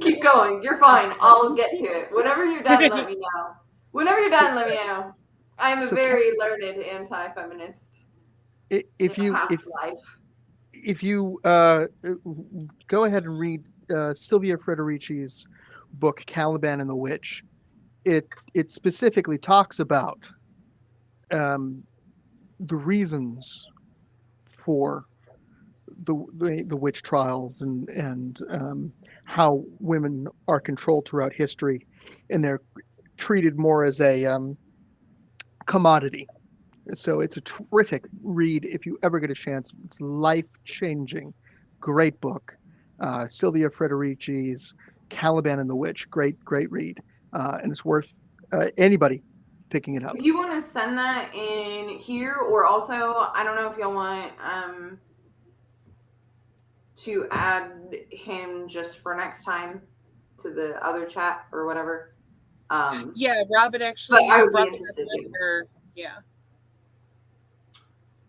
C: Keep going. You're fine. I'll get to it. Whenever you're done, let me know. Whenever you're done, let me know. I'm a very learned anti-feminist.
M: If you go ahead and read Silvia Federici's book Caliban and the Witch, it specifically talks about the reasons for the witch trials and how women are controlled throughout history, and they're treated more as a commodity. So it's a terrific read if you ever get a chance. It's life-changing. Great book. Silvia Federici's Caliban and the Witch. Great read. And it's worth anybody picking it up.
C: If you want to send that in here, or also, I don't know if y'all want to add him just for next time to the other chat or whatever.
B: Yeah, Robin actually
C: I would
B: brought
C: be
B: this
C: interested
B: up later.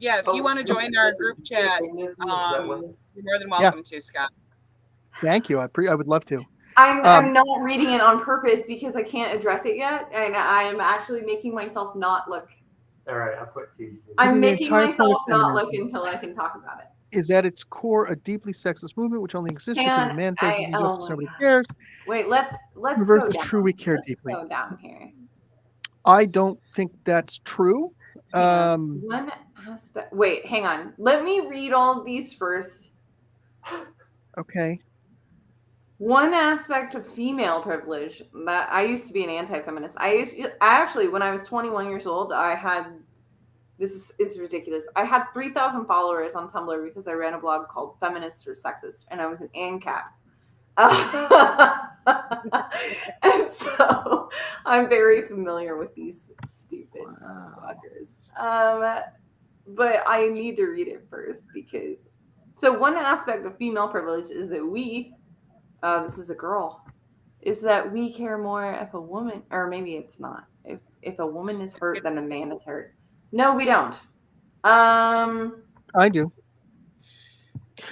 B: Yeah, if you want to join our group chat, you're more than welcome to, Scott.
M: Thank you. I would love to.
C: I'm not reading it on purpose because I can't address it yet, and I am actually making myself not look.
Q: All right, I'll put these.
C: I'm making myself not look until I can talk about it.
M: Is at its core a deeply sexist movement which only exists because a man faces injustice nobody cares.
C: Wait, let's
M: reverse
C: go
M: is
C: down.
M: True, we care deeply.
C: Go down here.
M: I don't think that's true.
C: One aspect. Wait, hang on. Let me read all of these first.
M: Okay.
C: One aspect of female privilege that I used to be an anti-feminist. I actually, when I was 21 years old, I had, this is ridiculous. I had 3,000 followers on Tumblr because I ran a blog called Feminists or Sexist, and I was an ANCAP. And so I'm very familiar with these stupid fuckers. But I need to read it first because, so one aspect of female privilege is that we, this is a girl, is that we care more if a woman, or maybe it's not. If a woman is hurt, then a man is hurt. No, we don't.
M: I do.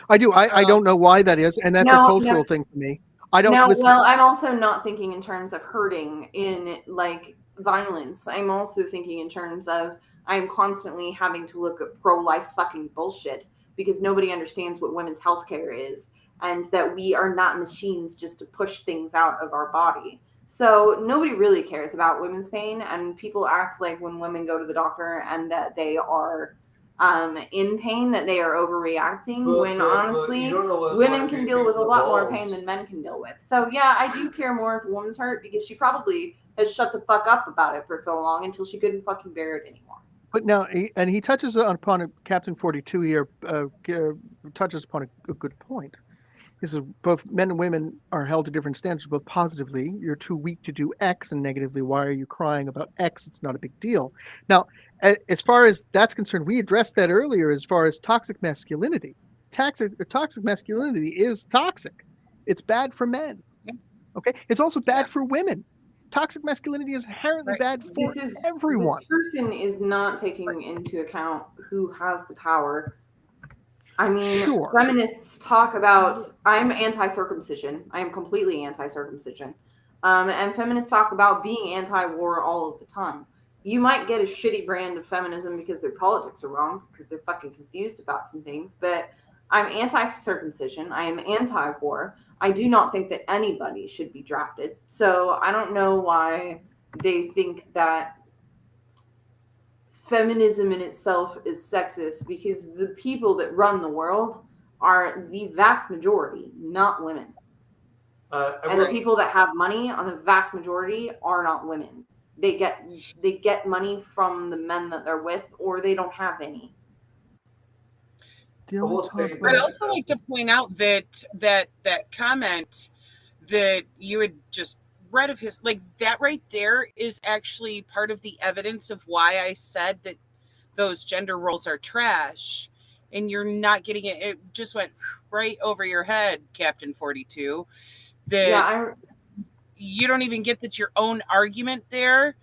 M: I don't know why that is, and that's a cultural thing for me. I don't listen.
C: Well, I'm also not thinking in terms of hurting in like violence. I'm also thinking in terms of I'm constantly having to look at pro-life fucking bullshit because nobody understands what women's healthcare is and that we are not machines just to push things out of our body. So nobody really cares about women's pain, and people act like when women go to the doctor and that they are in pain, that they are overreacting, when honestly women can deal with a lot more pain than men can deal with. So yeah, I do care more if a woman's hurt because she probably has shut the fuck up about it for so long until she couldn't fucking bear it anymore.
M: But now, he touches upon Captain 42 here, touches upon a good point. This is both men and women are held to different standards, both positively, you're too weak to do X, and negatively, why are you crying about X? It's not a big deal. Now, as far as that's concerned, we addressed that earlier as far as toxic masculinity. Toxic masculinity is toxic. It's bad for men. Okay? It's also bad for women. Toxic masculinity is inherently bad for everyone.
C: This person is not taking into account who has the power. I mean, feminists talk about, I'm anti-circumcision. I am completely anti-circumcision. And feminists talk about being anti-war all of the time. You might get a shitty brand of feminism because their politics are wrong, because they're fucking confused about some things, but I'm anti-circumcision. I am anti-war. I do not think that anybody should be drafted. So I don't know why they think that feminism in itself is sexist, because the people that run the world are the vast majority, not women. And the people that have money on the vast majority are not women. They get money from the men that they're with, or they don't have any.
B: I'd also like to point out that comment that you had just read of his, like, that right there is actually part of the evidence of why I said that those gender roles are trash, and you're not getting it. It just went right over your head, Captain 42. That you don't even get that your own argument there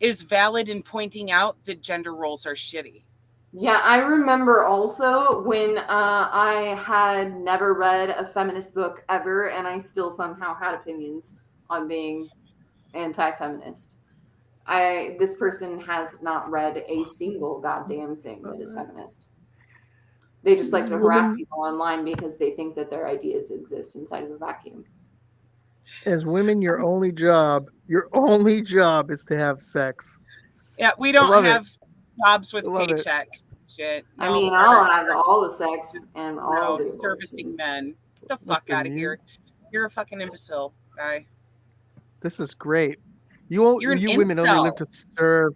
B: is valid in pointing out that gender roles are shitty.
C: Yeah, I remember also when I had never read a feminist book ever, and I still somehow had opinions on being anti-feminist. This person has not read a single goddamn thing that is feminist. They just like to harass people online because they think that their ideas exist inside of a vacuum.
M: As women, your only job is to have sex.
B: Yeah, we don't have jobs with paychecks. Shit.
C: No, I mean, I'll have all the sex and all the
B: servicing men. Get the fuck out of here. You're a fucking imbecile, guy.
M: This is great. You women only live to serve.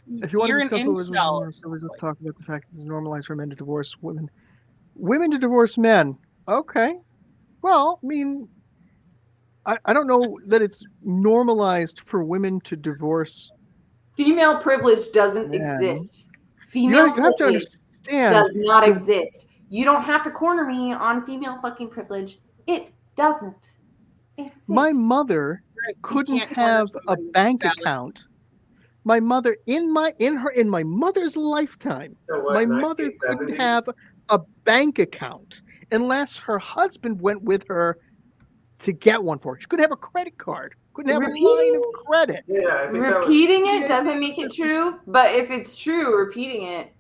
M: If you want to discuss let's talk about the fact that it's normalized for men to divorce women. Women to divorce men. Okay. Well, I mean, I don't know that it's normalized for women to divorce.
C: Female privilege doesn't exist. Female privilege does not exist. You don't have to corner me on female fucking privilege. It doesn't exist.
M: My mother couldn't have a bank account. My mother in my mother's lifetime, my mother couldn't have a bank account unless her husband went with her to get one for her. She couldn't have a credit card. Couldn't have a line of credit.
Q: Yeah,
C: repeating it doesn't make it true, but if it's true, repeating it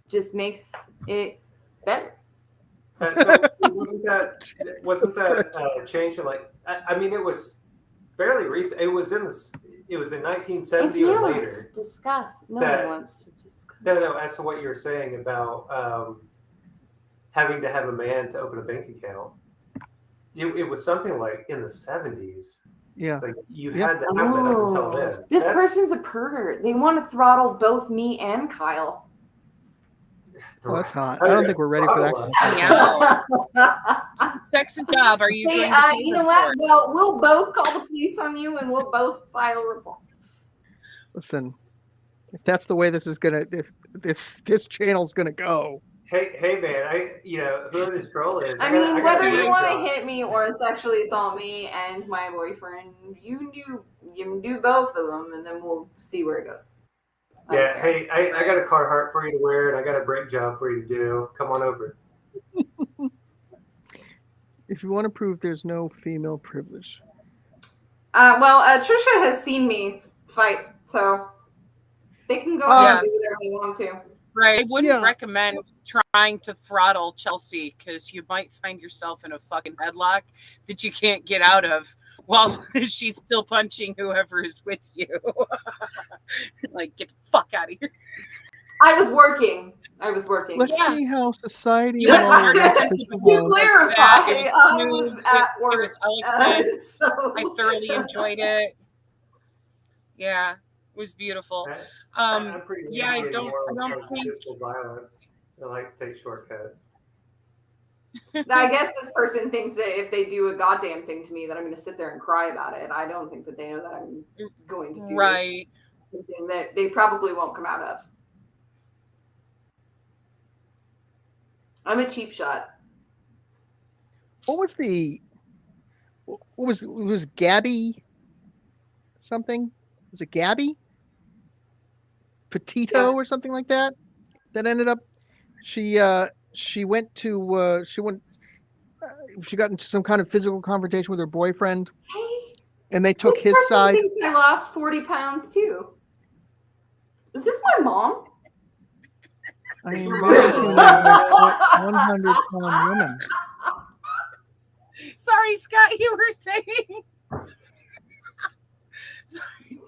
C: just makes it better.
Q: So wasn't that change? Like, I mean, it was fairly recent. It was in 1970 or later.
C: Discuss. No one wants to discuss.
Q: No. As to what you're saying about having to have a man to open a bank account, it was something like in the 70s.
M: Yeah.
Q: Like you had to have that up until then.
C: This person's a pervert. They want to throttle both me and Kyle.
M: Oh, that's hot. I don't think we're ready for that.
B: Yeah. Sex and job. Are you?
C: Hey, you know what? Well, we'll both call the police on you, and we'll both file reports.
M: Listen, if that's the way this is gonna, if this channel's gonna go.
Q: Hey, man! Whoever this girl is.
C: I mean, whether you want to hit me or sexually assault me and my boyfriend, you knew You can do both of them, and then we'll see where it goes.
Q: Yeah, hey, I got a Carhartt for you to wear, and I got a brake job for you to do. Come on over.
M: If you want to prove there's no female privilege.
C: Trisha has seen me fight, so they can go ahead and do whatever they want to.
B: Right. I wouldn't recommend trying to throttle Chelsea because you might find yourself in a fucking headlock that you can't get out of while she's still punching whoever is with you. Like, get the fuck out of here.
C: I was working.
M: Let's see how society
C: You clarify. I was at work.
B: It was eloquent. I thoroughly enjoyed it. Yeah, it was beautiful.
Q: I'm pretty
B: I don't think
Q: violence. I like to take shortcuts.
C: I guess this person thinks that if they do a goddamn thing to me, that I'm going to sit there and cry about it. I don't think that they know that I'm going to do something that they probably won't come out of. I'm a cheap shot.
M: What was Gabby something? Was it Gabby Petito or something like that? That ended up she got into some kind of physical confrontation with her boyfriend, and they took his side.
C: Thinks I lost 40 pounds too. Is this my mom?
M: I am very tuned in 100-pound woman.
B: Sorry, Scott, you were saying. Sorry.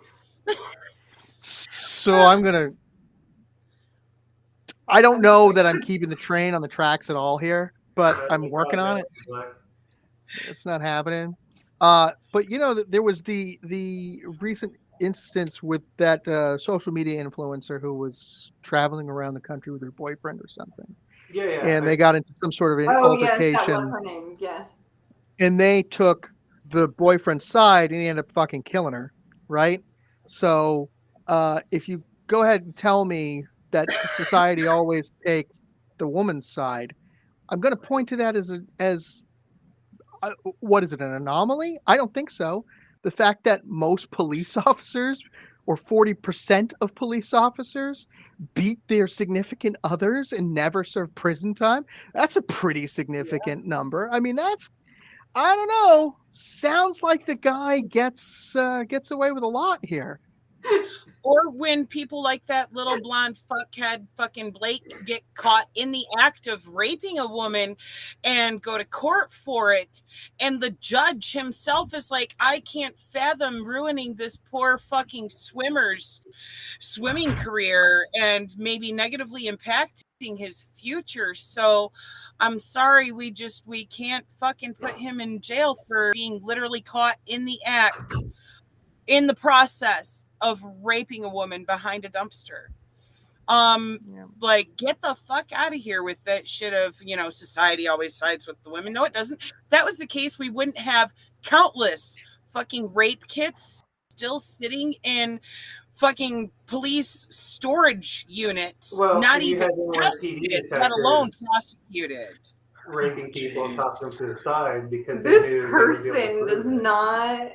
M: So I don't know that I'm keeping the train on the tracks at all here, but I'm working on it. It's not happening. But there was the recent instance with that social media influencer who was traveling around the country with her boyfriend or something.
Q: Yeah.
M: And they got into some sort of an altercation.
C: Yes, that was her name. Yes.
M: And they took the boyfriend's side, and he ended up fucking killing her, right? So if you go ahead and tell me that society always takes the woman's side, I'm going to point to that as what is it, an anomaly? I don't think so. The fact that most police officers, or 40% of police officers, beat their significant others and never serve prison time, that's a pretty significant number. I mean, I don't know. Sounds like the guy gets away with a lot here.
B: Or when people like that little blonde fuckhead fucking Blake get caught in the act of raping a woman and go to court for it. And the judge himself is like, I can't fathom ruining this poor fucking swimmer's swimming career and maybe negatively impacting his future. So I'm sorry, we can't fucking put him in jail for being literally caught in the act, in the process of raping a woman behind a dumpster. Like, get the fuck out of here with that shit of, society always sides with the women. No, it doesn't. If that was the case, we wouldn't have countless fucking rape kits still sitting in fucking police storage units, not even tested, let alone prosecuted.
Q: Raping people and tossing them to the side because
C: this person does not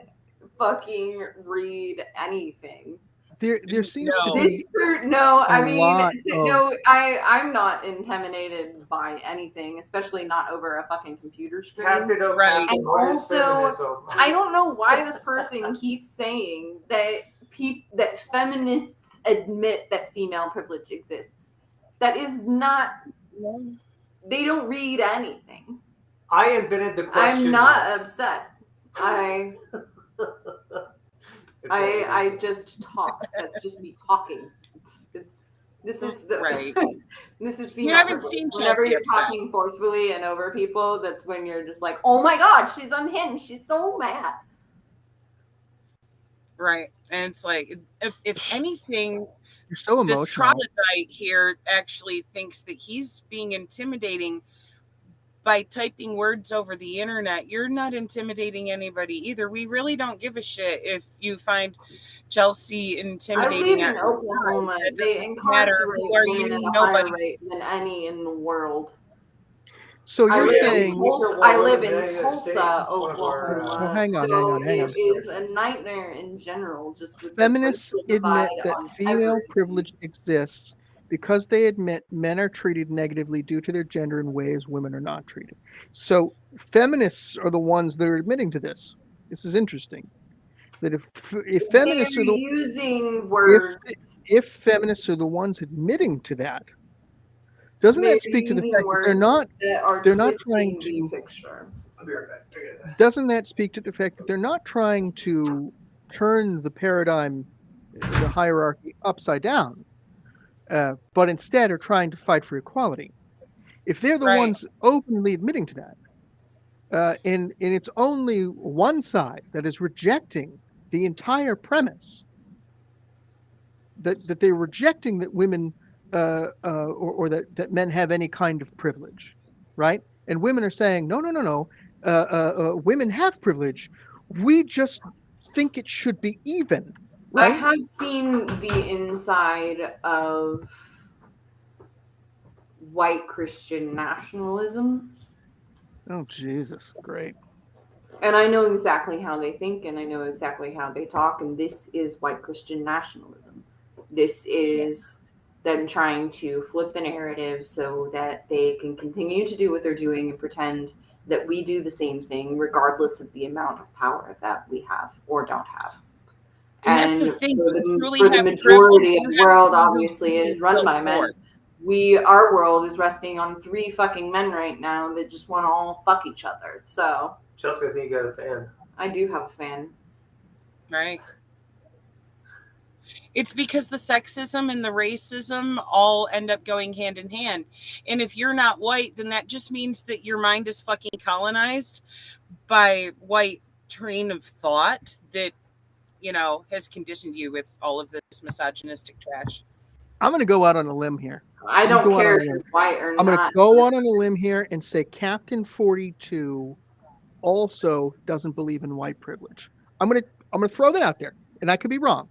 C: fucking read anything.
M: There seems to be
C: I'm not intimidated by anything, especially not over a fucking computer screen.
Q: Right.
C: And also, I don't know why this person keeps saying that that feminists admit that female privilege exists. That is not. They don't read anything.
Q: I invented the question.
C: I'm not upset. I just talk. That's just me talking. This is female.
B: You haven't seen
C: whenever you're talking forcefully and over people, that's when you're just like, oh my god, she's unhinged. She's so mad.
B: Right. And it's like, if anything,
M: you're so emotional.
B: This troglodyte here actually thinks that he's being intimidating by typing words over the internet. You're not intimidating anybody either. We really don't give a shit if you find Chelsea intimidating.
C: I live in Oklahoma. They incarcerate women at a higher rate than any in the world.
M: So you're saying
C: I live in Tulsa, Oklahoma.
M: Well, hang on.
C: It is a nightmare in general. Just with
M: feminists
C: the
M: admit
C: divide
M: that
C: on
M: female
C: everything.
M: privilege exists because they admit men are treated negatively due to their gender in ways women are not treated. So feminists are the ones that are admitting to this. This is interesting. That if feminists
C: They're
M: are the
C: using words,
M: if feminists are the ones admitting to that, doesn't
C: they're
M: that speak to the
C: using
M: fact that
C: words that are
M: they're not trying
C: twisting
M: to
C: the picture.
Q: I'll be right back.
M: doesn't that speak to the fact that they're not trying to turn the paradigm, the hierarchy upside down, but instead are trying to fight for equality? If they're the ones openly admitting to that, and it's only one side that is rejecting the entire premise that they're rejecting that women or that men have any kind of privilege, right? And women are saying, no, women have privilege. We just think it should be even, right?
C: I have seen the inside of white Christian nationalism.
M: Oh, Jesus. Great.
C: And I know exactly how they think, and I know exactly how they talk, and this is white Christian nationalism. This is them trying to flip the narrative so that they can continue to do what they're doing and pretend that we do the same thing, regardless of the amount of power that we have or don't have.
B: And that's the thing.
C: For the majority of the world, obviously, it is run by men. Our world is resting on 3 fucking men right now that just want to all fuck each other. So,
Q: Chelsea, I think you got a fan.
C: I do have a fan.
B: Right. It's because the sexism and the racism all end up going hand in hand. And if you're not white, then that just means that your mind is fucking colonized by white train of thought that, has conditioned you with all of this misogynistic trash.
M: I'm going to go out on a limb here.
C: I don't care if you're white or not.
M: I'm going to go out on a limb here and say Captain 42 also doesn't believe in white privilege. I'm going to throw that out there, and I could be wrong.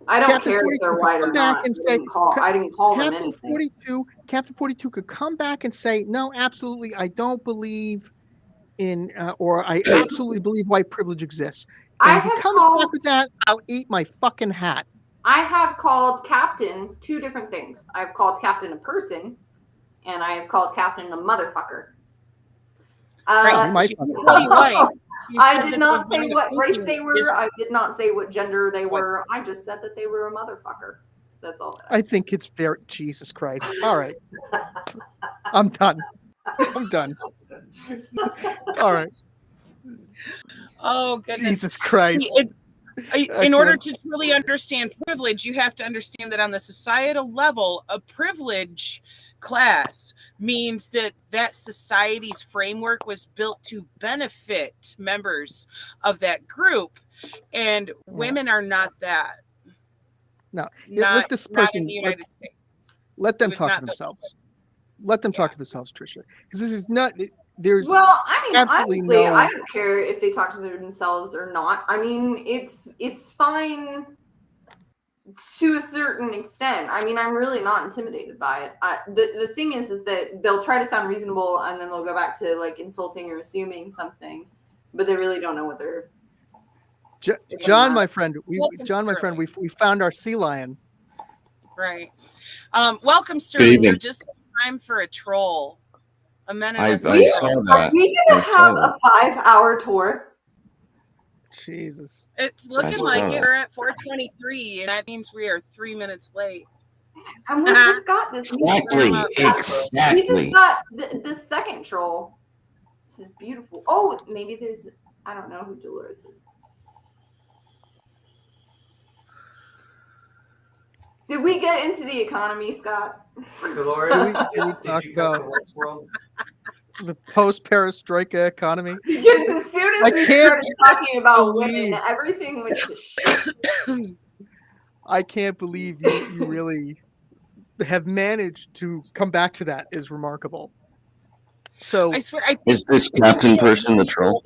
C: I don't care if they're white or not. I didn't call them anything.
M: Captain 42 could come back and say, no, absolutely, I don't believe in, or I absolutely believe white privilege exists. And if he comes back with that, I'll eat my fucking hat.
C: I have called Captain 2 different things. I've called Captain a person, and I have called Captain a motherfucker. I did not say what race they were. I did not say what gender they were. I just said that they were a motherfucker. That's all.
M: I think it's very Jesus Christ. All right, I'm done. All right.
B: Oh goodness,
M: Jesus Christ.
B: In order to truly understand privilege, you have to understand that on the societal level, a privilege class means that society's framework was built to benefit members of that group, and women are not that.
M: No, let this person
B: in the United States.
M: Let them talk to themselves. Let them talk to themselves, Tricia, because this is not. There's
C: I mean, honestly, I don't care if they talk to themselves or not. I mean, it's fine to a certain extent. I mean, I'm really not intimidated by it. The thing is that they'll try to sound reasonable and then they'll go back to like insulting or assuming something, but they really don't know what they're.
M: John, my friend, we found our sea lion.
B: Right. Welcome, Sterling. You're just in time for a troll. A menace.
C: Are we going to have a 5-hour tour?
M: Jesus.
B: It's looking like it. We're at 4:23, and that means we are 3 minutes late.
C: And we just got this.
R: Exactly.
C: We just got the second troll. This is beautiful. Oh, maybe there's. I don't know who Dolores is. Did we get into the economy, Scott?
Q: Dolores,
M: did we talk about the post-perestroika economy?
C: Because as soon as we started talking about women, everything went to shit.
M: I can't believe you really have managed to come back to that. Is remarkable. So
B: I swear,
R: is this Captain person the troll?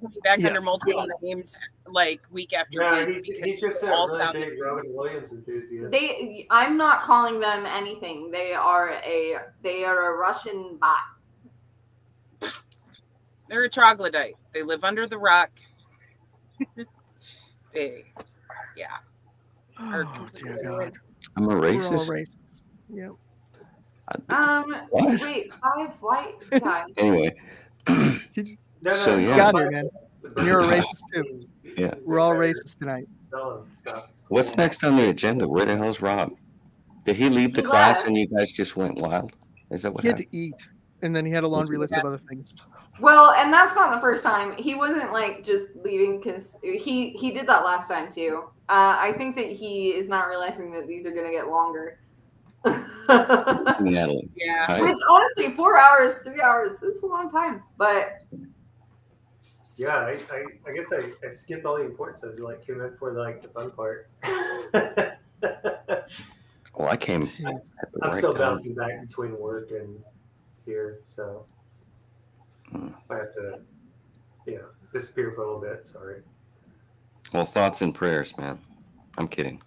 B: Coming back under multiple names, like week after week.
Q: He's just a really big Robin Williams enthusiast.
C: I'm not calling them anything. They are a Russian bot.
B: They're a troglodyte. They live under the rock. They, yeah.
M: Oh dear God.
R: I'm a racist.
M: We're all racist. Yep.
R: What?
C: Wait, 5 white guys.
R: Anyway. So
M: Scott
R: yeah.
M: here, man. You're a racist too.
R: Yeah.
M: We're all racist tonight.
R: What's next on the agenda? Where the hell's Rob? Did he leave the
C: He
R: class
C: left.
R: and you guys just went wild? Is that what
M: He had
R: happened?
M: to eat, and then he had a laundry list of other things.
C: Well, and that's not the first time. He wasn't like just leaving because he did that last time too. I think that he is not realizing that these are going to get longer.
R: Natalie.
B: Yeah.
C: Which honestly, 4 hours, 3 hours, that's a long time. But
Q: yeah, I guess I skipped all the important stuff. Like came in for like the fun part.
R: Well, I came.
Q: I'm still bouncing back between work and here, so I have to, disappear for a little bit. Sorry.
R: Well, thoughts and prayers, man. I'm kidding.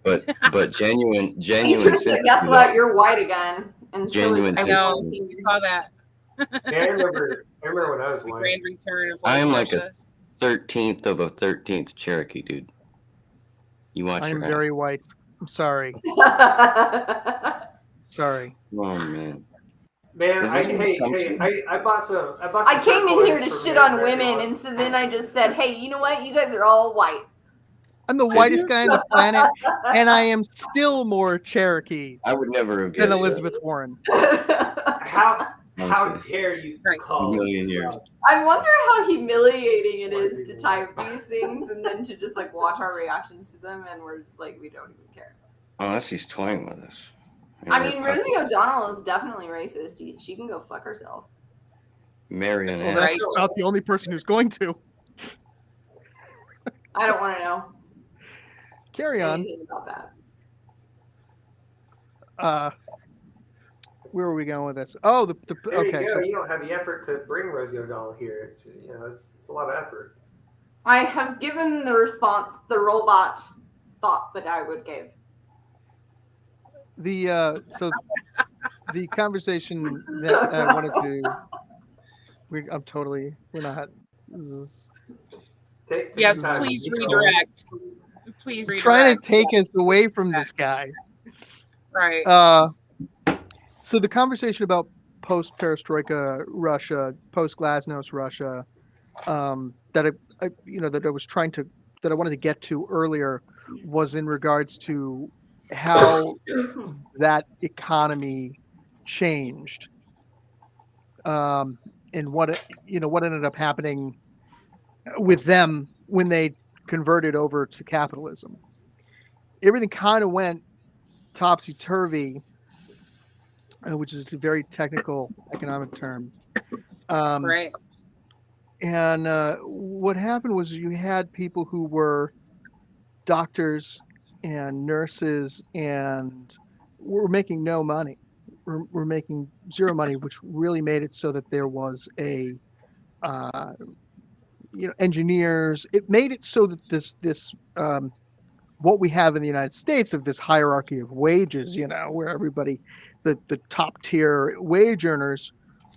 R: But genuine.
C: Guess what? You're white again, and
R: genuine.
C: So
B: I know. You saw that.
Q: Yeah, I remember when I was
B: The
Q: white.
B: grand return of
R: I am
B: white
R: like a
B: Russia.
R: 13th of a 13th Cherokee, dude. You watch
M: I'm
R: your hat.
M: very white. I'm sorry. Sorry.
R: Oh man.
Q: Man,
R: Is this what it's come to?
Q: I bought some.
C: I came in here to
Q: turquoise from
C: shit on
Q: American
C: women,
Q: Dogs.
C: and so then I just said, "Hey, you know what? You guys are all white."
M: I'm the whitest guy on the planet, and I am still more Cherokee
R: I would never have
M: than
R: guessed
M: Elizabeth Warren.
Q: How
R: Honestly.
Q: dare you
R: that.
Q: call?
R: A million years.
C: I wonder how humiliating it is to type these things and then to just like watch our reactions to them, and we're just like, we don't even care.
R: Unless he's toying with us.
C: I mean, Rosie O'Donnell is definitely racist. She can go fuck herself.
R: Marionette.
M: Well, that's about the only person who's going to.
C: I don't want to know
M: Carry on.
C: anything about that.
M: Where are we going with this? Oh,
Q: There
M: okay.
Q: you go.
M: So
Q: You don't have the effort to bring Rosie O'Donnell here. It's it's a lot of effort.
C: I have given the response the robot thought that I would give.
M: the conversation that I wanted to. We're not.
B: Yes, please redirect. Please redirect.
M: Trying to take us away from this guy.
B: Right.
M: So the conversation about post-perestroika Russia, post-Glasnost Russia, that I wanted to get to earlier was in regards to how that economy changed, and what ended up happening with them when they converted over to capitalism. Everything kind of went topsy-turvy, which is a very technical economic term.
B: Right.
M: And what happened was you had people who were doctors and nurses and were making no money. We're making zero money, which really made it so that there was engineers. It made it so that this what we have in the United States of this hierarchy of wages, where everybody, the top tier wage earners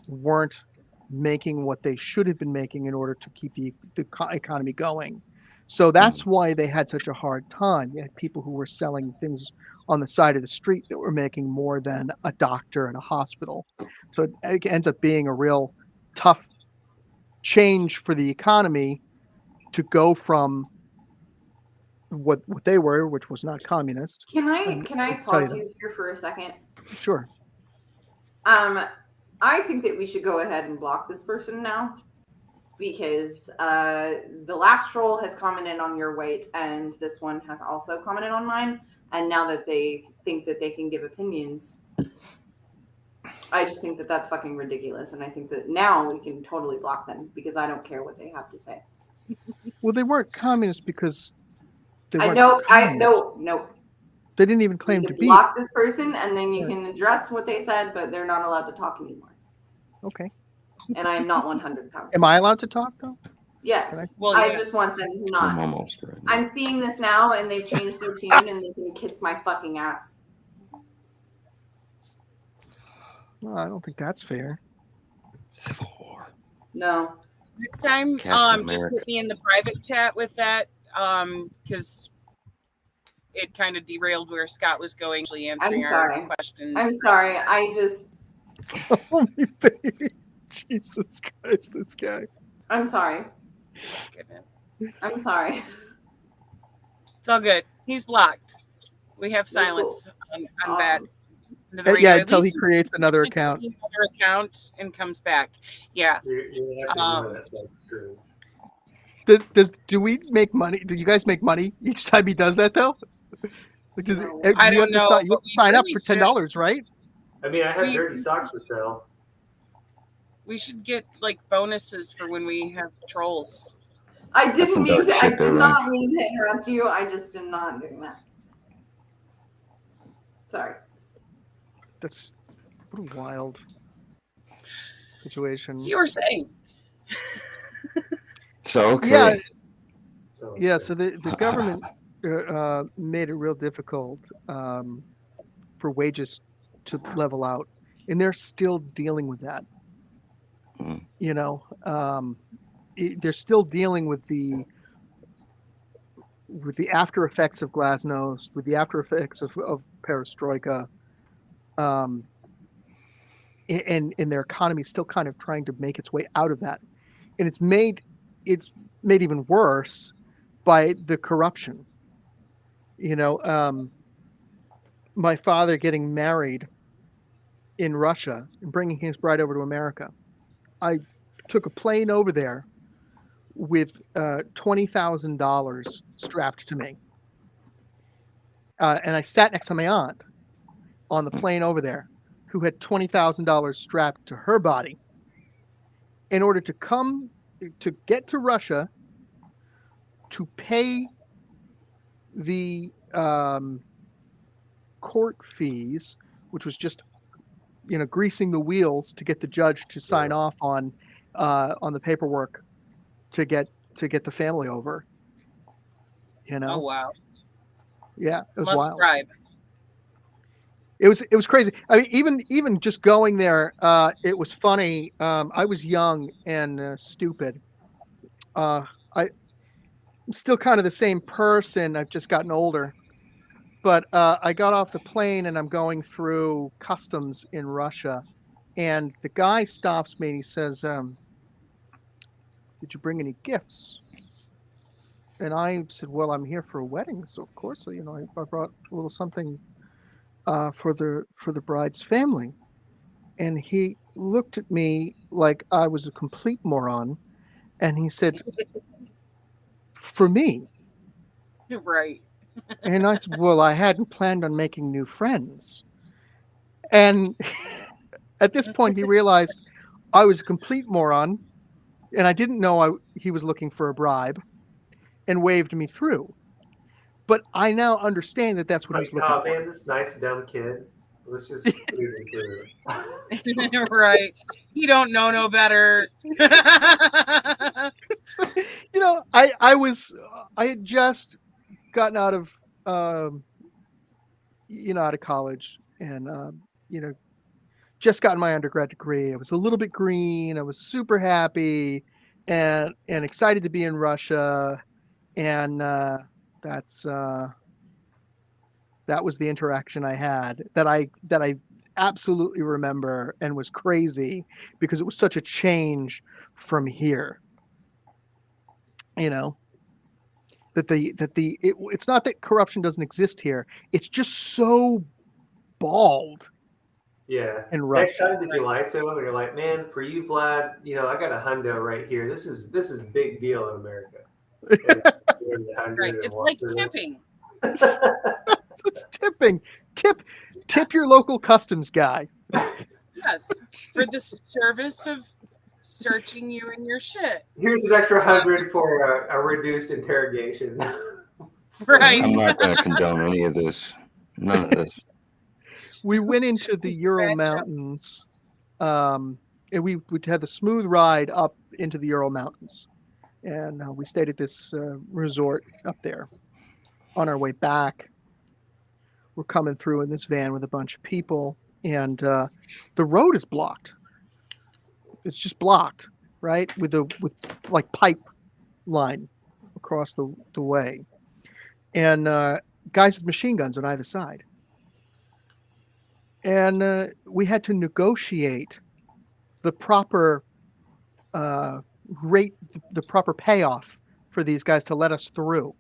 M: weren't making what they should have been making in order to keep the economy going. So that's why they had such a hard time. You had people who were selling things on the side of the street that were making more than a doctor in a hospital. So it ends up being a real tough change for the economy to go from what they were, which was not communist.
C: Can I pause you here for a second?
M: Sure.
C: I think that we should go ahead and block this person now, because the last troll has commented on your weight, and this one has also commented on mine. And now that they think that they can give opinions, I just think that that's fucking ridiculous. And I think that now we can totally block them, because I don't care what they have to say.
M: Well, they weren't communist because they
C: I
M: weren't
C: know.
M: communist.
C: No.
M: They didn't even claim
C: You
M: to
C: can
M: be.
C: block this person, and then you can address what they said, but they're not allowed to talk anymore.
M: Okay.
C: And I am not 100 pounds.
M: Am I allowed to talk though?
C: Yes.
B: Well,
C: I
B: yeah.
C: just want them to
R: I'm
C: not.
R: almost right.
C: I'm seeing this now, and they've changed their tune, and they can kiss my fucking ass.
M: Well, I don't think that's fair.
R: Civil War.
C: No.
B: Next time,
R: Captain
B: just
R: America.
B: put me in the private chat with that, because it kind of derailed where Scott was going, actually answering our question.
C: I'm sorry. I just.
M: Oh, my baby. Jesus Christ, this guy.
C: I'm sorry.
B: Goodness.
C: I'm sorry.
B: It's all good. He's blocked. We have
C: That's
B: silence
C: cool.
B: on that.
M: Yeah, until he creates another account.
B: Another account and comes back. Yeah.
Q: You're have to ignore that stuff. It's true.
M: Do we make money? Do you guys make money each time he does that though? Because
B: I don't know.
M: You have to sign up for $10, right?
Q: I mean, I have dirty socks for sale.
B: We should get like bonuses for when we have trolls.
C: I didn't mean to. I did not mean to interrupt you. I just am not doing that. Sorry.
M: That's what a wild situation.
B: So you were saying.
R: So okay.
M: Yeah. So the government made it real difficult for wages to level out, and they're still dealing with that. You know, they're still dealing with the after effects of glasnost, with the after effects of perestroika, and their economy is still kind of trying to make its way out of that, and it's made even worse by the corruption. You know, my father getting married in Russia and bringing his bride over to America. I took a plane over there with $20,000 strapped to me. And I sat next to my aunt on the plane over there who had $20,000 strapped to her body in order to get to Russia to pay the court fees, which was just, greasing the wheels to get the judge to sign off on the paperwork to get the family over.
B: Oh wow.
M: Yeah, it was
B: Must
M: wild.
B: Bribe.
M: It was crazy. I mean, even just going there, it was funny. I was young and stupid. I'm still kind of the same person. I've just gotten older. But I got off the plane and I'm going through customs in Russia, and the guy stops me and he says, "Did you bring any gifts?" And I said, "Well, I'm here for a wedding, so of course, I brought a little something for the bride's family." And he looked at me like I was a complete moron, and he said, "For me?"
B: Right.
M: And I said, "Well, I hadn't planned on making new friends." And at this point, he realized I was a complete moron, and I didn't know he was looking for a bribe, and waved me through. But I now understand that that's what he was looking for.
Q: Oh man, this nice dumb kid. Let's just leave him through.
B: Right. You don't know no better.
M: I had just gotten out of college, and just gotten my undergrad degree. I was a little bit green. I was super happy and excited to be in Russia, and that was the interaction I had that I absolutely remember, and was crazy because it was such a change from here. It's not that corruption doesn't exist here. It's just so bald.
Q: Yeah.
M: In
Q: Next
M: Russia.
Q: time, did you lie to him and you're like, "Man, for you, Vlad, I got a hundo right here. This is big deal in America."
B: Right. It's like tipping.
M: It's tipping. Tip your local customs guy.
B: Yes. For the service of searching you and your shit.
Q: Here's an extra 100 for a reduced interrogation.
B: Right.
R: I'm not going to condone any of this. None of this.
M: We went into the Ural Mountains, and we had the smooth ride up into the Ural Mountains, and we stayed at this resort up there. On our way back, we're coming through in this van with a bunch of people, and the road is blocked. it's just blocked, right, with like pipe line across the way, and guys with machine guns on either side, and we had to negotiate the proper rate, the proper payoff for these guys to let us through,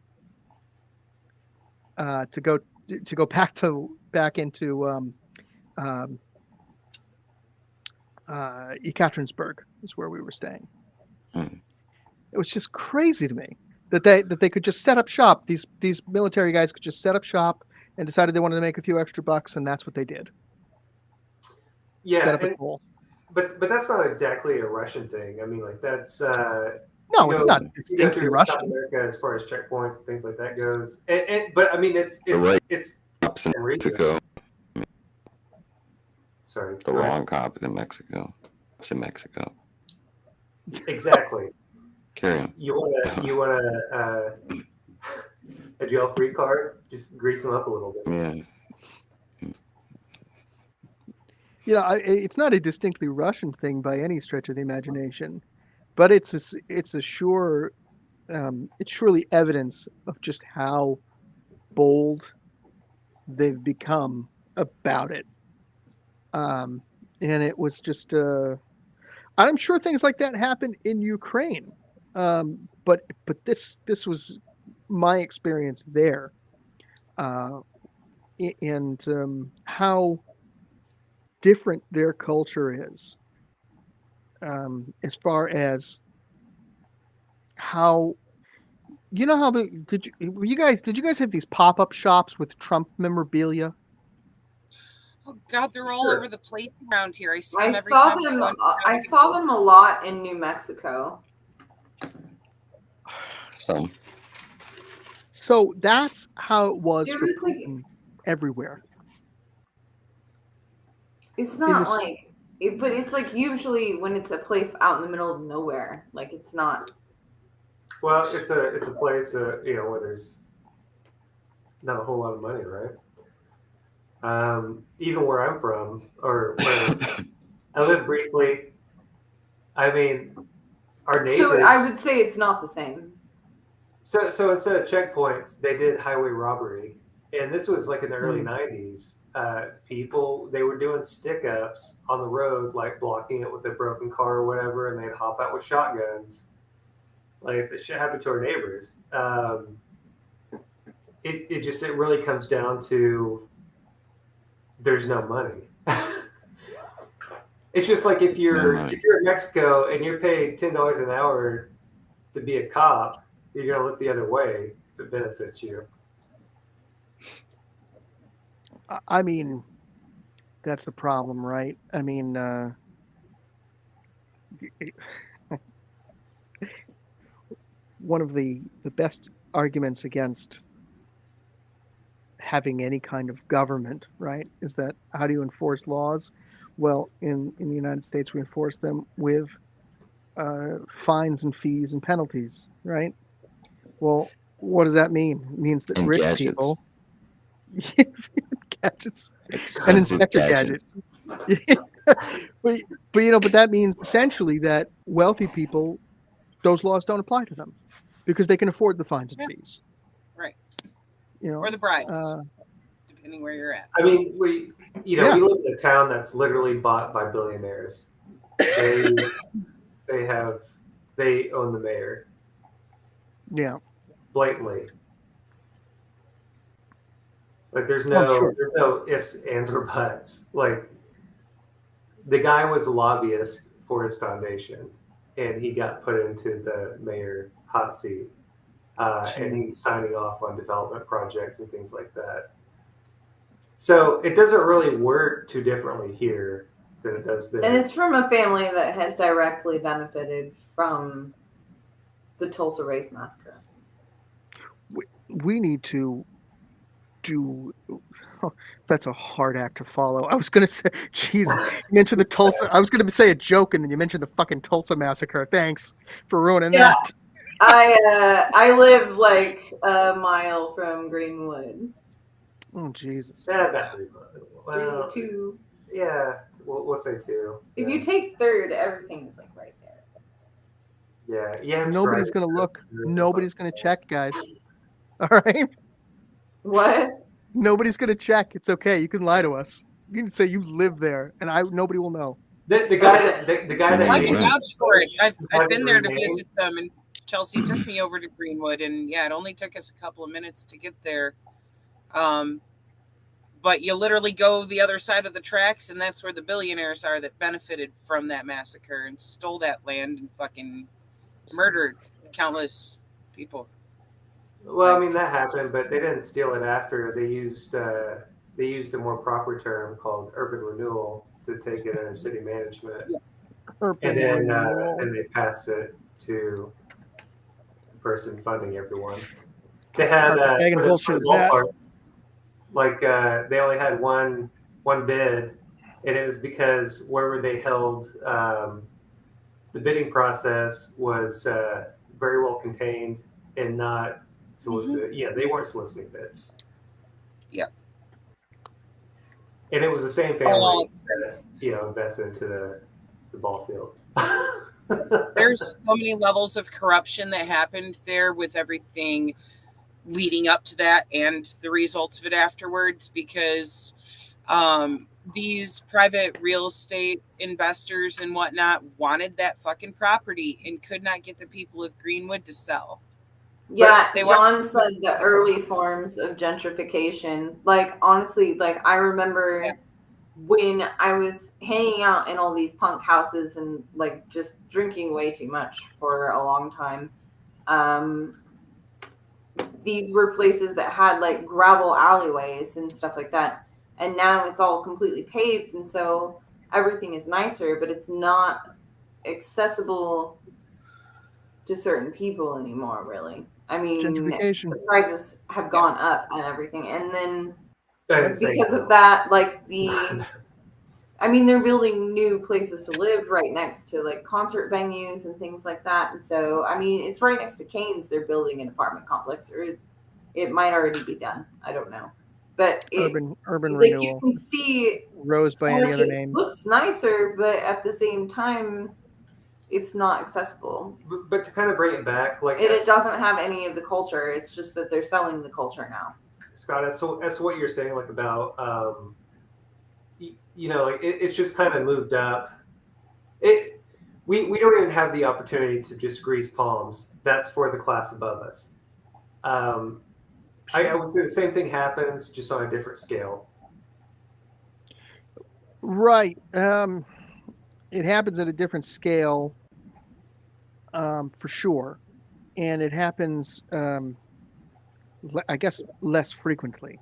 M: to go back into Ekaterinburg is where we were staying. It was just crazy to me that they could just set up shop. These military guys could just set up shop and decided they wanted to make a few extra bucks, and that's what they did.
Q: Yeah,
M: set up a goal.
Q: But that's not exactly a Russian thing. I mean, like that's
M: no, it's not distinctly Russian.
Q: South America, as far as checkpoints and things like that goes. But I mean, it's
R: Mexico.
Q: Sorry,
R: the wrong cop in Mexico. It's in Mexico.
Q: Exactly.
R: Carry on.
Q: You want a jail-free card? Just grease them up a little bit.
R: Yeah.
M: You know, it's not a distinctly Russian thing by any stretch of the imagination, but it's surely evidence of just how bold they've become about it. And it was just, I'm sure things like that happen in Ukraine, but this was my experience there, and how different their culture is, as far as how, you know, how did you guys have these pop-up shops with Trump memorabilia?
B: Oh God, they're all over the place around here. I see them every
C: saw
B: time.
C: them. I saw them a lot in New Mexico.
M: So that's how it was for Putin everywhere.
C: It's not like, but it's like usually when it's a place out in the middle of nowhere, like it's not.
Q: Well, it's a place you know, where there's not a whole lot of money, right? Even where I'm from, or where I lived briefly. I mean, our neighbors.
C: So I would say it's not the same.
Q: So instead of checkpoints, they did highway robbery, and this was like in the early '90s. People, they were doing stick-ups on the road, like blocking it with a broken car or whatever, and they'd hop out with shotguns. Like, this shit happened to our neighbors. It really comes down to there's no money. It's just like if you're in Mexico and you're paid $10 an hour to be a cop, you're gonna look the other way if it benefits you.
M: I mean, that's the problem, right? I mean, one of the best arguments against having any kind of government, right, is that how do you enforce laws? Well, in the United States, we enforce them with fines and fees and penalties, right? Well, what does that mean? It means that rich people... gadgets and inspector gadgets. but you know, but that means essentially that wealthy people, those laws don't apply to them because they can afford the fines and fees.
B: Right.
M: You know,
B: or the bribes, depending where you're at.
Q: I mean, we live in a town that's literally bought by billionaires. They own the mayor.
M: Yeah.
Q: Blatantly. Like there's no ifs, ands, or buts. Like the guy was a lobbyist for his foundation, and he got put into the mayor hot seat, and he's signing off on development projects and things like that. So it doesn't really work too differently here than it does there.
C: And it's from a family that has directly benefited from the Tulsa Race Massacre.
M: We need to do. Oh, that's a hard act to follow. I was going to say, Jesus, you mentioned the Tulsa. I was going to say a joke, and then you mentioned the fucking Tulsa Massacre. Thanks for ruining that.
C: I live like a mile from Greenwood.
M: Oh, Jesus.
Q: Yeah, about 3 miles. Well,
C: 2.
Q: Yeah, We'll say 2.
C: If you take 3rd, everything's like right there.
Q: Yeah.
M: Nobody's going to look. Nobody's going to check, guys. All right.
C: What?
M: Nobody's going to check. It's okay. You can lie to us. You can say you live there, and nobody will know.
Q: The guy that
B: I can vouch for it. I've been there to visit them, and Chelsea took me over to Greenwood, and yeah, it only took us a couple of minutes to get there. But you literally go the other side of the tracks, and that's where the billionaires are that benefited from that massacre and stole that land and fucking murdered countless people.
Q: Well, I mean that happened, but they didn't steal it after. They used a more proper term called urban renewal to take it in city management, and then they passed it to the person funding everyone. They had they only had one bid, and it was because wherever they held the bidding process was very well contained and not solicited. Yeah, they weren't soliciting bids.
B: Yeah.
Q: And it was the same family that, invested into the ball field.
B: There's so many levels of corruption that happened there with everything leading up to that and the results of it afterwards, because these private real estate investors and whatnot wanted that fucking property and could not get the people of Greenwood to sell.
C: Yeah, John said the early forms of gentrification. Like, honestly, like I remember when I was hanging out in all these punk houses and like just drinking way too much for a long time. These were places that had like gravel alleyways and stuff like that. And now it's all completely paved. And so everything is nicer, but it's not accessible to certain people anymore, really. I mean,
M: gentrification.
C: The prices have gone up and everything. And then because of that, like they're building new places to live right next to like concert venues and things like that. And so, I mean, it's right next to Canes. They're building an apartment complex, or it might already be done. I don't know. But
M: urban
C: like
M: renewal.
C: You can see
M: Rose by any other name.
C: It looks nicer, but at the same time, it's not accessible.
Q: But to kind of bring it back, like
C: it doesn't have any of the culture. It's just that they're selling the culture now.
Q: Scott, as to what you're saying, like about like it's just kind of moved up. We don't even have the opportunity to just grease palms. That's for the class above us. I would say the same thing happens, just on a different scale.
M: Right. It happens at a different scale, for sure, and it happens, I guess, less frequently.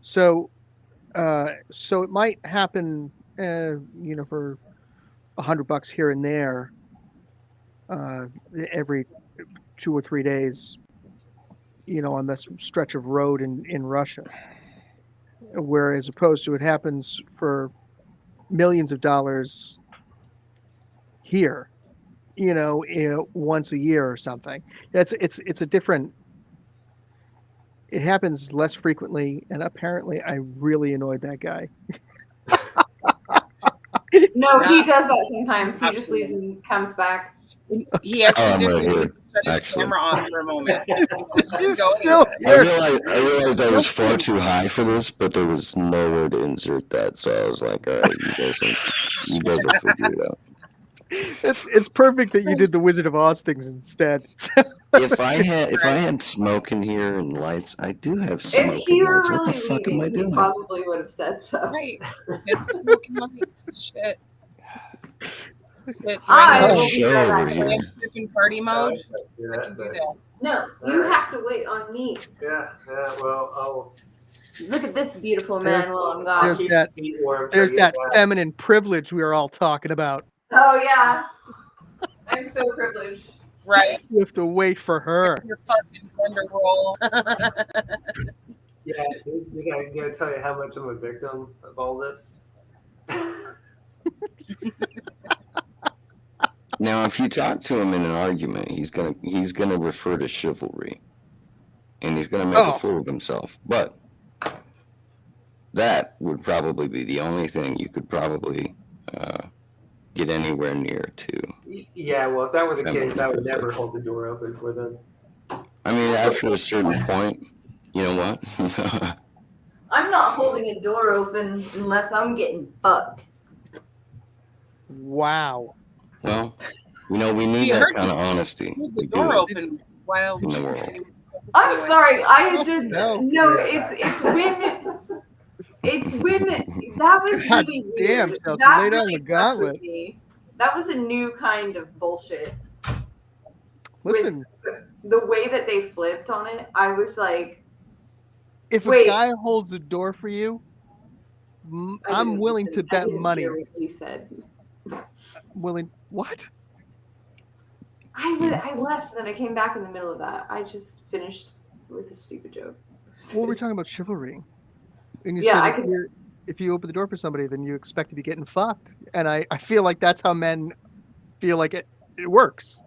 M: So it might happen, for $100 here and there, every 2 or 3 days, on this stretch of road in Russia, whereas opposed to it happens for millions of dollars here, once a year or something. It's a different. It happens less frequently, and apparently, I really annoyed that guy.
C: No, he does that sometimes. He just leaves and comes back.
B: He actually did shut his camera on for a moment.
M: He's still here.
R: I realized I was far too high for this, but there was nowhere to insert that, so I was like, all right, you guys will figure it out.
M: It's perfect that you did the Wizard of Oz things instead.
R: If I had smoke in here and lights, I do have smoke
C: if he
R: and
C: were
R: lights.
C: really
R: What the fuck am I
C: leaving,
R: doing?
C: he probably would have said so.
B: Right. It's smoking lights. Shit.
C: I will
R: be right back.
B: In party mode. I can do that.
C: No, you have to wait on me.
Q: Yeah. Well, I'll
C: look at this beautiful man while I'm gone.
M: There's that feminine privilege we were all talking about.
C: Oh yeah, I'm so privileged.
B: Right.
M: You have to wait for her.
B: Your fucking gender role.
Q: Yeah, I gotta tell you how much I'm a victim of all this.
R: Now, if you talk to him in an argument, he's gonna refer to chivalry, and he's gonna make a fool of himself. But that would probably be the only thing you could probably get anywhere near to.
Q: Yeah, well, if that were the
R: feminine
Q: case, I would
R: privilege.
Q: never hold the door open for them.
R: I mean, after a certain point, you know what?
C: I'm not holding a door open unless I'm getting fucked.
M: Wow.
R: Well, you know, we need
B: You
R: that
B: heard
R: kind of
B: me
R: honesty.
B: leave
R: We
B: the door
R: do
B: open while
R: in the world.
C: I'm
B: Anyway.
C: sorry. I just
M: no.
C: no. It's when that was
M: God
C: really
M: damn,
C: weird.
M: Chelsea,
C: That
M: lay down
C: really
M: the
C: fucked with
M: gauntlet.
C: me. That was a new kind of bullshit.
M: Listen,
C: The way that they flipped on it, I was like,
M: if
C: wait.
M: a guy holds a door for you, I'm willing to bet money.
C: Hear what he said.
M: Willing what?
C: I left and then I came back in the middle of that. I just finished with a stupid joke.
M: Well, we're talking about chivalry. And you
C: Yeah,
M: said if you open the door for somebody, then you expect to be getting fucked. And I feel like that's how men feel like it works.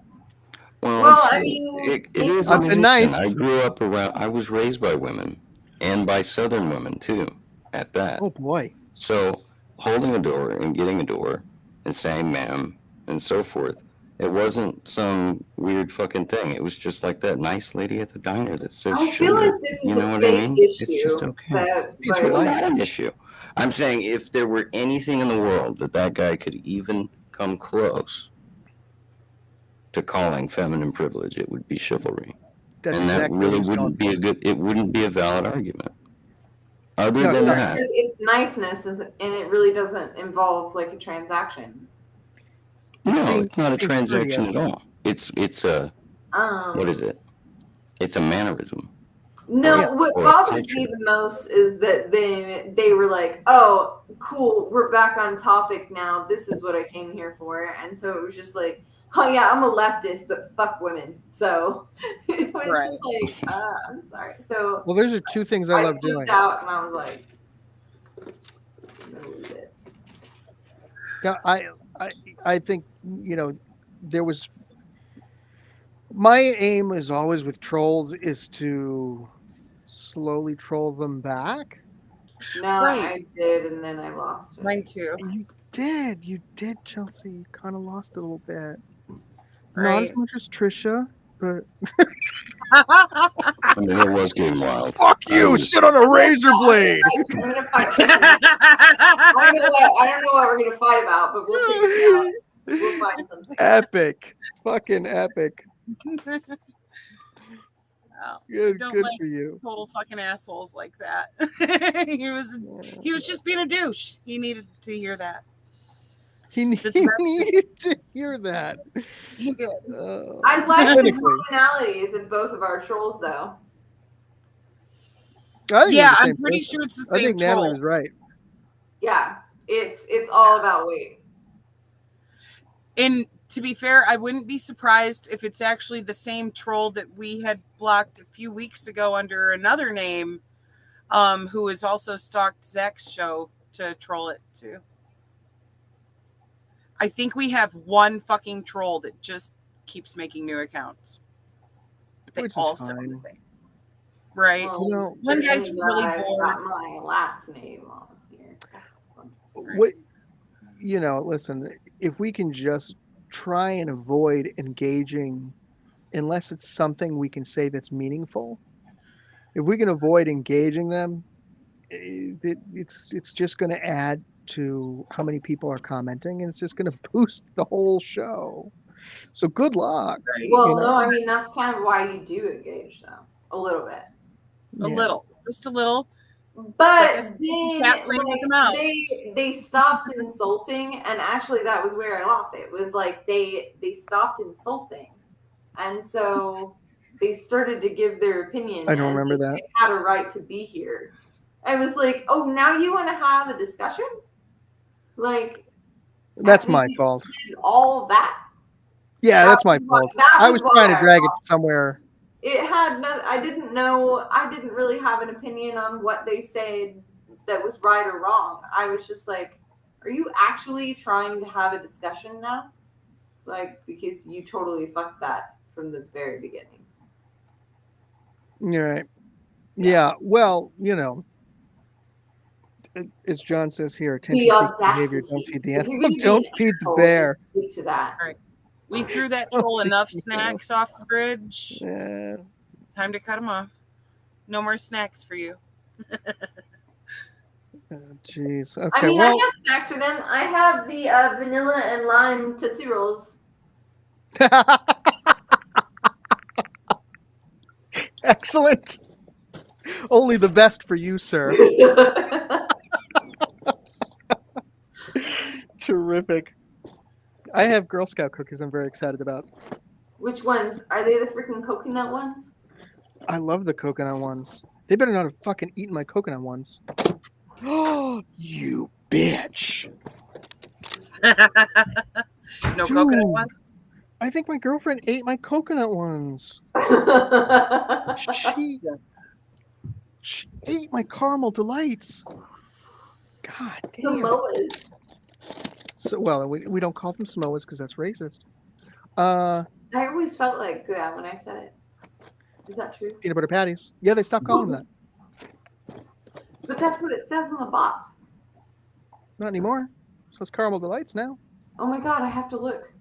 R: Well,
C: I mean,
R: it is.
M: I've been nice.
R: I grew up around. I was raised by women, and by Southern women too. At that.
M: Oh boy.
R: So holding a door and getting a door and saying "ma'am" and so forth. It wasn't some weird fucking thing. It was just like that nice lady at the diner that says
C: I
R: sugar.
C: feel like this is
R: You know
C: a
R: what I
C: big
R: mean?
C: issue.
R: It's just okay. It's really not an issue. I'm saying if there were anything in the world that guy could even come close to calling feminine privilege, it would be chivalry.
M: That's
R: and
M: exactly
R: that really
M: what
R: wouldn't be it wouldn't be a valid argument. Other
C: No,
R: than that,
C: because it's niceness, and it really doesn't involve like a transaction.
R: no, it's not a transaction at all. It's a what is it? It's a mannerism.
C: No, what bothers me the most is that then they were like, "Oh, cool, we're back on topic now. This is what I came here for," and so it was just like, "Oh yeah, I'm a leftist, but fuck women." So it was just like, "I'm sorry." So
M: well, those are two things I love doing.
C: Out and I was like,
M: Yeah, I think there was. My aim is always with trolls is to slowly troll them back.
C: No, I did, and then I lost it.
B: Mine too.
M: You did, Chelsea. You kind of lost it a little bit. Not as much as Trisha, but
R: I mean, it was getting wild.
M: Fuck you! Sit on a razor blade.
C: I'm gonna fight. I don't know what we're gonna fight about, but we'll figure it out. We'll find something.
M: Epic, fucking epic.
B: Oh,
M: Good
B: like
M: for you.
B: Total fucking assholes like that. he was just being a douche. He needed to hear that.
M: He needed to hear that.
B: He did.
C: I like the commonalities of both of our trolls, though.
B: I'm pretty sure it's the same.
M: I think Natalie was right.
C: Yeah, it's all about weight.
B: And to be fair, I wouldn't be surprised if it's actually the same troll that we had blocked a few weeks ago under another name, who has also stalked Zach's show to troll it too. I think we have one fucking troll that just keeps making new accounts.
M: Which is fine.
B: Right?
C: Well,
B: one guy's really bored.
C: Got my last name on here.
M: What listen, if we can just try and avoid engaging, unless it's something we can say that's meaningful. If we can avoid engaging them, it's just going to add to how many people are commenting, and it's just going to boost the whole show. So good luck.
C: Well, no, I mean that's kind of why you do engage, though, a little bit.
B: Just a little.
C: But then they stopped insulting, and actually that was where I lost it. It was like they stopped insulting, and so they started to give their opinion.
M: I don't remember that.
C: They had a right to be here. I was like, oh, now you want to have a discussion? Like
M: that's my fault.
C: All of that.
M: Yeah, that's my fault. I was trying to drag it somewhere.
C: It had no, I didn't really have an opinion on what they said that was right or wrong. I was just like, are you actually trying to have a discussion now? Like, because you totally fucked that from the very beginning.
M: You're right. Yeah. Well, as John says here,
C: The
M: attention-seeking behavior.
C: audacity.
M: Don't feed the
C: If
M: animal.
C: you're gonna be
M: Don't
C: an
M: feed the
C: asshole,
M: bear.
C: just stick to that.
B: All right. We threw that
M: Don't
B: troll
M: feed
B: enough
M: the
B: snacks off the bridge.
M: Yeah.
B: Time to cut them off. No more snacks for you.
M: Jeez. Okay.
C: I mean,
M: well,
C: I have snacks for them. I have the vanilla and lime Tootsie Rolls.
M: excellent. Only the best for you, sir. Terrific. I have Girl Scout cookies I'm very excited about.
C: Which ones? Are they the freaking coconut ones?
M: I love the coconut ones. They better not have fucking eaten my coconut ones. Oh, you bitch.
B: No
M: Dude,
B: coconut ones?
M: I think my girlfriend ate my coconut ones. She ate my caramel delights. God damn.
C: Samoas.
M: So, well, we don't call them Samoas because that's racist.
C: I always felt like that when I said it. Is that true?
M: Peanut butter patties. Yeah, they stopped calling them that.
C: But that's what it says on the box.
M: Not anymore. So it's caramel delights now.
C: Oh my god, I have to look.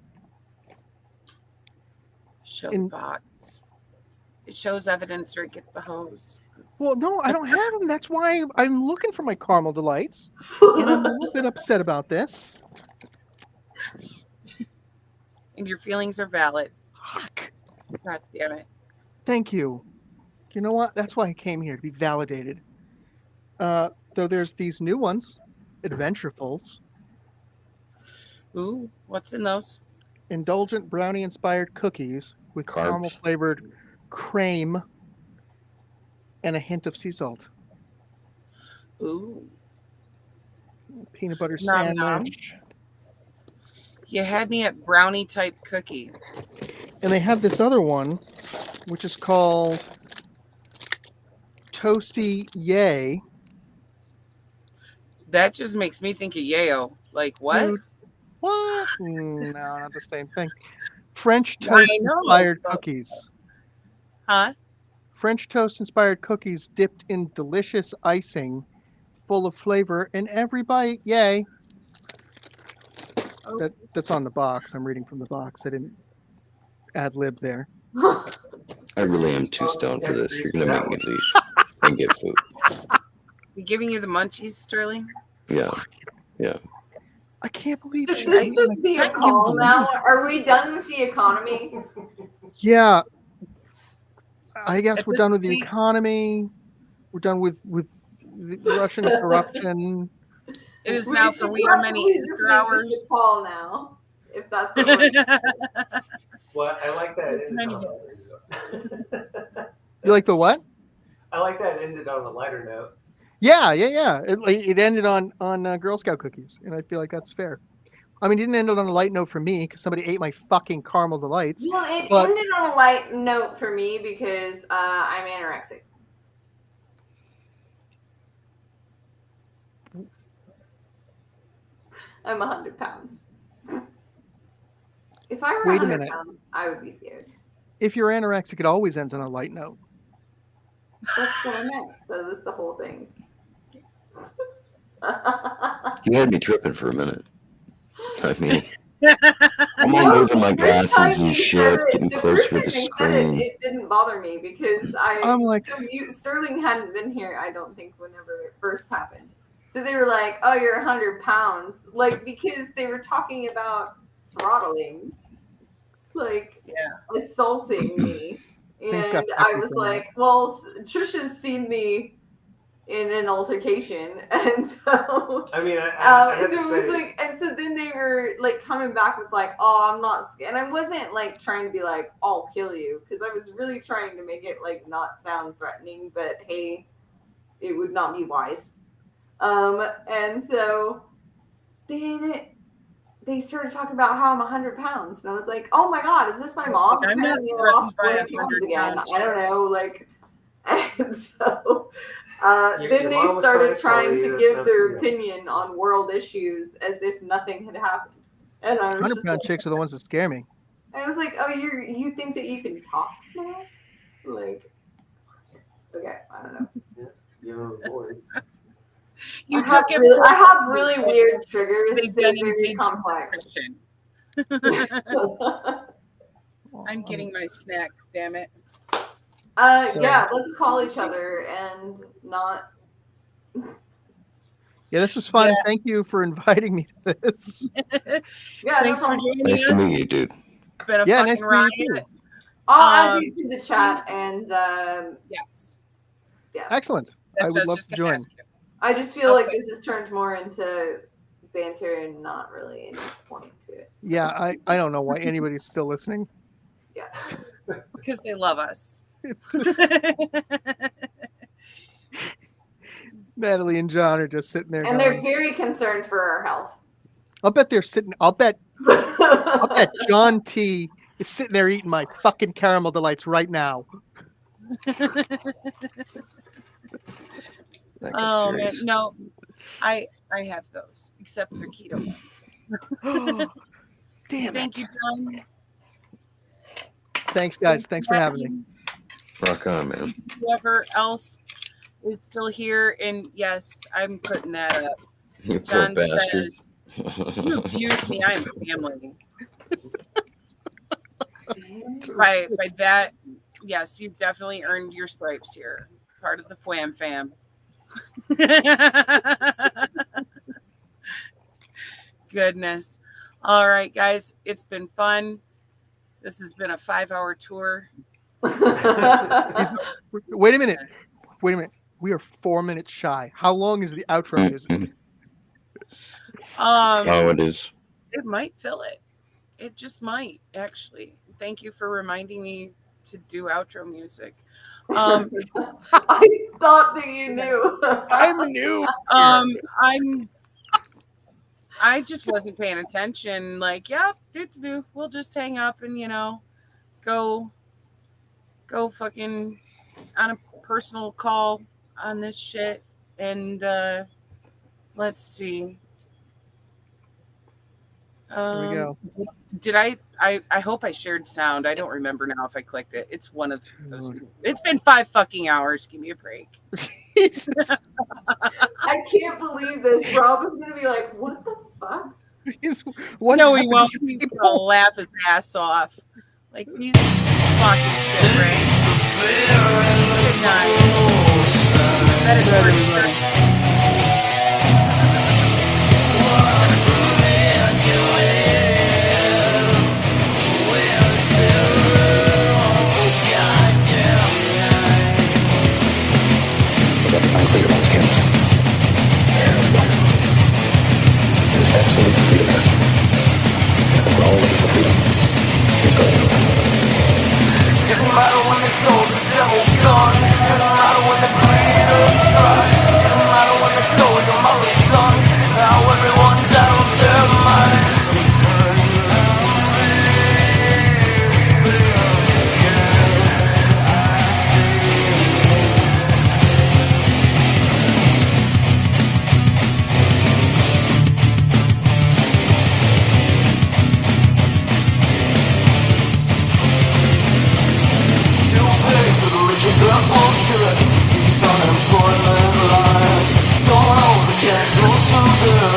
B: Show the box. It shows evidence or it gets the hose.
M: Well, no, I don't have them. That's why I'm looking for my caramel delights. And I'm a little bit upset about this.
B: And your feelings are valid.
M: Fuck.
B: God damn it.
M: Thank you. You know what? That's why I came here, to be validated. Though there's these new ones, Adventurefuls.
B: Ooh, what's in those?
M: Indulgent brownie-inspired cookies with caramel-flavored creme and a hint of sea salt.
B: Ooh.
M: Peanut butter
B: Nom,
M: sandwich.
B: You had me at brownie type cookie.
M: And they have this other one, which is called Toasty Yay.
B: That just makes me think of yayo. Like what?
M: Dude, what? No, not the same thing. French toast inspired cookies.
B: Huh?
M: French toast inspired cookies dipped in delicious icing, full of flavor in every bite. Yay.
B: Oh.
M: That's on the box. I'm reading from the box. I didn't ad lib there.
R: I really am too stoned for this. You're gonna make me leave and get food.
B: Is he giving you the munchies, Sterling?
R: Yeah. Yeah.
M: I can't believe
C: Should this just be a call now? Are we done with the economy?
M: Yeah. I guess
B: At
M: we're
B: this
M: done with the
B: point-
M: economy. We're done with the Russian corruption.
B: It is now for we are many after hours.
C: A call now, if that's what we're
Q: Well, I like that.
M: You like the what?
Q: I like that it ended on a lighter note.
M: Yeah. It ended on Girl Scout cookies, and I feel like that's fair. I mean, it didn't end on a light note for me because somebody ate my fucking caramel delights.
C: Well, it
M: but
C: ended on a light note for me because I'm anorexic. I'm 100 pounds. If I were
M: Wait a
C: 100
M: minute.
C: pounds, I would be scared.
M: If you're anorexic, it always ends on a light note.
C: That's what I meant. That was the whole thing.
R: You had me tripping for a minute. I mean, I'm all moving my glasses and shit, getting closer to the screen.
C: It didn't bother me because
M: I'm like,
C: Sterling hadn't been here, I don't think, whenever it first happened. So they were like, "Oh, you're 100 pounds," like because they were talking about throttling, like assaulting me,
M: Things
C: and
M: got
C: I
M: sexy
C: was
M: for a minute.
C: like, "Well, Trisha's seen me in an altercation," and so
Q: I mean, I had
C: so
Q: to
C: it was
Q: say-
C: like, and so then they were like coming back with like, "Oh, I'm not scared," and I wasn't like trying to be like, "I'll kill you," because I was really trying to make it like not sound threatening, but hey, it would not be wise. And so then they started talking about how I'm 100 pounds, and I was like, "Oh my god, is this my mom?
B: I'm not
C: Apparently I
B: threatened
C: lost
B: by
C: 40
B: 100
C: pounds again.
B: pounds.
C: I don't know, like." And so
Q: Your
C: then they
Q: mom was
C: started
Q: trying
C: trying
Q: to
C: to
Q: tell you
C: give
Q: that's
C: their
Q: not
C: opinion on world issues as if nothing had happened. And I was
M: 100-pound
C: just
M: chicks are the ones that scare me.
C: I was like, "Oh, you think that you can talk now?" Like, okay, I don't know.
Q: Your voice.
C: I have really weird triggers. They're very complex.
B: I'm getting my snacks, damn it.
C: Yeah, let's call each other and not.
M: Yeah, this was fun. Yeah. Thank you for inviting me to this.
C: Yeah,
B: thanks for joining us.
R: Nice to meet you, dude.
B: It's been a fucking ride.
C: I'll add you to the chat and
B: yes.
C: Yeah.
M: Excellent. I would love to join.
C: I just feel like this has turned more into banter and not really any point to it.
M: Yeah, I don't know why anybody's still listening.
C: Yeah.
B: Because they love us.
M: Natalie and John are just sitting there.
C: And they're very concerned for our health.
M: I'll bet they're sitting. I'll bet John T is sitting there eating my fucking caramel delights right now.
B: Oh man, no, I have those, except for keto ones.
M: Damn
B: Thank you, John.
M: Thanks, guys. Thanks for having me.
R: Rock on, man.
B: Whoever else is still here, and yes, I'm putting that up.
R: You
B: John
R: poor bastards.
B: says, "You abuse me. I'm family." by that, yes, you've definitely earned your stripes here. Part of the FWAM fam. Goodness. All right, guys, it's been fun. This has been a 5-hour tour.
M: Wait a minute. We are 4 minutes shy. How long is the outro music?
R: Oh, it is.
B: It might fill it. It just might, actually. Thank you for reminding me to do outro music.
C: I thought that you knew.
M: I'm new.
B: I just wasn't paying attention. Like, yep, we'll just hang up and go fucking on a personal call on this shit. And let's see.
M: Here we go.
B: Did I hope I shared sound. I don't remember now if I clicked it. It's one of those. It's been 5 fucking hours. Give me a break.
M: Jesus.
C: I can't believe this. Rob is gonna be like, what the fuck?
B: No, he won't. He's gonna laugh his ass off. Like these fucking shit, right? Good night. That is where
S: Unclear on scales. There's absolute freedom. And we're all looking for freedom. Here's going on. Doesn't matter when they sold the devil guns. Doesn't matter when they played us right. Doesn't matter when they stole your mother's son. Now everyone's out of their mind. That bullshit, these unemployment lines don't know the casuals of their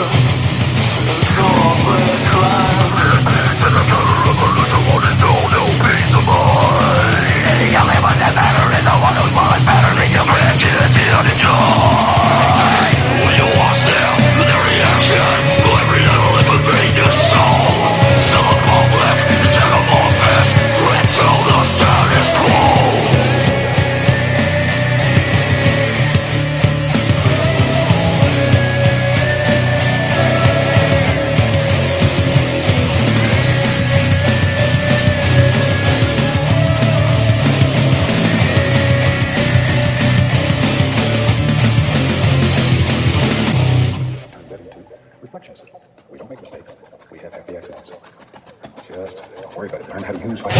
S: corporate crimes. To the government, I want to know no peace of mind. You live on the matter is the one who's more better than your grandkids in the joy. When you watch them, their reaction to every level of a being's soul. Still a public, xenomorphous, threat to the status quo. We don't make mistakes. We have happy accidents. Just don't worry about it. Learn how to use what